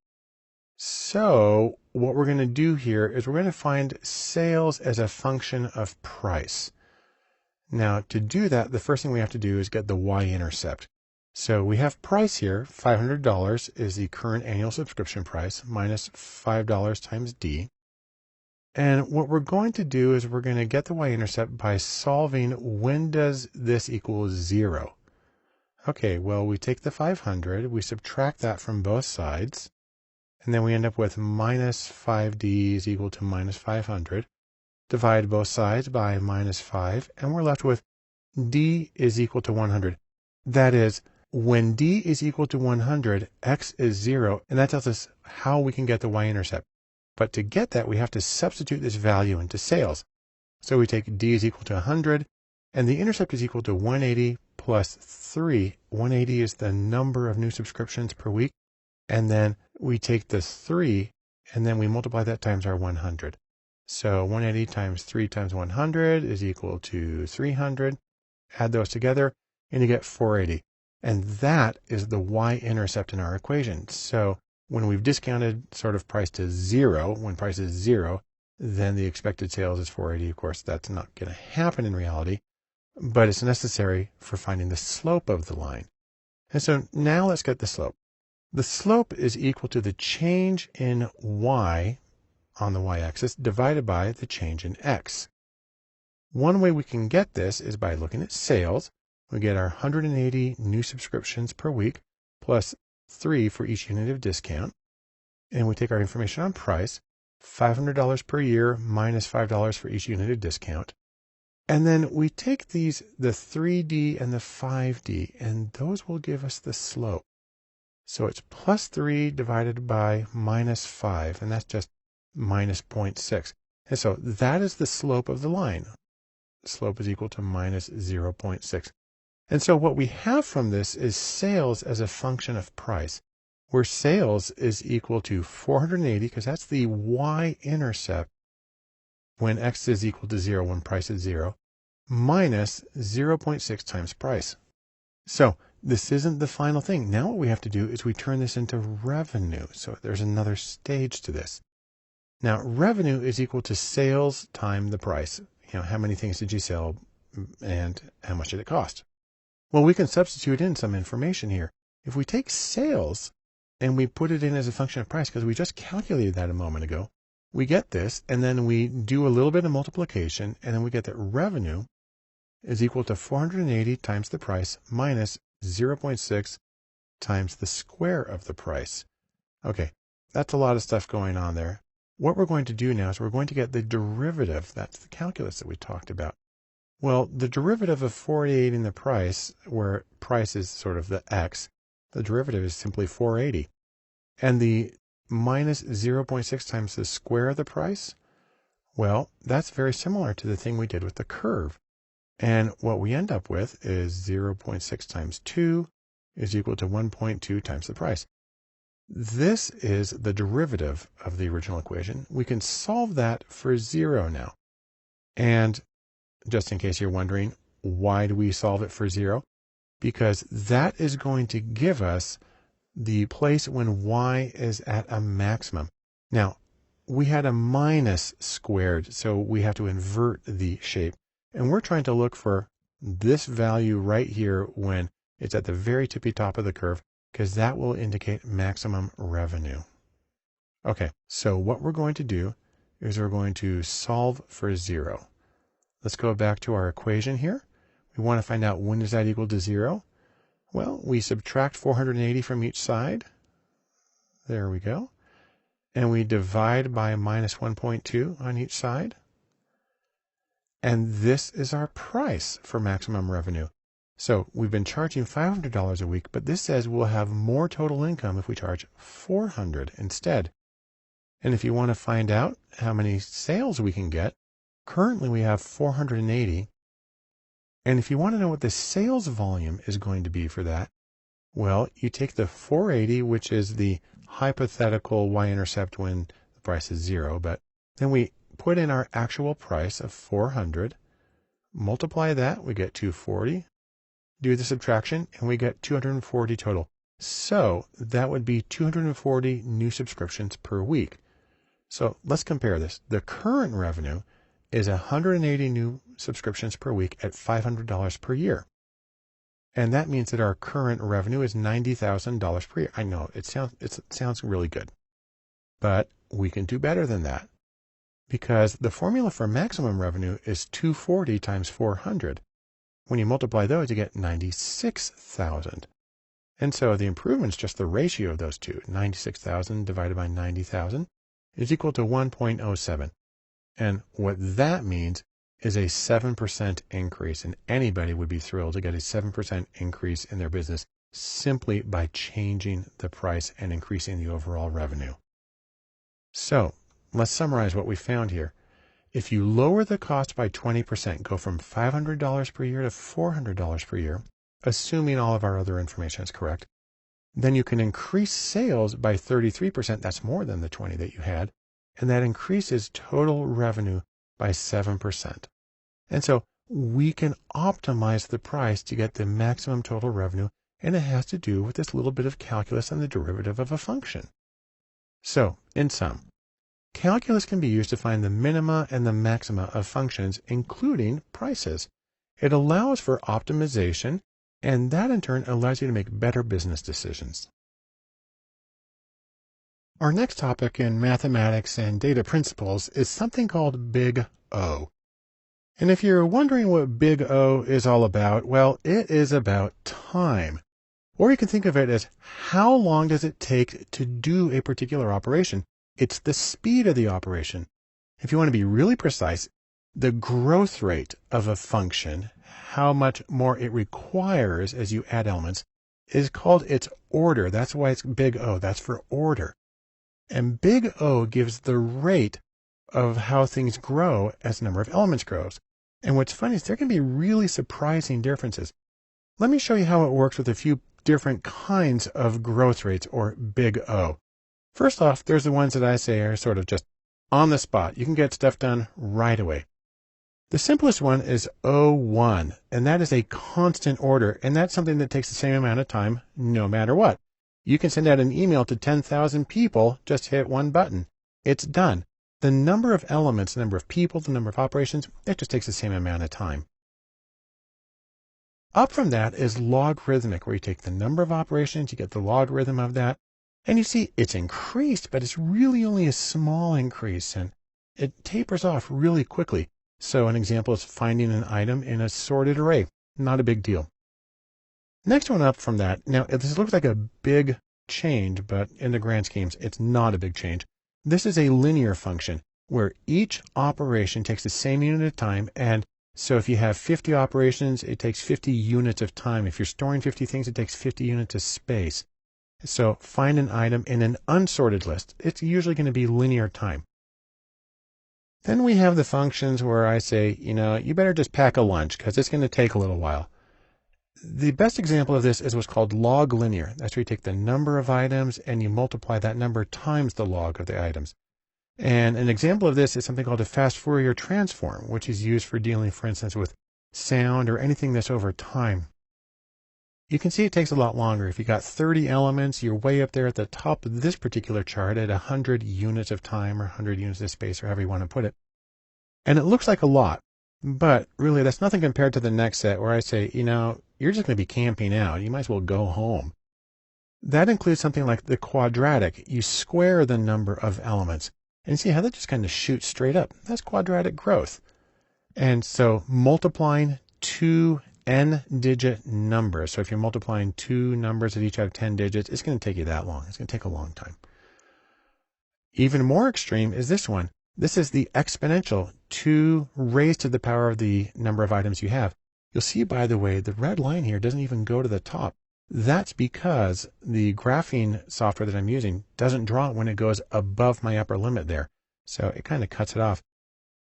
So what we're going to do here is we're going to find sales as a function of price. Now, to do that, the first thing we have to do is get the y-intercept. So we have price here. $500 is the current annual subscription price minus $5 times D. And what we're going to do is we're going to get the y-intercept by solving when does this equal 0. Okay, well, we take the 500, we subtract that from both sides, and then we end up with minus 5D is equal to minus 500. Divide both sides by minus 5, and we're left with D is equal to 100. That is, when D is equal to 100, X is 0, and that tells us how we can get the y-intercept. But to get that, we have to substitute this value into sales. So we take D is equal to 100, and the intercept is equal to 180 plus 3. 180 is the number of new subscriptions per week. And then we take the 3, and then we multiply that times our 100. So 180 times 3 times 100 is equal to 300. Add those together, and you get 480. And that is the y-intercept in our equation. So when we've discounted sort of price to 0, when price is 0, then the expected sales is 480. Of course, that's not going to happen in reality, but it's necessary for finding the slope of the line. And so now let's get the slope. The slope is equal to the change in y on the y-axis divided by the change in x. One way we can get this is by looking at sales. We get our 180 new subscriptions per week plus 3 for each unit of discount. And we take our information on price, $500 per year minus $5 for each unit of discount. And then we take the 3D and the 5D, and those will give us the slope. So it's plus 3 divided by minus 5, and that's just minus 0.6. And so that is the slope of the line. The slope is equal to minus 0.6. And so what we have from this is sales as a function of price, where sales is equal to 480, because that's the y-intercept when x is equal to 0, when price is 0, minus 0.6 times price. So this isn't the final thing. Now what we have to do is we turn this into revenue. So there's another stage to this. Now revenue is equal to sales times the price. You know, how many things did you sell and how much did it cost? Well, we can substitute in some information here. If we take sales and we put it in as a function of price, because we just calculated that a moment ago, we get this, and then we do a little bit of multiplication, and then we get that revenue is equal to 480 times the price minus 0.6 times the square of the price. Okay, that's a lot of stuff going on there. What we're going to do now is we're going to get the derivative. That's the calculus that we talked about. Well, the derivative of 480 in the price, where price is sort of the x, the derivative is simply 480. And the minus 0.6 times the square of the price, well, that's very similar to the thing we did with the curve. And what we end up with is 0.6 times 2 is equal to 1.2 times the price. This is the derivative of the original equation. We can solve that for 0 now. And just in case you're wondering, why do we solve it for 0? Because that is going to give us the place when y is at a maximum. Now, we had a minus squared, so we have to invert the shape. And we're trying to look for this value right here when It's at the very tippy top of the curve because that will indicate maximum revenue. Okay, so what we're going to do is we're going to solve for 0. Let's go back to our equation here. We want to find out when is that equal to 0. Well, we subtract 480 from each side. There we go. And we divide by minus 1.2 on each side. And this is our price for maximum revenue. So we've been charging $500 a week, but this says we'll have more total income if we charge $400 instead. And if you want to find out how many sales we can get, currently we have 480. And if you want to know what the sales volume is going to be for that, well, you take the 480, which is the hypothetical y-intercept when the price is 0, but then we put in our actual price of 400, multiply that, we get 240, do the subtraction, and we get 240 total. So that would be 240 new subscriptions per week. So let's compare this. The current revenue is 180 new subscriptions per week at $500 per year. And that means that our current revenue is $90,000 per year. I know it sounds really good, but we can do better than that because the formula for maximum revenue is 240 times 400. When you multiply those, you get 96,000. And so the improvement is just the ratio of those two. 96,000 divided by 90,000 is equal to 1.07. And what that means is a 7% increase, and anybody would be thrilled to get a 7% increase in their business simply by changing the price and increasing the overall revenue. So let's summarize what we found here. If you lower the cost by 20%, go from $500 per year to $400 per year, assuming all of our other information is correct, then you can increase sales by 33%. That's more than the 20 that you had. And that increases total revenue by 7%. And so we can optimize the price to get the maximum total revenue, and it has to do with this little bit of calculus on the derivative of a function. So, in sum, calculus can be used to find the minima and the maxima of functions, including prices. It allows for optimization, and that in turn allows you to make better business decisions. Our next topic in mathematics and data principles is something called Big O. And if you're wondering what Big O is all about, well, it is about time. Or you can think of it as how long does it take to do a particular operation. It's the speed of the operation. If you want to be really precise, the growth rate of a function, how much more it requires as you add elements, is called its order. That's why it's Big O. That's for order. And Big O gives the rate of how things grow as the number of elements grows. And what's funny is there can be really surprising differences. Let me show you how it works with a few different kinds of growth rates, or Big O. First off, there's the ones that I say are sort of just on the spot. You can get stuff done right away. The simplest one is O1, and that is a constant order, and that's something that takes the same amount of time no matter what. You can send out an email to 10,000 people, just hit one button. It's done. The number of elements, the number of people, the number of operations, it just takes the same amount of time. Up from that is logarithmic, where you take the number of operations, you get the logarithm of that, and you see it's increased, but it's really only a small increase, and it tapers off really quickly. So an example is finding an item in a sorted array. Not a big deal. Next one up from that, now this looks like a big change, but in the grand schemes, it's not a big change. This is a linear function where each operation takes the same unit of time, and so if you have 50 operations, it takes 50 units of time. If you're storing 50 things, it takes 50 units of space. So find an item in an unsorted list. It's usually going to be linear time. Then we have the functions where I say, you better just pack a lunch because it's going to take a little while. The best example of this is what's called log linear. That's where you take the number of items and you multiply that number times the log of the items. And an example of this is something called a fast Fourier transform, which is used for dealing, for instance, with sound or anything that's over time. You can see it takes a lot longer. If you got 30 elements, you're way up there at the top of this particular chart at 100 units of time or 100 units of space, or however you want to put it. And it looks like a lot, but really that's nothing compared to the next set where I say, you're just going to be camping out. You might as well go home. That includes something like the quadratic. You square the number of elements. And see how that just kind of shoots straight up. That's quadratic growth. And so multiplying two n-digit numbers. So if you're multiplying two numbers that each have 10 digits, it's going to take you that long. It's going to take a long time. Even more extreme is this one. This is the exponential, 2 raised to the power of the number of items you have. You'll see, by the way, the red line here doesn't even go to the top. That's because the graphing software that I'm using doesn't draw it when it goes above my upper limit there. So it kind of cuts it off.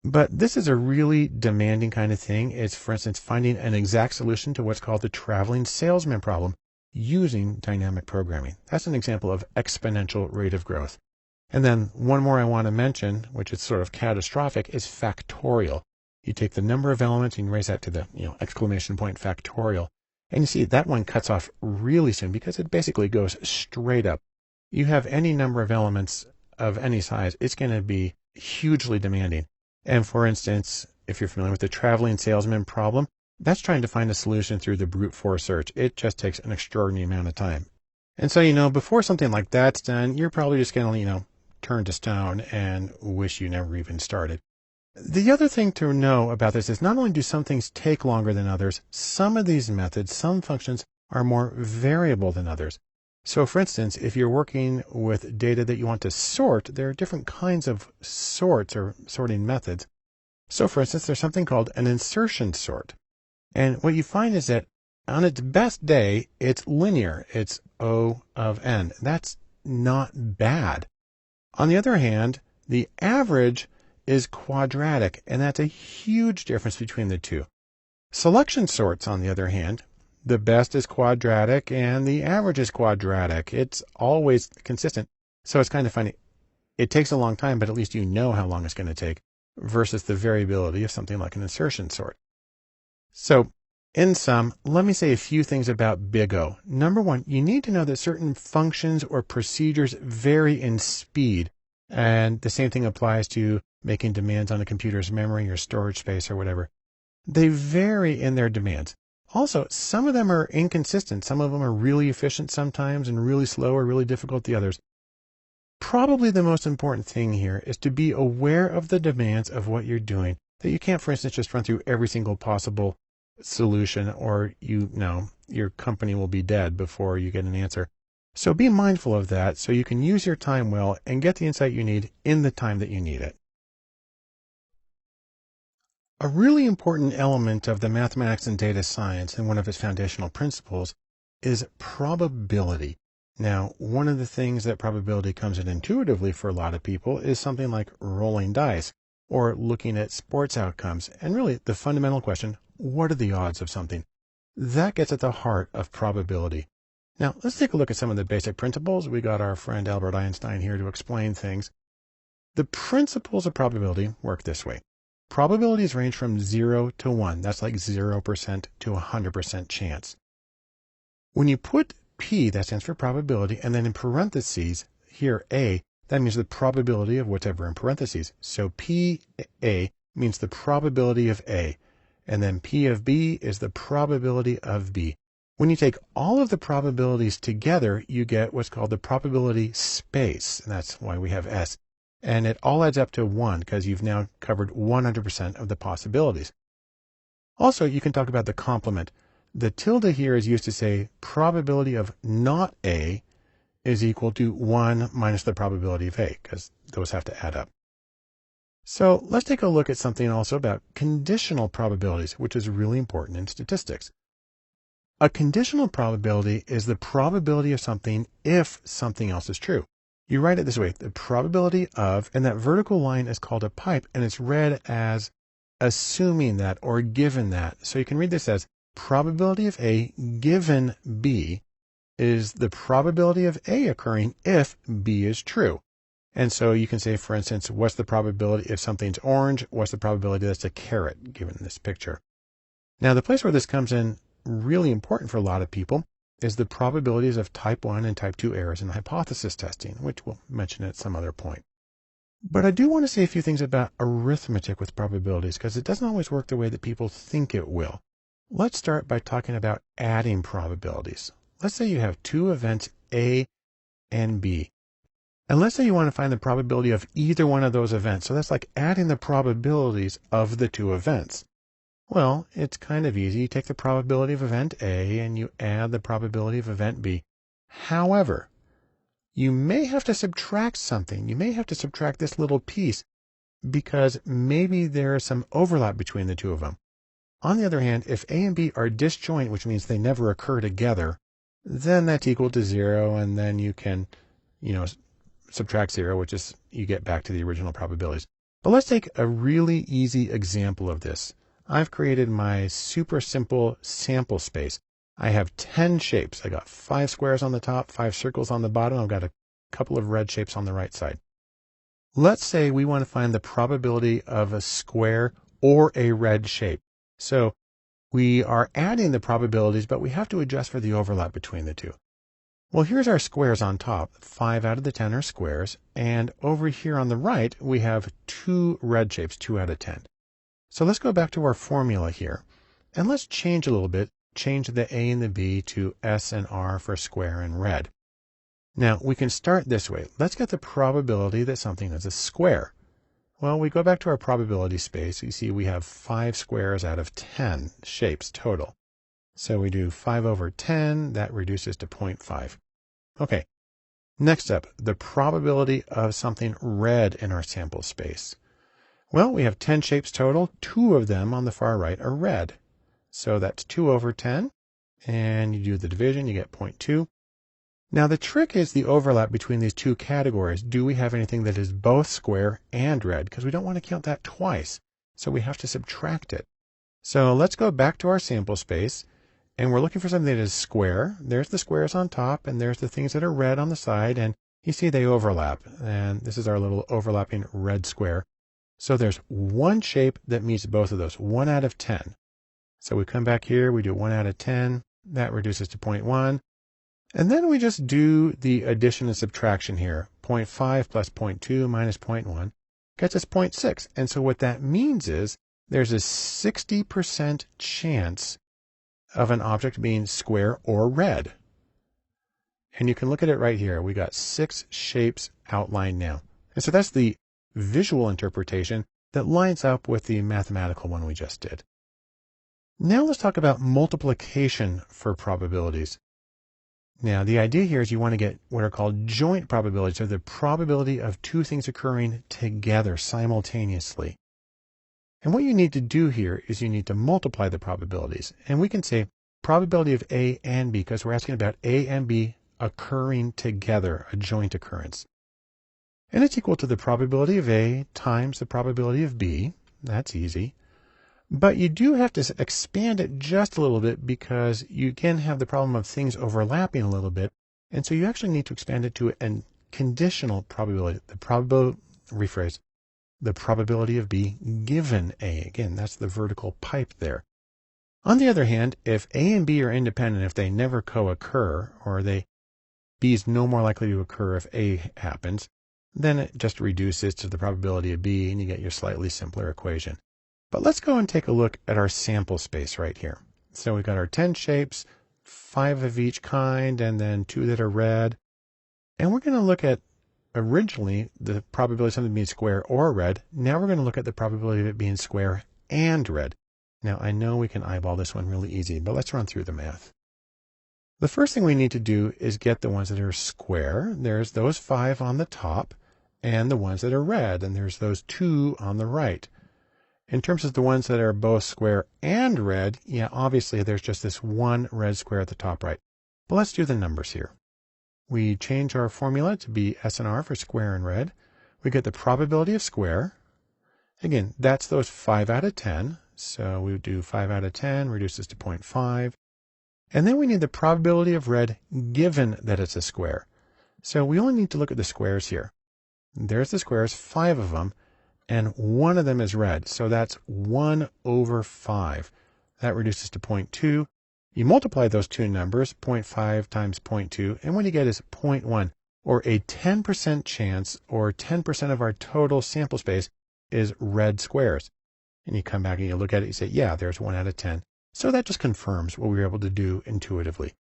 But this is a really demanding kind of thing. It's, for instance, finding an exact solution to what's called the traveling salesman problem using dynamic programming. That's an example of exponential rate of growth. And then one more I want to mention, which is sort of catastrophic, is factorial. You take the number of elements and you raise that to the exclamation point factorial. And you see that one cuts off really soon because it basically goes straight up. You have any number of elements of any size, it's going to be hugely demanding. And for instance, if you're familiar with the traveling salesman problem, that's trying to find a solution through the brute force search. It just takes an extraordinary amount of time. And so, before something like that's done, you're probably just going to, turn to stone and wish you never even started. The other thing to know about this is not only do some things take longer than others, some of these methods, some functions are more variable than others. So for instance, if you're working with data that you want to sort, there are different kinds of sorts or sorting methods. So for instance, there's something called an insertion sort. And what you find is that on its best day, it's linear. It's O of n. That's not bad. On the other hand, the average is quadratic, and that's a huge difference between the two. Selection sorts, on the other hand, the best is quadratic and the average is quadratic. It's always consistent. So it's kind of funny. It takes a long time, but at least you know how long it's going to take versus the variability of something like an insertion sort. So in sum, let me say a few things about Big O. Number one, you need to know that certain functions or procedures vary in speed. And the same thing applies to making demands on a computer's memory or storage space or whatever. They vary in their demands. Also, some of them are inconsistent. Some of them are really efficient sometimes and really slow or really difficult the others. Probably the most important thing here is to be aware of the demands of what you're doing, that you can't, for instance, just run through every single possible solution or your company will be dead before you get an answer. So be mindful of that so you can use your time well and get the insight you need in the time that you need it. A really important element of the mathematics and data science, and one of its foundational principles, is probability. Now, one of the things that probability comes in intuitively for a lot of people is something like rolling dice or looking at sports outcomes. And really, the fundamental question, what are the odds of something? That gets at the heart of probability. Now, let's take a look at some of the basic principles. We got our friend Albert Einstein here to explain things. The principles of probability work this way. Probabilities range from 0 to 1. That's like 0% to 100% chance. When you put P, that stands for probability, and then in parentheses, here A, that means the probability of whatever in parentheses. So PA means the probability of A, and then P of B is the probability of B. When you take all of the probabilities together, you get what's called the probability space, and that's why we have S. And it all adds up to 1 because you've now covered 100% of the possibilities. Also, you can talk about the complement. The tilde here is used to say probability of not A is equal to 1 minus the probability of A, because those have to add up. So let's take a look at something also about conditional probabilities, which is really important in statistics. A conditional probability is the probability of something if something else is true. You write it this way, the probability of, and that vertical line is called a pipe, and it's read as assuming that or given that. So you can read this as probability of A given B is the probability of A occurring if B is true. And so you can say, for instance, what's the probability if something's orange? What's the probability that's a carrot, given this picture? Now, the place where this comes in really important for a lot of people is the probabilities of type 1 and type 2 errors in hypothesis testing, which we'll mention at some other point. But I do want to say a few things about arithmetic with probabilities, because it doesn't always work the way that people think it will. Let's start by talking about adding probabilities. Let's say you have two events A and B. And let's say you want to find the probability of either one of those events. So that's like adding the probabilities of the two events. Well, it's kind of easy. You take the probability of event A and you add the probability of event B. However, you may have to subtract something. You may have to subtract this little piece because maybe there is some overlap between the two of them. On the other hand, if A and B are disjoint, which means they never occur together, then that's equal to 0, and then you can, subtract 0, which is you get back to the original probabilities. But let's take a really easy example of this. I've created my super simple sample space. I have 10 shapes. I got 5 squares on the top, 5 circles on the bottom. I've got a couple of red shapes on the right side. Let's say we want to find the probability of a square or a red shape. So we are adding the probabilities, but we have to adjust for the overlap between the two. Well, here's our squares on top. 5 out of the 10 are squares. And over here on the right, we have 2 red shapes, 2 out of 10. So let's go back to our formula here. And let's change a little bit. Change the A and the B to S and R for square and red. Now, we can start this way. Let's get the probability that something is a square. Well, we go back to our probability space. You see we have 5 squares out of 10 shapes total. So we do 5 over 10. That reduces to 0.5. Okay. Next up, the probability of something red in our sample space. Well, we have 10 shapes total. 2 of them on the far right are red. So that's 2 over 10. And you do the division, you get 0.2. Now the trick is the overlap between these two categories. Do we have anything that is both square and red? Because we don't want to count that twice. So we have to subtract it. So let's go back to our sample space. And we're looking for something that is square. There's the squares on top, and there's the things that are red on the side. And you see they overlap. And this is our little overlapping red square. So there's one shape that meets both of those, 1 out of 10. So we come back here, we do 1 out of 10. That reduces to 0.1. And then we just do the addition and subtraction here. 0.5 plus 0.2 minus 0.1 gets us 0.6. And so what that means is there's a 60% chance of an object being square or red. And you can look at it right here. We got 6 shapes outlined now. And so that's the visual interpretation that lines up with the mathematical one we just did. Now let's talk about multiplication for probabilities. Now, the idea here is you want to get what are called joint probabilities, or the probability of two things occurring together simultaneously. And what you need to do here is you need to multiply the probabilities. And we can say probability of A and B, because we're asking about A and B occurring together, a joint occurrence. And it's equal to the probability of A times the probability of B. That's easy. But you do have to expand it just a little bit because you can have the problem of things overlapping a little bit. And so you actually need to expand it to a conditional probability. The probability of B given A. Again, that's the vertical pipe there. On the other hand, if A and B are independent, if they never co-occur, or B is no more likely to occur if A happens, then it just reduces to the probability of B and you get your slightly simpler equation. But let's go and take a look at our sample space right here. So we've got our 10 shapes, 5 of each kind, and then 2 that are red. And we're going to look at originally the probability of something being square or red. Now we're going to look at the probability of it being square and red. Now I know we can eyeball this one really easy, but let's run through the math. The first thing we need to do is get the ones that are square. There's those 5 on the top, and the ones that are red, and there's those 2 on the right. In terms of the ones that are both square and red, yeah, obviously there's just this one red square at the top right. But let's do the numbers here. We change our formula to be S and R for square and red. We get the probability of square. Again, that's those 5 out of 10. So we do 5 out of 10, reduces to 0.5. And then we need the probability of red given that it's a square. So we only need to look at the squares here. There's the squares, 5 of them. And 1 of them is red, so that's 1 over 5. That reduces to 0.2. You multiply those two numbers, 0.5 times 0.2, and what you get is 0.1, or a 10% chance, or 10% of our total sample space is red squares. And you come back and you look at it, you say, yeah, there's 1 out of 10. So that just confirms what we were able to do intuitively.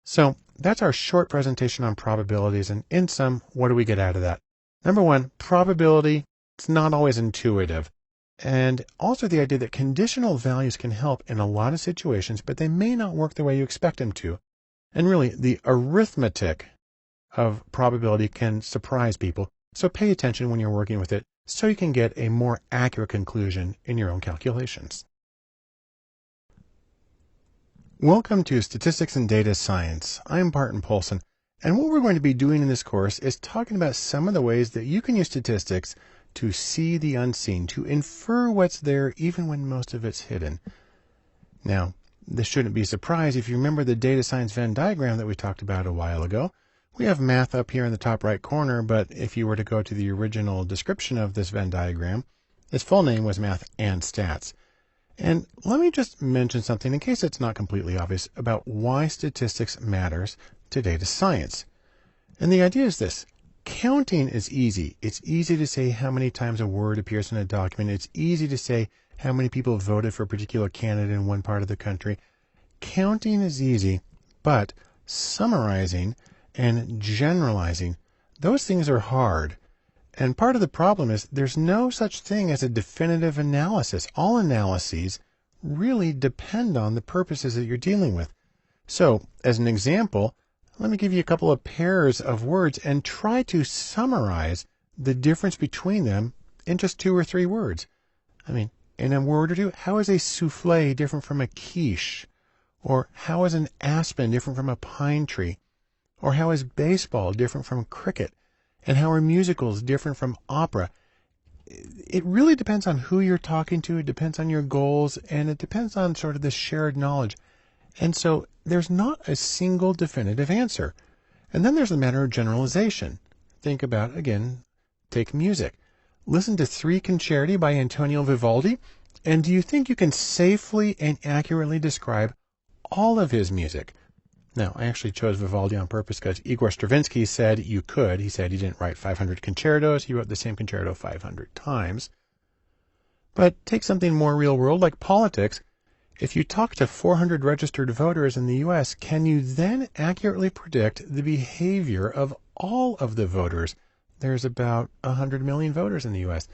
So that's our short presentation on probabilities. And in sum, what do we get out of that? Number one, probability, it's not always intuitive. And also the idea that conditional values can help in a lot of situations, but they may not work the way you expect them to. And really, the arithmetic of probability can surprise people. So pay attention when you're working with it so you can get a more accurate conclusion in your own calculations. Welcome to Statistics and Data Science. I'm Barton Polson, and what we're going to be doing in this course is talking about some of the ways that you can use statistics to see the unseen, to infer what's there even when most of it's hidden. Now, this shouldn't be a surprise if you remember the data science Venn diagram that we talked about a while ago. We have math up here in the top right corner, but if you were to go to the original description of this Venn diagram, its full name was Math and Stats. And let me just mention something, in case it's not completely obvious, about why statistics matters to data science. And the idea is this. Counting is easy. It's easy to say how many times a word appears in a document. It's easy to say how many people voted for a particular candidate in one part of the country. Counting is easy, but summarizing and generalizing, those things are hard. And part of the problem is there's no such thing as a definitive analysis. All analyses really depend on the purposes that you're dealing with. So, as an example, let me give you a couple of pairs of words and try to summarize the difference between them in just 2 or 3 words. I mean, in a word or two, how is a souffle different from a quiche? Or how is an aspen different from a pine tree? Or how is baseball different from cricket? And how are musicals different from opera? It really depends on who you're talking to. It depends on your goals, and it depends on sort of the shared knowledge. And so there's not a single definitive answer. And then there's the matter of generalization. Think about, again, take music. Listen to 3 Concerti by Antonio Vivaldi, and do you think you can safely and accurately describe all of his music? Now, I actually chose Vivaldi on purpose because Igor Stravinsky said you could. He said he didn't write 500 concertos. He wrote the same concerto 500 times. But take something more real world like politics. If you talk to 400 registered voters in the U.S., can you then accurately predict the behavior of all of the voters? There's about 100 million voters in the U.S.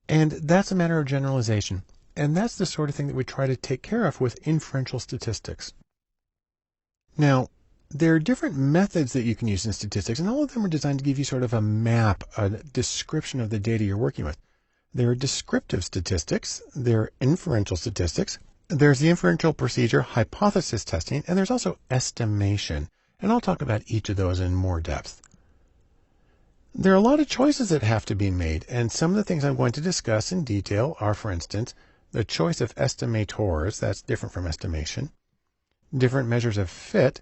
And that's a matter of generalization. And that's the sort of thing that we try to take care of with inferential statistics. Now, there are different methods that you can use in statistics, and all of them are designed to give you sort of a map, a description of the data you're working with. There are descriptive statistics, there are inferential statistics, there's the inferential procedure, hypothesis testing, and there's also estimation. And I'll talk about each of those in more depth. There are a lot of choices that have to be made, and some of the things I'm going to discuss in detail are, for instance, the choice of estimators, that's different from estimation, different measures of fit,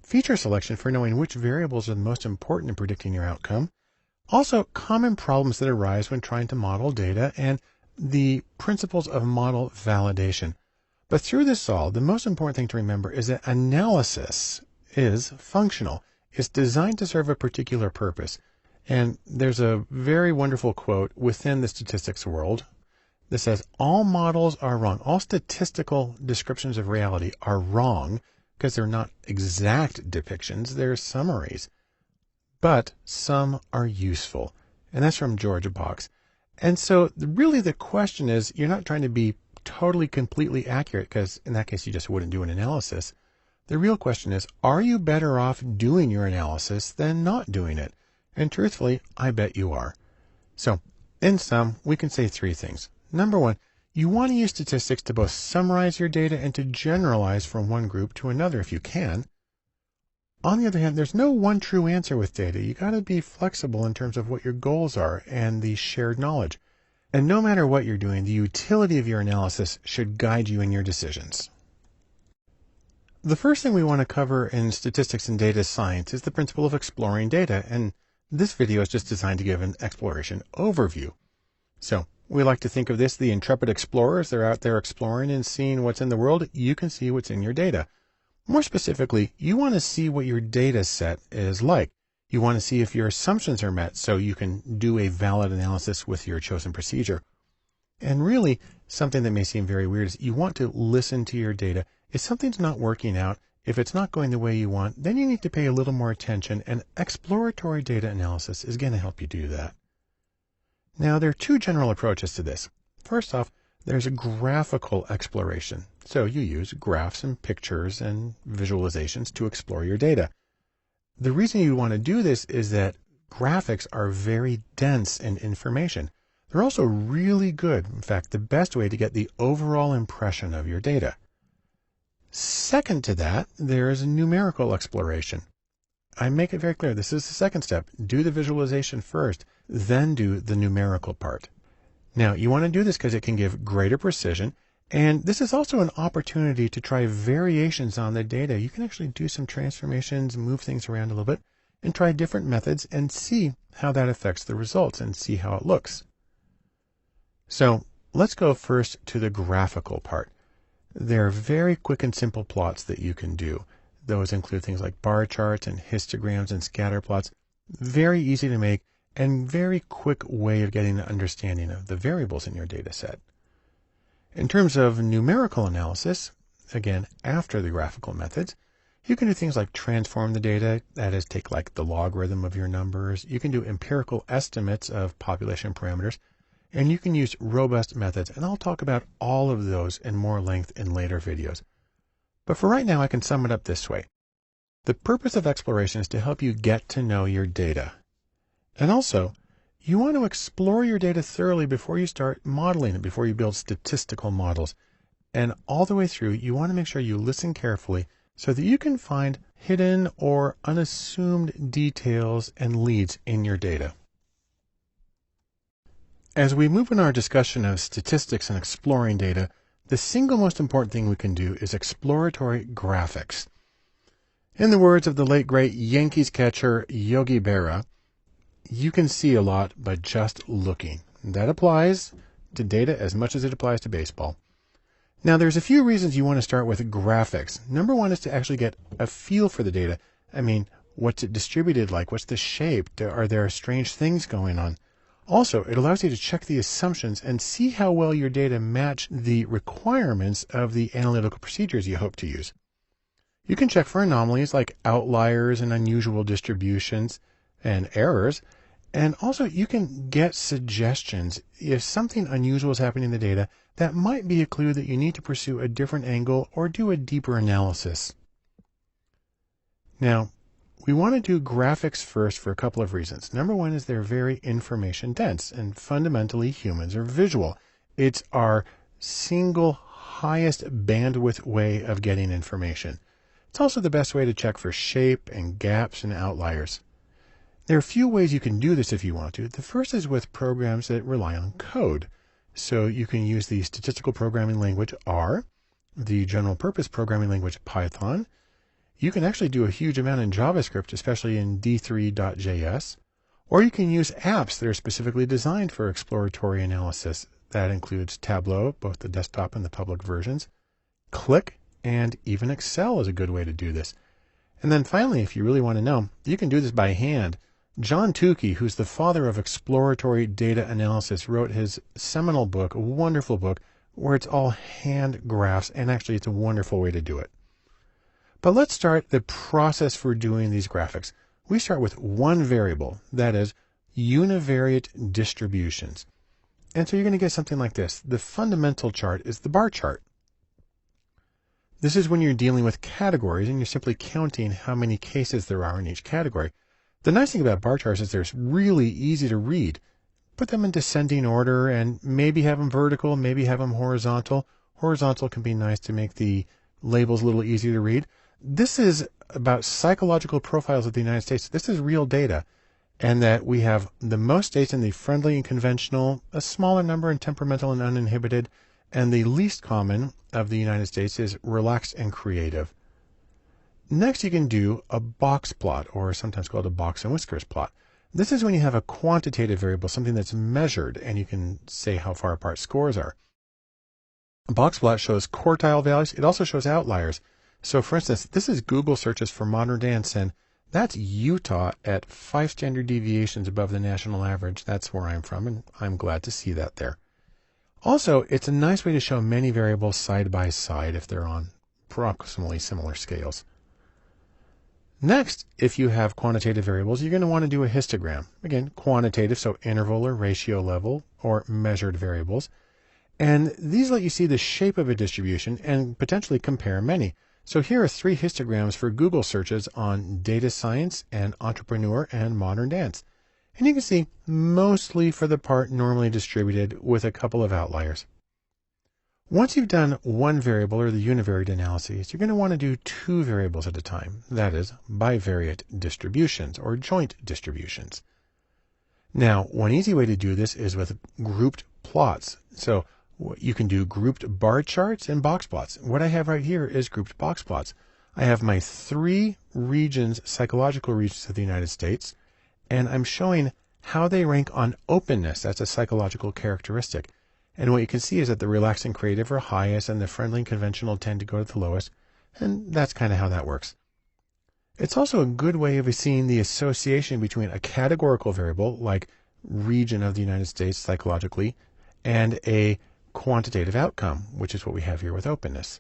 feature selection for knowing which variables are the most important in predicting your outcome, also common problems that arise when trying to model data, and the principles of model validation. But through this all, the most important thing to remember is that analysis is functional. It's designed to serve a particular purpose. And there's a very wonderful quote within the statistics world that says, all models are wrong. All statistical descriptions of reality are wrong because they're not exact depictions, they're summaries. But some are useful. And that's from George Box. And so really the question is, you're not trying to be totally, completely accurate, because in that case you just wouldn't do an analysis. The real question is, are you better off doing your analysis than not doing it? And truthfully, I bet you are. So, in sum, we can say 3 things. Number 1, you want to use statistics to both summarize your data and to generalize from one group to another if you can. On the other hand, there's no one true answer with data. You got to be flexible in terms of what your goals are and the shared knowledge. And no matter what you're doing, the utility of your analysis should guide you in your decisions. The first thing we want to cover in statistics and data science is the principle of exploring data, and this video is just designed to give an exploration overview. So, we like to think of this, the intrepid explorers, they're out there exploring and seeing what's in the world. You can see what's in your data. More specifically, you want to see what your data set is like. You want to see if your assumptions are met so you can do a valid analysis with your chosen procedure. And really, something that may seem very weird is you want to listen to your data. If something's not working out, if it's not going the way you want, then you need to pay a little more attention, and exploratory data analysis is going to help you do that. Now, there are two general approaches to this. First off, there's a graphical exploration. So you use graphs and pictures and visualizations to explore your data. The reason you want to do this is that graphics are very dense in information. They're also really good, in fact, the best way to get the overall impression of your data. Second to that, there is a numerical exploration. I make it very clear, this is the second step. Do the visualization first, then do the numerical part. Now, you want to do this because it can give greater precision, and this is also an opportunity to try variations on the data. You can actually do some transformations, move things around a little bit, and try different methods and see how that affects the results and see how it looks. So let's go first to the graphical part. There are very quick and simple plots that you can do. Those include things like bar charts and histograms and scatter plots. Very easy to make and very quick way of getting an understanding of the variables in your data set. In terms of numerical analysis, again, after the graphical methods, you can do things like transform the data, that is, take like the logarithm of your numbers. You can do empirical estimates of population parameters, and you can use robust methods, and I'll talk about all of those in more length in later videos. But for right now, I can sum it up this way. The purpose of exploration is to help you get to know your data. And also, you want to explore your data thoroughly before you start modeling it, before you build statistical models. And all the way through, you want to make sure you listen carefully so that you can find hidden or unassumed details and leads in your data. As we move in our discussion of statistics and exploring data, the single most important thing we can do is exploratory graphics. In the words of the late great Yankees catcher Yogi Berra, you can see a lot by just looking. That applies to data as much as it applies to baseball. Now, there's a few reasons you want to start with graphics. Number one is to actually get a feel for the data. I mean, what's it distributed like? What's the shape? Are there strange things going on? Also, it allows you to check the assumptions and see how well your data match the requirements of the analytical procedures you hope to use. You can check for anomalies like outliers and unusual distributions and errors, and also you can get suggestions. If something unusual is happening in the data, that might be a clue that you need to pursue a different angle or do a deeper analysis. Now, we want to do graphics first for a couple of reasons. Number one is they're very information dense, and fundamentally humans are visual. It's our single highest bandwidth way of getting information. It's also the best way to check for shape and gaps and outliers. There are a few ways you can do this if you want to. The first is with programs that rely on code. So you can use the statistical programming language R, the general purpose programming language Python. You can actually do a huge amount in JavaScript, especially in D3.js, or you can use apps that are specifically designed for exploratory analysis. That includes Tableau, both the desktop and the public versions, Click, and even Excel is a good way to do this. And then finally, if you really want to know, you can do this by hand. John Tukey, who's the father of exploratory data analysis, wrote his seminal book, a wonderful book, where it's all hand graphs, and actually it's a wonderful way to do it. But let's start the process for doing these graphics. We start with one variable, that is, univariate distributions. And so you're going to get something like this. The fundamental chart is the bar chart. This is when you're dealing with categories and you're simply counting how many cases there are in each category. The nice thing about bar charts is they're really easy to read. Put them in descending order and maybe have them vertical, maybe have them horizontal. Horizontal can be nice to make the labels a little easier to read. This is about psychological profiles of the United States. This is real data, and that we have the most states in the friendly and conventional, a smaller number in temperamental and uninhibited, and the least common of the United States is relaxed and creative. Next, you can do a box plot, or sometimes called a box and whiskers plot. This is when you have a quantitative variable, something that's measured, and you can say how far apart scores are. A box plot shows quartile values. It also shows outliers. So for instance, this is Google searches for modern dance, and that's Utah at 5 standard deviations above the national average. That's where I'm from, and I'm glad to see that there. Also, it's a nice way to show many variables side by side if they're on approximately similar scales. Next, if you have quantitative variables, you're going to want to do a histogram. Again, quantitative, so interval or ratio level, or measured variables. And these let you see the shape of a distribution and potentially compare many. So here are 3 histograms for Google searches on data science and entrepreneur and modern dance. And you can see mostly for the part normally distributed with a couple of outliers. Once you've done one variable or the univariate analyses, you're going to want to do 2 variables at a time. That is, bivariate distributions or joint distributions. Now, one easy way to do this is with grouped plots. So you can do grouped bar charts and box plots. What I have right here is grouped box plots. I have my 3 regions, psychological regions of the United States, and I'm showing how they rank on openness. That's a psychological characteristic. And what you can see is that the relaxed and creative are highest, and the friendly and conventional tend to go to the lowest. And that's kind of how that works. It's also a good way of seeing the association between a categorical variable, like region of the United States psychologically, and a quantitative outcome, which is what we have here with openness.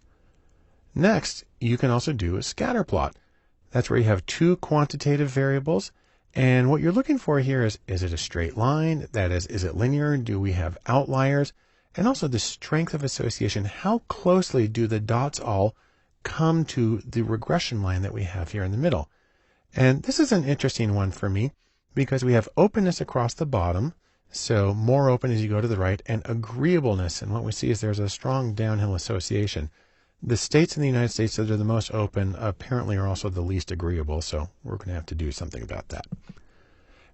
Next, you can also do a scatter plot. That's where you have 2 quantitative variables. And what you're looking for here is it a straight line? That is it linear? Do we have outliers? And also the strength of association. How closely do the dots all come to the regression line that we have here in the middle? And this is an interesting one for me because we have openness across the bottom. So more open as you go to the right, and agreeableness. And what we see is there's a strong downhill association. The states in the United States that are the most open apparently are also the least agreeable, so we're going to have to do something about that.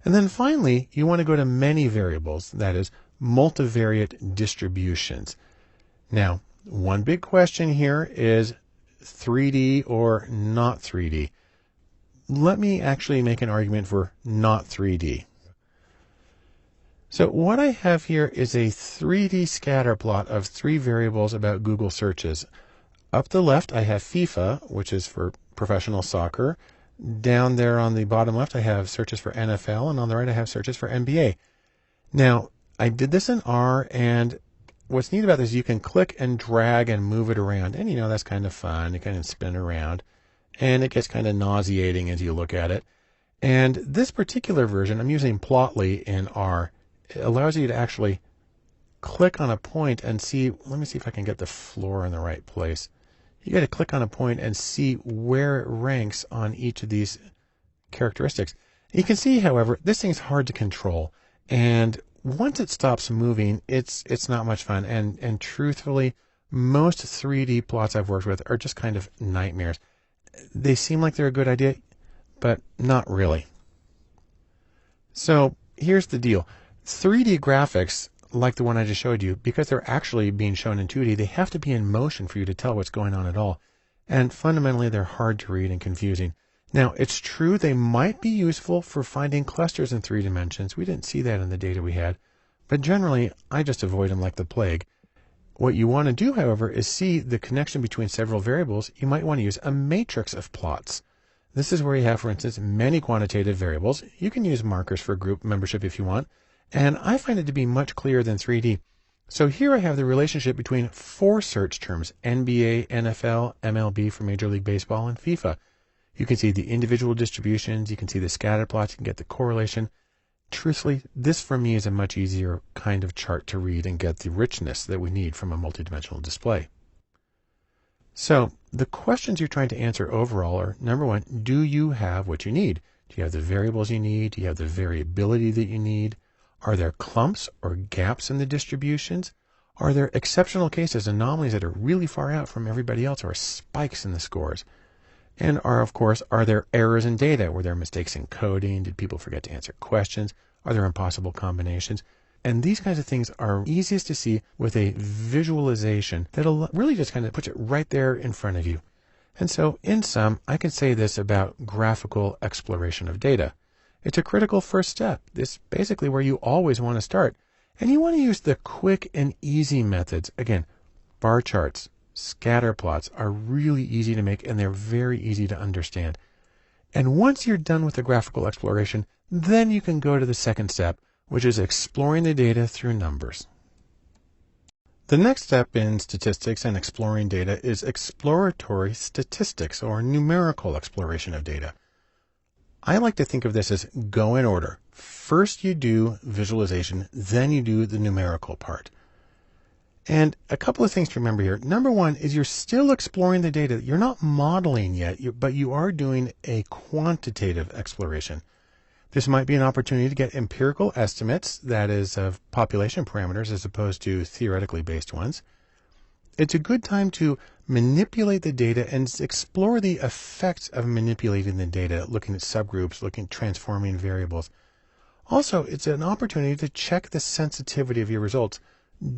And then finally, you want to go to many variables, that is, multivariate distributions. Now, one big question here is 3D or not 3D. Let me actually make an argument for not 3D. So what I have here is a 3D scatter plot of 3 variables about Google searches. Up the left, I have FIFA, which is for professional soccer. Down there on the bottom left, I have searches for NFL, and on the right, I have searches for NBA. Now, I did this in R, and what's neat about this is you can click and drag and move it around. And, that's kind of fun. You kind of spin around, and it gets kind of nauseating as you look at it. And this particular version, I'm using Plotly in R. It allows you to actually click on a point and see, let me see if I can get the floor in the right place. You got to click on a point and see where it ranks on each of these characteristics. You can see, however, this thing's hard to control. And once it stops moving, it's not much fun. And truthfully, most 3D plots I've worked with are just kind of nightmares. They seem like they're a good idea, but not really. So here's the deal. 3D graphics, like the one I just showed you, because they're actually being shown in 2D, they have to be in motion for you to tell what's going on at all. And fundamentally, they're hard to read and confusing. Now, it's true they might be useful for finding clusters in 3 dimensions. We didn't see that in the data we had. But generally, I just avoid them like the plague. What you want to do, however, is see the connection between several variables. You might want to use a matrix of plots. This is where you have, for instance, many quantitative variables. You can use markers for group membership if you want. And I find it to be much clearer than 3D. So here I have the relationship between 4 search terms: NBA, NFL, MLB for Major League Baseball, and FIFA. You can see the individual distributions. You can see the scatter plots. You can get the correlation. Truthfully, this for me is a much easier kind of chart to read and get the richness that we need from a multidimensional display. So the questions you're trying to answer overall are, number 1, do you have what you need? Do you have the variables you need? Do you have the variability that you need? Are there clumps or gaps in the distributions? Are there exceptional cases, anomalies that are really far out from everybody else, or spikes in the scores? And are there errors in data? Were there mistakes in coding? Did people forget to answer questions? Are there impossible combinations? And these kinds of things are easiest to see with a visualization that'll really just kind of put it right there in front of you. And so, in sum, I can say this about graphical exploration of data. It's a critical first step. It's basically where you always want to start. And you want to use the quick and easy methods. Again, bar charts, scatter plots are really easy to make, and they're very easy to understand. And once you're done with the graphical exploration, then you can go to the second step, which is exploring the data through numbers. The next step in statistics and exploring data is exploratory statistics, or numerical exploration of data. I like to think of this as go in order. First you do visualization, then you do the numerical part. And a couple of things to remember here. Number one is you're still exploring the data. You're not modeling yet, but you are doing a quantitative exploration. This might be an opportunity to get empirical estimates, that is, of population parameters as opposed to theoretically based ones. It's a good time to manipulate the data and explore the effects of manipulating the data, looking at subgroups, looking at transforming variables. Also, it's an opportunity to check the sensitivity of your results.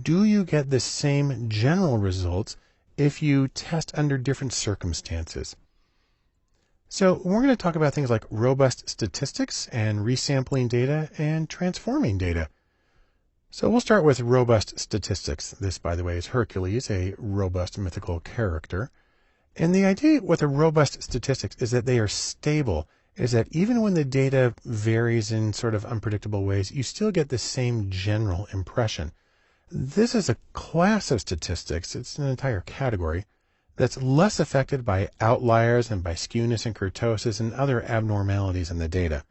Do you get the same general results if you test under different circumstances? So we're going to talk about things like robust statistics and resampling data and transforming data. So we'll start with robust statistics. This, by the way, is Hercules, a robust mythical character. And the idea with a robust statistics is that they are stable, is that even when the data varies in sort of unpredictable ways, you still get the same general impression. This is a class of statistics, it's an entire category, that's less affected by outliers and by skewness and kurtosis and other abnormalities in the data.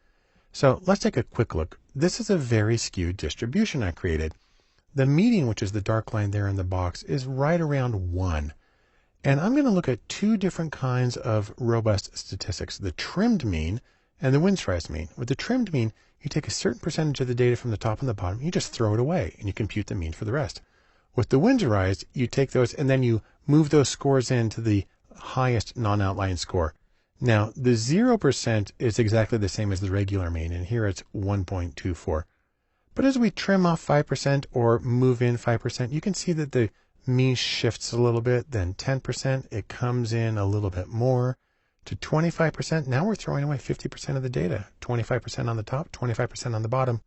So let's take a quick look. This is a very skewed distribution I created. The median, which is the dark line there in the box, is right around 1. And I'm going to look at two different kinds of robust statistics, the trimmed mean and the Windsor's mean. With the trimmed mean, you take a certain percentage of the data from the top and the bottom, you just throw it away, and you compute the mean for the rest. With the Windsor's, you take those and then you move those scores into the highest non-outlying score. Now, the 0% is exactly the same as the regular mean, and here it's 1.24. But as we trim off 5% or move in 5%, you can see that the mean shifts a little bit. Then 10%, it comes in a little bit more to 25%. Now we're throwing away 50% of the data, 25% on the top, 25% on the bottom.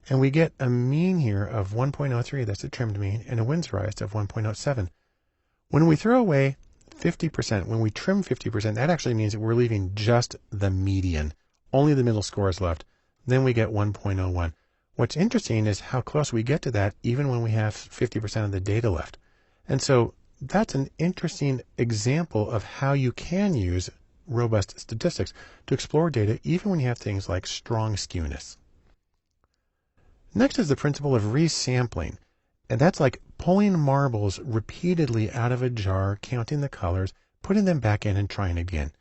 And we get a mean here of 1.03, that's a trimmed mean, and a Windsor's of 1.07. When we throw away 50%, when we trim 50%, that actually means that we're leaving just the median. Only the middle score is left. Then we get 1.01. What's interesting is how close we get to that even when we have 50% of the data left. And so that's an interesting example of how you can use robust statistics to explore data even when you have things like strong skewness. Next is the principle of resampling. And that's like pulling marbles repeatedly out of a jar, counting the colors, putting them back in and trying again.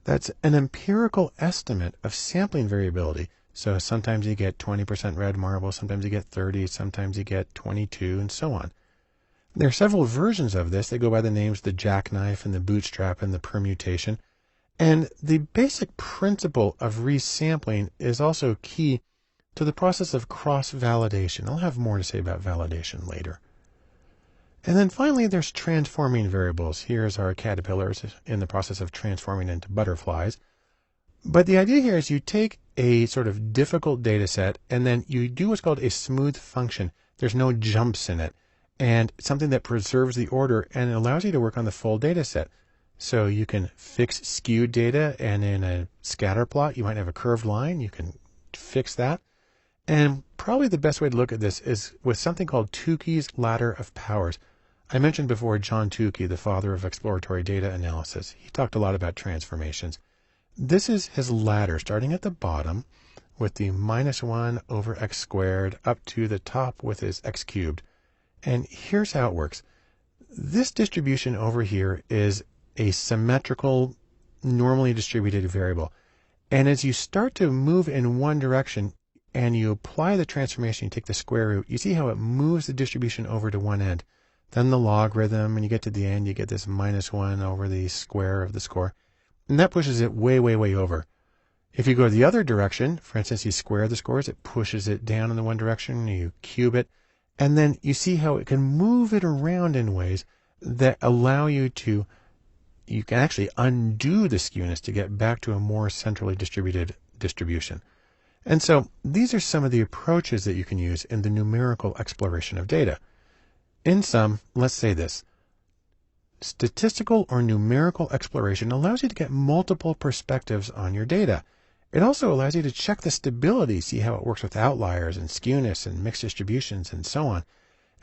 That's an empirical estimate of sampling variability. So sometimes you get 20% red marbles, sometimes you get 30, sometimes you get 22, and so on. There are several versions of this. They go by the names the jackknife and the bootstrap and the permutation. And the basic principle of resampling is also key to the process of cross-validation. I'll have more to say about validation later. And then finally, there's transforming variables. Here's our caterpillars in the process of transforming into butterflies. But the idea here is you take a sort of difficult data set and then you do what's called a smooth function. There's no jumps in it. And something that preserves the order and allows you to work on the full data set. So you can fix skewed data, and in a scatter plot, you might have a curved line. You can fix that. And probably the best way to look at this is with something called Tukey's ladder of powers. I mentioned before John Tukey, the father of exploratory data analysis. He talked a lot about transformations. This is his ladder, starting at the bottom with the -1 over x squared up to the top with his x cubed. And here's how it works. This distribution over here is a symmetrical, normally distributed variable. And as you start to move in one direction and you apply the transformation, you take the square root, you see how it moves the distribution over to one end. Then the logarithm, and you get to the end, you get this -1 over the square of the score. And that pushes it way, way, way over. If you go the other direction, for instance, you square the scores, it pushes it down in the one direction, you cube it, and then you see how it can move it around in ways that allow you to, you can actually undo the skewness to get back to a more centrally distributed distribution. And so these are some of the approaches that you can use in the numerical exploration of data. In sum, let's say this. Statistical or numerical exploration allows you to get multiple perspectives on your data. It also allows you to check the stability, see how it works with outliers and skewness and mixed distributions and so on.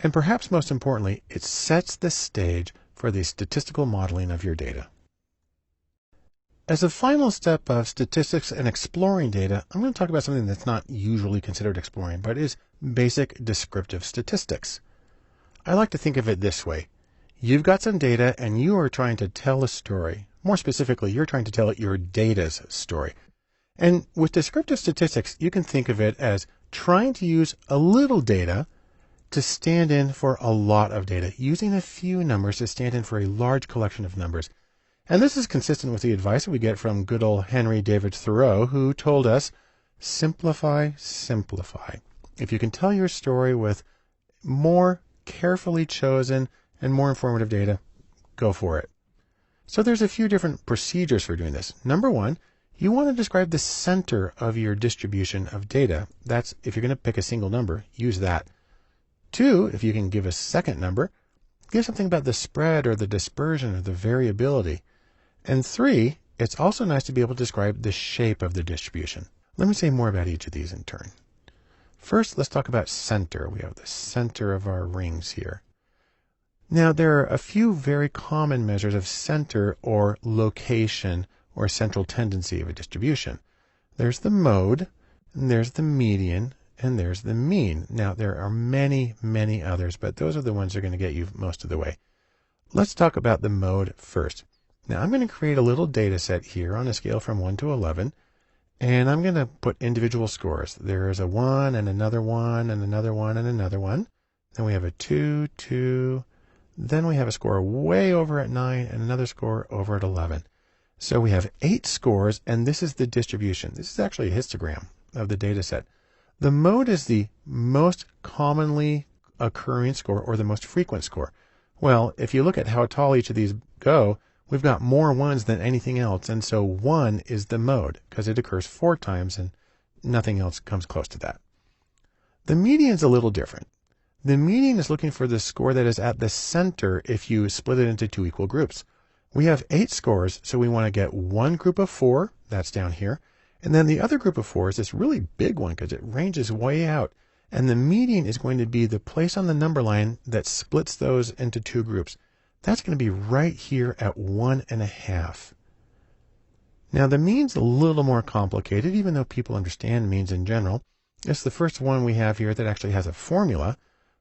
And perhaps most importantly, it sets the stage for the statistical modeling of your data. As a final step of statistics and exploring data, I'm going to talk about something that's not usually considered exploring, but is basic descriptive statistics. I like to think of it this way. You've got some data and you are trying to tell a story. More specifically, you're trying to tell your data's story. And with descriptive statistics, you can think of it as trying to use a little data to stand in for a lot of data, using a few numbers to stand in for a large collection of numbers. And this is consistent with the advice that we get from good old Henry David Thoreau, who told us, simplify, simplify. If you can tell your story with more carefully chosen and more informative data, go for it. So there's a few different procedures for doing this. Number one, you want to describe the center of your distribution of data. That's, if you're going to pick a single number, use that. Two, if you can give a second number, give something about the spread or the dispersion or the variability. And three, it's also nice to be able to describe the shape of the distribution. Let me say more about each of these in turn. First, let's talk about center. We have the center of our rings here. Now, there are a few very common measures of center or location or central tendency of a distribution. There's the mode, and there's the median, and there's the mean. Now, there are many, many others, but those are the ones that are going to get you most of the way. Let's talk about the mode first. Now, I'm going to create a little data set here on a scale from 1 to 11, and I'm going to put individual scores. There is a 1, and another 1, and another 1, and another 1. Then we have a 2, 2. Then we have a score way over at 9, and another score over at 11. So we have 8 scores, and this is the distribution. This is actually a histogram of the data set. The mode is the most commonly occurring score or the most frequent score. Well, if you look at how tall each of these go, we've got more 1s than anything else, and so 1 is the mode because it occurs 4 times and nothing else comes close to that. The median is a little different. The median is looking for the score that is at the center if you split it into 2 equal groups. We have 8 scores, so we want to get one group of 4, that's down here, and then the other group of 4 is this really big one because it ranges way out. And the median is going to be the place on the number line that splits those into 2 groups. That's going to be right here at 1.5. Now the mean's a little more complicated, even though people understand means in general. It's the first one we have here that actually has a formula,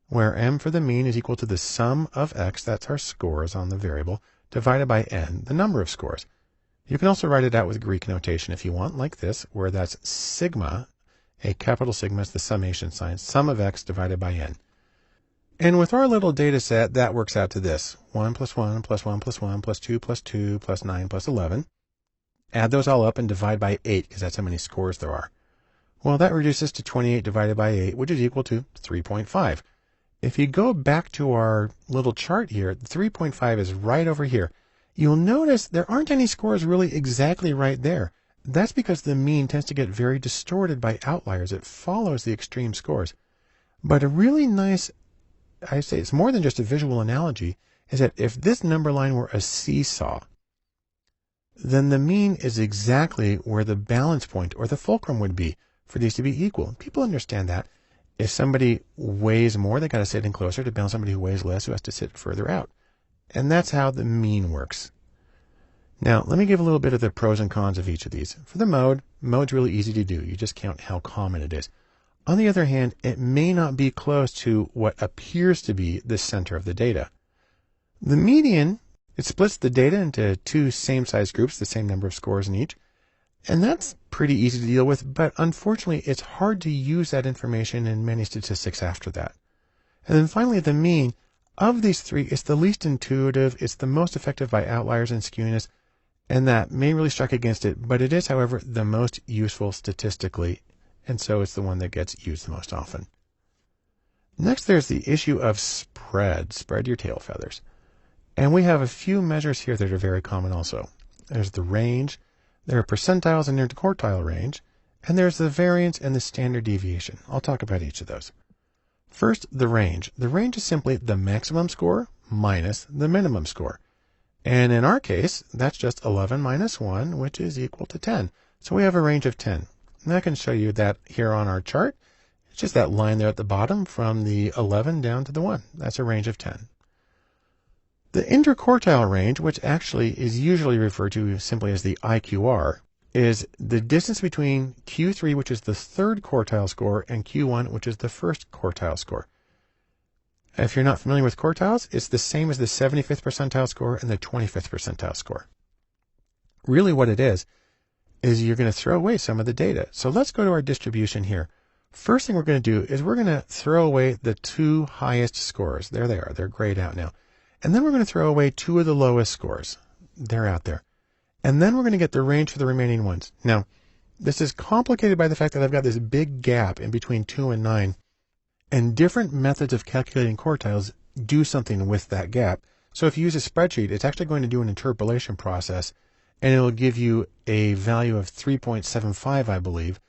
where m for the mean is equal to the sum of x, that's our scores on the variable, divided by n, the number of scores. You can also write it out with Greek notation if you want, like this, where that's sigma, a capital sigma is the summation sign, sum of x divided by n. And with our little data set, that works out to this, 1 plus 1 plus 1 plus 1 plus 2 plus 2 plus 9 plus 11. Add those all up and divide by 8, because that's how many scores there are. Well, that reduces to 28 divided by 8, which is equal to 3.5. If you go back to our little chart here, 3.5 is right over here. You'll notice there aren't any scores really exactly right there. That's because the mean tends to get very distorted by outliers. It follows the extreme scores. But a really nice, I say it's more than just a visual analogy, is that if this number line were a seesaw, then the mean is exactly where the balance point or the fulcrum would be for these to be equal. People understand that. If somebody weighs more, they got to sit in closer to balance somebody who weighs less, who has to sit further out. And that's how the mean works. Now, let me give a little bit of the pros and cons of each of these. For the mode's really easy to do. You just count how common it is. On the other hand, it may not be close to what appears to be the center of the data. The median, it splits the data into 2 same-sized groups, the same number of scores in each. And that's pretty easy to deal with, but unfortunately, it's hard to use that information in many statistics after that. And then finally, the mean. Of these 3, it's the least intuitive, it's the most effective by outliers and skewness, and that may really strike against it, but it is, however, the most useful statistically, and so it's the one that gets used the most often. Next, there's the issue of spread. Spread your tail feathers. And we have a few measures here that are very common also. There's the range, there are percentiles and interquartile range, and there's the variance and the standard deviation. I'll talk about each of those. First, the range. The range is simply the maximum score minus the minimum score. And in our case, that's just 11 minus 1, which is equal to 10. So we have a range of 10. And I can show you that here on our chart. It's just that line there at the bottom from the 11 down to the 1. That's a range of 10. The interquartile range, which actually is usually referred to simply as the IQR, is the distance between Q3, which is the third quartile score, and Q1, which is the first quartile score. If you're not familiar with quartiles, it's the same as the 75th percentile score and the 25th percentile score. Really what it is you're going to throw away some of the data. So let's go to our distribution here. First thing we're going to do is we're going to throw away the 2 highest scores. There they are. They're grayed out now. And then we're going to throw away 2 of the lowest scores. They're out there. And then we're going to get the range for the remaining ones. Now, this is complicated by the fact that I've got this big gap in between 2 and 9. And different methods of calculating quartiles do something with that gap. So if you use a spreadsheet, it's actually going to do an interpolation process, and it'll give you a value of 3.75, I believe,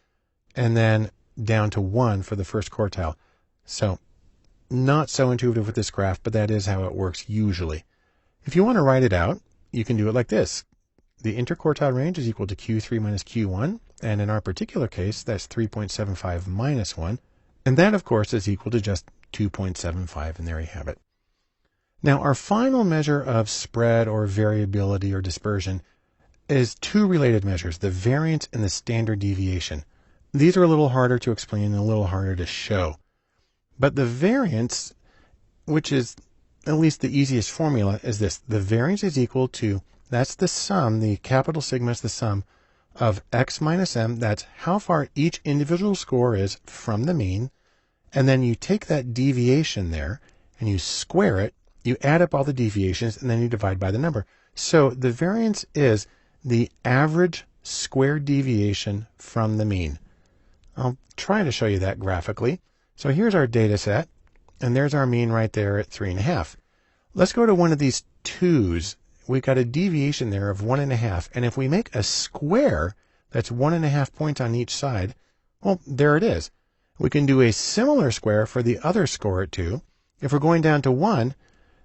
and then down to 1 for the first quartile. So not so intuitive with this graph, but that is how it works usually. If you want to write it out, you can do it like this. The interquartile range is equal to Q3 minus Q1, and in our particular case, that's 3.75 minus 1. And that, of course, is equal to just 2.75, and there you have it. Now, our final measure of spread or variability or dispersion is 2 related measures, the variance and the standard deviation. These are a little harder to explain and a little harder to show. But the variance, which is at least the easiest formula, is this. The variance is equal to, that's the sum, the capital sigma is the sum of x minus m. That's how far each individual score is from the mean. And then you take that deviation there and you square it, you add up all the deviations, and then you divide by the number. So the variance is the average squared deviation from the mean. I'll try to show you that graphically. So here's our data set, and there's our mean right there at 3.5. Let's go to one of these 2's. We've got a deviation there of 1.5, and if we make a square that's 1.5 points on each side, well, there it is. We can do a similar square for the other score at 2. If we're going down to 1,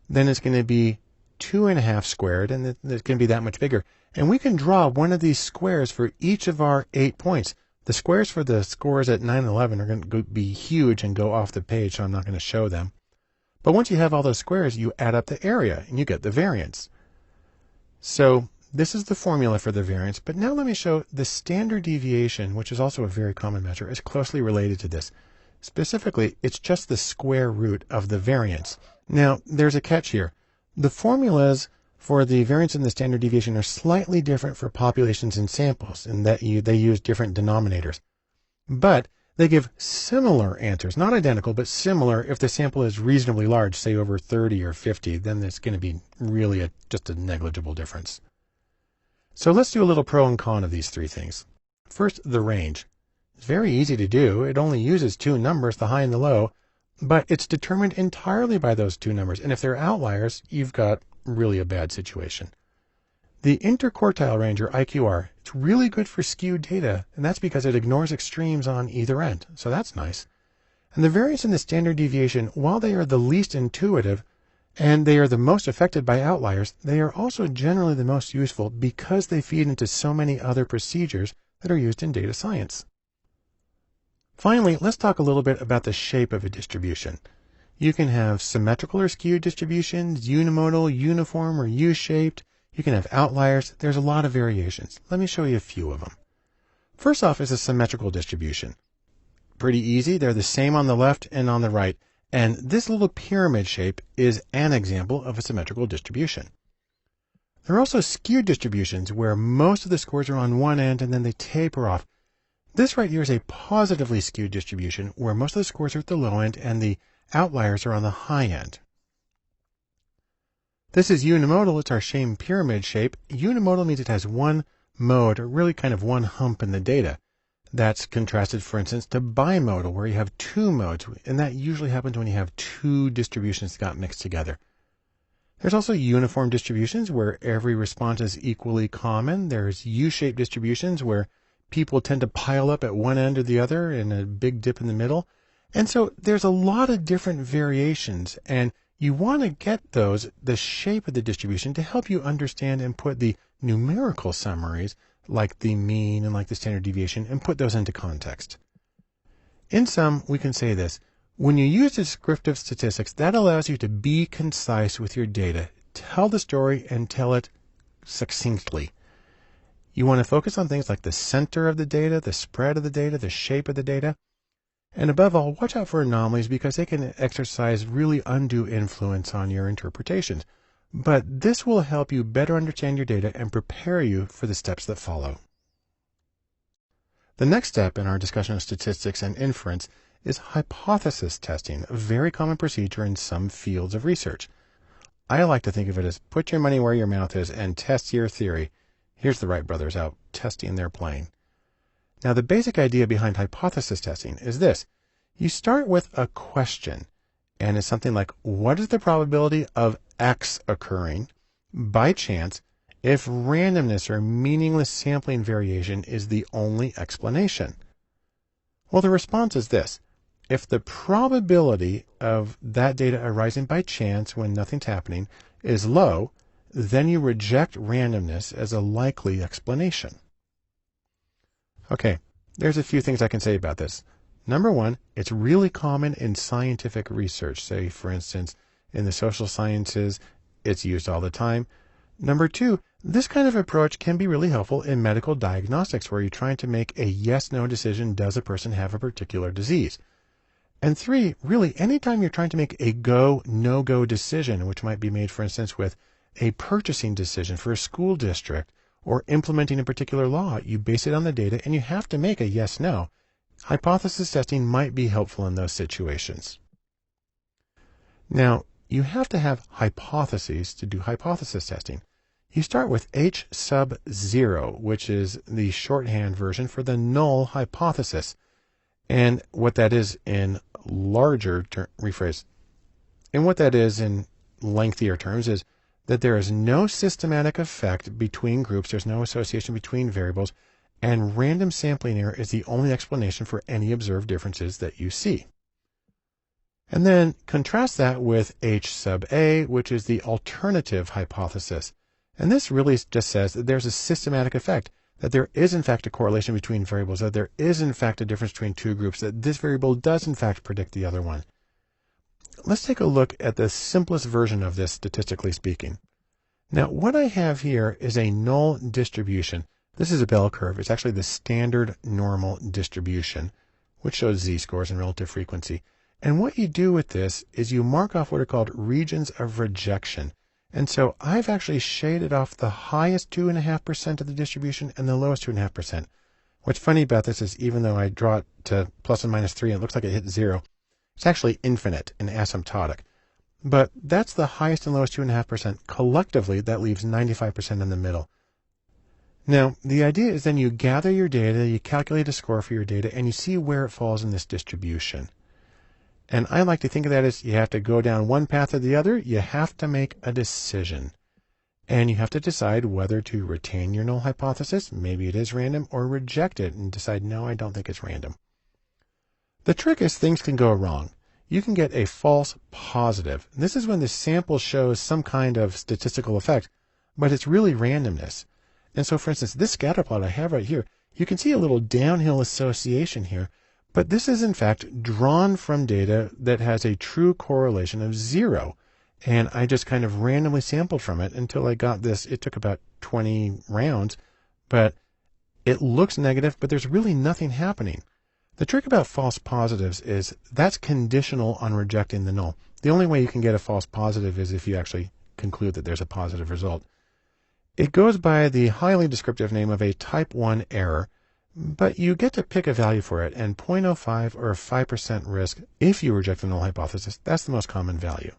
then it's going to be 2.5 squared, and it's going to be that much bigger. And we can draw one of these squares for each of our 8 points. The squares for the scores at 9 and 11 are going to be huge and go off the page, so I'm not going to show them. But once you have all those squares, you add up the area, and you get the variance. So this is the formula for the variance, but now let me show the standard deviation, which is also a very common measure, is closely related to this. Specifically, it's just the square root of the variance. Now, there's a catch here. The formulas for the variance and the standard deviation are slightly different for populations and samples in that they use different denominators. But they give similar answers, not identical, but similar if the sample is reasonably large, say over 30 or 50, then it's going to be really just a negligible difference. So let's do a little pro and con of these 3 things. First, the range. It's very easy to do. It only uses 2 numbers, the high and the low, but it's determined entirely by those 2 numbers. And if they're outliers, you've got really a bad situation. The interquartile range, or IQR, it's really good for skewed data, and that's because it ignores extremes on either end. So that's nice. And the variance and the standard deviation, while they are the least intuitive, and they are the most affected by outliers, they are also generally the most useful because they feed into so many other procedures that are used in data science. Finally, let's talk a little bit about the shape of a distribution. You can have symmetrical or skewed distributions, unimodal, uniform, or U-shaped. You can have outliers. There's a lot of variations. Let me show you a few of them. First off is a symmetrical distribution. Pretty easy. They're the same on the left and on the right. And this little pyramid shape is an example of a symmetrical distribution. There are also skewed distributions where most of the scores are on one end and then they taper off. This right here is a positively skewed distribution where most of the scores are at the low end and the outliers are on the high end. This is unimodal. It's our same pyramid shape. Unimodal means it has one mode, or really kind of one hump in the data. That's contrasted, for instance, to bimodal, where you have 2 modes, and that usually happens when you have 2 distributions that got mixed together. There's also uniform distributions where every response is equally common. There's U-shaped distributions where people tend to pile up at one end or the other and a big dip in the middle. And so there's a lot of different variations, and you want to get the shape of the distribution to help you understand and put the numerical summaries, like the mean and like the standard deviation, and put those into context. In sum, we can say this. When you use descriptive statistics, that allows you to be concise with your data. Tell the story and tell it succinctly. You want to focus on things like the center of the data, the spread of the data, the shape of the data. And above all, watch out for anomalies because they can exercise really undue influence on your interpretations. But this will help you better understand your data and prepare you for the steps that follow. The next step in our discussion of statistics and inference is hypothesis testing, a very common procedure in some fields of research. I like to think of it as put your money where your mouth is and test your theory. Here's the Wright brothers out testing their plane. Now, the basic idea behind hypothesis testing is this. You start with a question, and it's something like, what is the probability of X occurring by chance if randomness or meaningless sampling variation is the only explanation? Well, the response is this. If the probability of that data arising by chance when nothing's happening is low, then you reject randomness as a likely explanation. Okay, there's a few things I can say about this. Number one, it's really common in scientific research. Say, for instance, in the social sciences, it's used all the time. Number two, this kind of approach can be really helpful in medical diagnostics where you're trying to make a yes-no decision, does a person have a particular disease? And three, really, anytime you're trying to make a go, no-go decision, which might be made, for instance, with a purchasing decision for a school district or implementing a particular law, you base it on the data and you have to make a yes-no. Hypothesis testing might be helpful in those situations. Now, you have to have hypotheses to do hypothesis testing. You start with H sub 0, which is the shorthand version for the null hypothesis. And what that is in lengthier terms is that there is no systematic effect between groups, there's no association between variables, and random sampling error is the only explanation for any observed differences that you see. And then contrast that with H sub A, which is the alternative hypothesis. And this really just says that there's a systematic effect, that there is in fact a correlation between variables, that there is in fact a difference between two groups, that this variable does in fact predict the other one. Let's take a look at the simplest version of this, statistically speaking. Now, what I have here is a null distribution. This is a bell curve. It's actually the standard normal distribution, which shows z-scores and relative frequency. And what you do with this is you mark off what are called regions of rejection. And so I've actually shaded off the highest 2.5% of the distribution and the lowest 2.5%. What's funny about this is even though I draw it to plus and minus 3 and it looks like it hits 0, it's actually infinite and asymptotic. But that's the highest and lowest 2.5%. Collectively, that leaves 95% in the middle. Now, the idea is then you gather your data, you calculate a score for your data, and you see where it falls in this distribution. And I like to think of that as you have to go down one path or the other. You have to make a decision. And you have to decide whether to retain your null hypothesis, maybe it is random, or reject it and decide, no, I don't think it's random. The trick is things can go wrong. You can get a false positive. This is when the sample shows some kind of statistical effect, but it's really randomness. And so, for instance, this scatter plot I have right here, you can see a little downhill association here, but this is in fact drawn from data that has a true correlation of 0. And I just kind of randomly sampled from it until I got this. It took about 20 rounds, but it looks negative, but there's really nothing happening. The trick about false positives is that's conditional on rejecting the null. The only way you can get a false positive is if you actually conclude that there's a positive result. It goes by the highly descriptive name of a type 1 error, but you get to pick a value for it, and 0.05 or 5% risk if you reject the null hypothesis, that's the most common value.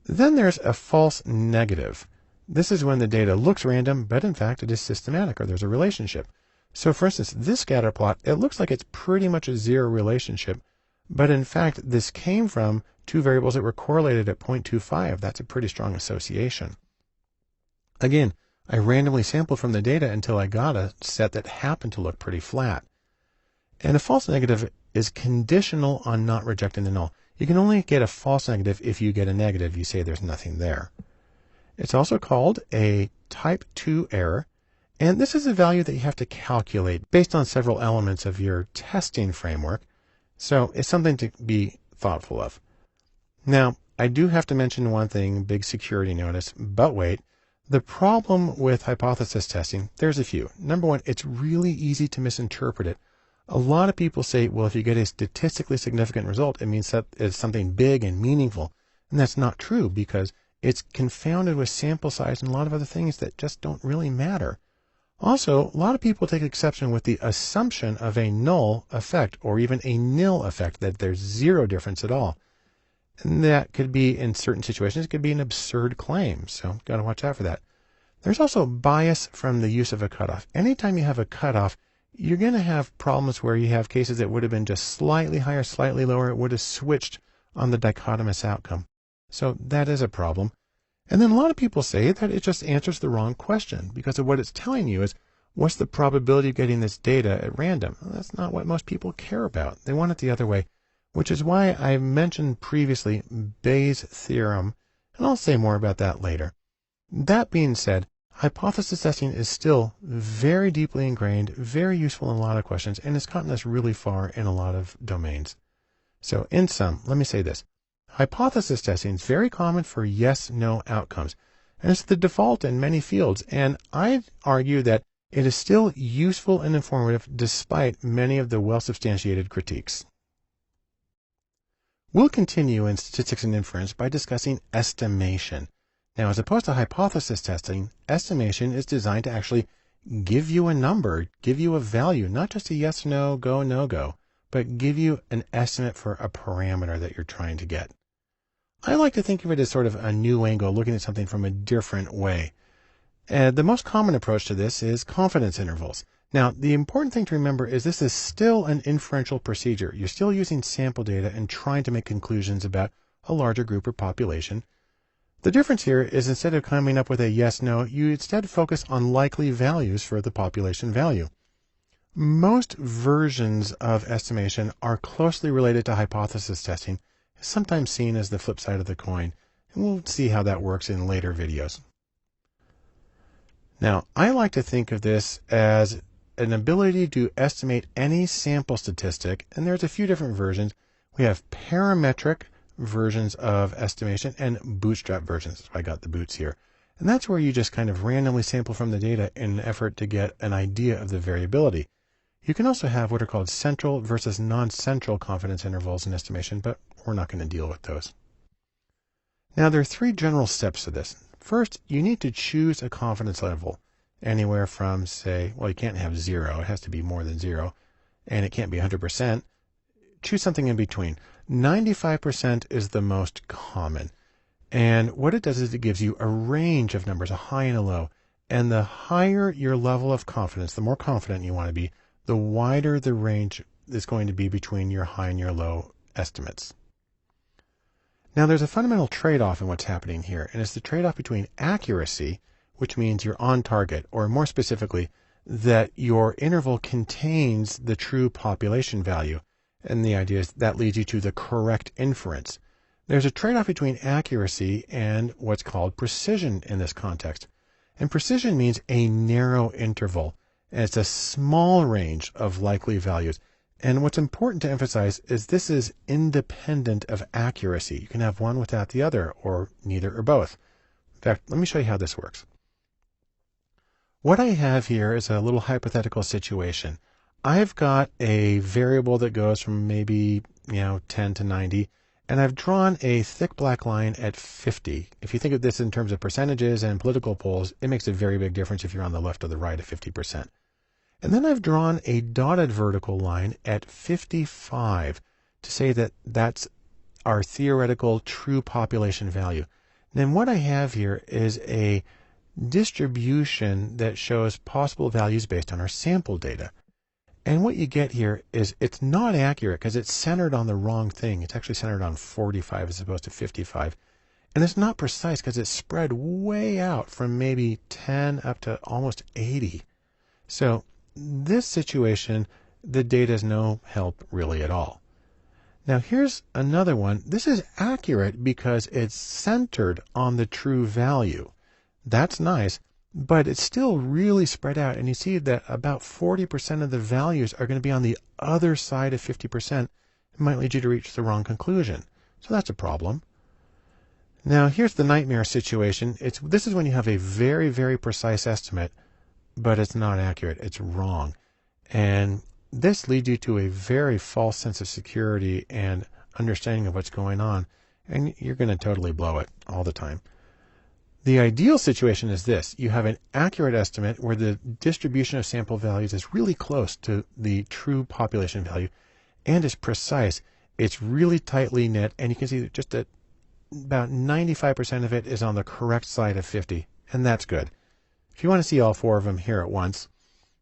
Then there's a false negative. This is when the data looks random, but in fact it is systematic or there's a relationship. So for instance, this scatter plot, it looks like it's pretty much a 0 relationship, but in fact this came from two variables that were correlated at 0.25. That's a pretty strong association. Again, I randomly sampled from the data until I got a set that happened to look pretty flat. And a false negative is conditional on not rejecting the null. You can only get a false negative if you get a negative. You say there's nothing there. It's also called a type 2 error, And this is a value that you have to calculate based on several elements of your testing framework. So it's something to be thoughtful of. Now, I do have to mention one thing, big security notice, but wait. The problem with hypothesis testing, there's a few. Number one, it's really easy to misinterpret it. A lot of people say, well, if you get a statistically significant result, it means that it's something big and meaningful. And that's not true because it's confounded with sample size and a lot of other things that just don't really matter. Also, a lot of people take exception with the assumption of a null effect or even a nil effect, that there's zero difference at all. And that could be, in certain situations, it could be an absurd claim. So got to watch out for that. There's also bias from the use of a cutoff. Anytime you have a cutoff, you're going to have problems where you have cases that would have been just slightly higher, slightly lower. It would have switched on the dichotomous outcome. So that is a problem. And then a lot of people say that it just answers the wrong question because of what it's telling you is, what's the probability of getting this data at random? Well, that's not what most people care about. They want it the other way, which is why I mentioned previously Bayes' theorem, and I'll say more about that later. That being said, hypothesis testing is still very deeply ingrained, very useful in a lot of questions, and it's gotten us really far in a lot of domains. So in sum, let me say this. Hypothesis testing is very common for yes-no outcomes, and it's the default in many fields, and I'd argue that it is still useful and informative despite many of the well-substantiated critiques. We'll continue in statistics and inference by discussing estimation. Now, as opposed to hypothesis testing, estimation is designed to actually give you a number, give you a value, not just a yes, no, go, no go, but give you an estimate for a parameter that you're trying to get. I like to think of it as sort of a new angle, looking at something from a different way. The most common approach to this is confidence intervals. Now, the important thing to remember is this is still an inferential procedure. You're still using sample data and trying to make conclusions about a larger group or population. The difference here is instead of coming up with a yes-no, you instead focus on likely values for the population value. Most versions of estimation are closely related to hypothesis testing, sometimes seen as the flip side of the coin, and we'll see how that works in later videos. Now, I like to think of this as an ability to estimate any sample statistic, and there's a few different versions. We have parametric versions of estimation and bootstrap versions. That's why I got the boots here. And that's where you just kind of randomly sample from the data in an effort to get an idea of the variability. You can also have what are called central versus non-central confidence intervals in estimation, but we're not going to deal with those. Now, there are three general steps to this. First, you need to choose a confidence level, anywhere from, say, well, you can't have 0. It has to be more than 0, and it can't be 100%. Choose something in between. 95% is the most common. And what it does is it gives you a range of numbers, a high and a low. And the higher your level of confidence, the more confident you want to be, the wider the range is going to be between your high and your low estimates. Now, there's a fundamental trade-off in what's happening here, and it's the trade-off between accuracy, which means you're on target, or more specifically, that your interval contains the true population value. And the idea is that leads you to the correct inference. There's a trade-off between accuracy and what's called precision in this context. And precision means a narrow interval, and it's a small range of likely values. And what's important to emphasize is this is independent of accuracy. You can have one without the other, or neither or both. In fact, let me show you how this works. What I have here is a little hypothetical situation. I've got a variable that goes from maybe 10 to 90, and I've drawn a thick black line at 50. If you think of this in terms of percentages and political polls, it makes a very big difference if you're on the left or the right at 50%. And then I've drawn a dotted vertical line at 55 to say that that's our theoretical true population value. Then what I have here is a distribution that shows possible values based on our sample data. And what you get here is it's not accurate because it's centered on the wrong thing. It's actually centered on 45 as opposed to 55. And it's not precise because it's spread way out from maybe 10 up to almost 80. So this situation, the data is no help really at all. Now here's another one. This is accurate because it's centered on the true value. That's nice, but it's still really spread out. And you see that about 40% of the values are going to be on the other side of 50%. It might lead you to reach the wrong conclusion. So that's a problem. Now, here's the nightmare situation. This is when you have a very, very precise estimate, but it's not accurate. It's wrong. And this leads you to a very false sense of security and understanding of what's going on, and you're going to totally blow it all the time. The ideal situation is this. You have an accurate estimate where the distribution of sample values is really close to the true population value and is precise. It's really tightly knit, and you can see that just about 95% of it is on the correct side of 50, and that's good. If you want to see all four of them here at once,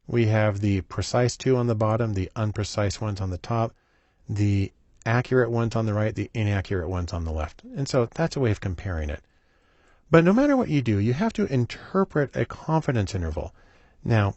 we have the precise two on the bottom, the unprecise ones on the top, the accurate ones on the right, the inaccurate ones on the left. And so that's a way of comparing it. But no matter what you do, you have to interpret a confidence interval. Now,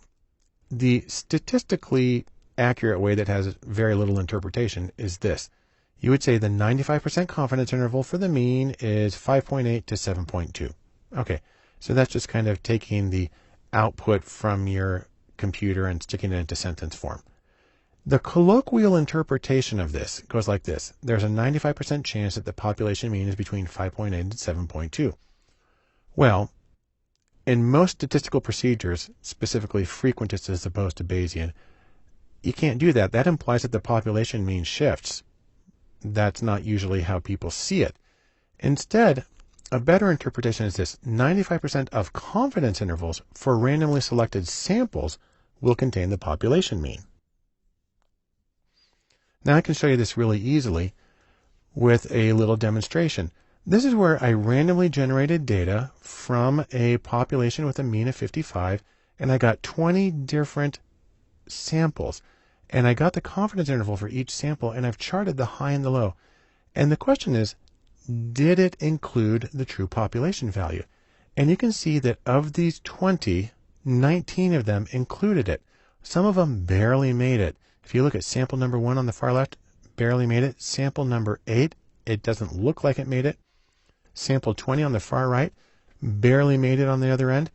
the statistically accurate way that has very little interpretation is this. You would say the 95% confidence interval for the mean is 5.8 to 7.2. Okay, so that's just kind of taking the output from your computer and sticking it into sentence form. The colloquial interpretation of this goes like this. There's a 95% chance that the population mean is between 5.8 and 7.2. Well, in most statistical procedures, specifically frequentist as opposed to Bayesian, you can't do that. That implies that the population mean shifts. That's not usually how people see it. Instead, a better interpretation is this. 95% of confidence intervals for randomly selected samples will contain the population mean. Now I can show you this really easily with a little demonstration. This is where I randomly generated data from a population with a mean of 55, and I got 20 different samples. And I got the confidence interval for each sample, and I've charted the high and the low. And the question is, did it include the true population value? And you can see that of these 20, 19 of them included it. Some of them barely made it. If you look at sample number 1 on the far left, barely made it. Sample number 8, it doesn't look like it made it. Sample 20 on the far right, barely made it on the other end.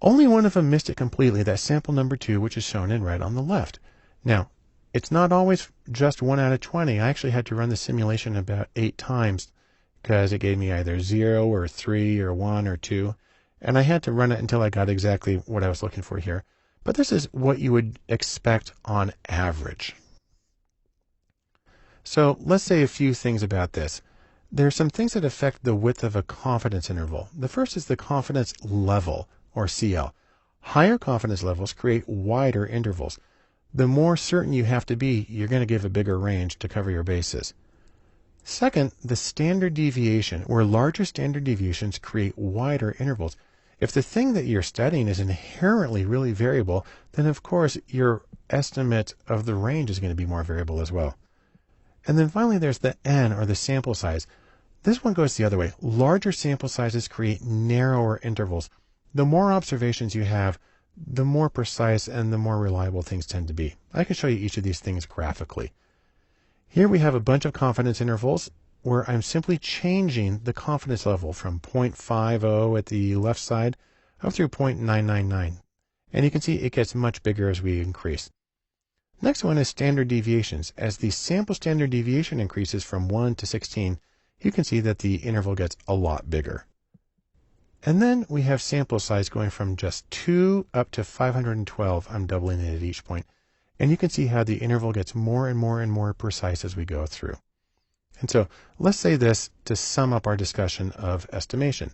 Only one of them missed it completely, that's sample number 2, which is shown in red on the left. Now, it's not always just 1 out of 20. I actually had to run the simulation about 8 times because it gave me either 0 or 3 or 1 or 2. And I had to run it until I got exactly what I was looking for here. But this is what you would expect on average. So let's say a few things about this. There are some things that affect the width of a confidence interval. The first is the confidence level, or CL. Higher confidence levels create wider intervals. The more certain you have to be, you're going to give a bigger range to cover your bases. Second, the standard deviation, where larger standard deviations create wider intervals. If the thing that you're studying is inherently really variable, then of course your estimate of the range is going to be more variable as well. And then finally there's the N, or the sample size. This one goes the other way. Larger sample sizes create narrower intervals. The more observations you have, the more precise and the more reliable things tend to be. I can show you each of these things graphically. Here we have a bunch of confidence intervals where I'm simply changing the confidence level from 0.50 at the left side up through 0.999. And you can see it gets much bigger as we increase. Next one is standard deviations. As the sample standard deviation increases from 1 to 16, you can see that the interval gets a lot bigger. And then we have sample size going from just 2 up to 512. I'm doubling it at each point. And you can see how the interval gets more and more and more precise as we go through. And so let's say this to sum up our discussion of estimation.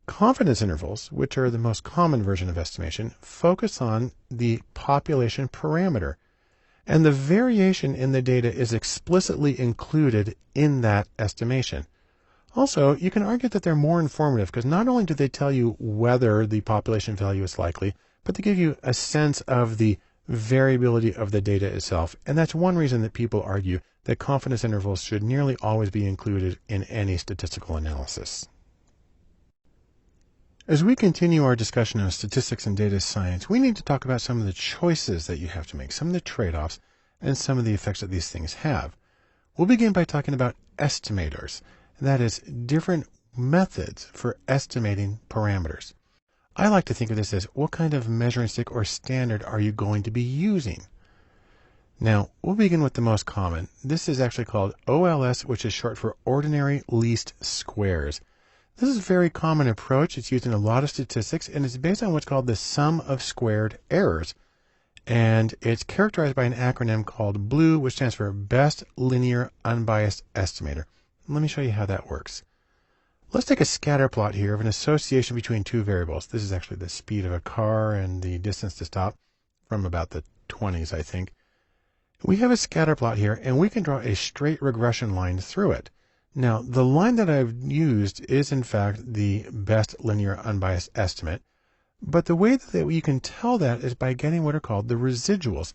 Confidence intervals, which are the most common version of estimation, focus on the population parameter. And the variation in the data is explicitly included in that estimation. Also, you can argue that they're more informative because not only do they tell you whether the population value is likely, but they give you a sense of the variability of the data itself. And that's one reason that people argue that confidence intervals should nearly always be included in any statistical analysis. As we continue our discussion of statistics and data science, we need to talk about some of the choices that you have to make, some of the trade-offs, and some of the effects that these things have. We'll begin by talking about estimators. That is, different methods for estimating parameters. I like to think of this as what kind of measuring stick or standard are you going to be using? Now, we'll begin with the most common. This is actually called OLS, which is short for ordinary least squares. This is a very common approach. It's used in a lot of statistics, and it's based on what's called the sum of squared errors. And it's characterized by an acronym called BLUE, which stands for Best Linear Unbiased Estimator. Let me show you how that works. Let's take a scatter plot here of an association between two variables. This is actually the speed of a car and the distance to stop from about the 20s, I think. We have a scatter plot here, and we can draw a straight regression line through it. Now, the line that I've used is, in fact, the best linear unbiased estimate. But the way that you can tell that is by getting what are called the residuals.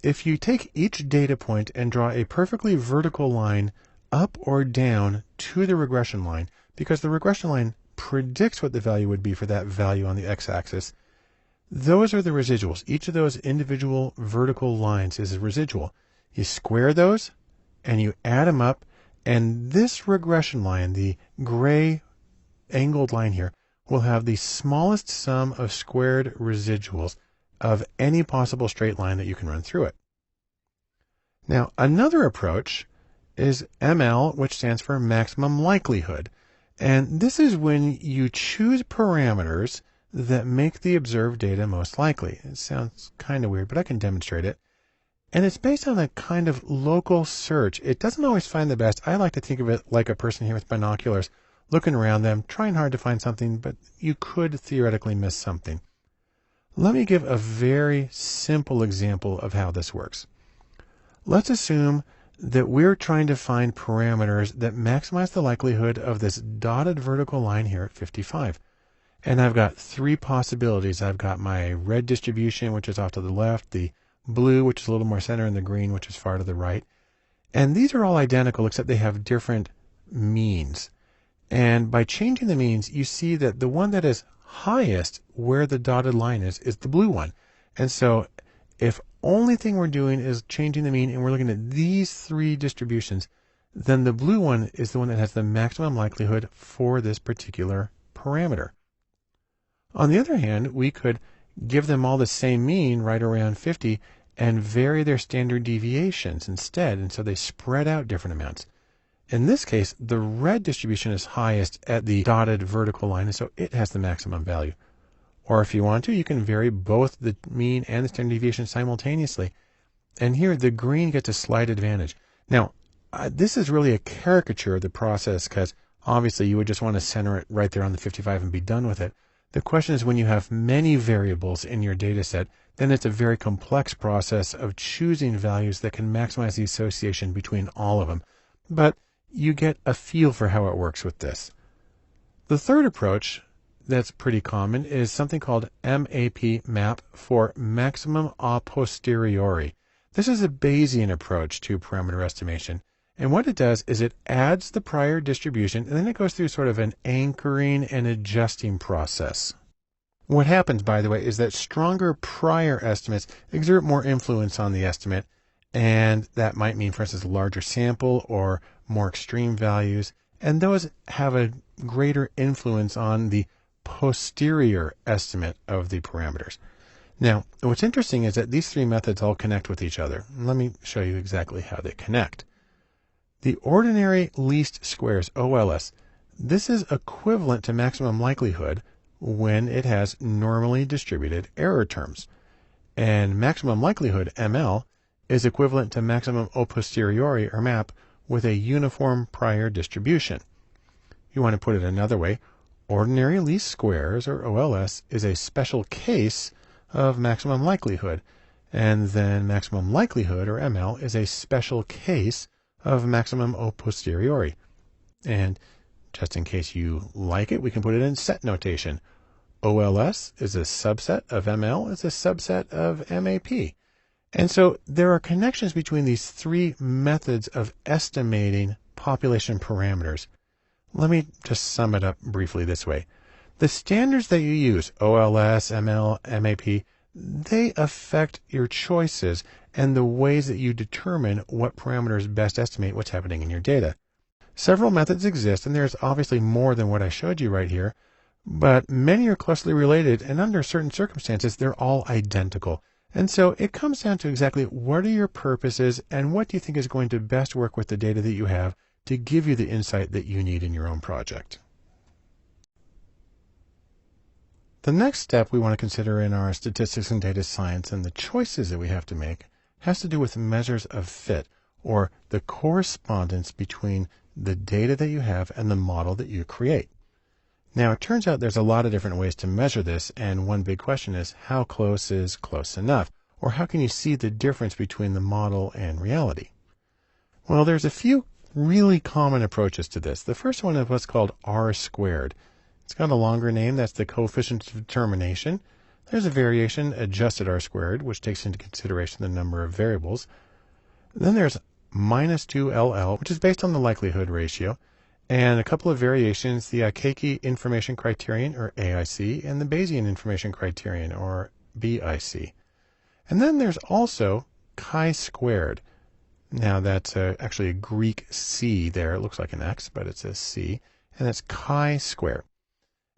If you take each data point and draw a perfectly vertical line up or down to the regression line, because the regression line predicts what the value would be for that value on the x-axis, those are the residuals. Each of those individual vertical lines is a residual. You square those and you add them up, and this regression line, the gray angled line here, will have the smallest sum of squared residuals of any possible straight line that you can run through it. Now, another approach is ML, which stands for maximum likelihood. And this is when you choose parameters that make the observed data most likely. It sounds kind of weird, but I can demonstrate it. And it's based on a kind of local search. It doesn't always find the best. I like to think of it like a person here with binoculars, looking around them, trying hard to find something, but you could theoretically miss something. Let me give a very simple example of how this works. Let's assume that we're trying to find parameters that maximize the likelihood of this dotted vertical line here at 55. And I've got three possibilities. I've got my red distribution, which is off to the left, the blue, which is a little more center, and the green, which is far to the right. And these are all identical, except they have different means. And by changing the means, you see that the one that is highest where the dotted line is the blue one. And so if only thing we're doing is changing the mean and we're looking at these three distributions, then the blue one is the one that has the maximum likelihood for this particular parameter. On the other hand, we could give them all the same mean right around 50 and vary their standard deviations instead, and so they spread out different amounts. In this case, the red distribution is highest at the dotted vertical line, and so it has the maximum value. Or if you want to, you can vary both the mean and the standard deviation simultaneously. And here, the green gets a slight advantage. Now, this is really a caricature of the process, because obviously you would just want to center it right there on the 55 and be done with it. The question is, when you have many variables in your data set, then it's a very complex process of choosing values that can maximize the association between all of them. But you get a feel for how it works with this. The third approach that's pretty common is something called map for maximum a posteriori. This is a Bayesian approach to parameter estimation. And what it does is it adds the prior distribution, and then it goes through sort of an anchoring and adjusting process. What happens, by the way, is that stronger prior estimates exert more influence on the estimate, and that might mean, for instance, a larger sample or more extreme values, and those have a greater influence on the posterior estimate of the parameters. Now, what's interesting is that these three methods all connect with each other. Let me show you exactly how they connect. The ordinary least squares, OLS, this is equivalent to maximum likelihood when it has normally distributed error terms. And maximum likelihood, ML, is equivalent to maximum a posteriori, or MAP, with a uniform prior distribution. You want to put it another way, ordinary least squares, or OLS, is a special case of maximum likelihood. And then maximum likelihood, or ML, is a special case of maximum a posteriori. And just in case you like it, we can put it in set notation. OLS is a subset of ML, is a subset of MAP. And so there are connections between these three methods of estimating population parameters. Let me just sum it up briefly this way. The standards that you use, OLS, ML, MAP, they affect your choices and the ways that you determine what parameters best estimate what's happening in your data. Several methods exist, and there's obviously more than what I showed you right here, but many are closely related, and under certain circumstances, they're all identical. And so it comes down to exactly what are your purposes and what do you think is going to best work with the data that you have to give you the insight that you need in your own project. The next step we want to consider in our statistics and data science and the choices that we have to make has to do with measures of fit, or the correspondence between the data that you have and the model that you create. Now, it turns out there's a lot of different ways to measure this, and one big question is how close is close enough? Or how can you see the difference between the model and reality? Well, there's a few really common approaches to this. The first one is what's called R-squared. It's got a longer name. That's the coefficient of determination. There's a variation, adjusted R-squared, which takes into consideration the number of variables. Then there's minus 2LL, which is based on the likelihood ratio, and a couple of variations, the Akaike Information Criterion, or AIC, and the Bayesian Information Criterion, or BIC. And then there's also chi-squared. Now that's actually a Greek C there. It looks like an X, but it's a C, and it's chi-squared.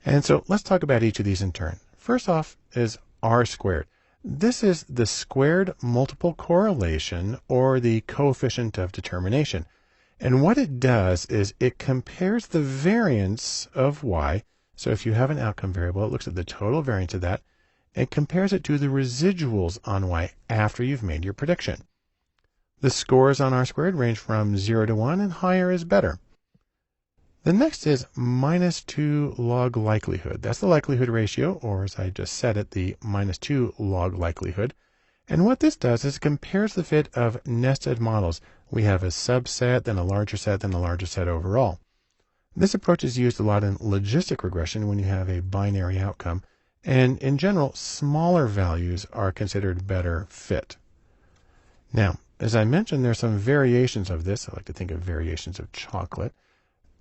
And so let's talk about each of these in turn. First off is R-squared. This is the squared multiple correlation, or the coefficient of determination. And what it does is it compares the variance of y. So if you have an outcome variable, it looks at the total variance of that and compares it to the residuals on y after you've made your prediction. The scores on R-squared range from 0 to 1, and higher is better. The next is minus 2 log likelihood. That's the likelihood ratio, or as I just said it, the minus 2 log likelihood. And what this does is it compares the fit of nested models. We have a subset, then a larger set, then a larger set overall. This approach is used a lot in logistic regression when you have a binary outcome. And in general, smaller values are considered better fit. Now, as I mentioned, there are some variations of this. I like to think of variations of chocolate.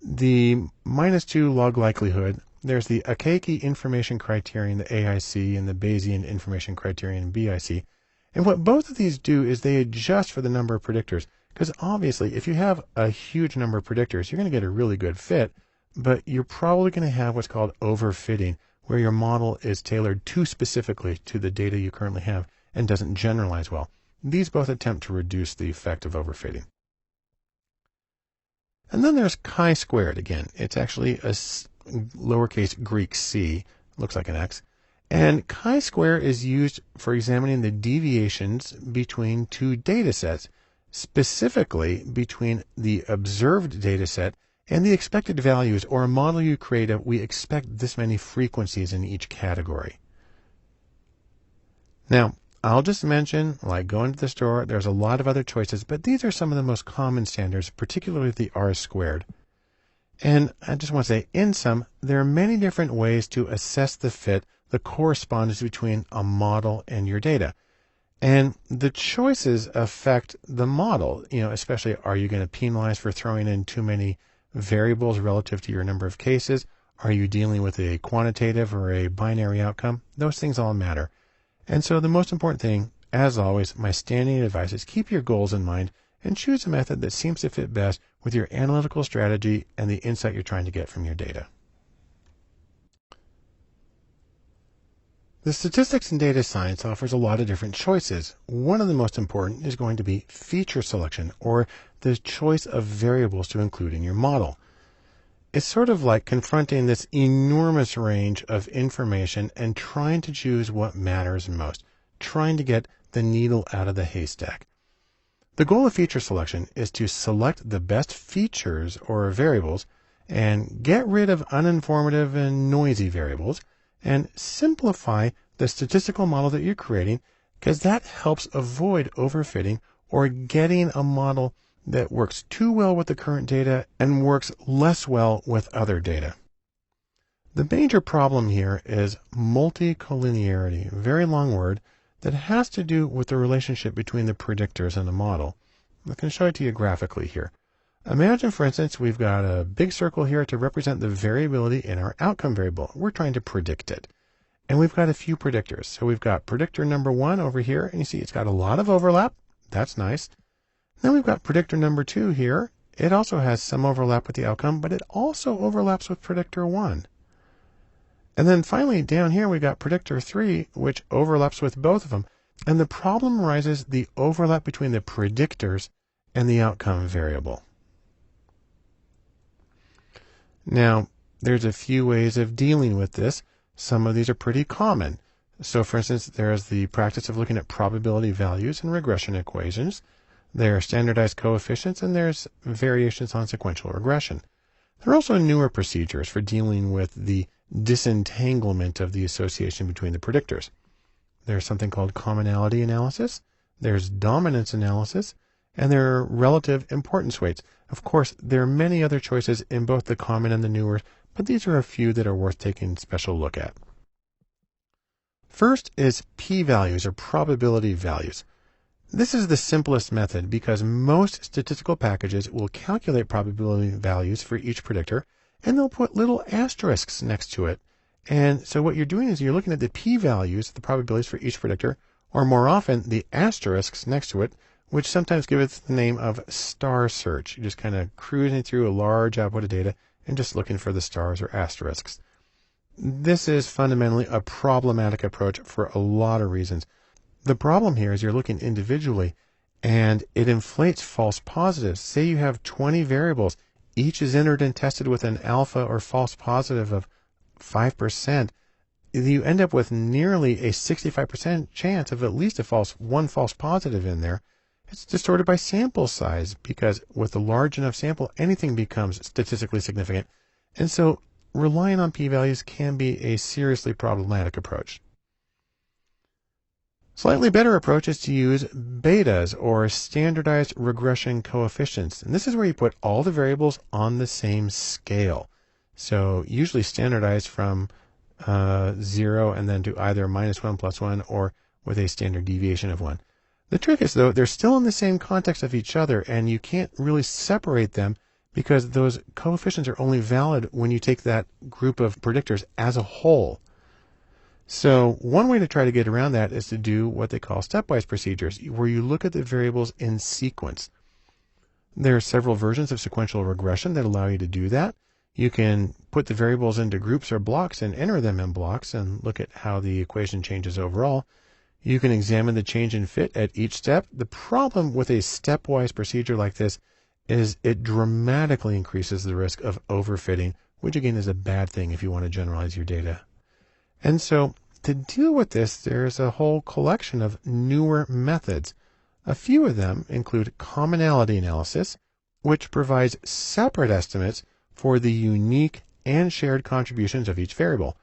The minus 2 log likelihood, there's the Akaike Information Criterion, the AIC, and the Bayesian Information Criterion, BIC. And what both of these do is they adjust for the number of predictors. Because obviously, if you have a huge number of predictors, you're going to get a really good fit, but you're probably going to have what's called overfitting, where your model is tailored too specifically to the data you currently have and doesn't generalize well. These both attempt to reduce the effect of overfitting. And then there's chi-squared again. It's actually a lowercase Greek c, looks like an X. And chi-square is used for examining the deviations between two data sets, specifically between the observed data set and the expected values, or a model you create of we expect this many frequencies in each category. Now, I'll just mention, like going to the store, there's a lot of other choices, but these are some of the most common standards, particularly the R-squared. And I just want to say, in sum, there are many different ways to assess the fit, the correspondence between a model and your data. And the choices affect the model, especially are you going to penalize for throwing in too many variables relative to your number of cases? Are you dealing with a quantitative or a binary outcome? Those things all matter. And so the most important thing, as always, my standing advice is keep your goals in mind and choose a method that seems to fit best with your analytical strategy and the insight you're trying to get from your data. The statistics and data science offers a lot of different choices. One of the most important is going to be feature selection, or the choice of variables to include in your model. It's sort of like confronting this enormous range of information and trying to choose what matters most, trying to get the needle out of the haystack. The goal of feature selection is to select the best features or variables and get rid of uninformative and noisy variables and simplify the statistical model that you're creating, because that helps avoid overfitting or getting a model that works too well with the current data and works less well with other data. The major problem here is multicollinearity, a very long word that has to do with the relationship between the predictors and the model. I can show it to you graphically here. Imagine, for instance, we've got a big circle here to represent the variability in our outcome variable. We're trying to predict it. And we've got a few predictors. So we've got predictor number 1 over here, and you see it's got a lot of overlap. That's nice. Then we've got predictor number 2 here. It also has some overlap with the outcome, but it also overlaps with predictor 1. And then finally, down here, we got predictor 3, which overlaps with both of them. And the problem arises the overlap between the predictors and the outcome variable. Now, there's a few ways of dealing with this. Some of these are pretty common. So, for instance, there's the practice of looking at probability values in regression equations. There are standardized coefficients, and there's variations on sequential regression. There are also newer procedures for dealing with the disentanglement of the association between the predictors. There's something called commonality analysis, there's dominance analysis, and there are relative importance weights. Of course, there are many other choices in both the common and the newer, but these are a few that are worth taking a special look at. First is p-values, or probability values. This is the simplest method because most statistical packages will calculate probability values for each predictor, and they'll put little asterisks next to it. And so what you're doing is you're looking at the p-values, the probabilities for each predictor, or more often the asterisks next to it, which sometimes give it the name of star search. You're just kind of cruising through a large output of data and just looking for the stars or asterisks. This is fundamentally a problematic approach for a lot of reasons. The problem here is you're looking individually, and it inflates false positives. Say you have 20 variables. Each is entered and tested with an alpha or false positive of 5%. You end up with nearly a 65% chance of at least one false positive in there. It's distorted by sample size because with a large enough sample, anything becomes statistically significant. And so relying on p-values can be a seriously problematic approach. Slightly better approach is to use betas, or standardized regression coefficients. And this is where you put all the variables on the same scale. So usually standardized from 0 and then to either -1, +1, or with a standard deviation of 1. The trick is, though, they're still in the same context of each other, and you can't really separate them because those coefficients are only valid when you take that group of predictors as a whole. So one way to try to get around that is to do what they call stepwise procedures, where you look at the variables in sequence. There are several versions of sequential regression that allow you to do that. You can put the variables into groups or blocks and enter them in blocks and look at how the equation changes overall. You can examine the change in fit at each step. The problem with a stepwise procedure like this is it dramatically increases the risk of overfitting, which again is a bad thing if you want to generalize your data. And so to deal with this, there's a whole collection of newer methods. A few of them include commonality analysis, which provides separate estimates for the unique and shared contributions of each variable.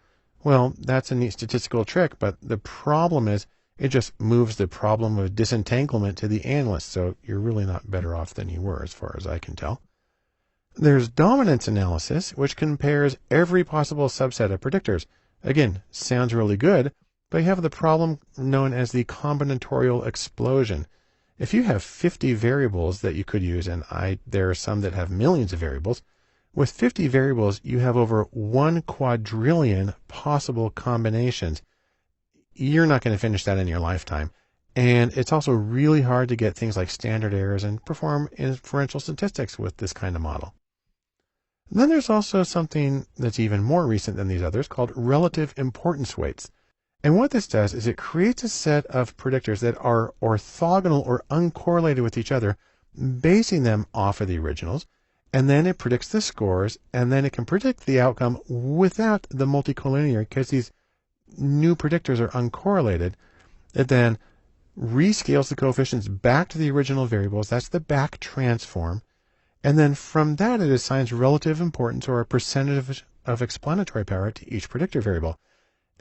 Well, that's a neat statistical trick, but the problem is it just moves the problem of disentanglement to the analyst, so you're really not better off than you were as far as I can tell. There's dominance analysis, which compares every possible subset of predictors. Again, sounds really good, but you have the problem known as the combinatorial explosion. If you have 50 variables that you could use, and there are some that have millions of variables, with 50 variables, you have over 1 quadrillion possible combinations. You're not going to finish that in your lifetime. And it's also really hard to get things like standard errors and perform inferential statistics with this kind of model. And then there's also something that's even more recent than these others called relative importance weights. And what this does is it creates a set of predictors that are orthogonal or uncorrelated with each other, basing them off of the originals, and then it predicts the scores, and then it can predict the outcome without the multicollinear because these new predictors are uncorrelated. It then rescales the coefficients back to the original variables. That's the back transform. And then from that, it assigns relative importance or a percentage of explanatory power to each predictor variable.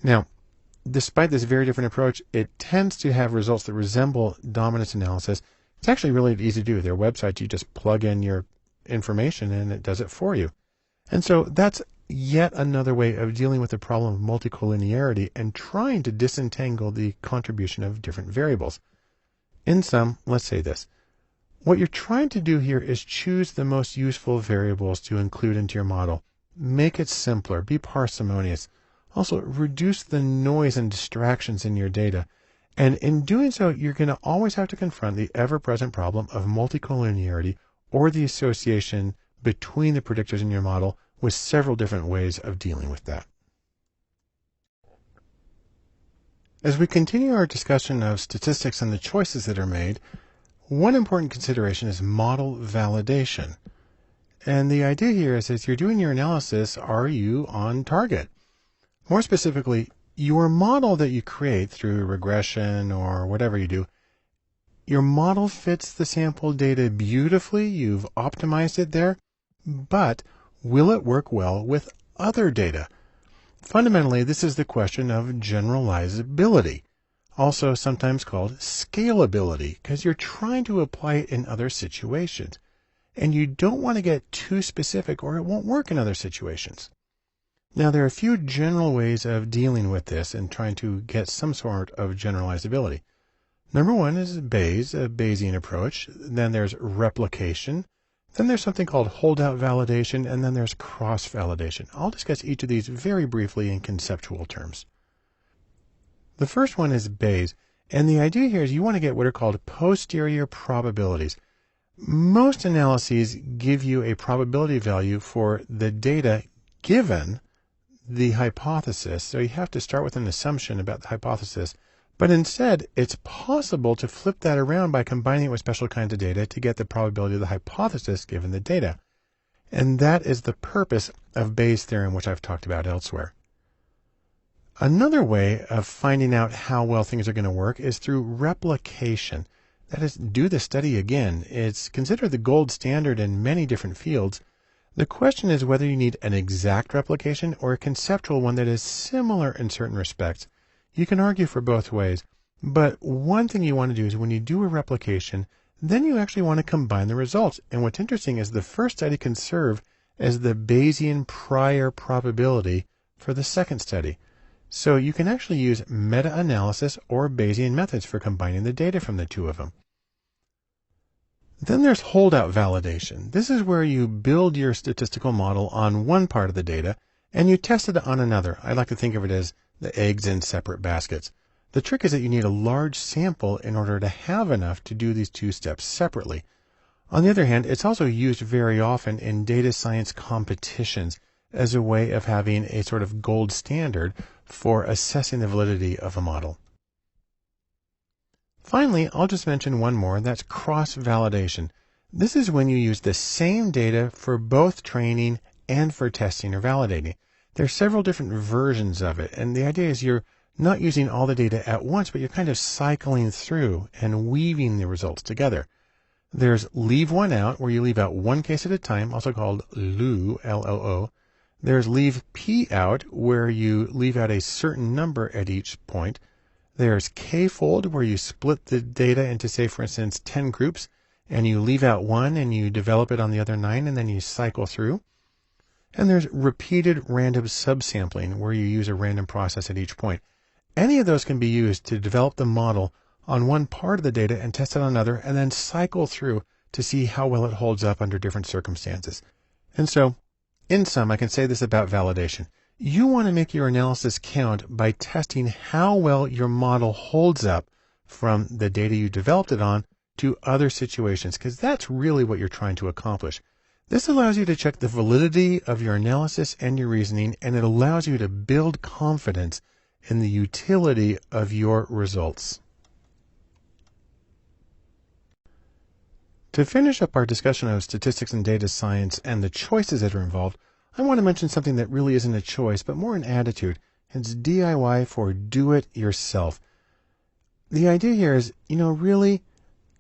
Now, despite this very different approach, it tends to have results that resemble dominance analysis. It's actually really easy to do. Their website, you just plug in your information and it does it for you. And so that's yet another way of dealing with the problem of multicollinearity and trying to disentangle the contribution of different variables. In sum, let's say this. What you're trying to do here is choose the most useful variables to include into your model. Make it simpler. Be parsimonious. Also, reduce the noise and distractions in your data. And in doing so, you're going to always have to confront the ever-present problem of multicollinearity or the association between the predictors in your model with several different ways of dealing with that. As we continue our discussion of statistics and the choices that are made, one important consideration is model validation. And the idea here is as you're doing your analysis, are you on target? More specifically, your model that you create through regression or whatever you do, your model fits the sample data beautifully, you've optimized it there, but will it work well with other data? Fundamentally, this is the question of generalizability, also sometimes called scalability, because you're trying to apply it in other situations. And you don't want to get too specific or it won't work in other situations. Now, there are a few general ways of dealing with this and trying to get some sort of generalizability. Number one is Bayes, a Bayesian approach. Then there's replication. Then there's something called holdout validation, and then there's cross-validation. I'll discuss each of these very briefly in conceptual terms. The first one is Bayes, and the idea here is you want to get what are called posterior probabilities. Most analyses give you a probability value for the data given the hypothesis, so you have to start with an assumption about the hypothesis. But instead, it's possible to flip that around by combining it with special kinds of data to get the probability of the hypothesis given the data. And that is the purpose of Bayes' theorem, which I've talked about elsewhere. Another way of finding out how well things are going to work is through replication. That is, do the study again. It's considered the gold standard in many different fields. The question is whether you need an exact replication or a conceptual one that is similar in certain respects. You can argue for both ways, but one thing you want to do is when you do a replication, then you actually want to combine the results. And what's interesting is the first study can serve as the Bayesian prior probability for the second study. So you can actually use meta-analysis or Bayesian methods for combining the data from the two of them. Then there's holdout validation. This is where you build your statistical model on one part of the data and you test it on another. I like to think of it as the eggs in separate baskets. The trick is that you need a large sample in order to have enough to do these two steps separately. On the other hand, it's also used very often in data science competitions as a way of having a sort of gold standard for assessing the validity of a model. Finally, I'll just mention one more, and that's cross-validation. This is when you use the same data for both training and for testing or validating. There are several different versions of it, and the idea is you're not using all the data at once, but you're kind of cycling through and weaving the results together. There's leave one out, where you leave out one case at a time, also called LOO, L-O-O. There's leave P out, where you leave out a certain number at each point. There's K-fold, where you split the data into, say, for instance, 10 groups, and you leave out one and you develop it on the other 9, and then you cycle through. And there's repeated random subsampling, where you use a random process at each point. Any of those can be used to develop the model on one part of the data and test it on another, and then cycle through to see how well it holds up under different circumstances. And so, in sum, I can say this about validation. You want to make your analysis count by testing how well your model holds up from the data you developed it on to other situations, because that's really what you're trying to accomplish. This allows you to check the validity of your analysis and your reasoning, and it allows you to build confidence in the utility of your results. To finish up our discussion of statistics and data science and the choices that are involved, I want to mention something that really isn't a choice, but more an attitude. It's DIY for do it yourself. The idea here is, really,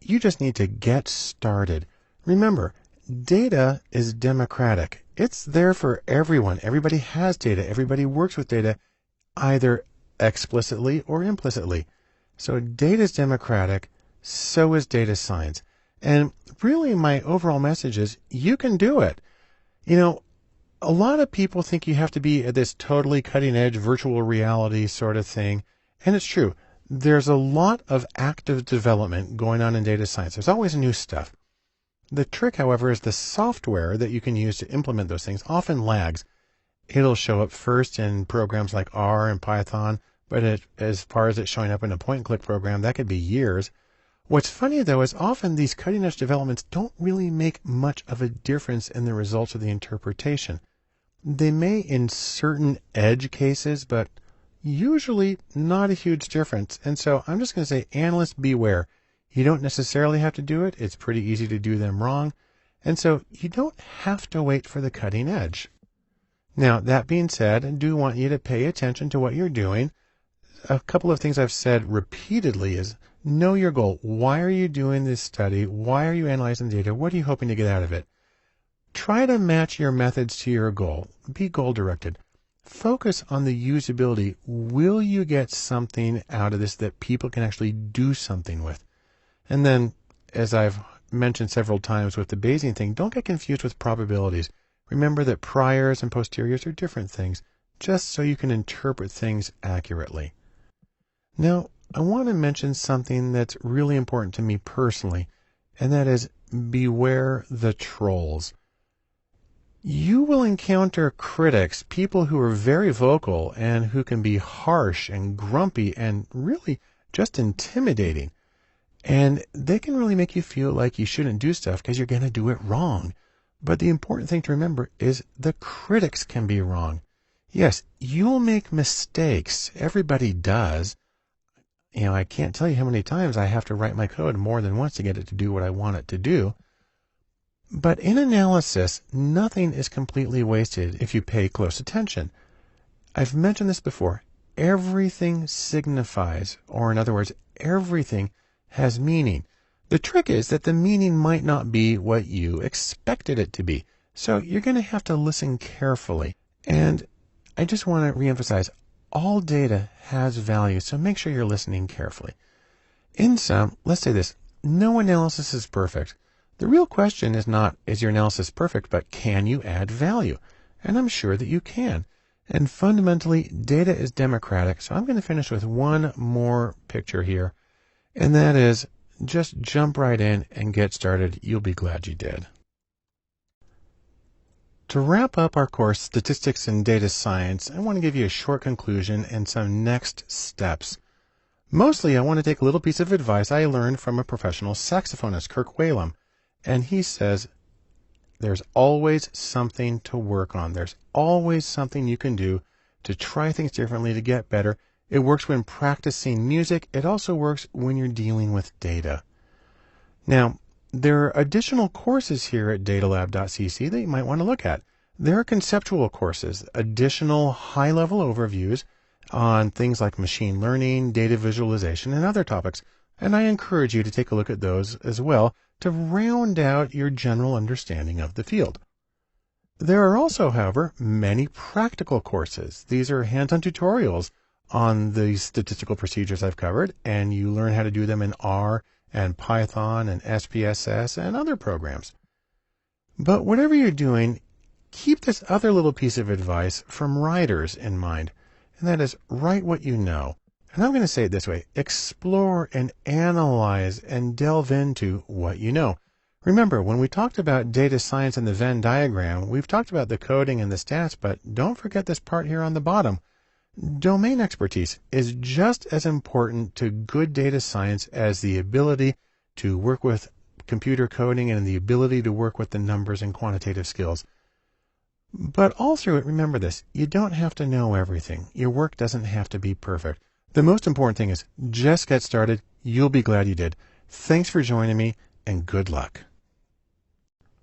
you just need to get started. Remember, data is democratic. It's there for everyone. Everybody has data. Everybody works with data, either explicitly or implicitly. So data is democratic, so is data science. And really my overall message is you can do it. A lot of people think you have to be at this totally cutting edge virtual reality sort of thing. And it's true. There's a lot of active development going on in data science. There's always new stuff. The trick, however, is the software that you can use to implement those things often lags. It'll show up first in programs like R and Python, but as far as it showing up in a point-and-click program, that could be years. What's funny, though, is often these cutting-edge developments don't really make much of a difference in the results of the interpretation. They may in certain edge cases, but Usually not a huge difference. And so I'm just going to say, analysts beware. You don't necessarily have to do it. It's pretty easy to do them wrong. And so you don't have to wait for the cutting edge. Now, that being said, I do want you to pay attention to what you're doing. A couple of things I've said repeatedly is know your goal. Why are you doing this study? Why are you analyzing the data? What are you hoping to get out of it? Try to match your methods to your goal. Be goal-directed. Focus on the usability. Will you get something out of this that people can actually do something with? And then, as I've mentioned several times with the Bayesian thing, don't get confused with probabilities. Remember that priors and posteriors are different things, just so you can interpret things accurately. Now, I want to mention something that's really important to me personally, and that is beware the trolls. You will encounter critics, people who are very vocal and who can be harsh and grumpy and really just intimidating. And they can really make you feel like you shouldn't do stuff because you're going to do it wrong. But the important thing to remember is the critics can be wrong. Yes, you'll make mistakes. Everybody does. I can't tell you how many times I have to write my code more than once to get it to do what I want it to do. But in analysis, nothing is completely wasted if you pay close attention. I've mentioned this before. Everything signifies, or in other words, everything has meaning. The trick is that the meaning might not be what you expected it to be. So you're going to have to listen carefully. And I just want to reemphasize, all data has value, so make sure you're listening carefully. In sum, let's say this, no analysis is perfect. The real question is not, is your analysis perfect, but can you add value? And I'm sure that you can. And fundamentally, data is democratic, so I'm going to finish with one more picture here, and that is, just jump right in and get started. You'll be glad you did. To wrap up our course, Statistics and Data Science, I want to give you a short conclusion and some next steps. Mostly, I want to take a little piece of advice I learned from a professional saxophonist, Kirk Whalum, and he says, there's always something to work on. There's always something you can do to try things differently to get better. It works when practicing music. It also works when you're dealing with data. Now, there are additional courses here at datalab.cc that you might want to look at. There are conceptual courses, additional high-level overviews on things like machine learning, data visualization, and other topics. And I encourage you to take a look at those as well to round out your general understanding of the field. There are also, however, many practical courses. These are hands-on tutorials on the statistical procedures I've covered, and you learn how to do them in R and Python and SPSS and other programs. But whatever you're doing, keep this other little piece of advice from writers in mind, and that is write what you know. And I'm going to say it this way, explore and analyze and delve into what you know. Remember, when we talked about data science and the Venn diagram, we've talked about the coding and the stats, but don't forget this part here on the bottom. Domain expertise is just as important to good data science as the ability to work with computer coding and the ability to work with the numbers and quantitative skills. But all through it, remember this, you don't have to know everything. Your work doesn't have to be perfect. The most important thing is just get started. You'll be glad you did. Thanks for joining me, and good luck.